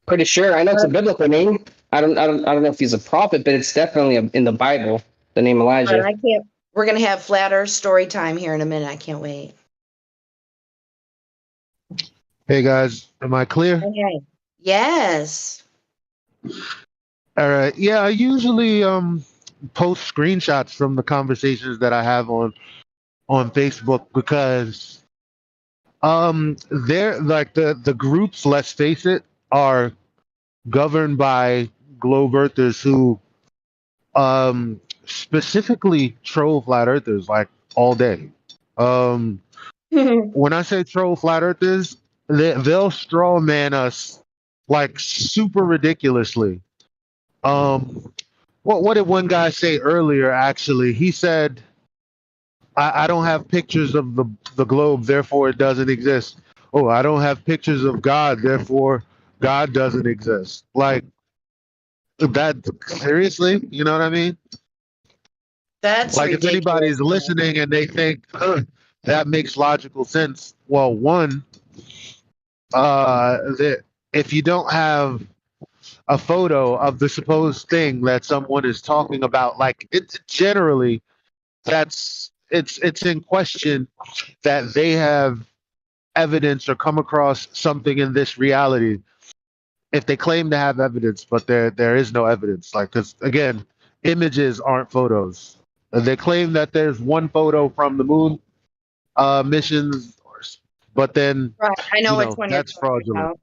Pretty sure. I know it's a biblical name. I don't know if he's a prophet, but it's definitely in the Bible. The name But Elijah. I can't. We're gonna have Flat Earth story time here in a minute. I can't wait. Hey guys, am I clear? Okay. Yes. All right. Yeah, I usually post screenshots from the conversations that I have on Facebook because they're like the groups, let's face it, are governed by globe earthers who specifically troll flat earthers like all day. When I say troll flat earthers, they'll straw man us like super ridiculously. What did one guy say earlier? Actually, he said, I don't have pictures of the globe, therefore it doesn't exist. Oh, I don't have pictures of God, therefore God doesn't exist." Like that, seriously? You know what I mean? That's Like if ridiculous. anybody's listening and they think that makes logical sense, well, one, that if you don't have a photo of the supposed thing that someone is talking about, like it's generally it's in question that they have evidence or come across something in this reality. If they claim to have evidence, but there is no evidence, like because again, images aren't photos. They claim that there's one photo from the moon missions, but then Right. I know which one you're that's talking fraudulent. about.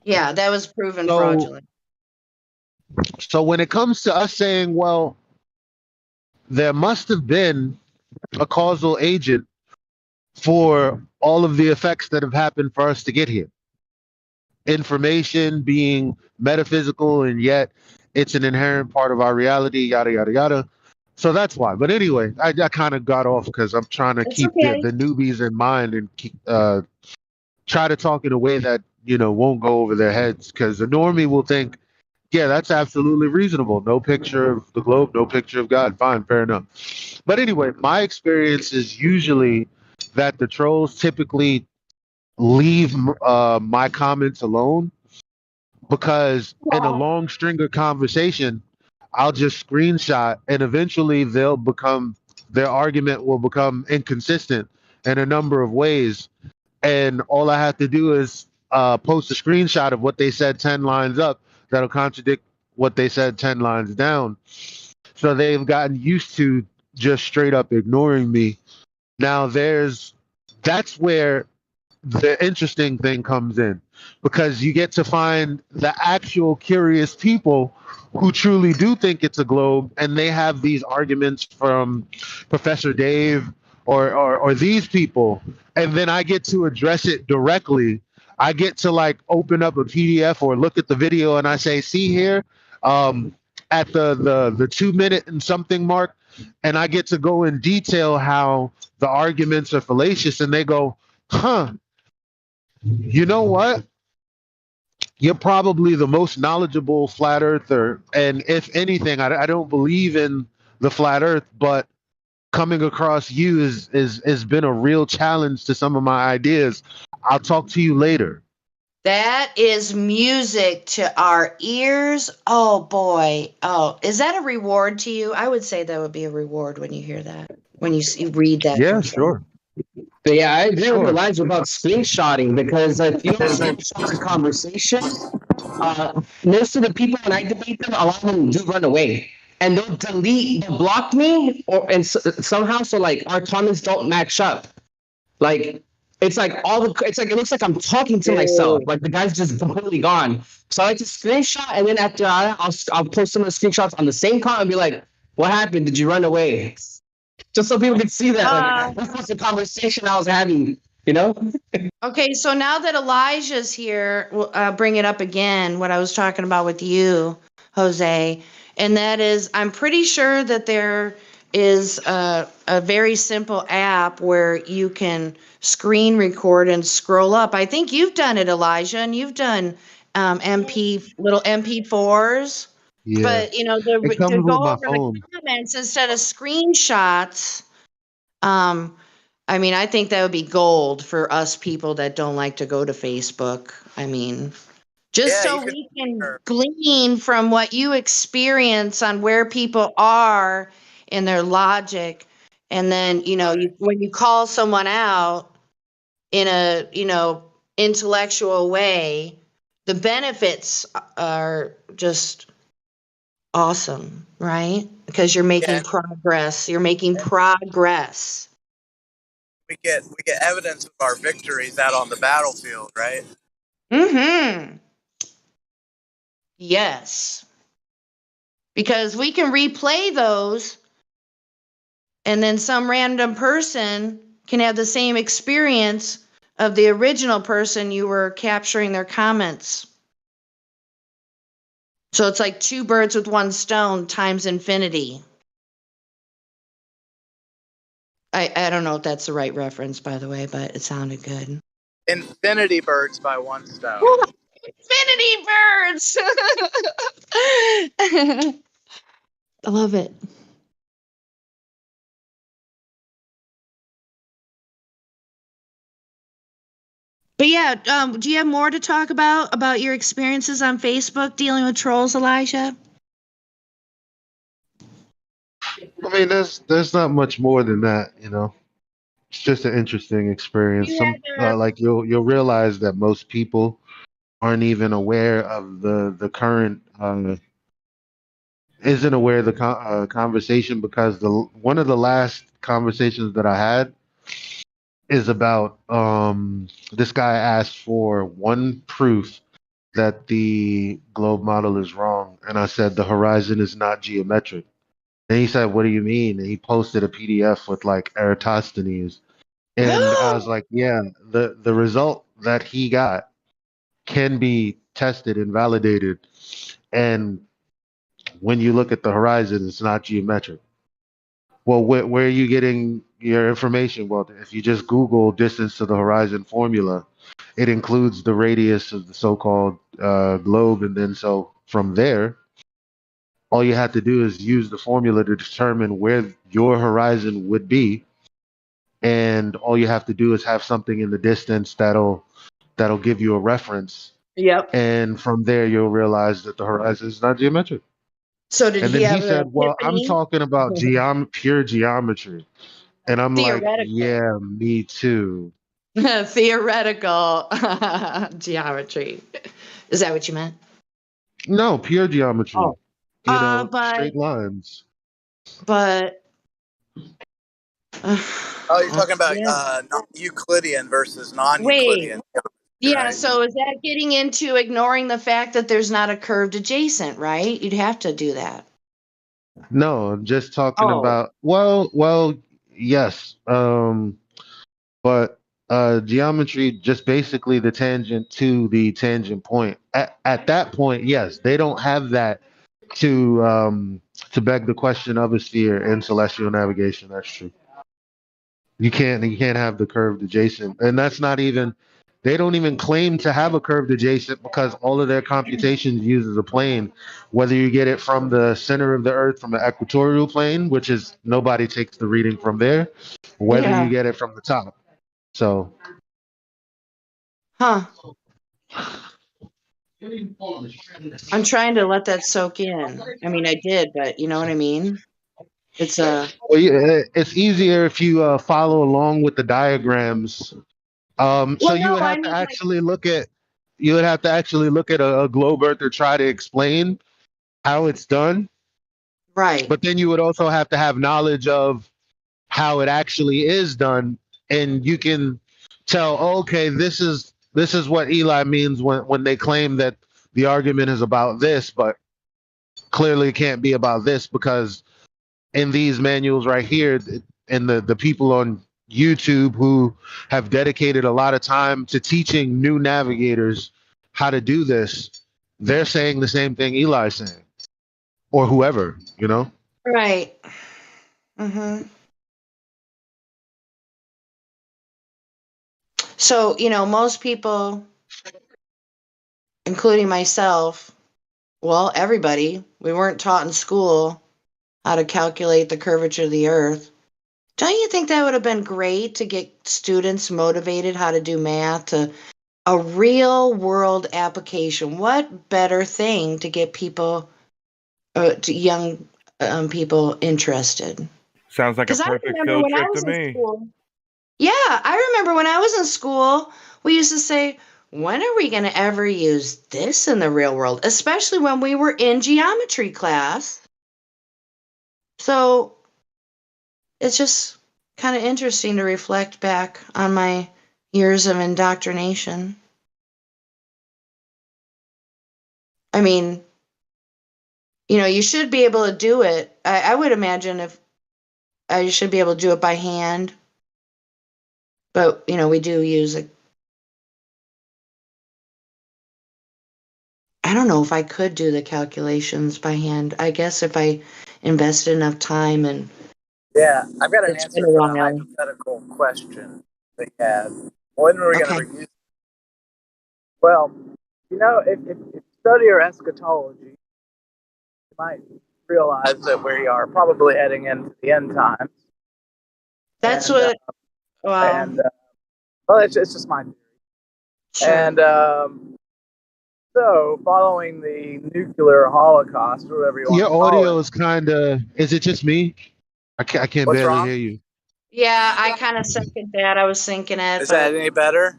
Yeah, that was proven So fraudulent. So when it comes to us saying, well, there must have been a causal agent for all of the effects that have happened for us to get here. Information being metaphysical, and yet it's an inherent part of our reality, yada, yada, yada. So that's why. But anyway, I kind of got off because I'm trying to It's keep okay. the newbies in mind and keep, try to talk in a way that, won't go over their heads, because the normie will think, yeah, that's absolutely reasonable. No picture of the globe, no picture of God. Fine, fair enough. But anyway, my experience is usually that the trolls typically leave my comments alone, because in a long string of conversation, I'll just screenshot, and eventually their argument will become inconsistent in a number of ways. And all I have to do is post a screenshot of what they said 10 lines up that'll contradict what they said 10 lines down. So they've gotten used to just straight up ignoring me. Now that's where the interesting thing comes in, because you get to find the actual curious people who truly do think it's a globe, and they have these arguments from Professor Dave or these people, and then I get to address it directly. I get to like open up a PDF or look at the video, and I say, see here, at the 2 minute and something mark, and I get to go in detail how the arguments are fallacious, and they go, huh, you know what? You're probably the most knowledgeable flat earther. And if anything, I don't believe in the flat earth, but coming across you is has been a real challenge to some of my ideas. I'll talk to you later. That is music to our ears. Oh boy. Oh, is that a reward to you? I would say that would be a reward when you hear that, when you read that Yeah, from someone. sure. But yeah, I agree with Sure. Elijah about screenshotting, because if you screenshot a conversation, most of the people when I debate them, a lot of them do run away, and they'll block me, somehow, so like our comments don't match up. Like it's like it looks like I'm talking to myself. Like the guy's just completely gone. So I like to screenshot, and then after I'll post some of the screenshots on the same comment and be like, "What happened? Did you run away?" Just so people can see that Uh, like this was the conversation I was having. You know? okay, so now that Elijah's here, we'll bring it up again, what I was talking about with you, Jose. And that is, I'm pretty sure that there is a very simple app where you can screen record and scroll up. I think you've done it, Elijah, and you've done little MP4s. Yeah. But, It to comes go with my over the phone. comments instead of screenshots, um, I mean, I think that would be gold for us people that don't like to go to Facebook. I mean, just Yeah, you so can. we can glean from what you experience on where people are in their logic. And then, when you call someone out in a, intellectual way, the benefits are just awesome, right? Because you're making Yeah, progress. You're making progress. we get evidence of our victories out on the battlefield, right? Mm-hmm. Yes. Because we can replay those, and then some random person can have the same experience of the original person you were capturing their comments. So it's like two birds with one stone times infinity. I don't know if that's the right reference, by the way, but it sounded good. Infinity birds by one stone. Infinity birds! I love it. But yeah, do you have more to talk about your experiences on Facebook dealing with trolls, Elijah? I mean, there's not much more than that. It's just an interesting experience. You Some had like you'll realize that most people aren't even aware of the current isn't aware of the conversation, because the one of the last conversations that I had is about this guy asked for one proof that the globe model is wrong. And I said, the horizon is not geometric. And he said, what do you mean? And he posted a PDF with like Eratosthenes. And I was like, yeah, the result that he got can be tested and validated. And when you look at the horizon, it's not geometric. Well, where are you getting your information? Well, if you just Google distance to the horizon formula, it includes the radius of the so-called globe. And then so from there, all you have to do is use the formula to determine where your horizon would be. And all you have to do is have something in the distance that'll give you a reference. Yep. And from there, you'll realize that the horizon is not geometric. So did And he then he have an said, well, I'm epiphany? talking about pure geometry. And I'm like, Theoretical. yeah, me too. Theoretical geometry. Is that what you meant? No, pure geometry. Oh. You know, But straight lines. but Oh, you're talking about yeah. Euclidean versus Wait. non-Euclidean. Yeah, Right? so is that getting into ignoring the fact that there's not a curved adjacent, right? You'd have to do that. No, I'm just talking Oh. about yes. But geometry just basically the tangent to the tangent point. At that point, yes, they don't have that to beg the question of a sphere in celestial navigation. That's true. You can't have the curved adjacent, and that's not even. They don't even claim to have a curved adjacent because all of their computations uses a plane. Whether you get it from the center of the Earth from the equatorial plane, which is nobody takes the reading from there, whether you Yeah. get it from the top. So, Huh. I'm trying to let that soak in. I mean, I did, but you know what I mean? It's a well, yeah, it's easier if you follow along with the diagrams. So Well, you no, would I have to mean like actually look at a globe earth to try to explain how it's done. right. But then you would also have to have knowledge of how it actually is done, and you can tell, okay, this is what Eli means when they claim that the argument is about this, but clearly it can't be about this because in these manuals right here, and the people on YouTube who have dedicated a lot of time to teaching new navigators how to do this, they're saying the same thing Eli's saying, or whoever, you know. Right. Mm-hmm. So, most people, including myself, well, everybody, we weren't taught in school how to calculate the curvature of the earth. Don't you think that would have been great to get students motivated how to do math to a real world application? What better thing to get people, to young people interested? Sounds like a Because I perfect remember field when I trip to was in me. school. Yeah, I remember when I was in school, we used to say, when are we going to ever use this in the real world? Especially when we were in geometry class. So it's just kind of interesting to reflect back on my years of indoctrination. I mean, you should be able to do it. I would imagine if I should be able to do it by hand. But, we do use a I don't know if I could do the calculations by hand. I guess if I invested enough time and Yeah, I've got an it's been answer a for the while. hypothetical question that you had. When are we going Okay. to reuse? Well, if you study your eschatology, you might realize that we are probably heading into the end times. That's And what, well, well, it's just my theory. sure. And so, following the nuclear holocaust, or whatever you want Your to call audio it. is kind of. Is it just me? I can't What's barely wrong? hear you. Yeah, I kind of second that. I was thinking it, Is that but any better?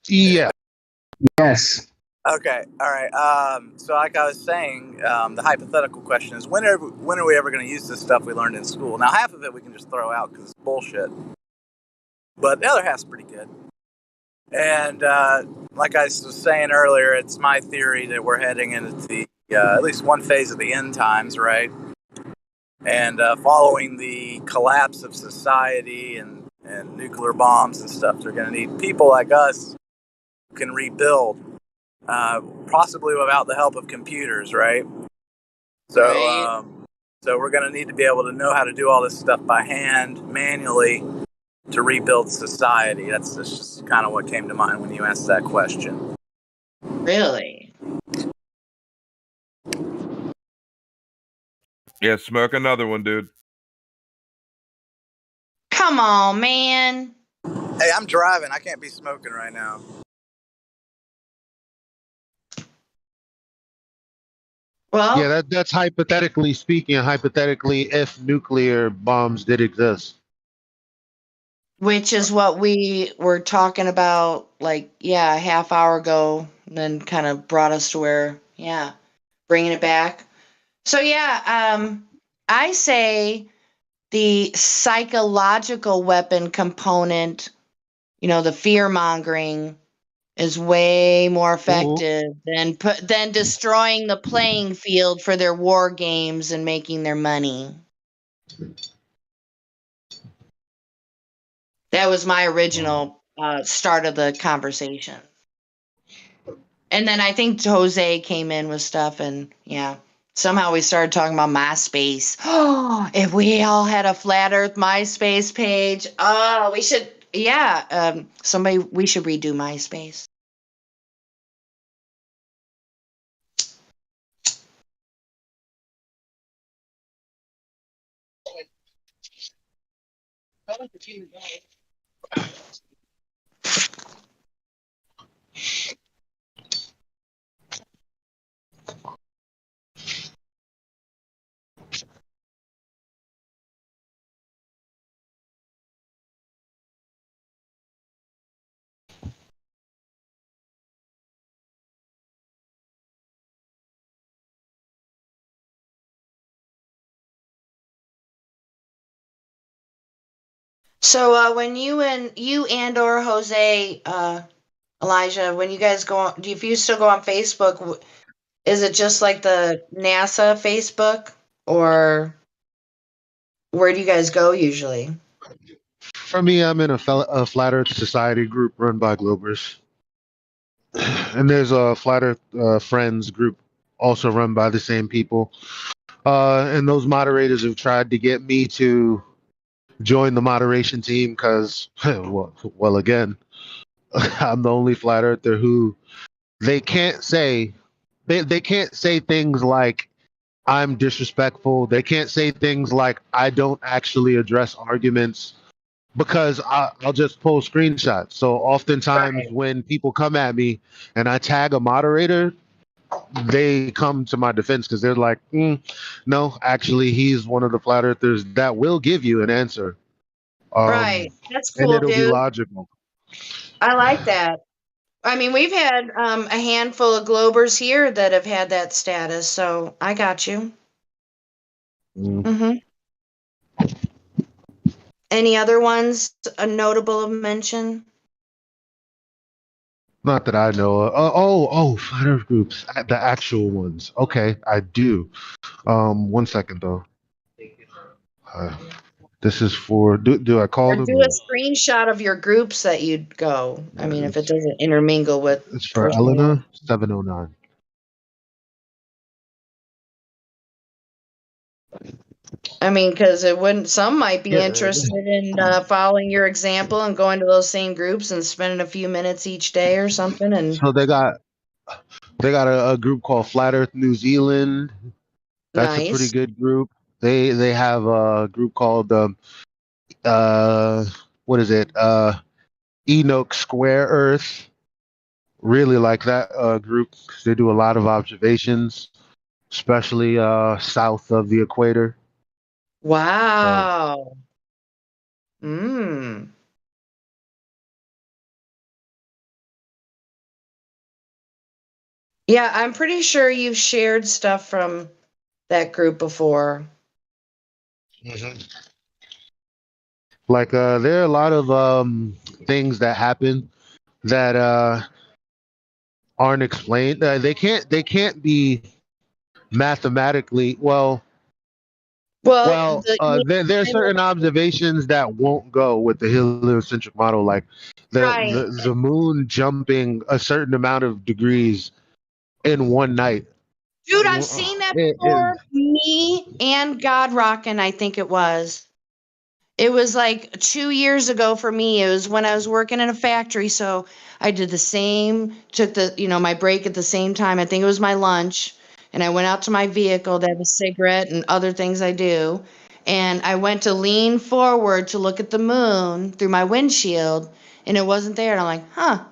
Yeah. Yes. Okay, all right. So, like I was saying, the hypothetical question is: when are we ever going to use this stuff we learned in school? Now, half of it we can just throw out because it's bullshit, but the other half's pretty good. And like I was saying earlier, it's my theory that we're heading into the at least one phase of the end times, right? And following the collapse of society and nuclear bombs and stuff, they're going to need people like us who can rebuild, possibly without the help of computers, right? So, Right. so we're going to need to be able to know how to do all this stuff by hand, manually, to rebuild society. That's just kind of what came to mind when you asked that question. Really? Yeah, smoke another one, dude. Come on, man. Hey, I'm driving. I can't be smoking right now. Well, Yeah, that's hypothetically speaking. Hypothetically, if nuclear bombs did exist. Which is what we were talking about, like, a half hour ago, and then kind of brought us to where, bringing it back. So, I say the psychological weapon component, the fear mongering, is way more effective than destroying the playing field for their war games and making their money. That was my original start of the conversation. And then I think Jose came in with stuff, and somehow we started talking about MySpace. Oh, if we all had a flat Earth MySpace page, we should, we should redo MySpace. So when you and or Jose, Elijah, when you guys go on, if you still go on Facebook, is it just like the NASA Facebook, or where do you guys go usually? For me, I'm in a Flat Earth Society group run by Globers. And there's a Flat Earth Friends group also run by the same people. And those moderators have tried to get me to join the moderation team because, well, again, I'm the only Flat Earther who they can't say they can't say things like I'm disrespectful. They can't say things like I don't actually address arguments because I'll just post screenshots. So oftentimes when people come at me and I tag a moderator, they come to my defense because they're like, no, actually, he's one of the flat earthers that will give you an answer. Right. That's And cool, it'll be dude. logical. I like that. I mean, we've had a handful of Globers here that have had that status, so I got you. Mm-hmm. Any other ones notable of mention? Not that I know of. Flat Earth groups, the actual ones. Okay, I do. 1 second though. This is for. Do I call Or them? do a screenshot of your groups that you'd go. I mean, if it doesn't intermingle with It's for personal life. Elena 709. I mean, because some might be Yeah. interested in following your example and going to those same groups and spending a few minutes each day or something. And So they got a group called Flat Earth New Zealand. That's a pretty nice. good group. They have a group called what is it? Enoch Square Earth. Really like that group because they do a lot of observations, especially south of the equator. Wow. Mm. Yeah, I'm pretty sure you've shared stuff from that group before. Like there are a lot of things that happen that aren't explained. They can't be mathematically Well, there are certain observations that won't go with the heliocentric model, like right. the moon jumping a certain amount of degrees in one night. Dude, I've seen that before. Me and God Rockin', I think it was. It was like 2 years ago for me. It was when I was working in a factory, so I did the same, took my break at the same time. I think it was my lunch, and I went out to my vehicle to have a cigarette and other things I do. And I went to lean forward to look at the moon through my windshield, and it wasn't there. And I'm like, huh.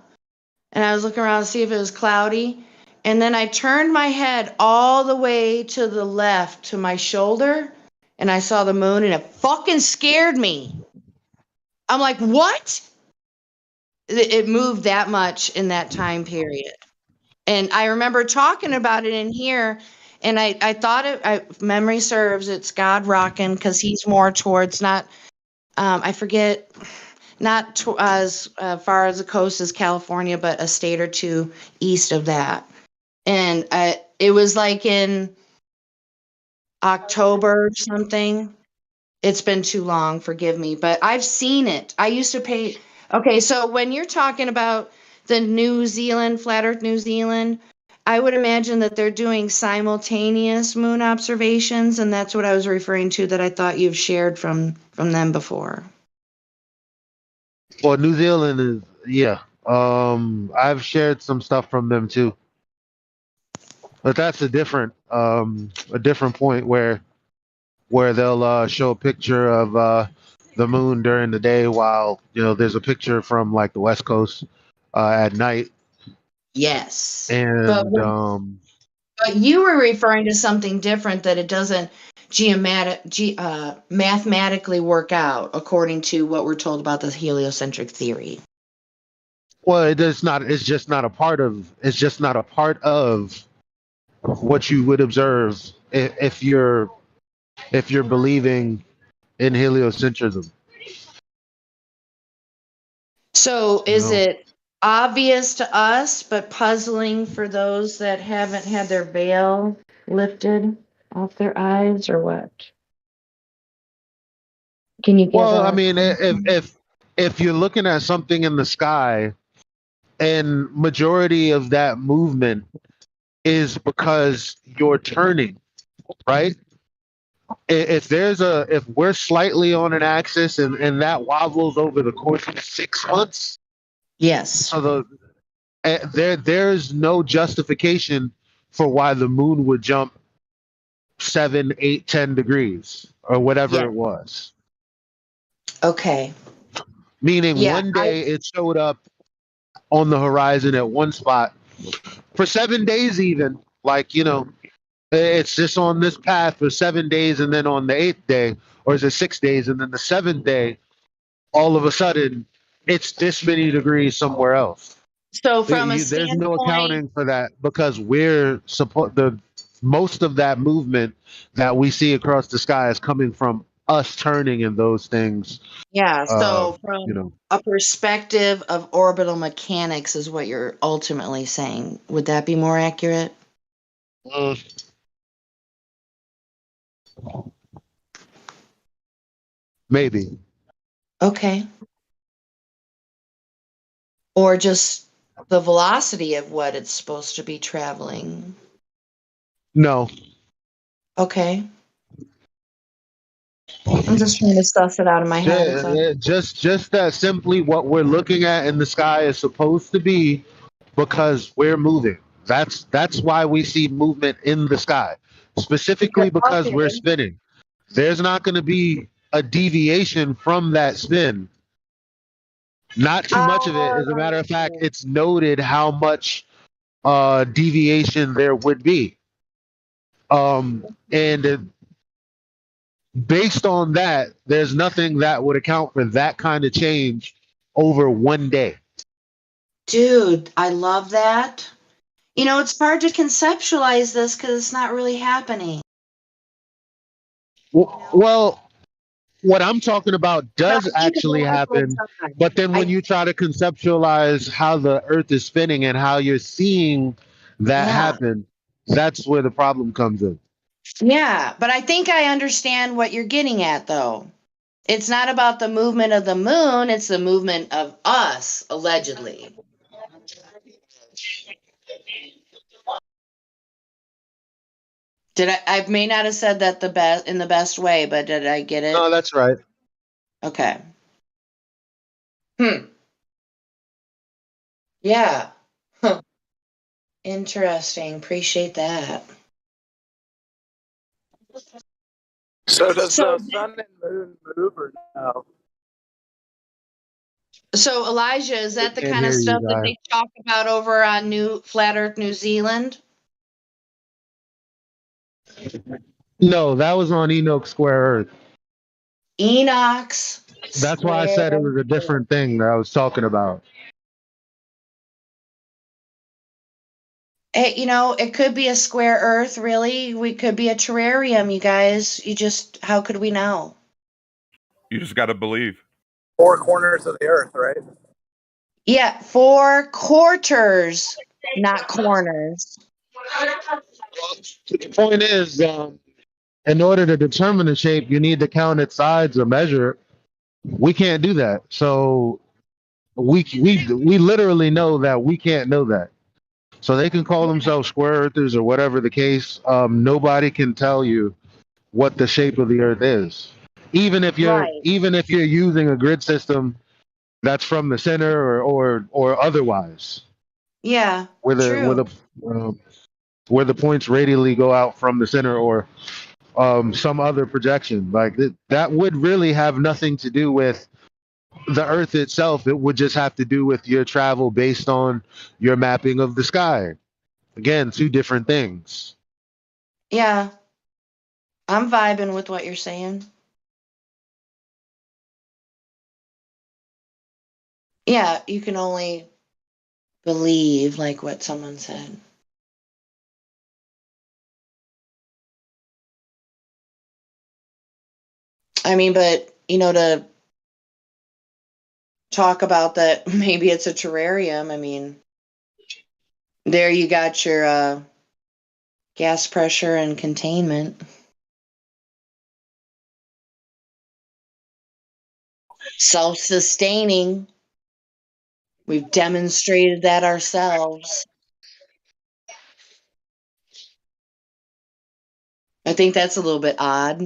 And I was looking around to see if it was cloudy. And then I turned my head all the way to the left to my shoulder, and I saw the moon, and it fucking scared me. I'm like, what? It moved that much in that time period. And I remember talking about it in here, and I thought memory serves, it's God Rockin', because he's more towards not, I forget, not as far as the coast as California, but a state or two east of that. And it was like in October or something. It's been too long, forgive me, but I've seen it. I used to pay. Okay, so when you're talking about the New Zealand, Flat Earth New Zealand, I would imagine that they're doing simultaneous moon observations, and that's what I was referring to that I thought you've shared from them before. Well, New Zealand is, yeah. I've shared some stuff from them too, but that's a different point where they'll show a picture of the moon during the day, while there's a picture from like the West Coast at night. Yes, but And but you were referring to something different, that it doesn't mathematically work out according to what we're told about the heliocentric theory. well, it is not. It's just not a part of. It's just not a part of what you would observe if you're believing in heliocentrism. So is No. it obvious to us, but puzzling for those that haven't had their veil lifted off their eyes, or what? Can you give Well, I a mean, if you're looking at something in the sky, and majority of that movement is because you're turning, right? If we're slightly on an axis, and that wobbles over the course of 6 months, yes. So there's no justification for why the moon would jump 7, 8, 10 degrees or whatever it was. Okay. Meaning one day it showed up on the horizon at one spot for 7 days, even like, it's just on this path for 7 days, and then on the 8th day, or is it 6 days, and then the 7th day, all of a sudden it's this many degrees somewhere else. So from a There's no standpoint, accounting for that, because most of that movement that we see across the sky is coming from us turning in those things. yeah, so from a perspective of orbital mechanics is what you're ultimately saying. Would that be more accurate? Maybe. Okay. Or just the velocity of what it's supposed to be traveling. No. Okay. I'm just trying to stuff it out of my head. Just that simply what we're looking at in the sky is supposed to be, because we're moving. That's why we see movement in the sky, specifically because we're spinning. There's not going to be a deviation from that spin. Not too much of it. As a matter of fact, it's noted how much deviation there would be. And based on that, there's nothing that would account for that kind of change over one day. Dude, I love that. It's hard to conceptualize this because it's not really happening. Well, what I'm talking about But I does think a actually lot of the happen, time, but then when you try to conceptualize how the Earth is spinning and how you're seeing that yeah. happen, that's where the problem comes in. Yeah, but I think I understand what you're getting at, though. It's not about the movement of the moon, it's the movement of us, allegedly. I may not have said that in the best way, but did I get No, it? that's right. Okay. Yeah. Huh. Interesting. Appreciate that. So does So the sun and moon move or no? So Elijah, is I that the can't kind of hear you, stuff that guy. they talk about over on Flat Earth New Zealand? No, that was on Enoch Square Earth. Enoch's That's why I Square. said it was a different thing that I was talking about. Hey, it could be a square Earth, really. We could be a terrarium, you guys. How could we know? You just got to believe. 4 corners of the earth, right? Yeah, 4 quarters, not corners. The point is, in order to determine the shape, you need to count its sides or measure it. We can't do that. So we literally know that we can't know that. So they can call themselves square earthers or whatever the case. Nobody can tell you what the shape of the earth is. Right. Even if you're using a grid system that's from the center or otherwise, Yeah, where the where true. the where the points radially go out from the center or some other projection. Like that would really have nothing to do with the Earth itself. It would just have to do with your travel based on your mapping of the sky. Again, 2 different things. Yeah, I'm vibing with what you're saying. Yeah, you can only believe like what someone said. I mean, but to talk about that, maybe it's a terrarium. I mean, there you got your gas pressure and containment. Self-sustaining. We've demonstrated that ourselves. I think that's a little bit odd.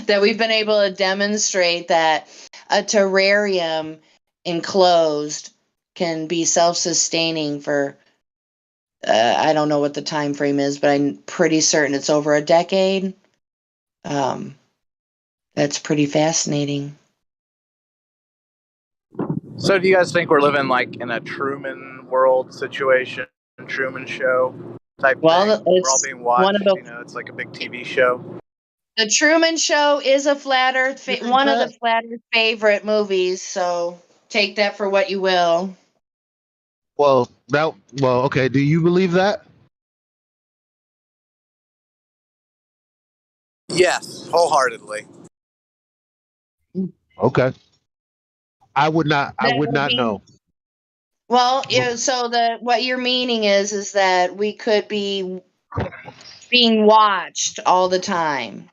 That we've been able to demonstrate that a terrarium enclosed can be self-sustaining for I don't know what the time frame is, but I'm pretty certain it's over a decade. That's pretty fascinating. So do you guys think we're living like in a Truman world situation, Truman Show type Well, thing? We're all it's being one of watched, the it's like a big TV show. The Truman Show is a flat Earth, You think one of the that? flat Earth favorite movies. So take that for what you will. Well, okay. Do you believe that? Yes, wholeheartedly. Okay. I would not. I That would would not be know. well. Yeah, so what you're meaning is that we could be being watched all the time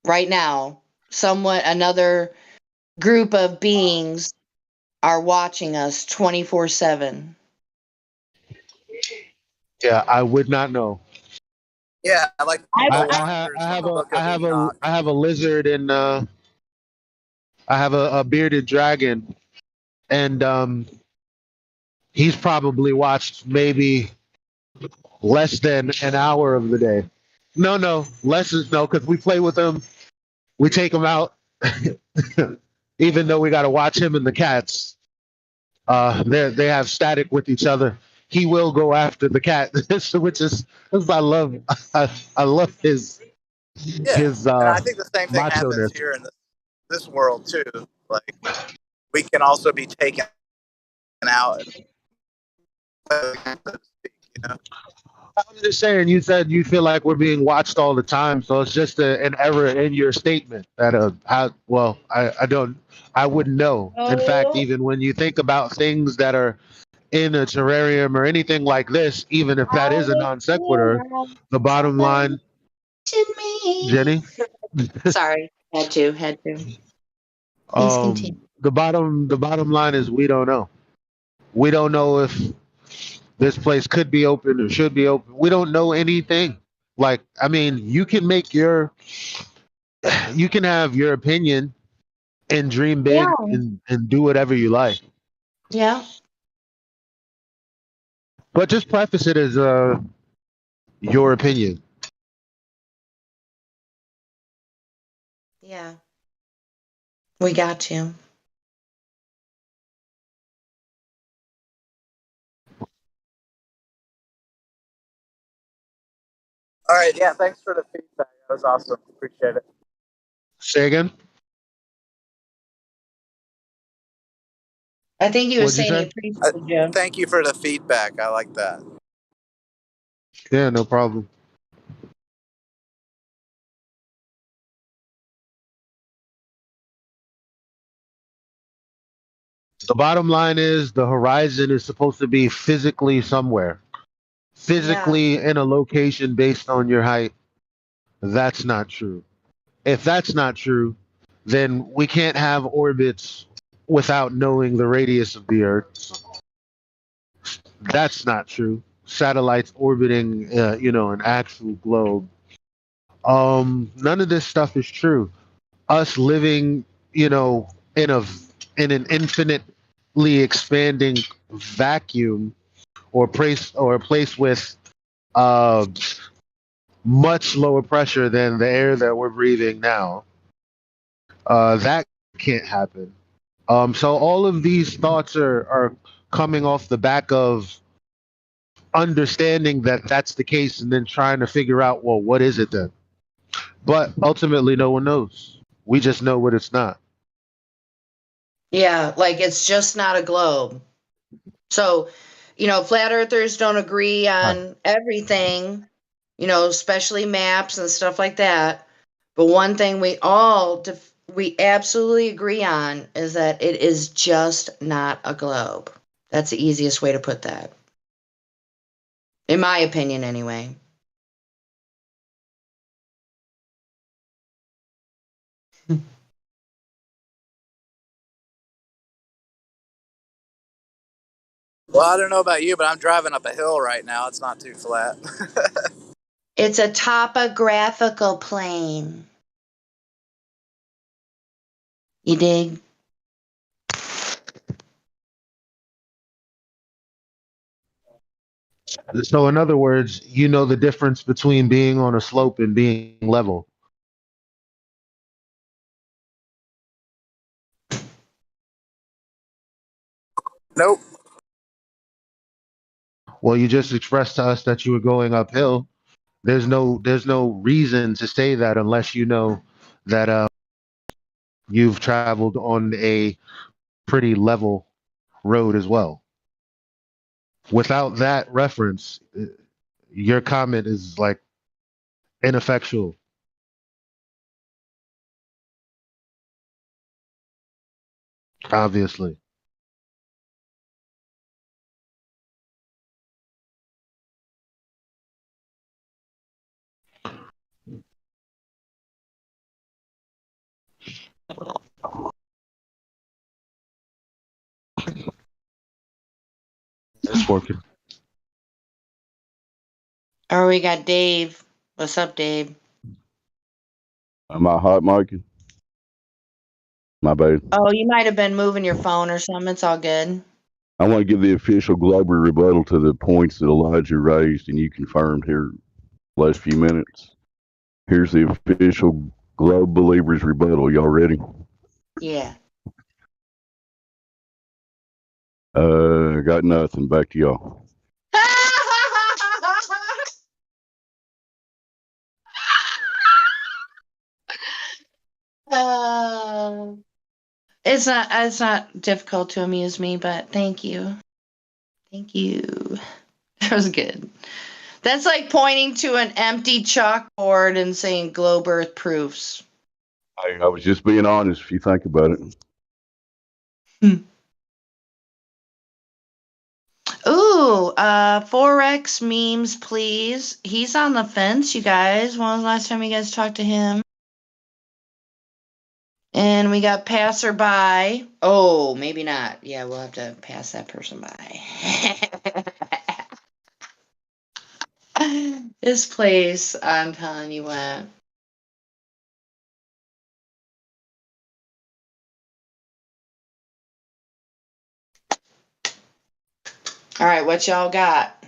right now. Another group of beings are watching us 24/7. Yeah, I would not know. Yeah, like the I Watchers from have the a Book of Enoch. I have a lizard and I have a bearded dragon, and he's probably watched maybe less than an hour of the day. No, less is no, because we play with him. We take him out, even though we got to watch him and the cats. They have static with each other. He will go after the cat, which is I love. I love Yeah, his and I think the same thing macho happens ness. here in this world too. Like we can also be taken out. And, I'm just saying. You said you feel like we're being watched all the time, so it's just an error in your statement. That I wouldn't know. In fact, Oh, even when you think about things that are in a terrarium or anything like this, even if that is a non sequitur, the bottom line, to me. Jenny, Sorry, had to. Please continue. the bottom line is we don't know. We don't know if this place could be open or should be open. We don't know anything. Like, I mean, you can have your opinion and dream Yeah. big and do whatever you like. Yeah. But just preface it as your opinion. Yeah. We got you. All right, yeah, thanks for the feedback. That was awesome. Appreciate it. Say again? I think he was What'd you saying he say? appreciated you. Thank you for the feedback. I like that. Yeah, no problem. The bottom line is the horizon is supposed to be physically somewhere, physically in a location based on your height. That's not true. If that's not true, then we can't have orbits without knowing the radius of the Earth. That's not true. Satellites orbiting, an actual globe. None of this stuff is true. Us living, in an infinitely expanding vacuum or a place with uh, much lower pressure than the air that we're breathing now. That can't happen. So all of these thoughts are coming off the back of understanding that that's the case and then trying to figure out, well, what is it then? But ultimately, no one knows. We just know what it's not. Yeah, like it's just not a globe. So, flat earthers don't agree Hi. on everything, especially maps and stuff like that. But one thing we absolutely agree on is that it is just not a globe. That's the easiest way to put that. In my opinion, anyway. Well, I don't know about you, but I'm driving up a hill right now. It's not too flat. It's a topographical plane. You dig? So, in other words, you know the difference between being on a slope and being level. Nope. Well, you just expressed to us that you were going uphill. There's no reason to say that unless you know that you've traveled on a pretty level road as well. Without that reference, your comment is like ineffectual. Obviously. It's working. Oh, we got Dave. What's up, Dave? Am I hot micing? My bad. Oh, you might have been moving your phone or something. It's all good. I want to give the official Glober rebuttal to the points that Elijah raised and you confirmed here last few minutes. Here's the official Globe Believers rebuttal. Y'all ready? Yeah. Got nothing. Back to y'all. Uh, it's not difficult to amuse me, but thank you. Thank you. That was good. That's like pointing to an empty chalkboard and saying globe earth proofs. I was just being honest. If you think about it. Ooh, Forex memes, please. He's on the fence, you guys. When was the last time you guys talked to him? And we got passerby. Oh, maybe not. Yeah, we'll have to pass that person by. This place, I'm telling you what. All right, what y'all got?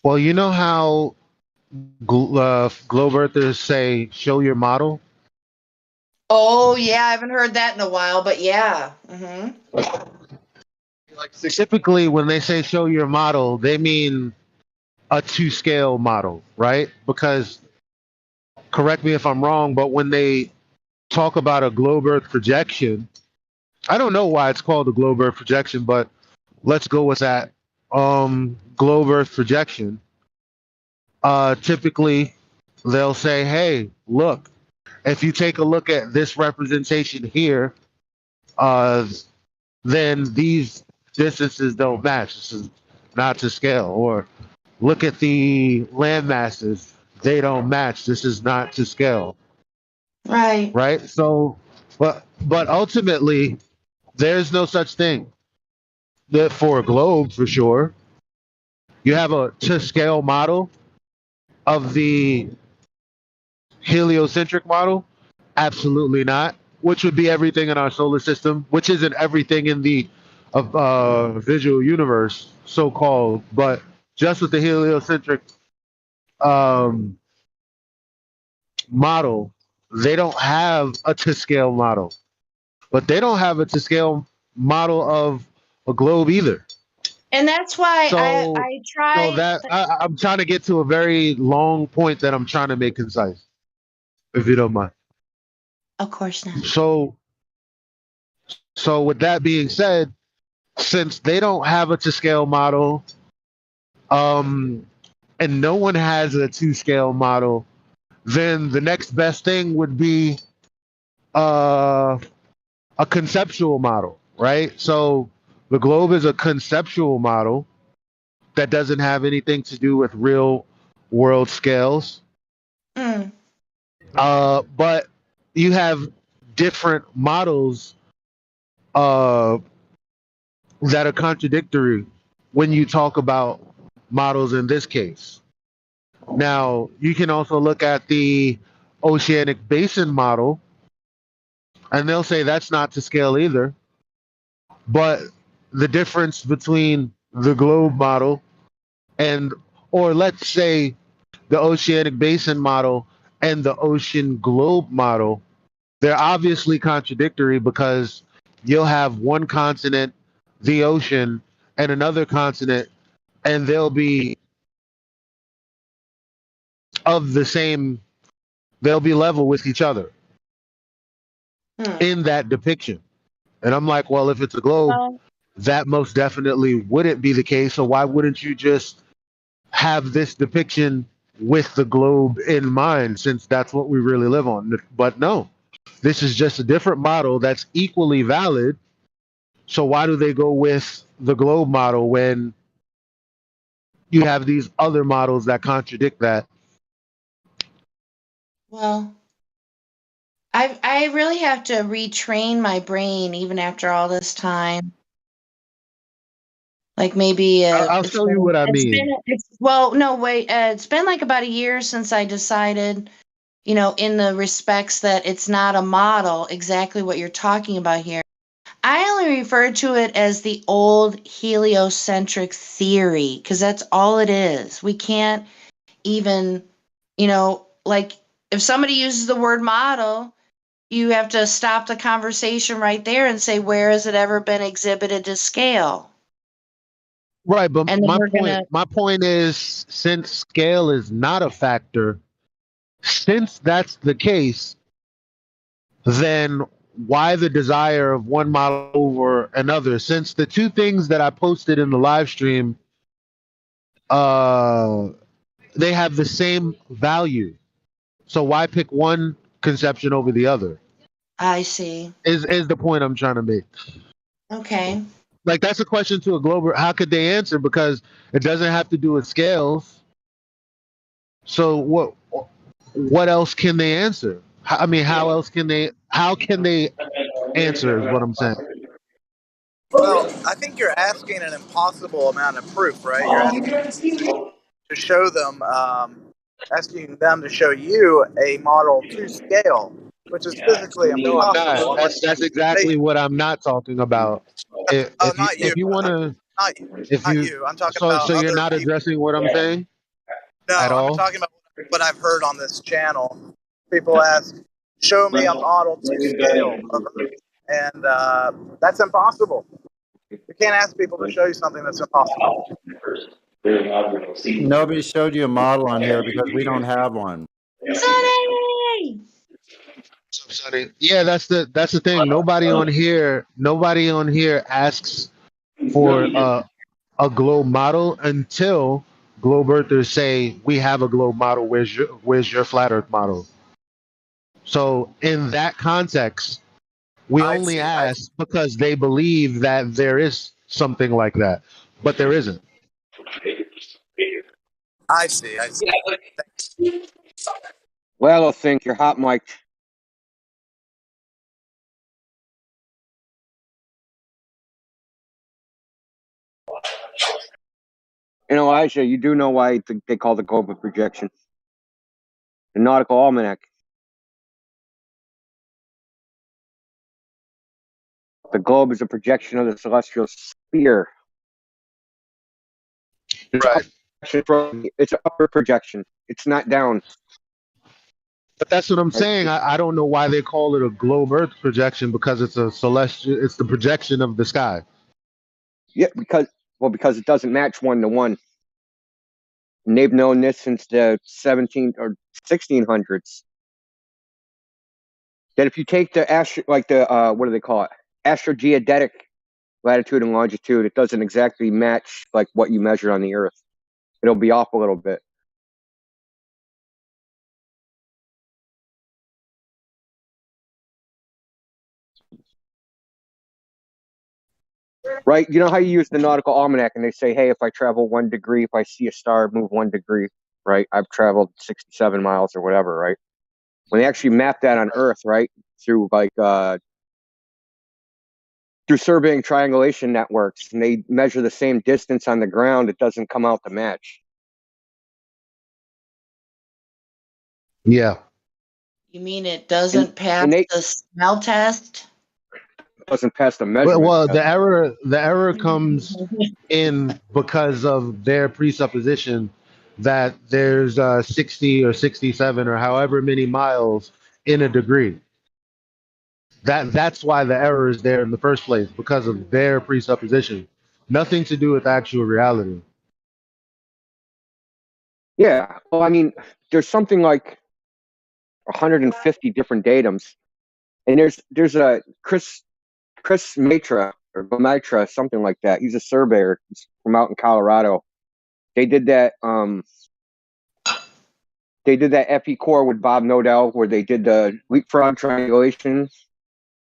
Well, you know how globe earthers say, show your model? Oh, yeah, I haven't heard that in a while, but yeah. Mm-hmm. Like typically when they say show your model, they mean a 2-scale model, right? Because, correct me if I'm wrong, but when they talk about a globe earth projection, I don't know why it's called a globe earth projection, but let's go with that. Globe earth projection. Typically they'll say, hey, look, if you take a look at this representation here, then these distances don't match. This is not to scale. Or look at the land masses. They don't match. This is not to scale. Right. Right? So, but ultimately, there's no such thing. That for a globe, for sure, you have a to scale model of the heliocentric model. Absolutely not. Which would be everything in our solar system, which isn't everything in the visual universe, so called, but just with the heliocentric um, model, they don't have a to scale model, but they don't have a to scale model of a globe either. And that's why So, I tried. I'm trying to get to a very long point that I'm trying to make concise, if you don't mind. Of course not. So with that being said, since they don't have a to scale model, and no one has a 2-scale model, then the next best thing would be a conceptual model, right? So the globe is a conceptual model that doesn't have anything to do with real world scales. Mm. But you have different models that are contradictory when you talk about models in this case. Now, you can also look at the oceanic basin model, and they'll say that's not to scale either. But the difference between the globe model and, or let's say, the oceanic basin model and the ocean globe model, they're obviously contradictory because you'll have one continent, the ocean, and another continent, and they'll be of the same, they'll be level with each other in that depiction. And I'm like, well, if it's a globe, Well, that most definitely wouldn't be the case. So why wouldn't you just have this depiction with the globe in mind, since that's what we really live on? But no, this is just a different model that's equally valid. So why do they go with the globe model when you have these other models that contradict that? well, I really have to retrain my brain even after all this time. Like maybe I'll show you what I mean. well, no, wait, it's been like about a year since I decided, in the respects that it's not a model, exactly what you're talking about here. I only refer to it as the old heliocentric theory because that's all it is. We can't even, like if somebody uses the word model, you have to stop the conversation right there and say, where has it ever been exhibited to scale? Right, but And then we're gonna. my point is, since scale is not a factor, since that's the case, then why the desire of one model over another? Since the two things that I posted in the live stream, they have the same value. So why pick one conception over the other? I see. Is the point I'm trying to make. Okay. Like, that's a question to a Glober. How could they answer? Because it doesn't have to do with scales. So what else can they answer? I mean, how else can they? How can they answer? Is what I'm saying. Well, I think you're asking an impossible amount of proof, right? You're asking to show them, asking them to show you a model to scale, which is physically No, I'm not. impossible unless That's they. exactly what I'm not talking about. Oh, not you. If you want to, Not you. if Not you you. I'm talking so about so you're other not people. addressing what I'm saying No, at I'm all. talking about what I've heard on this channel. People ask, "Show me a model to scale of Earth," and that's impossible. You can't ask people to show you something that's impossible. Nobody showed you a model on here because we don't have one. Sonny! Yeah, that's the thing. Nobody on here asks for a globe model until globe earthers say we have a globe model. Where's your flat earth model? So in that context, we I only see. ask because they believe that there is something like that, but there isn't. I see. I see. Well, I think you're hot mic'd. And Elijah, you do know why they call the globe a projection. The nautical almanac. The globe is a projection of the celestial sphere. Right. It's an upper projection. It's not down. But that's what I'm saying. I don't know why they call it a globe Earth projection because it's a celestial. It's the projection of the sky. Yeah, because it doesn't match 1 to 1. And they've known this since the 17 or 1600s. That if you take the what do they call it? Astrogeodetic latitude and longitude, it doesn't exactly match like what you measure on the Earth. It'll be off a little bit. Right? You know how you use the nautical almanac and they say, hey, if I travel 1 degree, if I see a star move 1 degree, right? I've traveled 67 miles or whatever, right? When they actually map that on Earth, right? Through through surveying triangulation networks, and they measure the same distance on the ground, it doesn't come out to match. Yeah. You mean it doesn't pass the smell test? Doesn't pass the measurement Well, test. the error comes in because of their presupposition that there's 60 or 67 or however many miles in a degree. That's why the error is there in the first place, because of their presupposition. Nothing to do with actual reality. Yeah, well, I mean, there's something like 150 different datums, and there's a Chris Matra or Matra, something like that. He's a surveyor from out in Colorado. They did that. They did that FE core with Bob Nodell, where they did the leapfrog triangulation.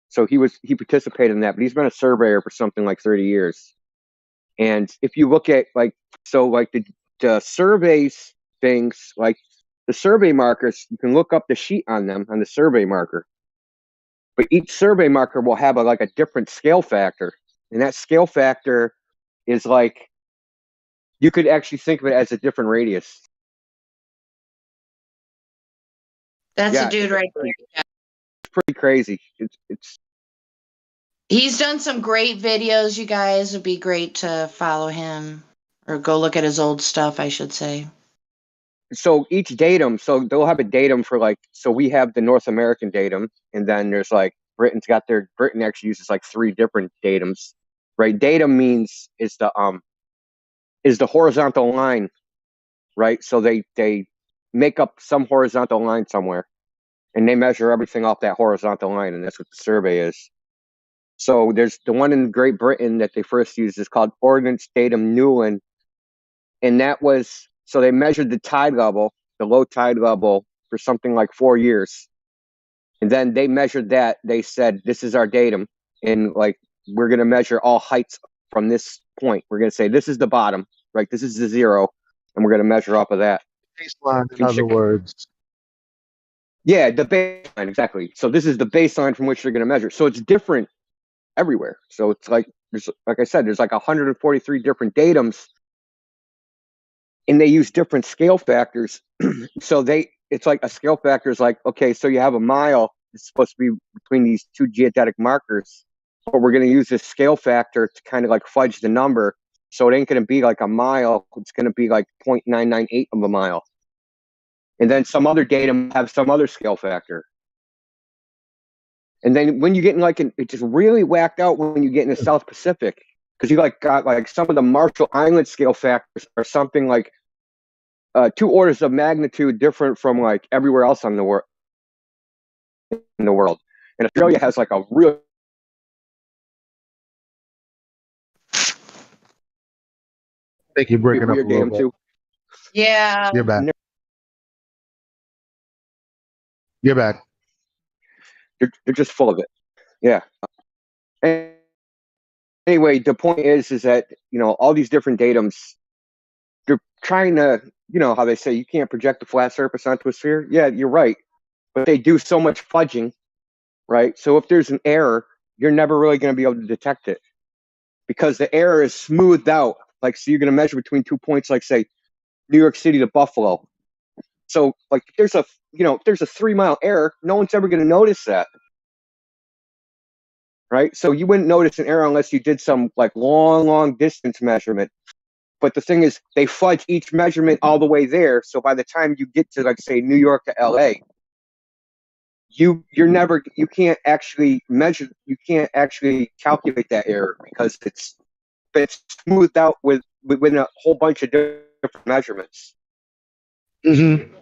So he participated in that, but he's been a surveyor for something like 30 years. And if you look at the surveys things, like the survey markers, you can look up the sheet on them on the survey marker. But each survey marker will have a different scale factor. And that scale factor is like, you could actually think of it as a different radius. That's a dude right there. It's pretty crazy. He's done some great videos, you guys. It'd be great to follow him or go look at his old stuff, I should say. So each datum, so they'll have a datum for so we have the North American datum, and then there's Britain actually uses 3 different datums, right? Datum means is the horizontal line, right? So they make up some horizontal line somewhere, and they measure everything off that horizontal line, and that's what the survey is. So there's the one in Great Britain that they first used is called Ordnance Datum Newland, and that was so they measured the tide level, the low tide level, for something like 4 years, and then they measured that. They said this is our datum, and like we're going to measure all heights from this point. We're going to say this is the bottom, right? This is the zero, and we're going to measure off of that. Baseline, in other words. Yeah, the baseline, exactly. So this is the baseline from which they're going to measure. So it's different everywhere. So it's like there's, like I said, there's like 143 different datums, and they use different scale factors. So it's like a scale factor is like, okay, so you have a mile. It's supposed to be between these two geodetic markers, but we're going to use this scale factor to kind of like fudge the number. So it ain't going to be like a mile. It's going to be like 0.998 of a mile. And then some other datum have some other scale factor. And then when you get in it's just really whacked out when you get in the South Pacific, because you got like some of the Marshall Island scale factors are something like 2 orders of magnitude different from like everywhere else in the world. And Australia has like a real. I think you're breaking up a little bit. Too. Yeah. You're back. You're back. They're just full of it. Yeah. Anyway, the point is that, all these different datums, they're trying to, how they say you can't project a flat surface onto a sphere. Yeah, you're right. But they do so much fudging, right? So if there's an error, you're never really going to be able to detect it because the error is smoothed out. Like, so you're going to measure between 2 points, like say New York City to Buffalo. So like if there's a 3 mile error, no one's ever going to notice that. Right? So you wouldn't notice an error unless you did some like long distance measurement. But the thing is, they fudge each measurement all the way there. So by the time you get to, like, say, New York to LA, you can't actually measure, you can't actually calculate that error because it's smoothed out within a whole bunch of different measurements. Mm-hmm.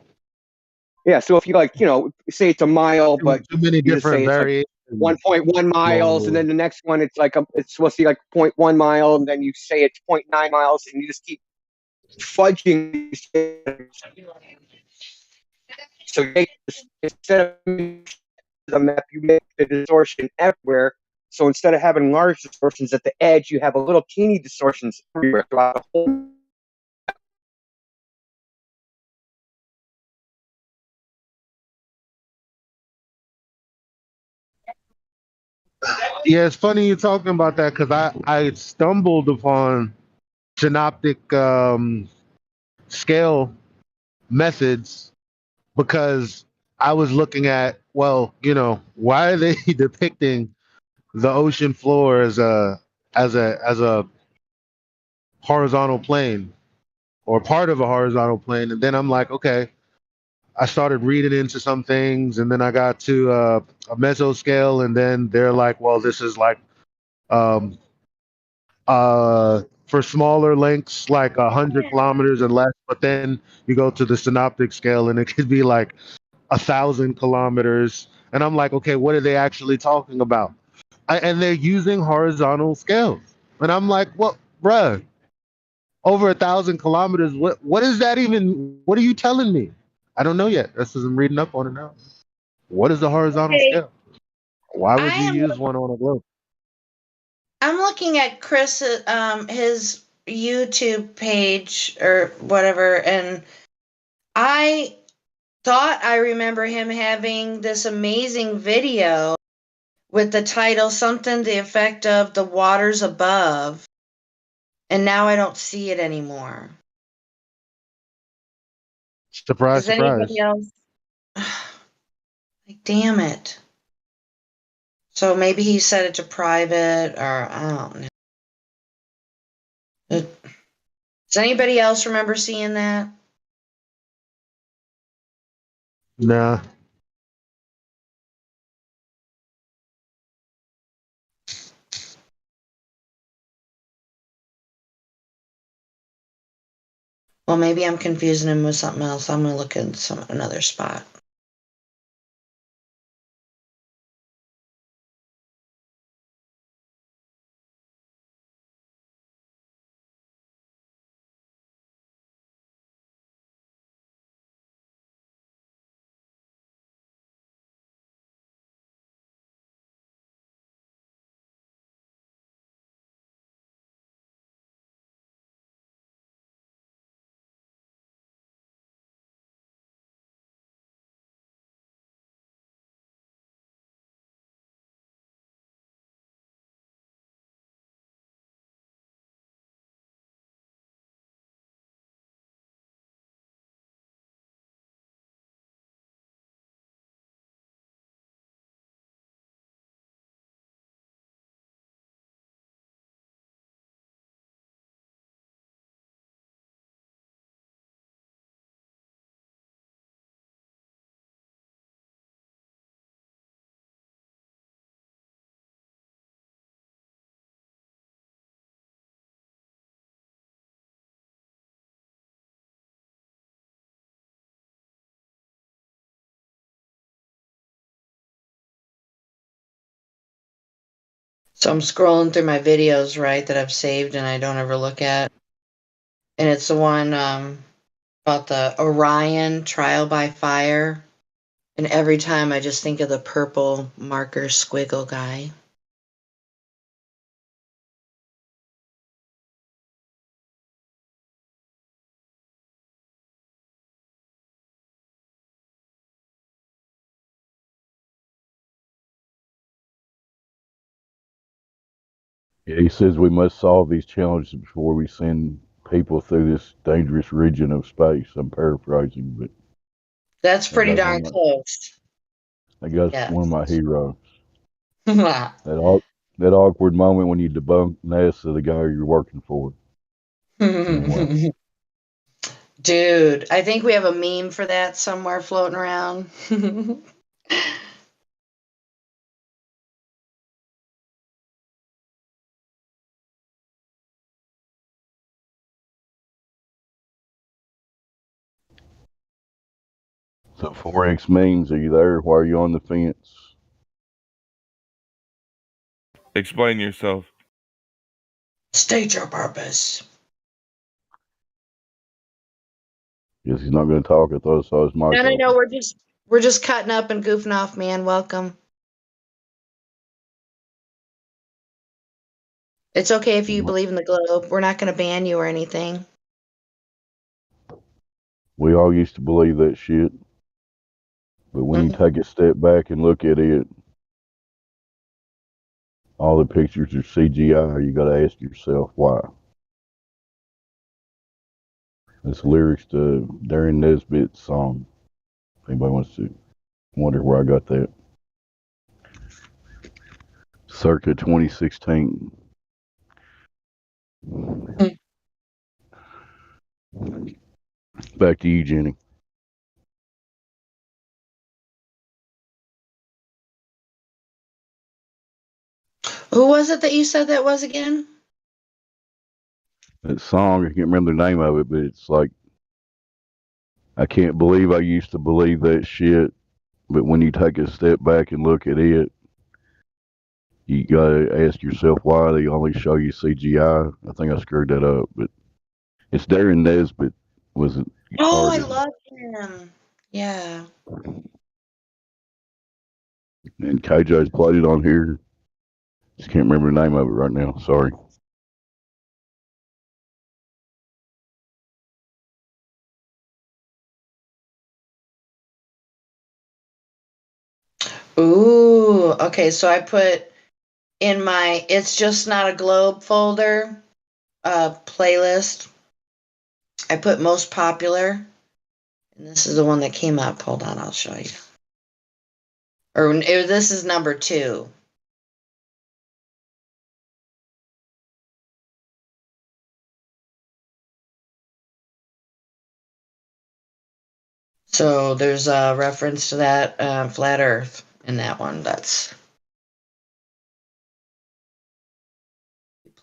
Yeah. So if you say it's a mile, but too many different variations. Like 1.1 miles, and then the next one it's supposed to be like 0.1 mile, and then you say it's 0.9 miles, and you just keep fudging. So instead of the map, you make the distortion everywhere. So instead of having large distortions at the edge, you have a little teeny distortions everywhere throughout the whole. Yeah, it's funny you're talking about that because I stumbled upon synoptic scale methods because I was looking at, why are they depicting the ocean floor as a horizontal plane or part of a horizontal plane? And then I'm like, okay, I started reading into some things, and then I got to a mesoscale, and then they're like, well, this is like um, for smaller lengths, like 100 kilometers and less. But then you go to the synoptic scale, and it could be like 1,000 kilometers. And I'm like, okay, what are they actually talking about? And they're using horizontal scales. And I'm like, well, bruh, over 1,000 kilometers. What is that even? What are you telling me? I don't know yet. That's because I'm reading up on it now. What is the horizontal scale? Why would you use one on a globe? I'm looking at Chris, his YouTube page or whatever, and I thought I remember him having this amazing video with the title something to the effect of "The Waters Above," and now I don't see it anymore. Surprise, Is anybody surprise. else? Like, damn it. So maybe he set it to private, or I don't know. Does anybody else remember seeing that? Nah. Well, maybe I'm confusing him with something else. I'm gonna look in another spot. So I'm scrolling through my videos, right, that I've saved and I don't ever look at. And it's the one about the Orion trial by fire. And every time I just think of the purple marker squiggle guy. Yeah, he says we must solve these challenges before we send people through this dangerous region of space. I'm paraphrasing, but That's that pretty guy's darn close. one of my heroes. Yeah. That awkward moment when you debunk NASA, the guy you're working for. Anyway, Dude, I think we have a meme for that somewhere floating around. so 4X memes, are you there? Why are you on the fence? Explain yourself. State your purpose. Guess he's not going to talk. I thought I saw his mic open. No, we're just cutting up and goofing off, man. Welcome. It's okay if you believe in the globe. We're not going to ban you or anything. We all used to believe that shit, but when you take a step back and look at it, all the pictures are CGI. You got to ask yourself why. It's lyrics to Darren Nesbitt's song. If anybody wants to wonder where I got that. Circa 2016. Back to you, Jenny. Who was it that you said that was again? That song, I can't remember the name of it, but it's like, I can't believe I used to believe that shit, but when you take a step back and look at it, you gotta ask yourself why they only show you CGI. I think I screwed that up, but it's Darren Nesbitt was an Oh, I artist. love him. Yeah. And KJ's played it on here. Just can't remember the name of it right now. Sorry. Ooh, okay. So I put in my It's Just Not a Globe folder playlist. I put most popular. And this is the one that came up. Hold on, I'll show you. This is number 2. So there's a reference to that flat Earth in that one. That's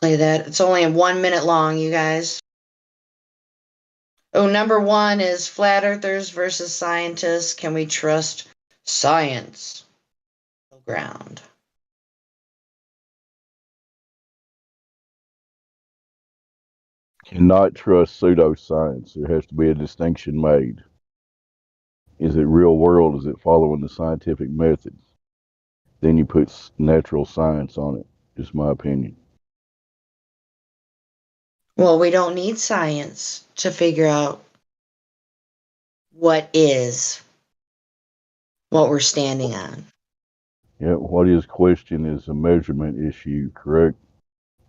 play that. It's only 1 minute long, you guys. Oh, number 1 is flat earthers versus scientists. Can we trust science? Ground. Cannot trust pseudoscience. There has to be a distinction made. Is it real world? Is it following the scientific methods? Then you put natural science on it. Just my opinion. Well, we don't need science to figure out what we're standing on. Yeah, what is question is a measurement issue, correct?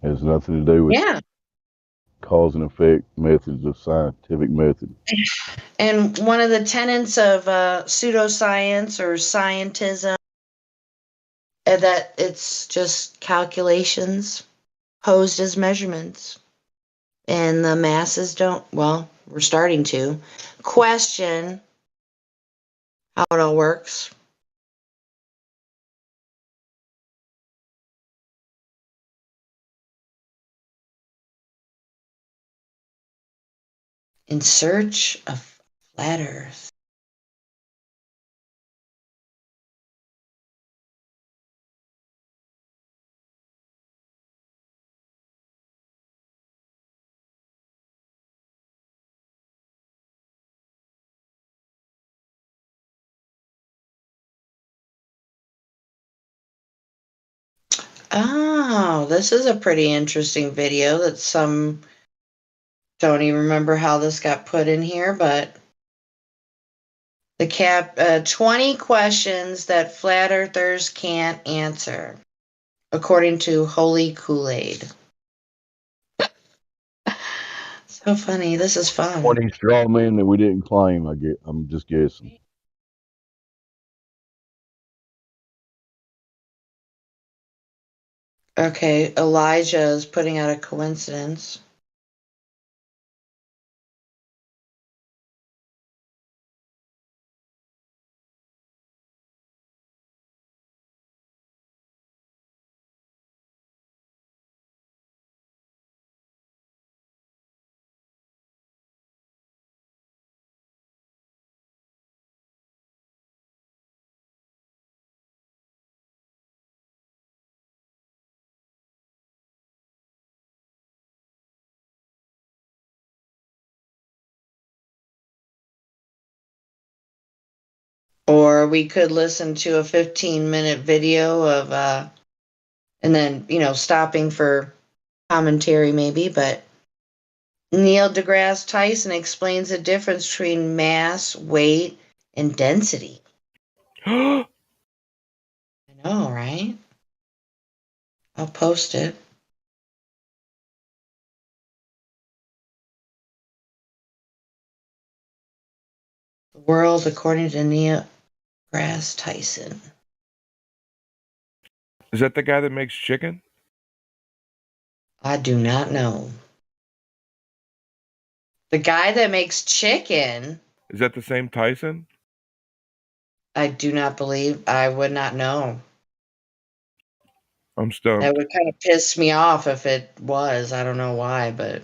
Has nothing to do with cause and effect methods of scientific method. And one of the tenets of pseudoscience or scientism that it's just calculations posed as measurements. And the masses don't, well, we're starting to question how it all works. In search of flat Earth. Oh, this is a pretty interesting video that some don't even remember how this got put in here, but the 20 questions that flat earthers can't answer, according to Holy Kool-Aid. So funny. This is fun. 20 straw men that we didn't claim. I'm just guessing. Okay, Elijah is putting out a coincidence. Or we could listen to a 15-minute video of, and then, stopping for commentary maybe, but Neil deGrasse Tyson explains the difference between mass, weight, and density. I know, right? I'll post it. The world according to Neil deGrasse Tyson. Is that the guy that makes chicken? I do not know. The guy that makes chicken, Is that the same Tyson? I do not believe. I would not know. I'm That stumped. would kind of piss me off if it was. I don't know why, but.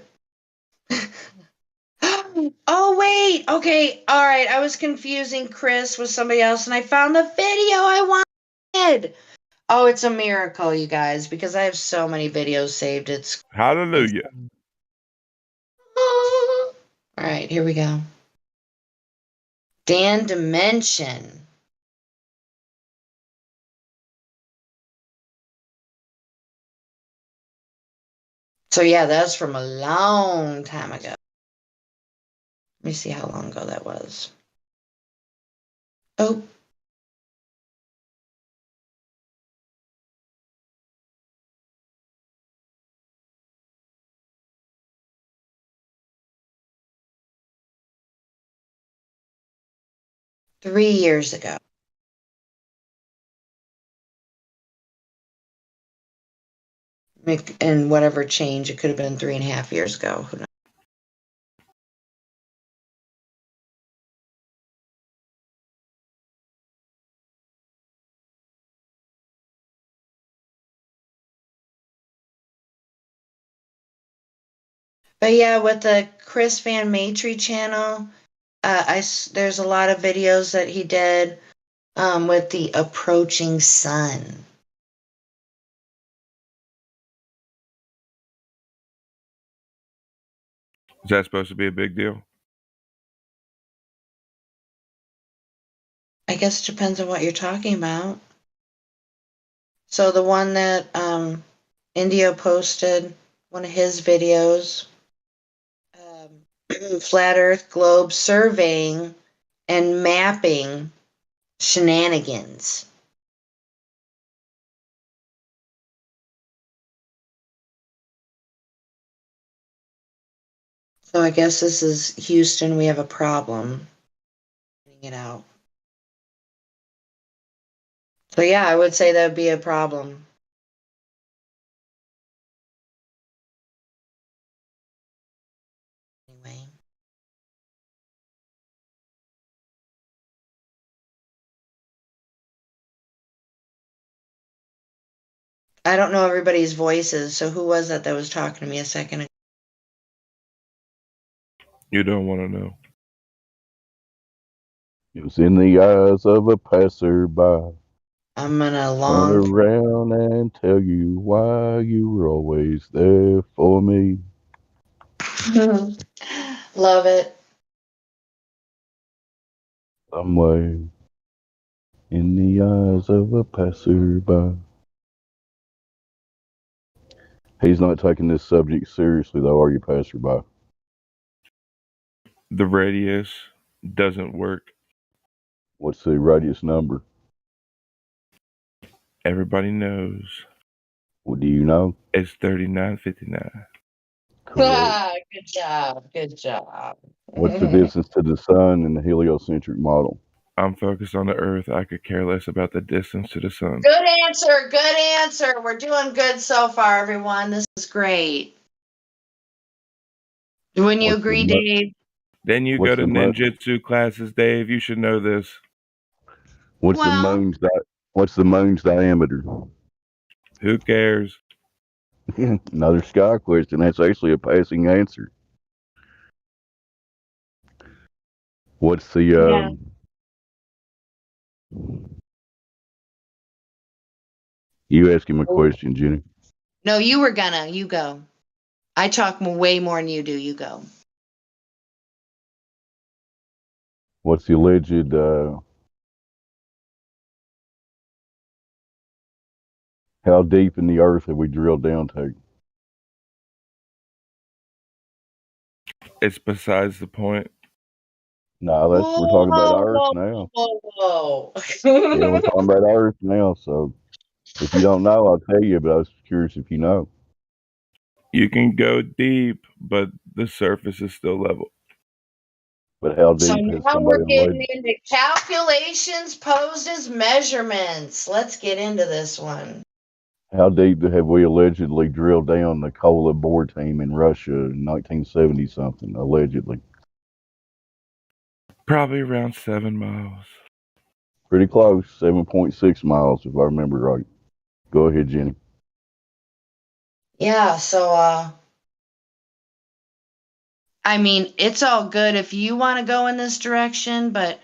Oh, wait. Okay. All right. I was confusing Chris with somebody else, and I found the video I wanted. Oh, it's a miracle, you guys, because I have so many videos saved. It's. Hallelujah. All right. Here we go. Dan Dimension. So, yeah, that's from a long time ago. Let me see how long ago that was. Oh. Three years ago. And whatever change, it could have been 3.5 years ago. Who knows? But yeah, with the Chris Van Matry channel, there's a lot of videos that he did with the approaching sun. Is that supposed to be a big deal? I guess it depends on what you're talking about. So the one that Indio posted, one of his videos, Flat Earth Globe surveying and mapping shenanigans. So I guess this is Houston. We have a problem. Getting it out. So yeah, I would say that would be a problem. Anyway. I don't know everybody's voices, so who was that was talking to me a second ago? You don't want to know. It was in the eyes of a passerby. I'm gonna Turn around and tell you why you were always there for me. Love it. Somewhere in the eyes of a passerby. He's not taking this subject seriously, though, are you, passerby? The radius doesn't work. What's the radius number? Everybody knows. What do you know? It's 3959. Correct. Good job. Good job. What's the distance to the sun in the heliocentric model? I'm focused on the Earth. I could care less about the distance to the sun. Good answer. Good answer. We're doing good so far, everyone. This is great. Wouldn't you agree, Dave? Then you go to ninjutsu classes, Dave. You should know this. What's the moon's diameter? Who cares? Another sky question. That's actually a passing answer. What's the You ask him a question, Jenny. No, you were gonna. You go. I talk way more than you do. You go. What's the alleged how deep in the earth have we drilled down to? It's besides the point. No, we're talking about Earth now. Whoa. Yeah, we're talking about Earth now. So if you don't know, I'll tell you. But I was curious if you know. You can go deep, but the surface is still level. But how deep So has now somebody we're getting into calculations posed as measurements. Let's get into this one. How deep have we allegedly drilled down the Kola Bohr team in Russia in 1970 something? Allegedly. Probably around 7 miles. Pretty close, 7.6 miles if I remember right. Go ahead, Jenny. Yeah, so I mean, it's all good if you want to go in this direction, but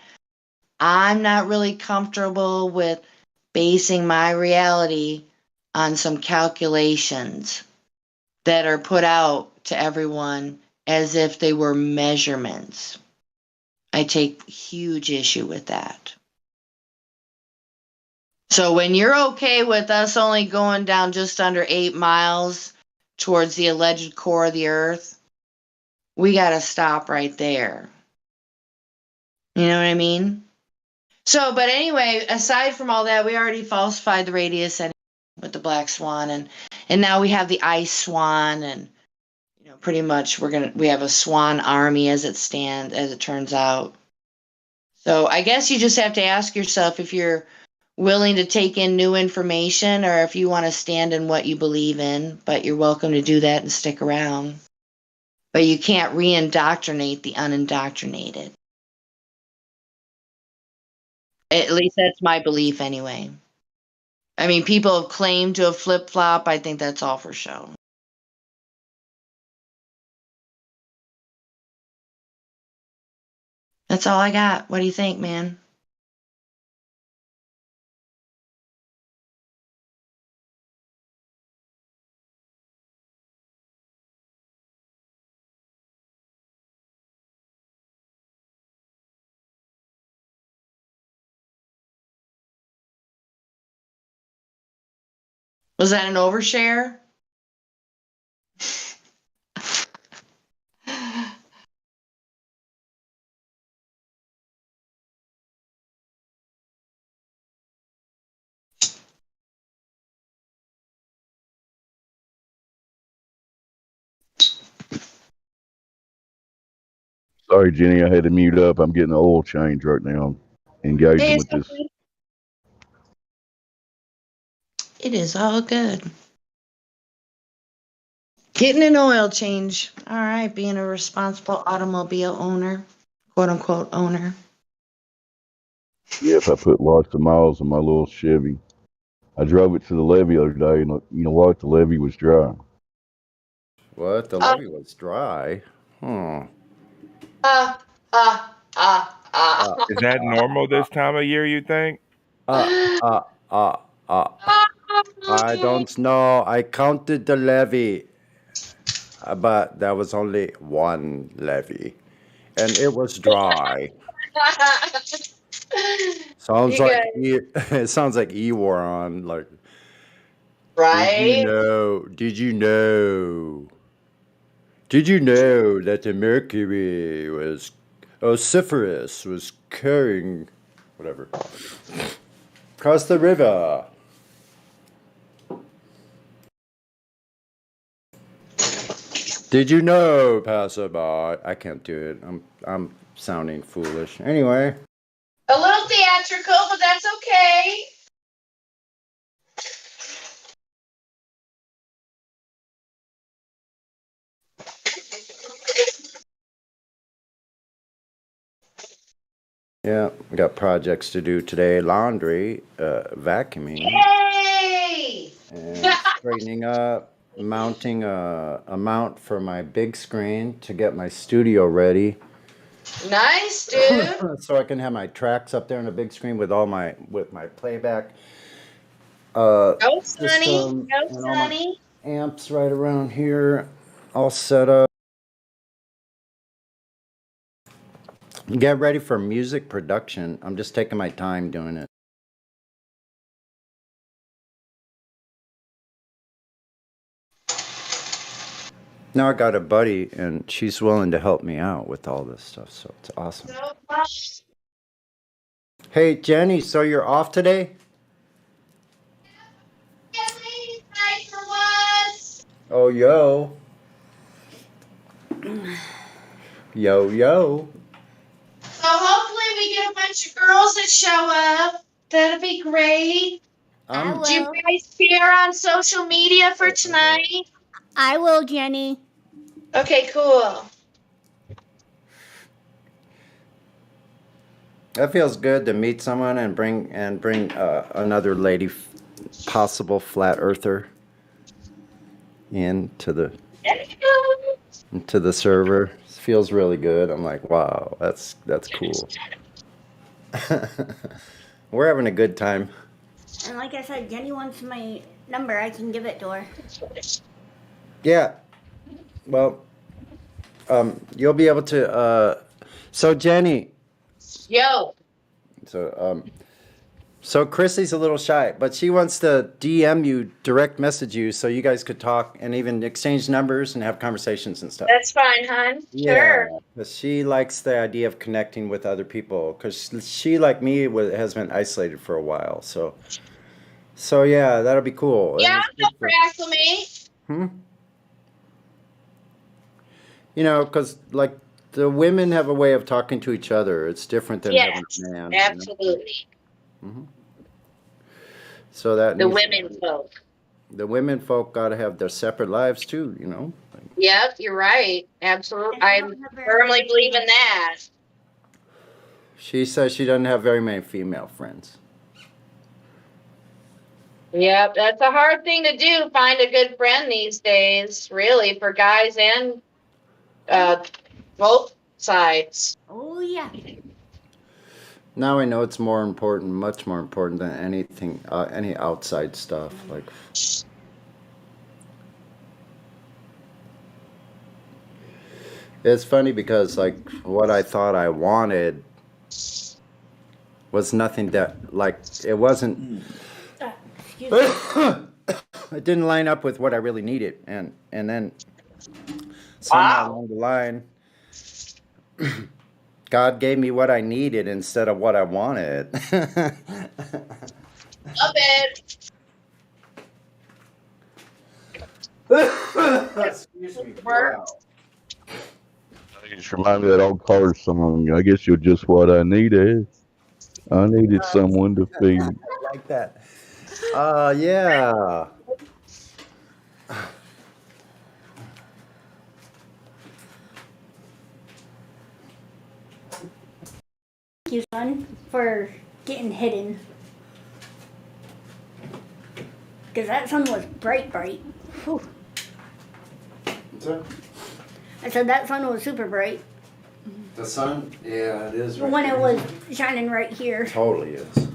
I'm not really comfortable with basing my reality on some calculations that are put out to everyone as if they were measurements. I take huge issue with that. So when you're okay with us only going down just under 8 miles towards the alleged core of the Earth, we got to stop right there. You know what I mean? So, but anyway, aside from all that, we already falsified the radius with the black swan, and now we have the ice swan, and you know, pretty much we have a swan army as it turns out. So I guess you just have to ask yourself if you're willing to take in new information or if you want to stand in what you believe in, but you're welcome to do that and stick around. But you can't re-indoctrinate the unindoctrinated. At least that's my belief anyway. I mean, people have claimed to have flip-flop. I think that's all for show. That's all I got. What do you think, man? Was that an overshare? Sorry, Jenny, I had to mute up. I'm getting an oil change right now. I'm engaging with this. It is all good. Getting an oil change. All right, being a responsible automobile owner, quote unquote owner. Yep, I put lots of miles on my little Chevy. I drove it to the levee the other day, and you know what? The levee was dry. What? The levee was dry? Is that normal this time of year, you think? I don't know. I counted the levee, but there was only one levee, and it was dry. You Sounds like guys- it sounds like Eworon. Like, Right? Did you know? Did you know that the mercury was Osiferous was carrying whatever across the river? Did you know, passerby? I can't do it. I'm sounding foolish. Anyway. A little theatrical, but that's okay. Yeah, we got projects to do today. Laundry, vacuuming, Yay! and straightening up, mounting a mount for my big screen to get my studio ready. Nice, dude. So I can have my tracks up there on the big screen with my playback Go, Sonny. system Go, and all my Sonny. amps right around here all set up. Get ready for music production. I'm just taking my time doing it. Now I got a buddy and she's willing to help me out with all this stuff, so it's awesome. So fun. Hey Jenny, so you're off today? Nice for once. Oh yo. Yo. So hopefully we get a bunch of girls that show up. That'll be great. I Do you will. guys share on social media for tonight? I will, Jenny. Okay, cool. That feels good to meet someone and bring another lady, possible flat earther, into the server. It feels really good. I'm like, wow, that's cool. We're having a good time. And like I said, Jenny wants my number. I can give it to her. Yeah. Well, you'll be able to. So Jenny. Yo. So Chrissy's a little shy, but she wants to DM you, direct message you, so you guys could talk and even exchange numbers and have conversations and stuff. That's fine, hon. Sure. Yeah, because she likes the idea of connecting with other people. Because she, like me, has been isolated for a while. So yeah, that'll be cool. Yeah, I'll go for acclimate. You know, because like the women have a way of talking to each other. It's different than having a man. Absolutely. You know? So that The women folk. The women folk got to have their separate lives too. You know. Yep, you're right. Absolutely. I firmly believe in that. She says she doesn't have very many female friends. Yep, that's a hard thing to do, find a good friend these days, really, for guys and both sides. Oh, yeah. Now I know it's more important, much more important than anything, any outside stuff. Like, it's funny because like what I thought I wanted was nothing that like it wasn't. It didn't line up with what I really needed, and then somewhere along the line, God gave me what I needed instead of what I wanted. Love it. Excuse me. Wow. You just remind me of that old Color song. I guess you're just what I needed. I needed someone to feed. I like that. Yeah. Thank you, son, for getting hidden. Because that sun was bright. Whew. I said that sun was super bright. The sun? Yeah, it is. When it was shining right here. Totally is.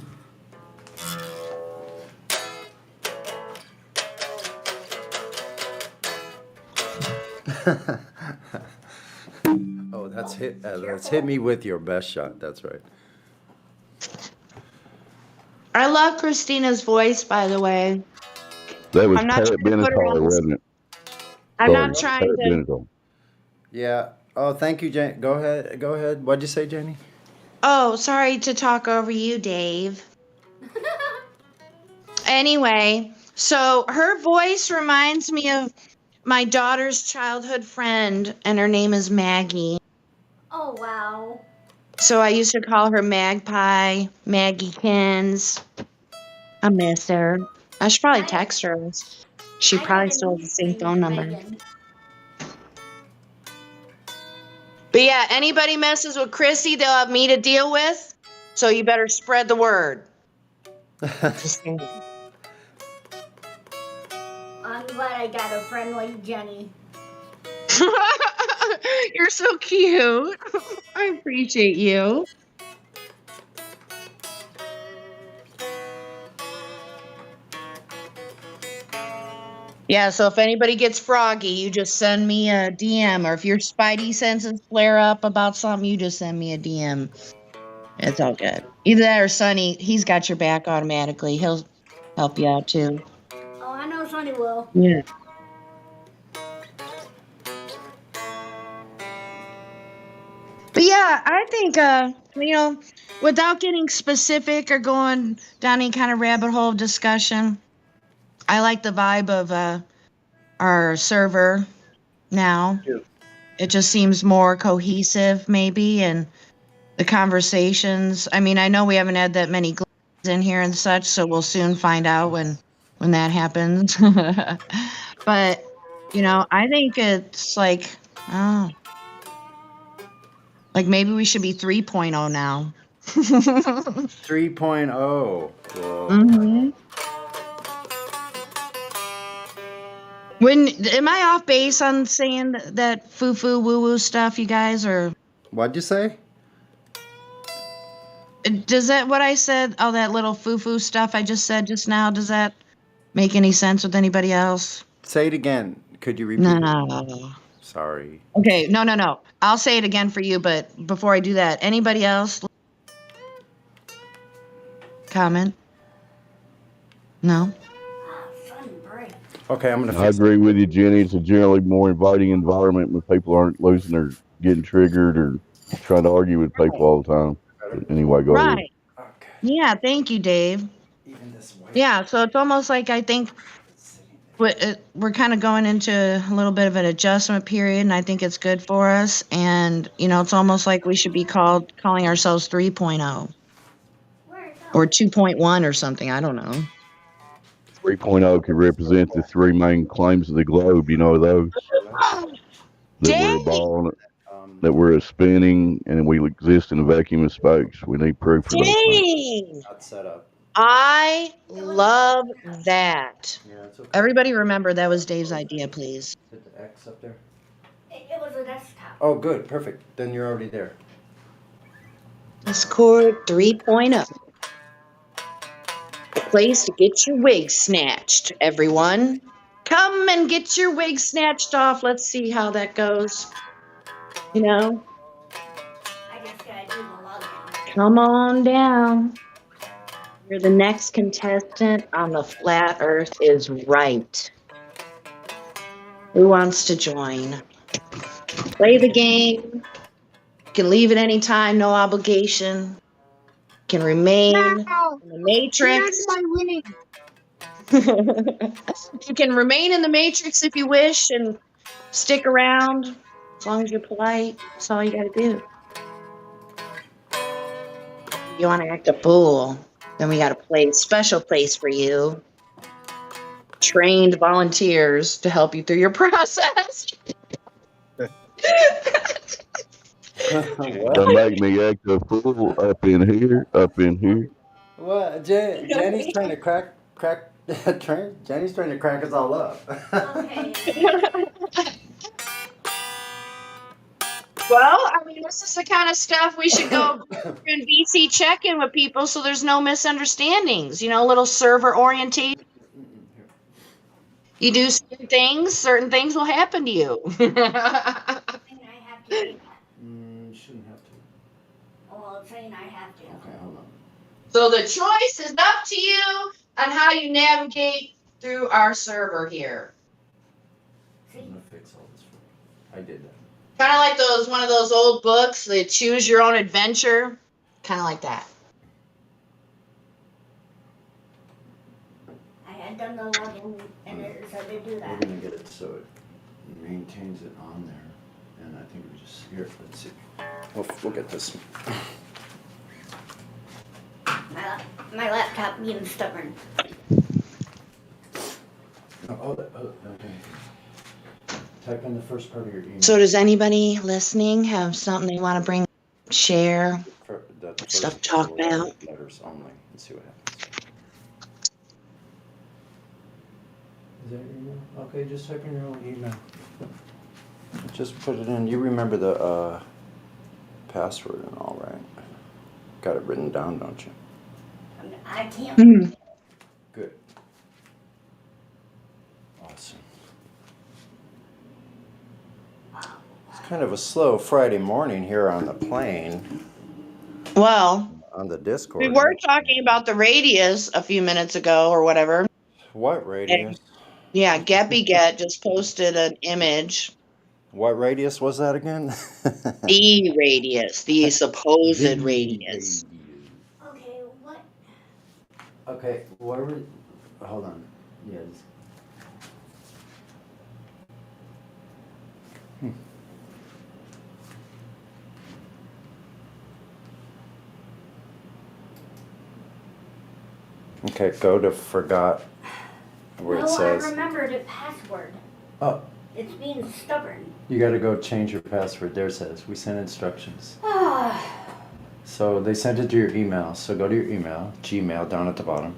Oh, that's hit me with your best shot. That's right. I love Christina's voice, by the way. That was I'm not Pat trying to put her on Benatar, this. wasn't it? I'm Sorry, not trying Pat to. Benatar. Yeah. Oh, thank you, Jane. Go ahead. Go ahead. What'd you say, Jenny? Oh, sorry to talk over you, Dave. Anyway, so her voice reminds me of my daughter's childhood friend, and her name is Maggie. Oh, wow. So I used to call her Magpie, Maggie Kins. I miss her. I should probably text her. She I had probably a still has the niece same named phone number. Megan. But yeah, anybody messes with Chrissy, they'll have me to deal with. So you better spread the word. Just saying. I'm glad I got a friend like Jenny. You're so cute. I appreciate you. Yeah, so if anybody gets froggy, you just send me a DM. Or if your spidey senses flare up about something, you just send me a DM. It's all good. Either that or Sonny, he's got your back automatically. He'll help you out too. Oh, I know Sonny will. Yeah. But yeah, I think without getting specific or going down any kind of rabbit hole of discussion, I like the vibe of our server now. It just seems more cohesive, maybe, and the conversations. I mean, I know we haven't had that many glitches in here and such, so we'll soon find out when that happens. But I think it's like, oh, like maybe we should be 3.0 now. 3.0. Whoa. Mm-hmm. When am I off base on saying that foo woo woo stuff, you guys, or What'd you say? does that what I said, all that little foo stuff I just said just now, does that make any sense with anybody else? Say it again. Could you repeat it? No. Sorry. Okay, no. I'll say it again for you, but before I do that, anybody else comment? No? Okay, I'm gonna I fix it. agree with you, Jenny. It's a generally more inviting environment when people aren't losing or getting triggered or trying to argue with people all the time. But anyway, go ahead. Right. Yeah, thank you, Dave. Yeah, so it's almost like I think we're kind of going into a little bit of an adjustment period, and I think it's good for us. And it's almost like we should be calling ourselves 3.0 or 2.1 or something. I don't know. 3.0 could represent the three main claims of the globe. You know those? That we're a ball, that we're a spinning, and we exist in a vacuum of space. We need proof for those things. Dang! Not set up. I love that. Yeah, it's okay. Everybody remember that was Dave's idea, please. Hit the X up there. It was a desktop. Oh, good. Perfect. Then you're already there. Discord 3.0. The place to get your wig snatched, everyone. Come and get your wig snatched off. Let's see how that goes. I just gotta do the login. Come on down. You're the next contestant on the Flat Earth is Right. Who wants to join? Play the game. You can leave at any time, no obligation. You can remain in the Matrix. You can remain in the Matrix if you wish and stick around as long as you're polite. That's all you gotta do. If you want to act a fool, then we got a special place for you. Trained volunteers to help you through your process. Don't make me act a fool up in here. What? Jenny's trying to crack. Jenny's trying to crack us all up. Okay. Well, I mean, this is the kind of stuff we should go in VC check-in with people so there's no misunderstandings. A little server orientation. You do certain things will happen to you. Shouldn't have to. Well, it's saying I have to. Okay, hold on. So the choice is up to you on how you navigate through our server here. I'm gonna fix all this. I did that. Kind of like one of those old books, the Choose Your Own Adventure. Kind of like that. I had done the login and it said to do We're that. gonna get it so it maintains it on there, and I think we just here. Let's see. We'll get this. My laptop being stubborn. Okay. Type in the first part of your email. So does anybody listening have something they want to bring, share, stuff to talk about? Letters only, and see what happens. Is that your email? Okay, just type in your own email. Just put it in. You remember the password and all, right? Got it written down, don't you? I can't. Good. Awesome. It's kind of a slow Friday morning here on the plane. Well, on the Discord. we were talking about the radius a few minutes ago or whatever. What radius? Yeah, GeppyGet just posted an image. What radius was that again? The radius, the supposed The radius. Okay, what? Okay, where were? Hold on. Yes. Okay, go to forgot where it says. I remembered a password. Oh. It's being stubborn. You got to go change your password. There it says we sent instructions. So they sent it to your email. So go to your email, Gmail, down at the bottom.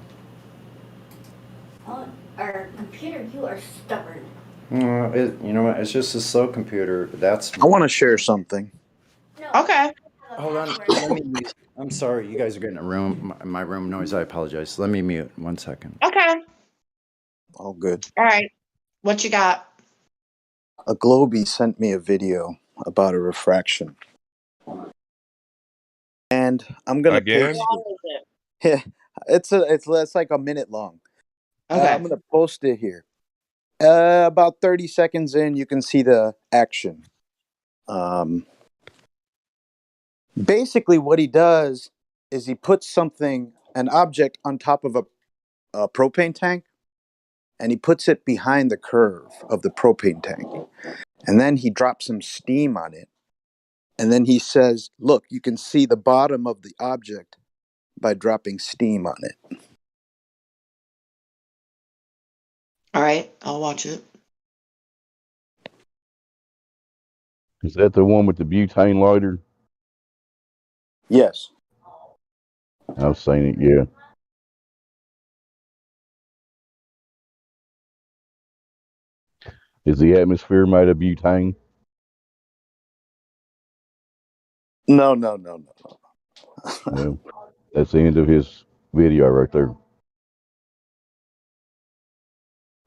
Oh, our computer, you are stubborn. You know what? It's just a slow computer. That's. I want to share something. Okay. Hold on. Let me mute. I'm sorry. You guys are getting my room noise. I apologize. Let me mute 1 second. Okay. All good. All right. What you got? A Globie sent me a video about a refraction. And I'm gonna Again? post it. Yeah, it's like a minute long. Okay. I'm gonna post it here. About 30 seconds in, you can see the action. Basically, what he does is he puts an object on top of a propane tank, and he puts it behind the curve of the propane tank. And then he drops some steam on it. And then he says, look, you can see the bottom of the object by dropping steam on it. All right, I'll watch it. Is that the one with the butane lighter? Yes. I've seen it, yeah. Is the atmosphere made of butane? No. Well, that's the end of his video right there.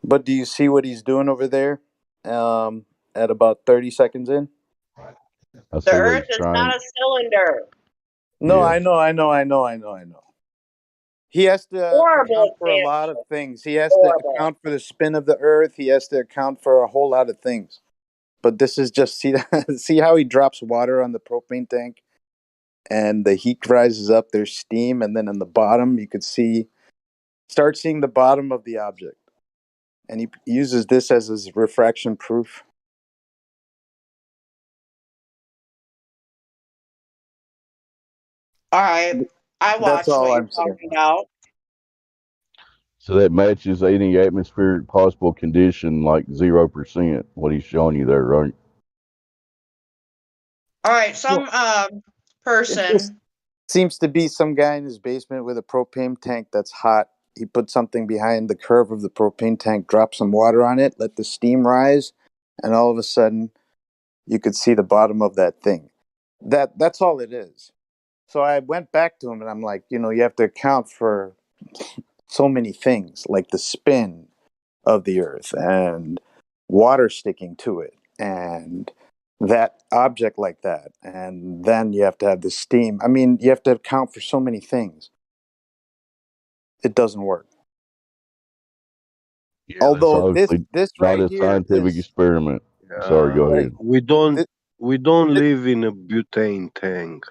But do you see what he's doing over there at about 30 seconds in? I The see what Earth he's is trying. not a cylinder. No, Yeah. I know. He has to account Horrible for a example. lot of things. He has to Horrible. account for the spin of the Earth. He has to account for a whole lot of things. But this is just see how he drops water on the propane tank, and the heat rises up. There's steam, and then on the bottom you could start seeing the bottom of the object. And he uses this as his refraction proof. All right, I watched all what you're I'm saying. talking about. So that matches any atmospheric possible condition like 0%, what he's showing you there, right? All right, some It just person. seems to be some guy in his basement with a propane tank that's hot. He put something behind the curve of the propane tank, dropped some water on it, let the steam rise, and all of a sudden you could see the bottom of that thing. That's all it is. So I went back to him and I'm like, you have to account for so many things, like the spin of the Earth and water sticking to it and that object like that. And then you have to have the steam. I mean, you have to account for so many things. It doesn't work. Yeah. It's Although this obviously this not right a here scientific is experiment. Sorry, go right. ahead. We don't live in a butane tank.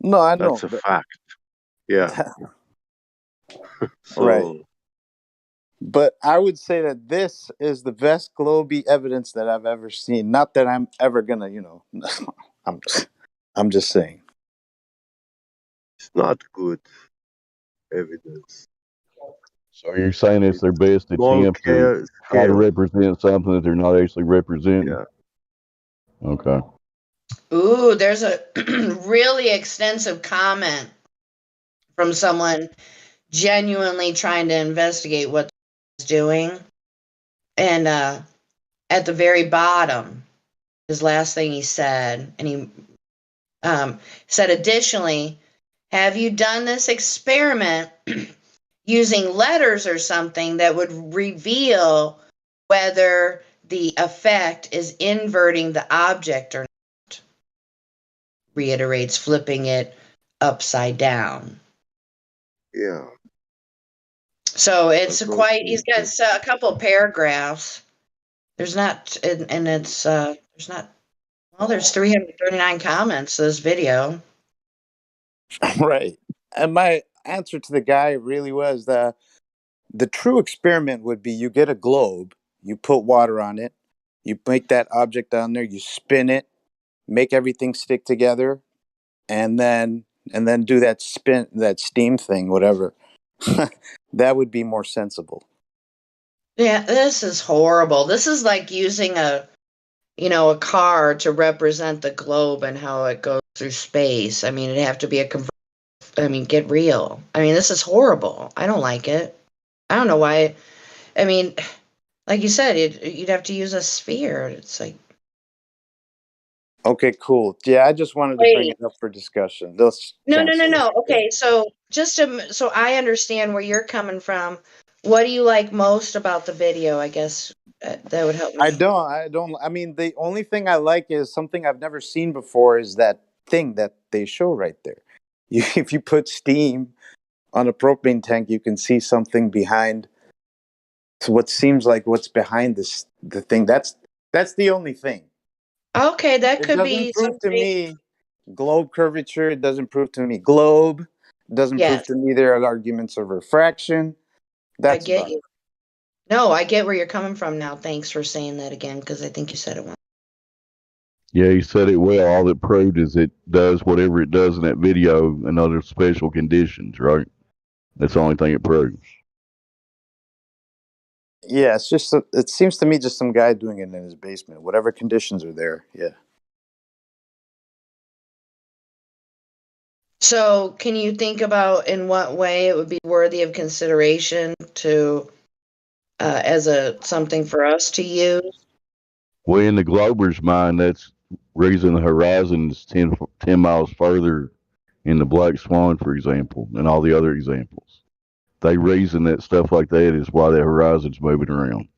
No, I know, That's a but fact. Yeah. right. So But I would say that this is the best globy evidence that I've ever seen. Not that I'm ever gonna, I'm I'm just saying. it's not good evidence. So you're saying it's their best Small attempt to try to scale. represent something that they're not actually representing? Yeah. Okay. Ooh, there's a really extensive comment from someone genuinely trying to investigate what he's doing. And at the very bottom, his last thing he said, and he said, additionally, have you done this experiment using letters or something that would reveal whether the effect is inverting the object or not? Reiterates flipping it upside down. Yeah. So it's That's also quite, he's got a couple of paragraphs. There's not, and it's, there's not, well, there's 339 comments to this video. Right. And my answer to the guy really was the true experiment would be you get a globe, you put water on it, you make that object on there, you spin it, make everything stick together, and then do that steam thing, whatever. That would be more sensible. Yeah, this is horrible. This is like using a car to represent the globe and how it goes through space. I mean, it'd have to be get real. I mean, this is horrible. I don't like it. I don't know why. I mean, like you said, you'd have to use a sphere. It's like, Okay, cool. Yeah, I just wanted to bring wait. it up for discussion. Let's No, no, no, cancel it. no. Okay, so so I understand where you're coming from. What do you like most about the video? I guess that would help me. I don't. I mean, the only thing I like is something I've never seen before is that thing that they show right there. If you put steam on a propane tank, you can see something behind. So what seems like what's behind the thing. That's the only thing. Okay, that It could doesn't be prove to something. me globe curvature. It doesn't prove to me globe. It doesn't prove Yes, to me there are arguments of refraction. I That's get about you. it. No, I get where you're coming from now. Thanks for saying that again, because I think you said it once. Yeah, you said it well. All it proved is it does whatever it does in that video in other special conditions, right? That's the only thing it proves. Yeah, it's just it seems to me just some guy doing it in his basement. Whatever conditions are there. Yeah. So, can you think about in what way it would be worthy of consideration to as something for us to use? Well, in the Glober's mind, that's reason the horizon is 10 miles further in the Black Swan, for example, and all the other examples. They reason that stuff like that is why the horizon's moving around.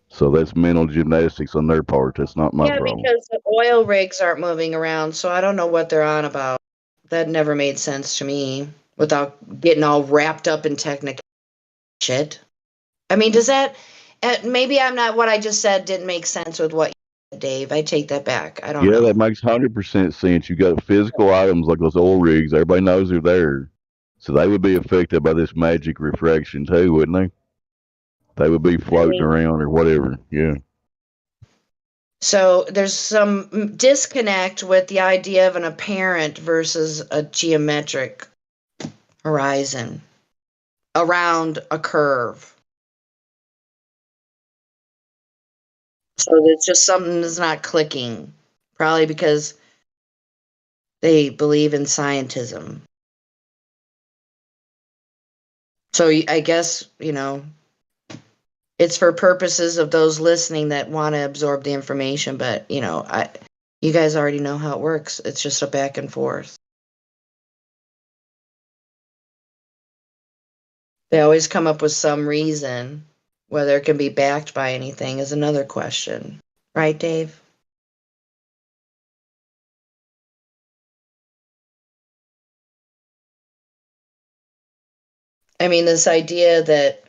So that's mental gymnastics on their part. That's not my Yeah, problem. because the oil rigs aren't moving around, so I don't know what they're on about. That never made sense to me without getting all wrapped up in technical shit. I mean, does that maybe I'm not what I just said didn't make sense with what you said, Dave. I take that back. I don't Yeah, know. that makes 100% sense. You got physical items like those oil rigs. Everybody knows they're there. So they would be affected by this magic refraction too, wouldn't they? They would be I floating mean, around or whatever. Yeah. so there's some disconnect with the idea of an apparent versus a geometric horizon around a curve. So it's just something that's not clicking, probably because they believe in scientism. So I guess, it's for purposes of those listening that want to absorb the information, but, you guys already know how it works. It's just a back and forth. They always come up with some reason. Whether it can be backed by anything is another question. Right, Dave? I mean, this idea that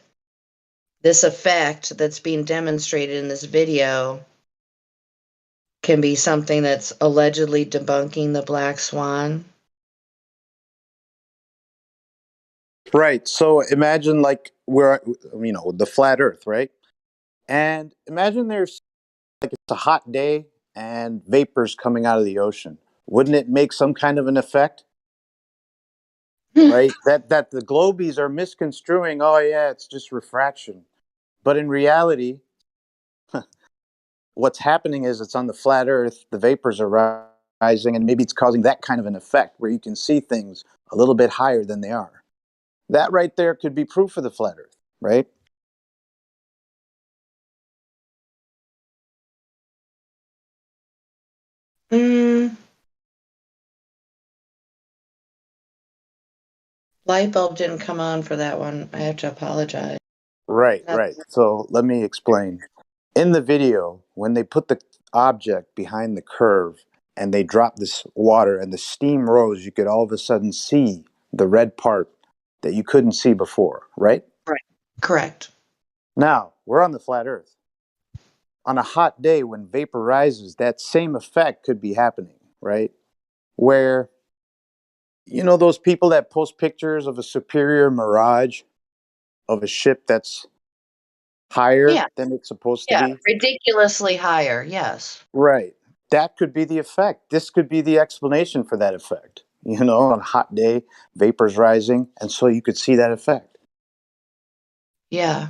this effect that's being demonstrated in this video can be something that's allegedly debunking the black swan? Right. So imagine like we're, the flat Earth, right? And imagine there's like it's a hot day and vapors coming out of the ocean. Wouldn't it make some kind of an effect? Right? That the globies are misconstruing, oh yeah, it's just refraction. But in reality, what's happening is it's on the flat Earth, the vapors are rising, and maybe it's causing that kind of an effect where you can see things a little bit higher than they are. That right there could be proof of the flat Earth, right? Light bulb didn't come on for that one. I have to apologize. Right, right. So let me explain. In the video, when they put the object behind the curve and they drop this water and the steam rose, you could all of a sudden see the red part that you couldn't see before, right? Right. Correct. Now, we're on the flat Earth. On a hot day when vapor rises, that same effect could be happening, right? Where, those people that post pictures of a superior mirage of a ship that's higher than it's supposed to be? Ridiculously higher, yes. Right. That could be the effect. This could be the explanation for that effect. On a hot day, vapors rising, and so you could see that effect. Yeah.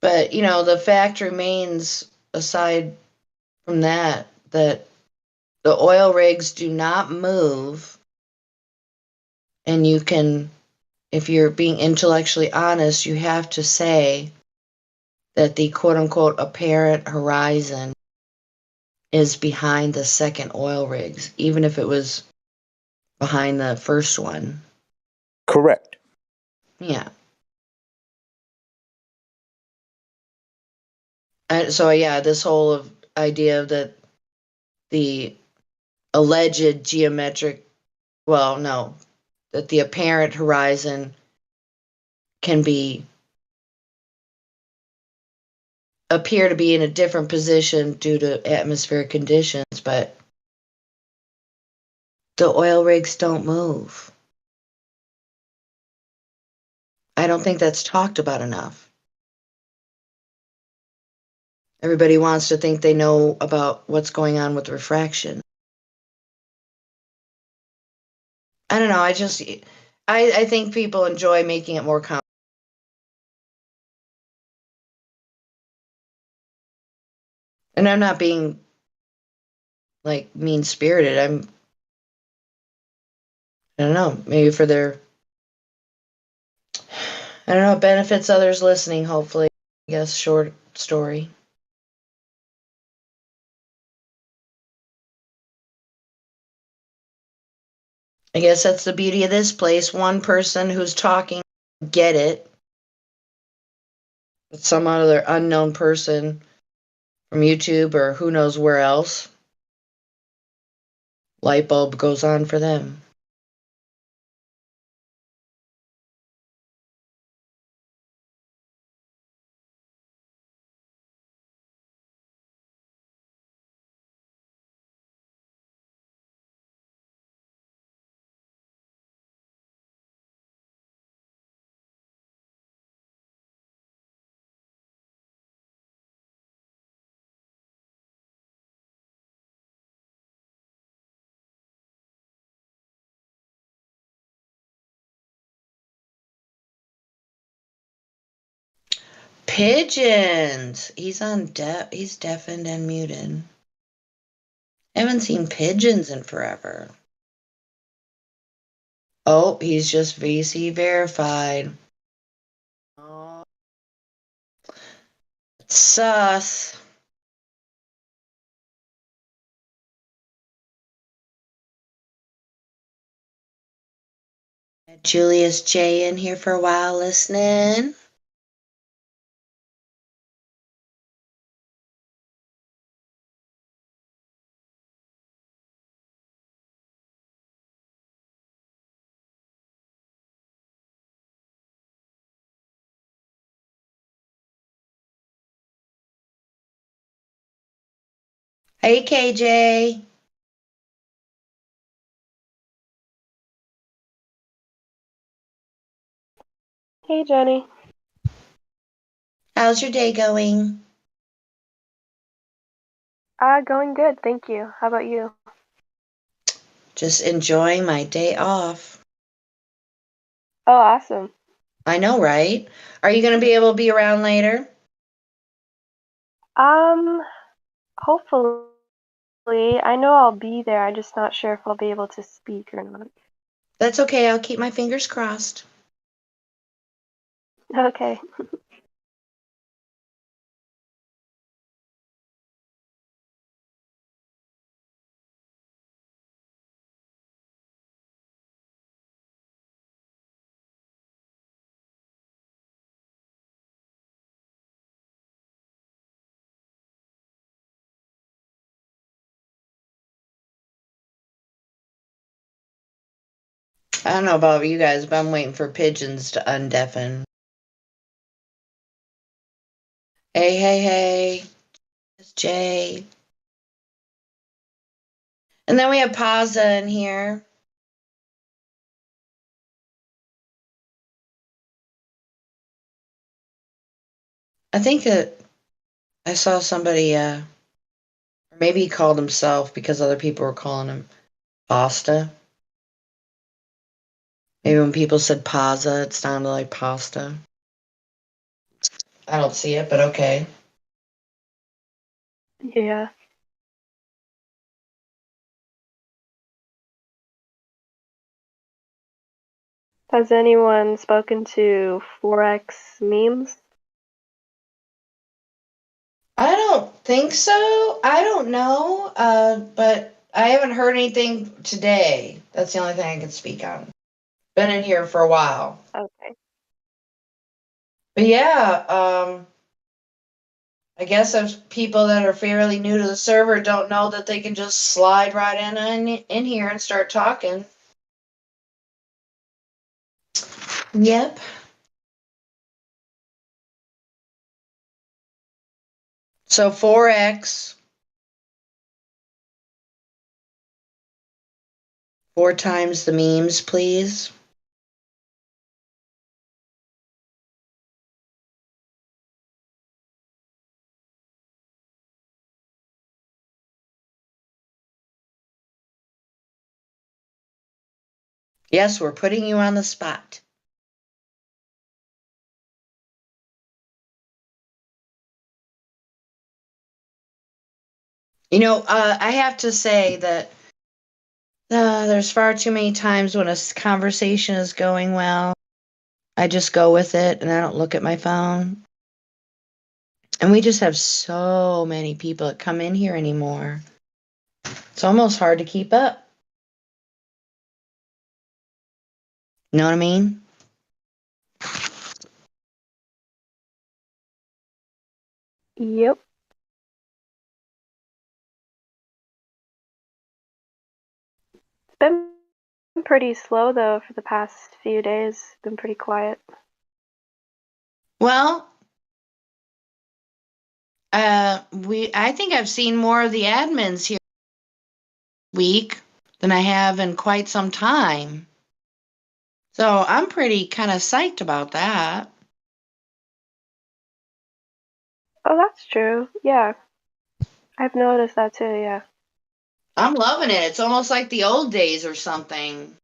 But, the fact remains, aside from that the oil rigs do not move. And you can, if you're being intellectually honest, you have to say that the quote unquote apparent horizon is behind the second oil rigs, even if it was behind the first one. Correct. Yeah. So yeah, this whole idea that the alleged geometric, that the apparent horizon can appear to be in a different position due to atmospheric conditions, but the oil rigs don't move. I don't think that's talked about enough. Everybody wants to think they know about what's going on with refraction. I don't know. I think people enjoy making it more complex. And I'm not being like mean spirited. I don't know, maybe for their, I don't know, it benefits others listening, hopefully. I guess short story. I guess that's the beauty of this place. One person who's talking get it. But some other unknown person from YouTube or who knows where else, light bulb goes on for them. Pigeons. He's deafened and muted. I haven't seen pigeons in forever. Oh, he's just VC verified. Oh, sus. Had Julius J in here for a while listening. Hey, KJ. Hey, Jenny. How's your day going? Going good, thank you. How about you? Just enjoying my day off. Oh, awesome. I know, right? Are you going to be able to be around later? Hopefully. I know I'll be there. I'm just not sure if I'll be able to speak or not. That's okay. I'll keep my fingers crossed. Okay. I don't know about you guys, but I'm waiting for pigeons to undeafen. Hey, hey, hey. It's Jay. And then we have Paza in here. I think that I saw somebody, or maybe he called himself because other people were calling him Pasta. Maybe when people said Paza, it sounded like pasta. I don't see it, but okay. Yeah. Has anyone spoken to Forex memes? I don't think so. I don't know, but I haven't heard anything today. That's the only thing I can speak on. Been in here for a while. Okay. But yeah, I guess if people that are fairly new to the server don't know that they can just slide right in here and start talking. Yep. So 4x, 4 times the memes, please. Yes, we're putting you on the spot. You know, I have to say that there's far too many times when a conversation is going well, I just go with it and I don't look at my phone. And we just have so many people that come in here anymore. It's almost hard to keep up. You know what I mean? Yep. It's been pretty slow though for the past few days. It's been pretty quiet. Well, I think I've seen more of the admins here this week than I have in quite some time. So I'm pretty kind of psyched about that. Oh, that's true. Yeah. I've noticed that too, yeah. I'm loving it. It's almost like the old days or something.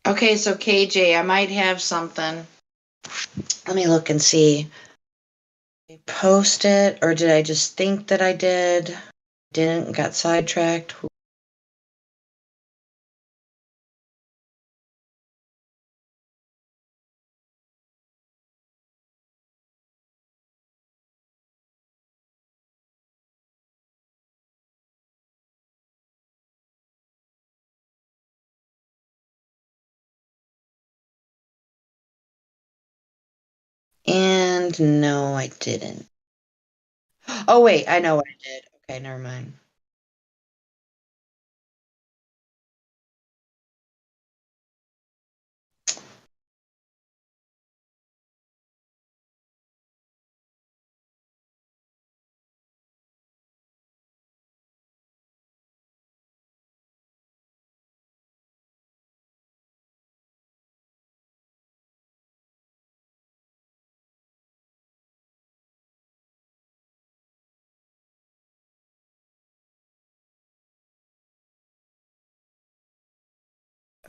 Okay, so KJ, I might have something. Let me look and see. Did I post it or did I just think that I did? Didn't, got sidetracked. And no, I didn't. Oh, wait, I know what I did. Okay, never mind.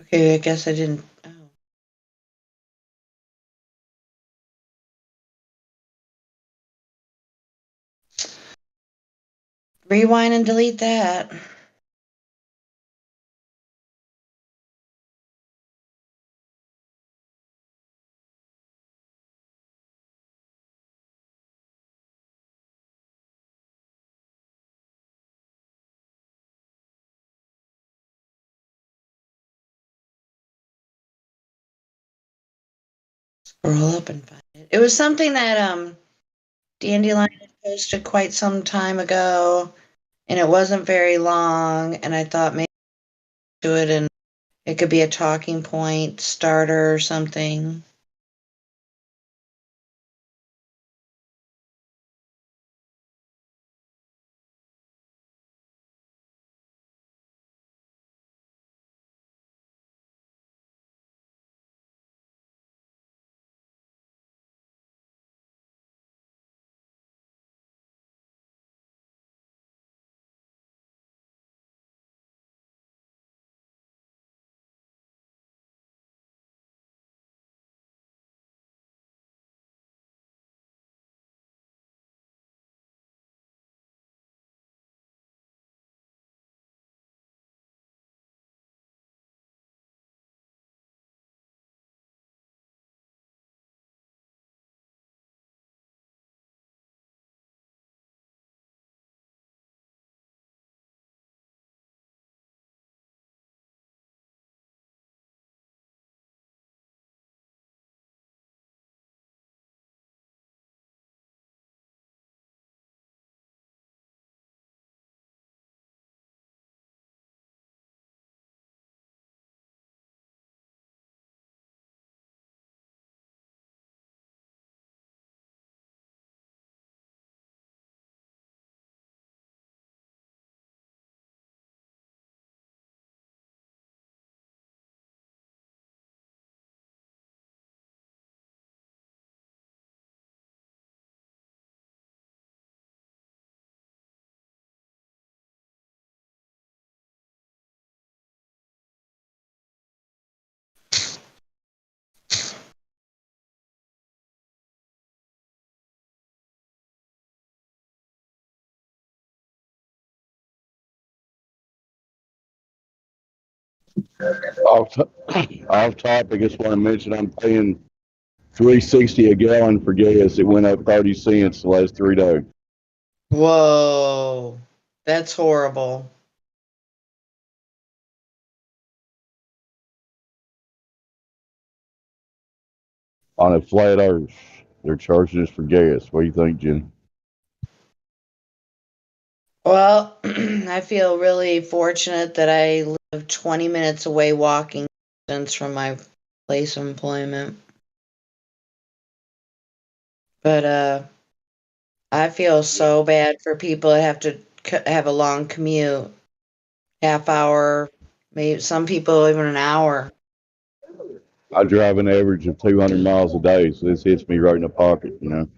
Okay, I guess I didn't. Oh. Rewind and delete that. Scroll up and find it. It was something that Dandelion had posted quite some time ago, and it wasn't very long, and I thought maybe do it and it could be a talking point starter or something. Off topic, I just want to mention I'm paying $3.60 a gallon for gas. It went up 30 cents the last 3 days. Whoa, that's horrible. On a flat earth, they're charging us for gas. What do you think, Jen? Well, I feel really fortunate that I live 20 minutes away walking distance from my place of employment. But I feel so bad for people that have to have a long commute, half hour, maybe some people even an hour. I drive an average of 200 miles a day, so this hits me right in the pocket, you know.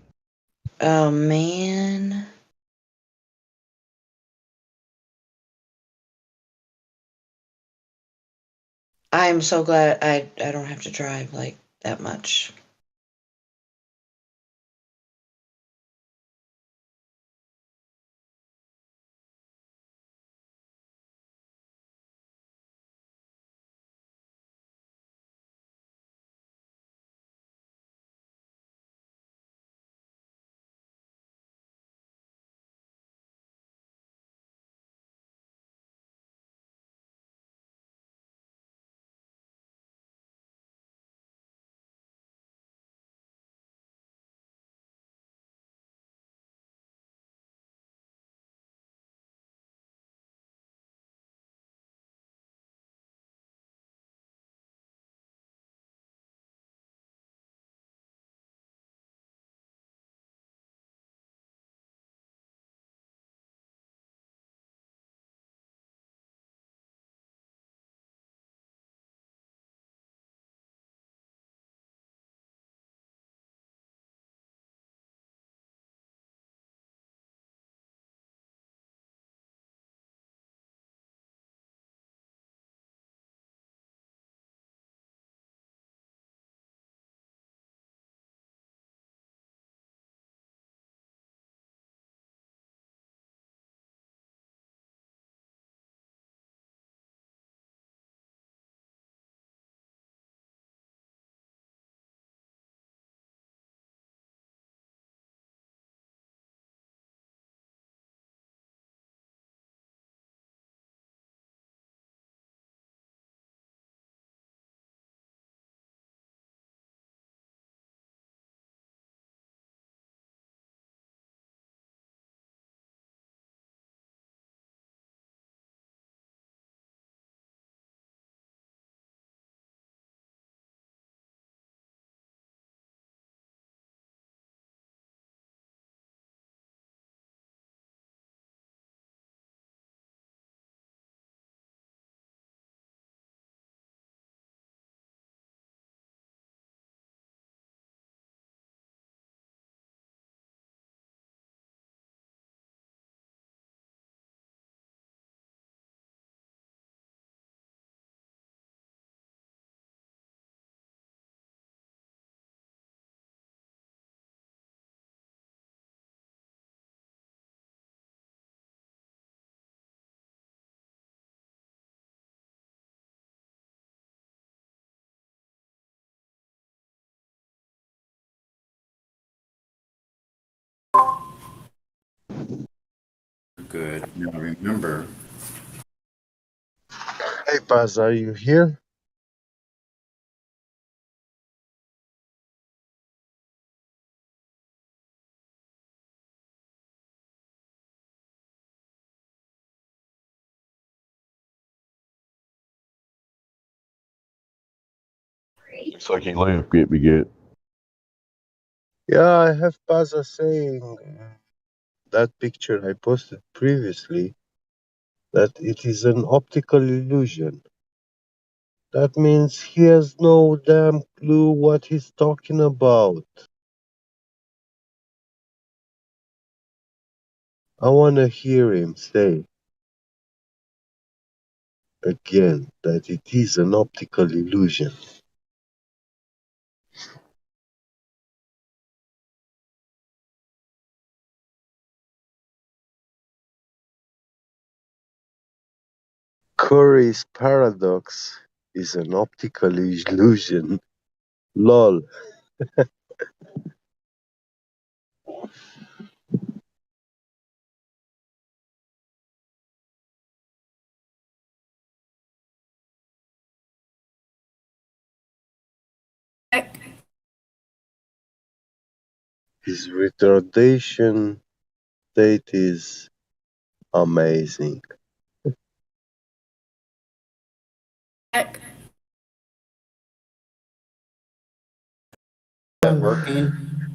Oh man. I'm so glad I don't have to drive like that much. Good. Now remember. Hey, Paz, are you here? Looks like he left. Get. Yeah, I have Paza saying that picture I posted previously that it is an optical illusion. That means he has no damn clue what he's talking about. I wanna hear him say again that it is an optical illusion. Curry's paradox is an optical illusion. Lol. His retardation state is amazing. That working?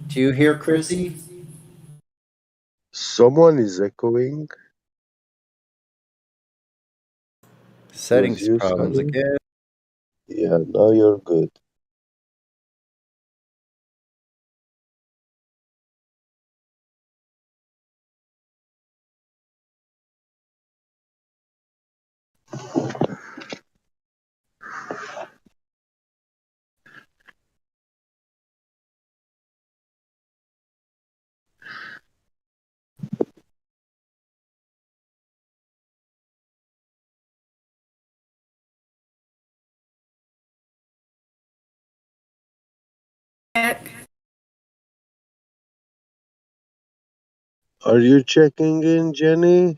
Do you hear Chrissy? Someone is echoing. Was Settings you, problems Sonny? again. Yeah, now you're good. Are you checking in, Jenny?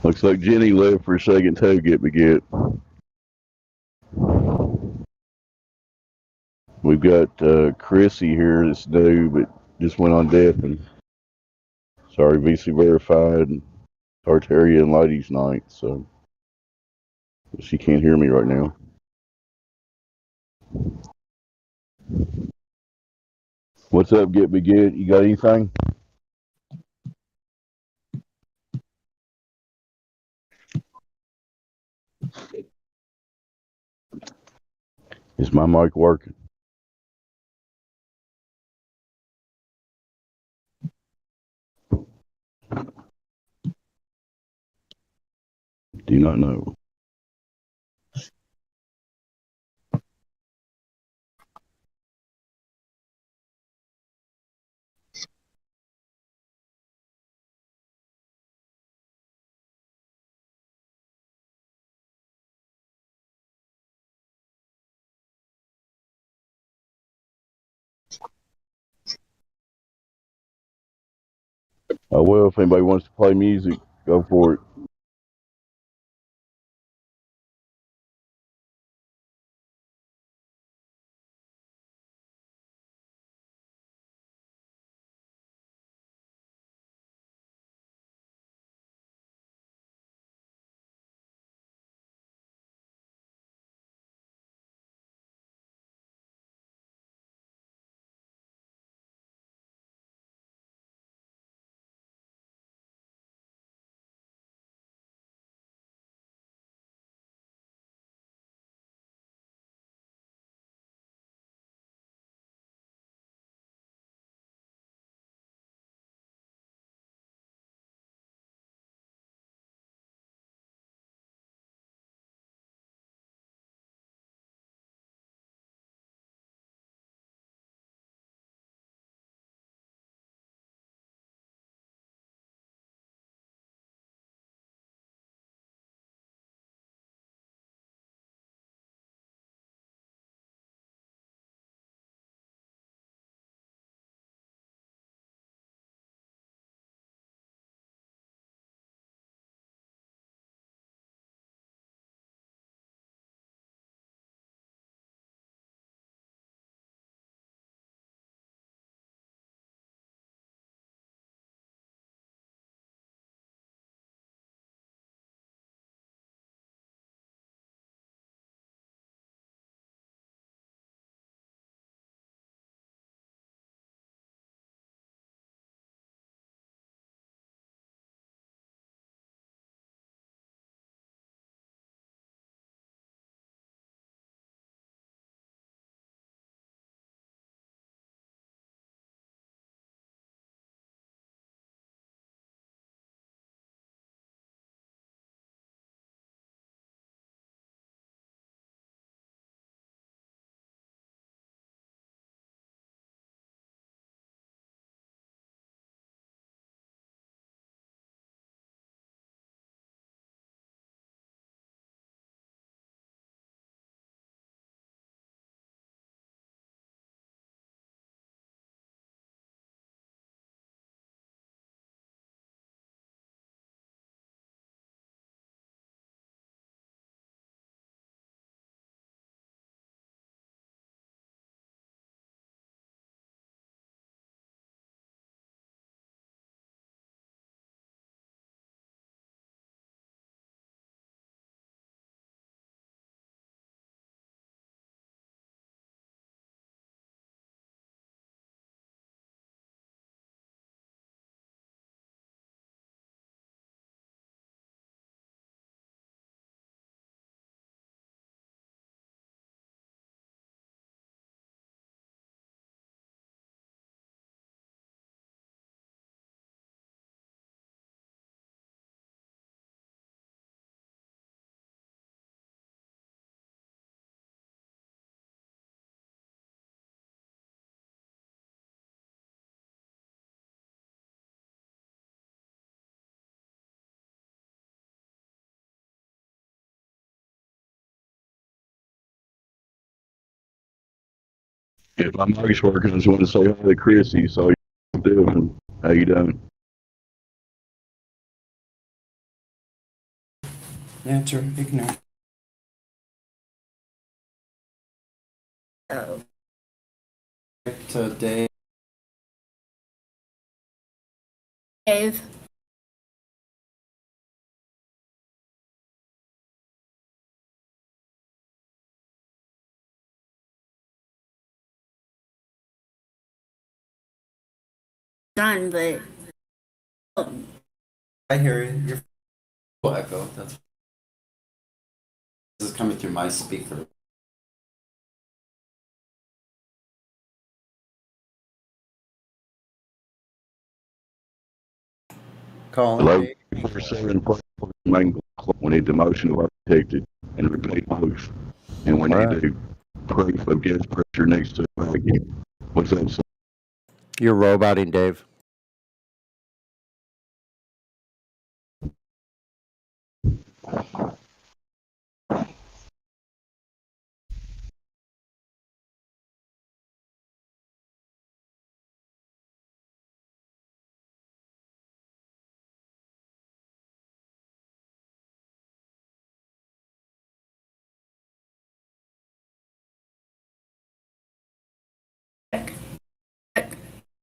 Looks like Jenny left for a second too. Get. We've got Chrissy here that's new, but just went on death and sorry, VC verified. Tartaria and Ladies Night, so she can't hear me right now. What's up, Get Me Get? You got anything? Is my mic working? Do not know. Oh well, if anybody wants to play music, go for it. Yeah, my mic's working. I just want to say hi to Chrissy. So you doing? How you doing? Answer, ignore. Oh. To Dave. Dave. Done, but I hear you. You're full echo. This is coming through my speaker. Colin. Hello. We need the motion to architected and repeat both, and we need the proof of gas pressure next to it again. What's that? You're roboting, Dave.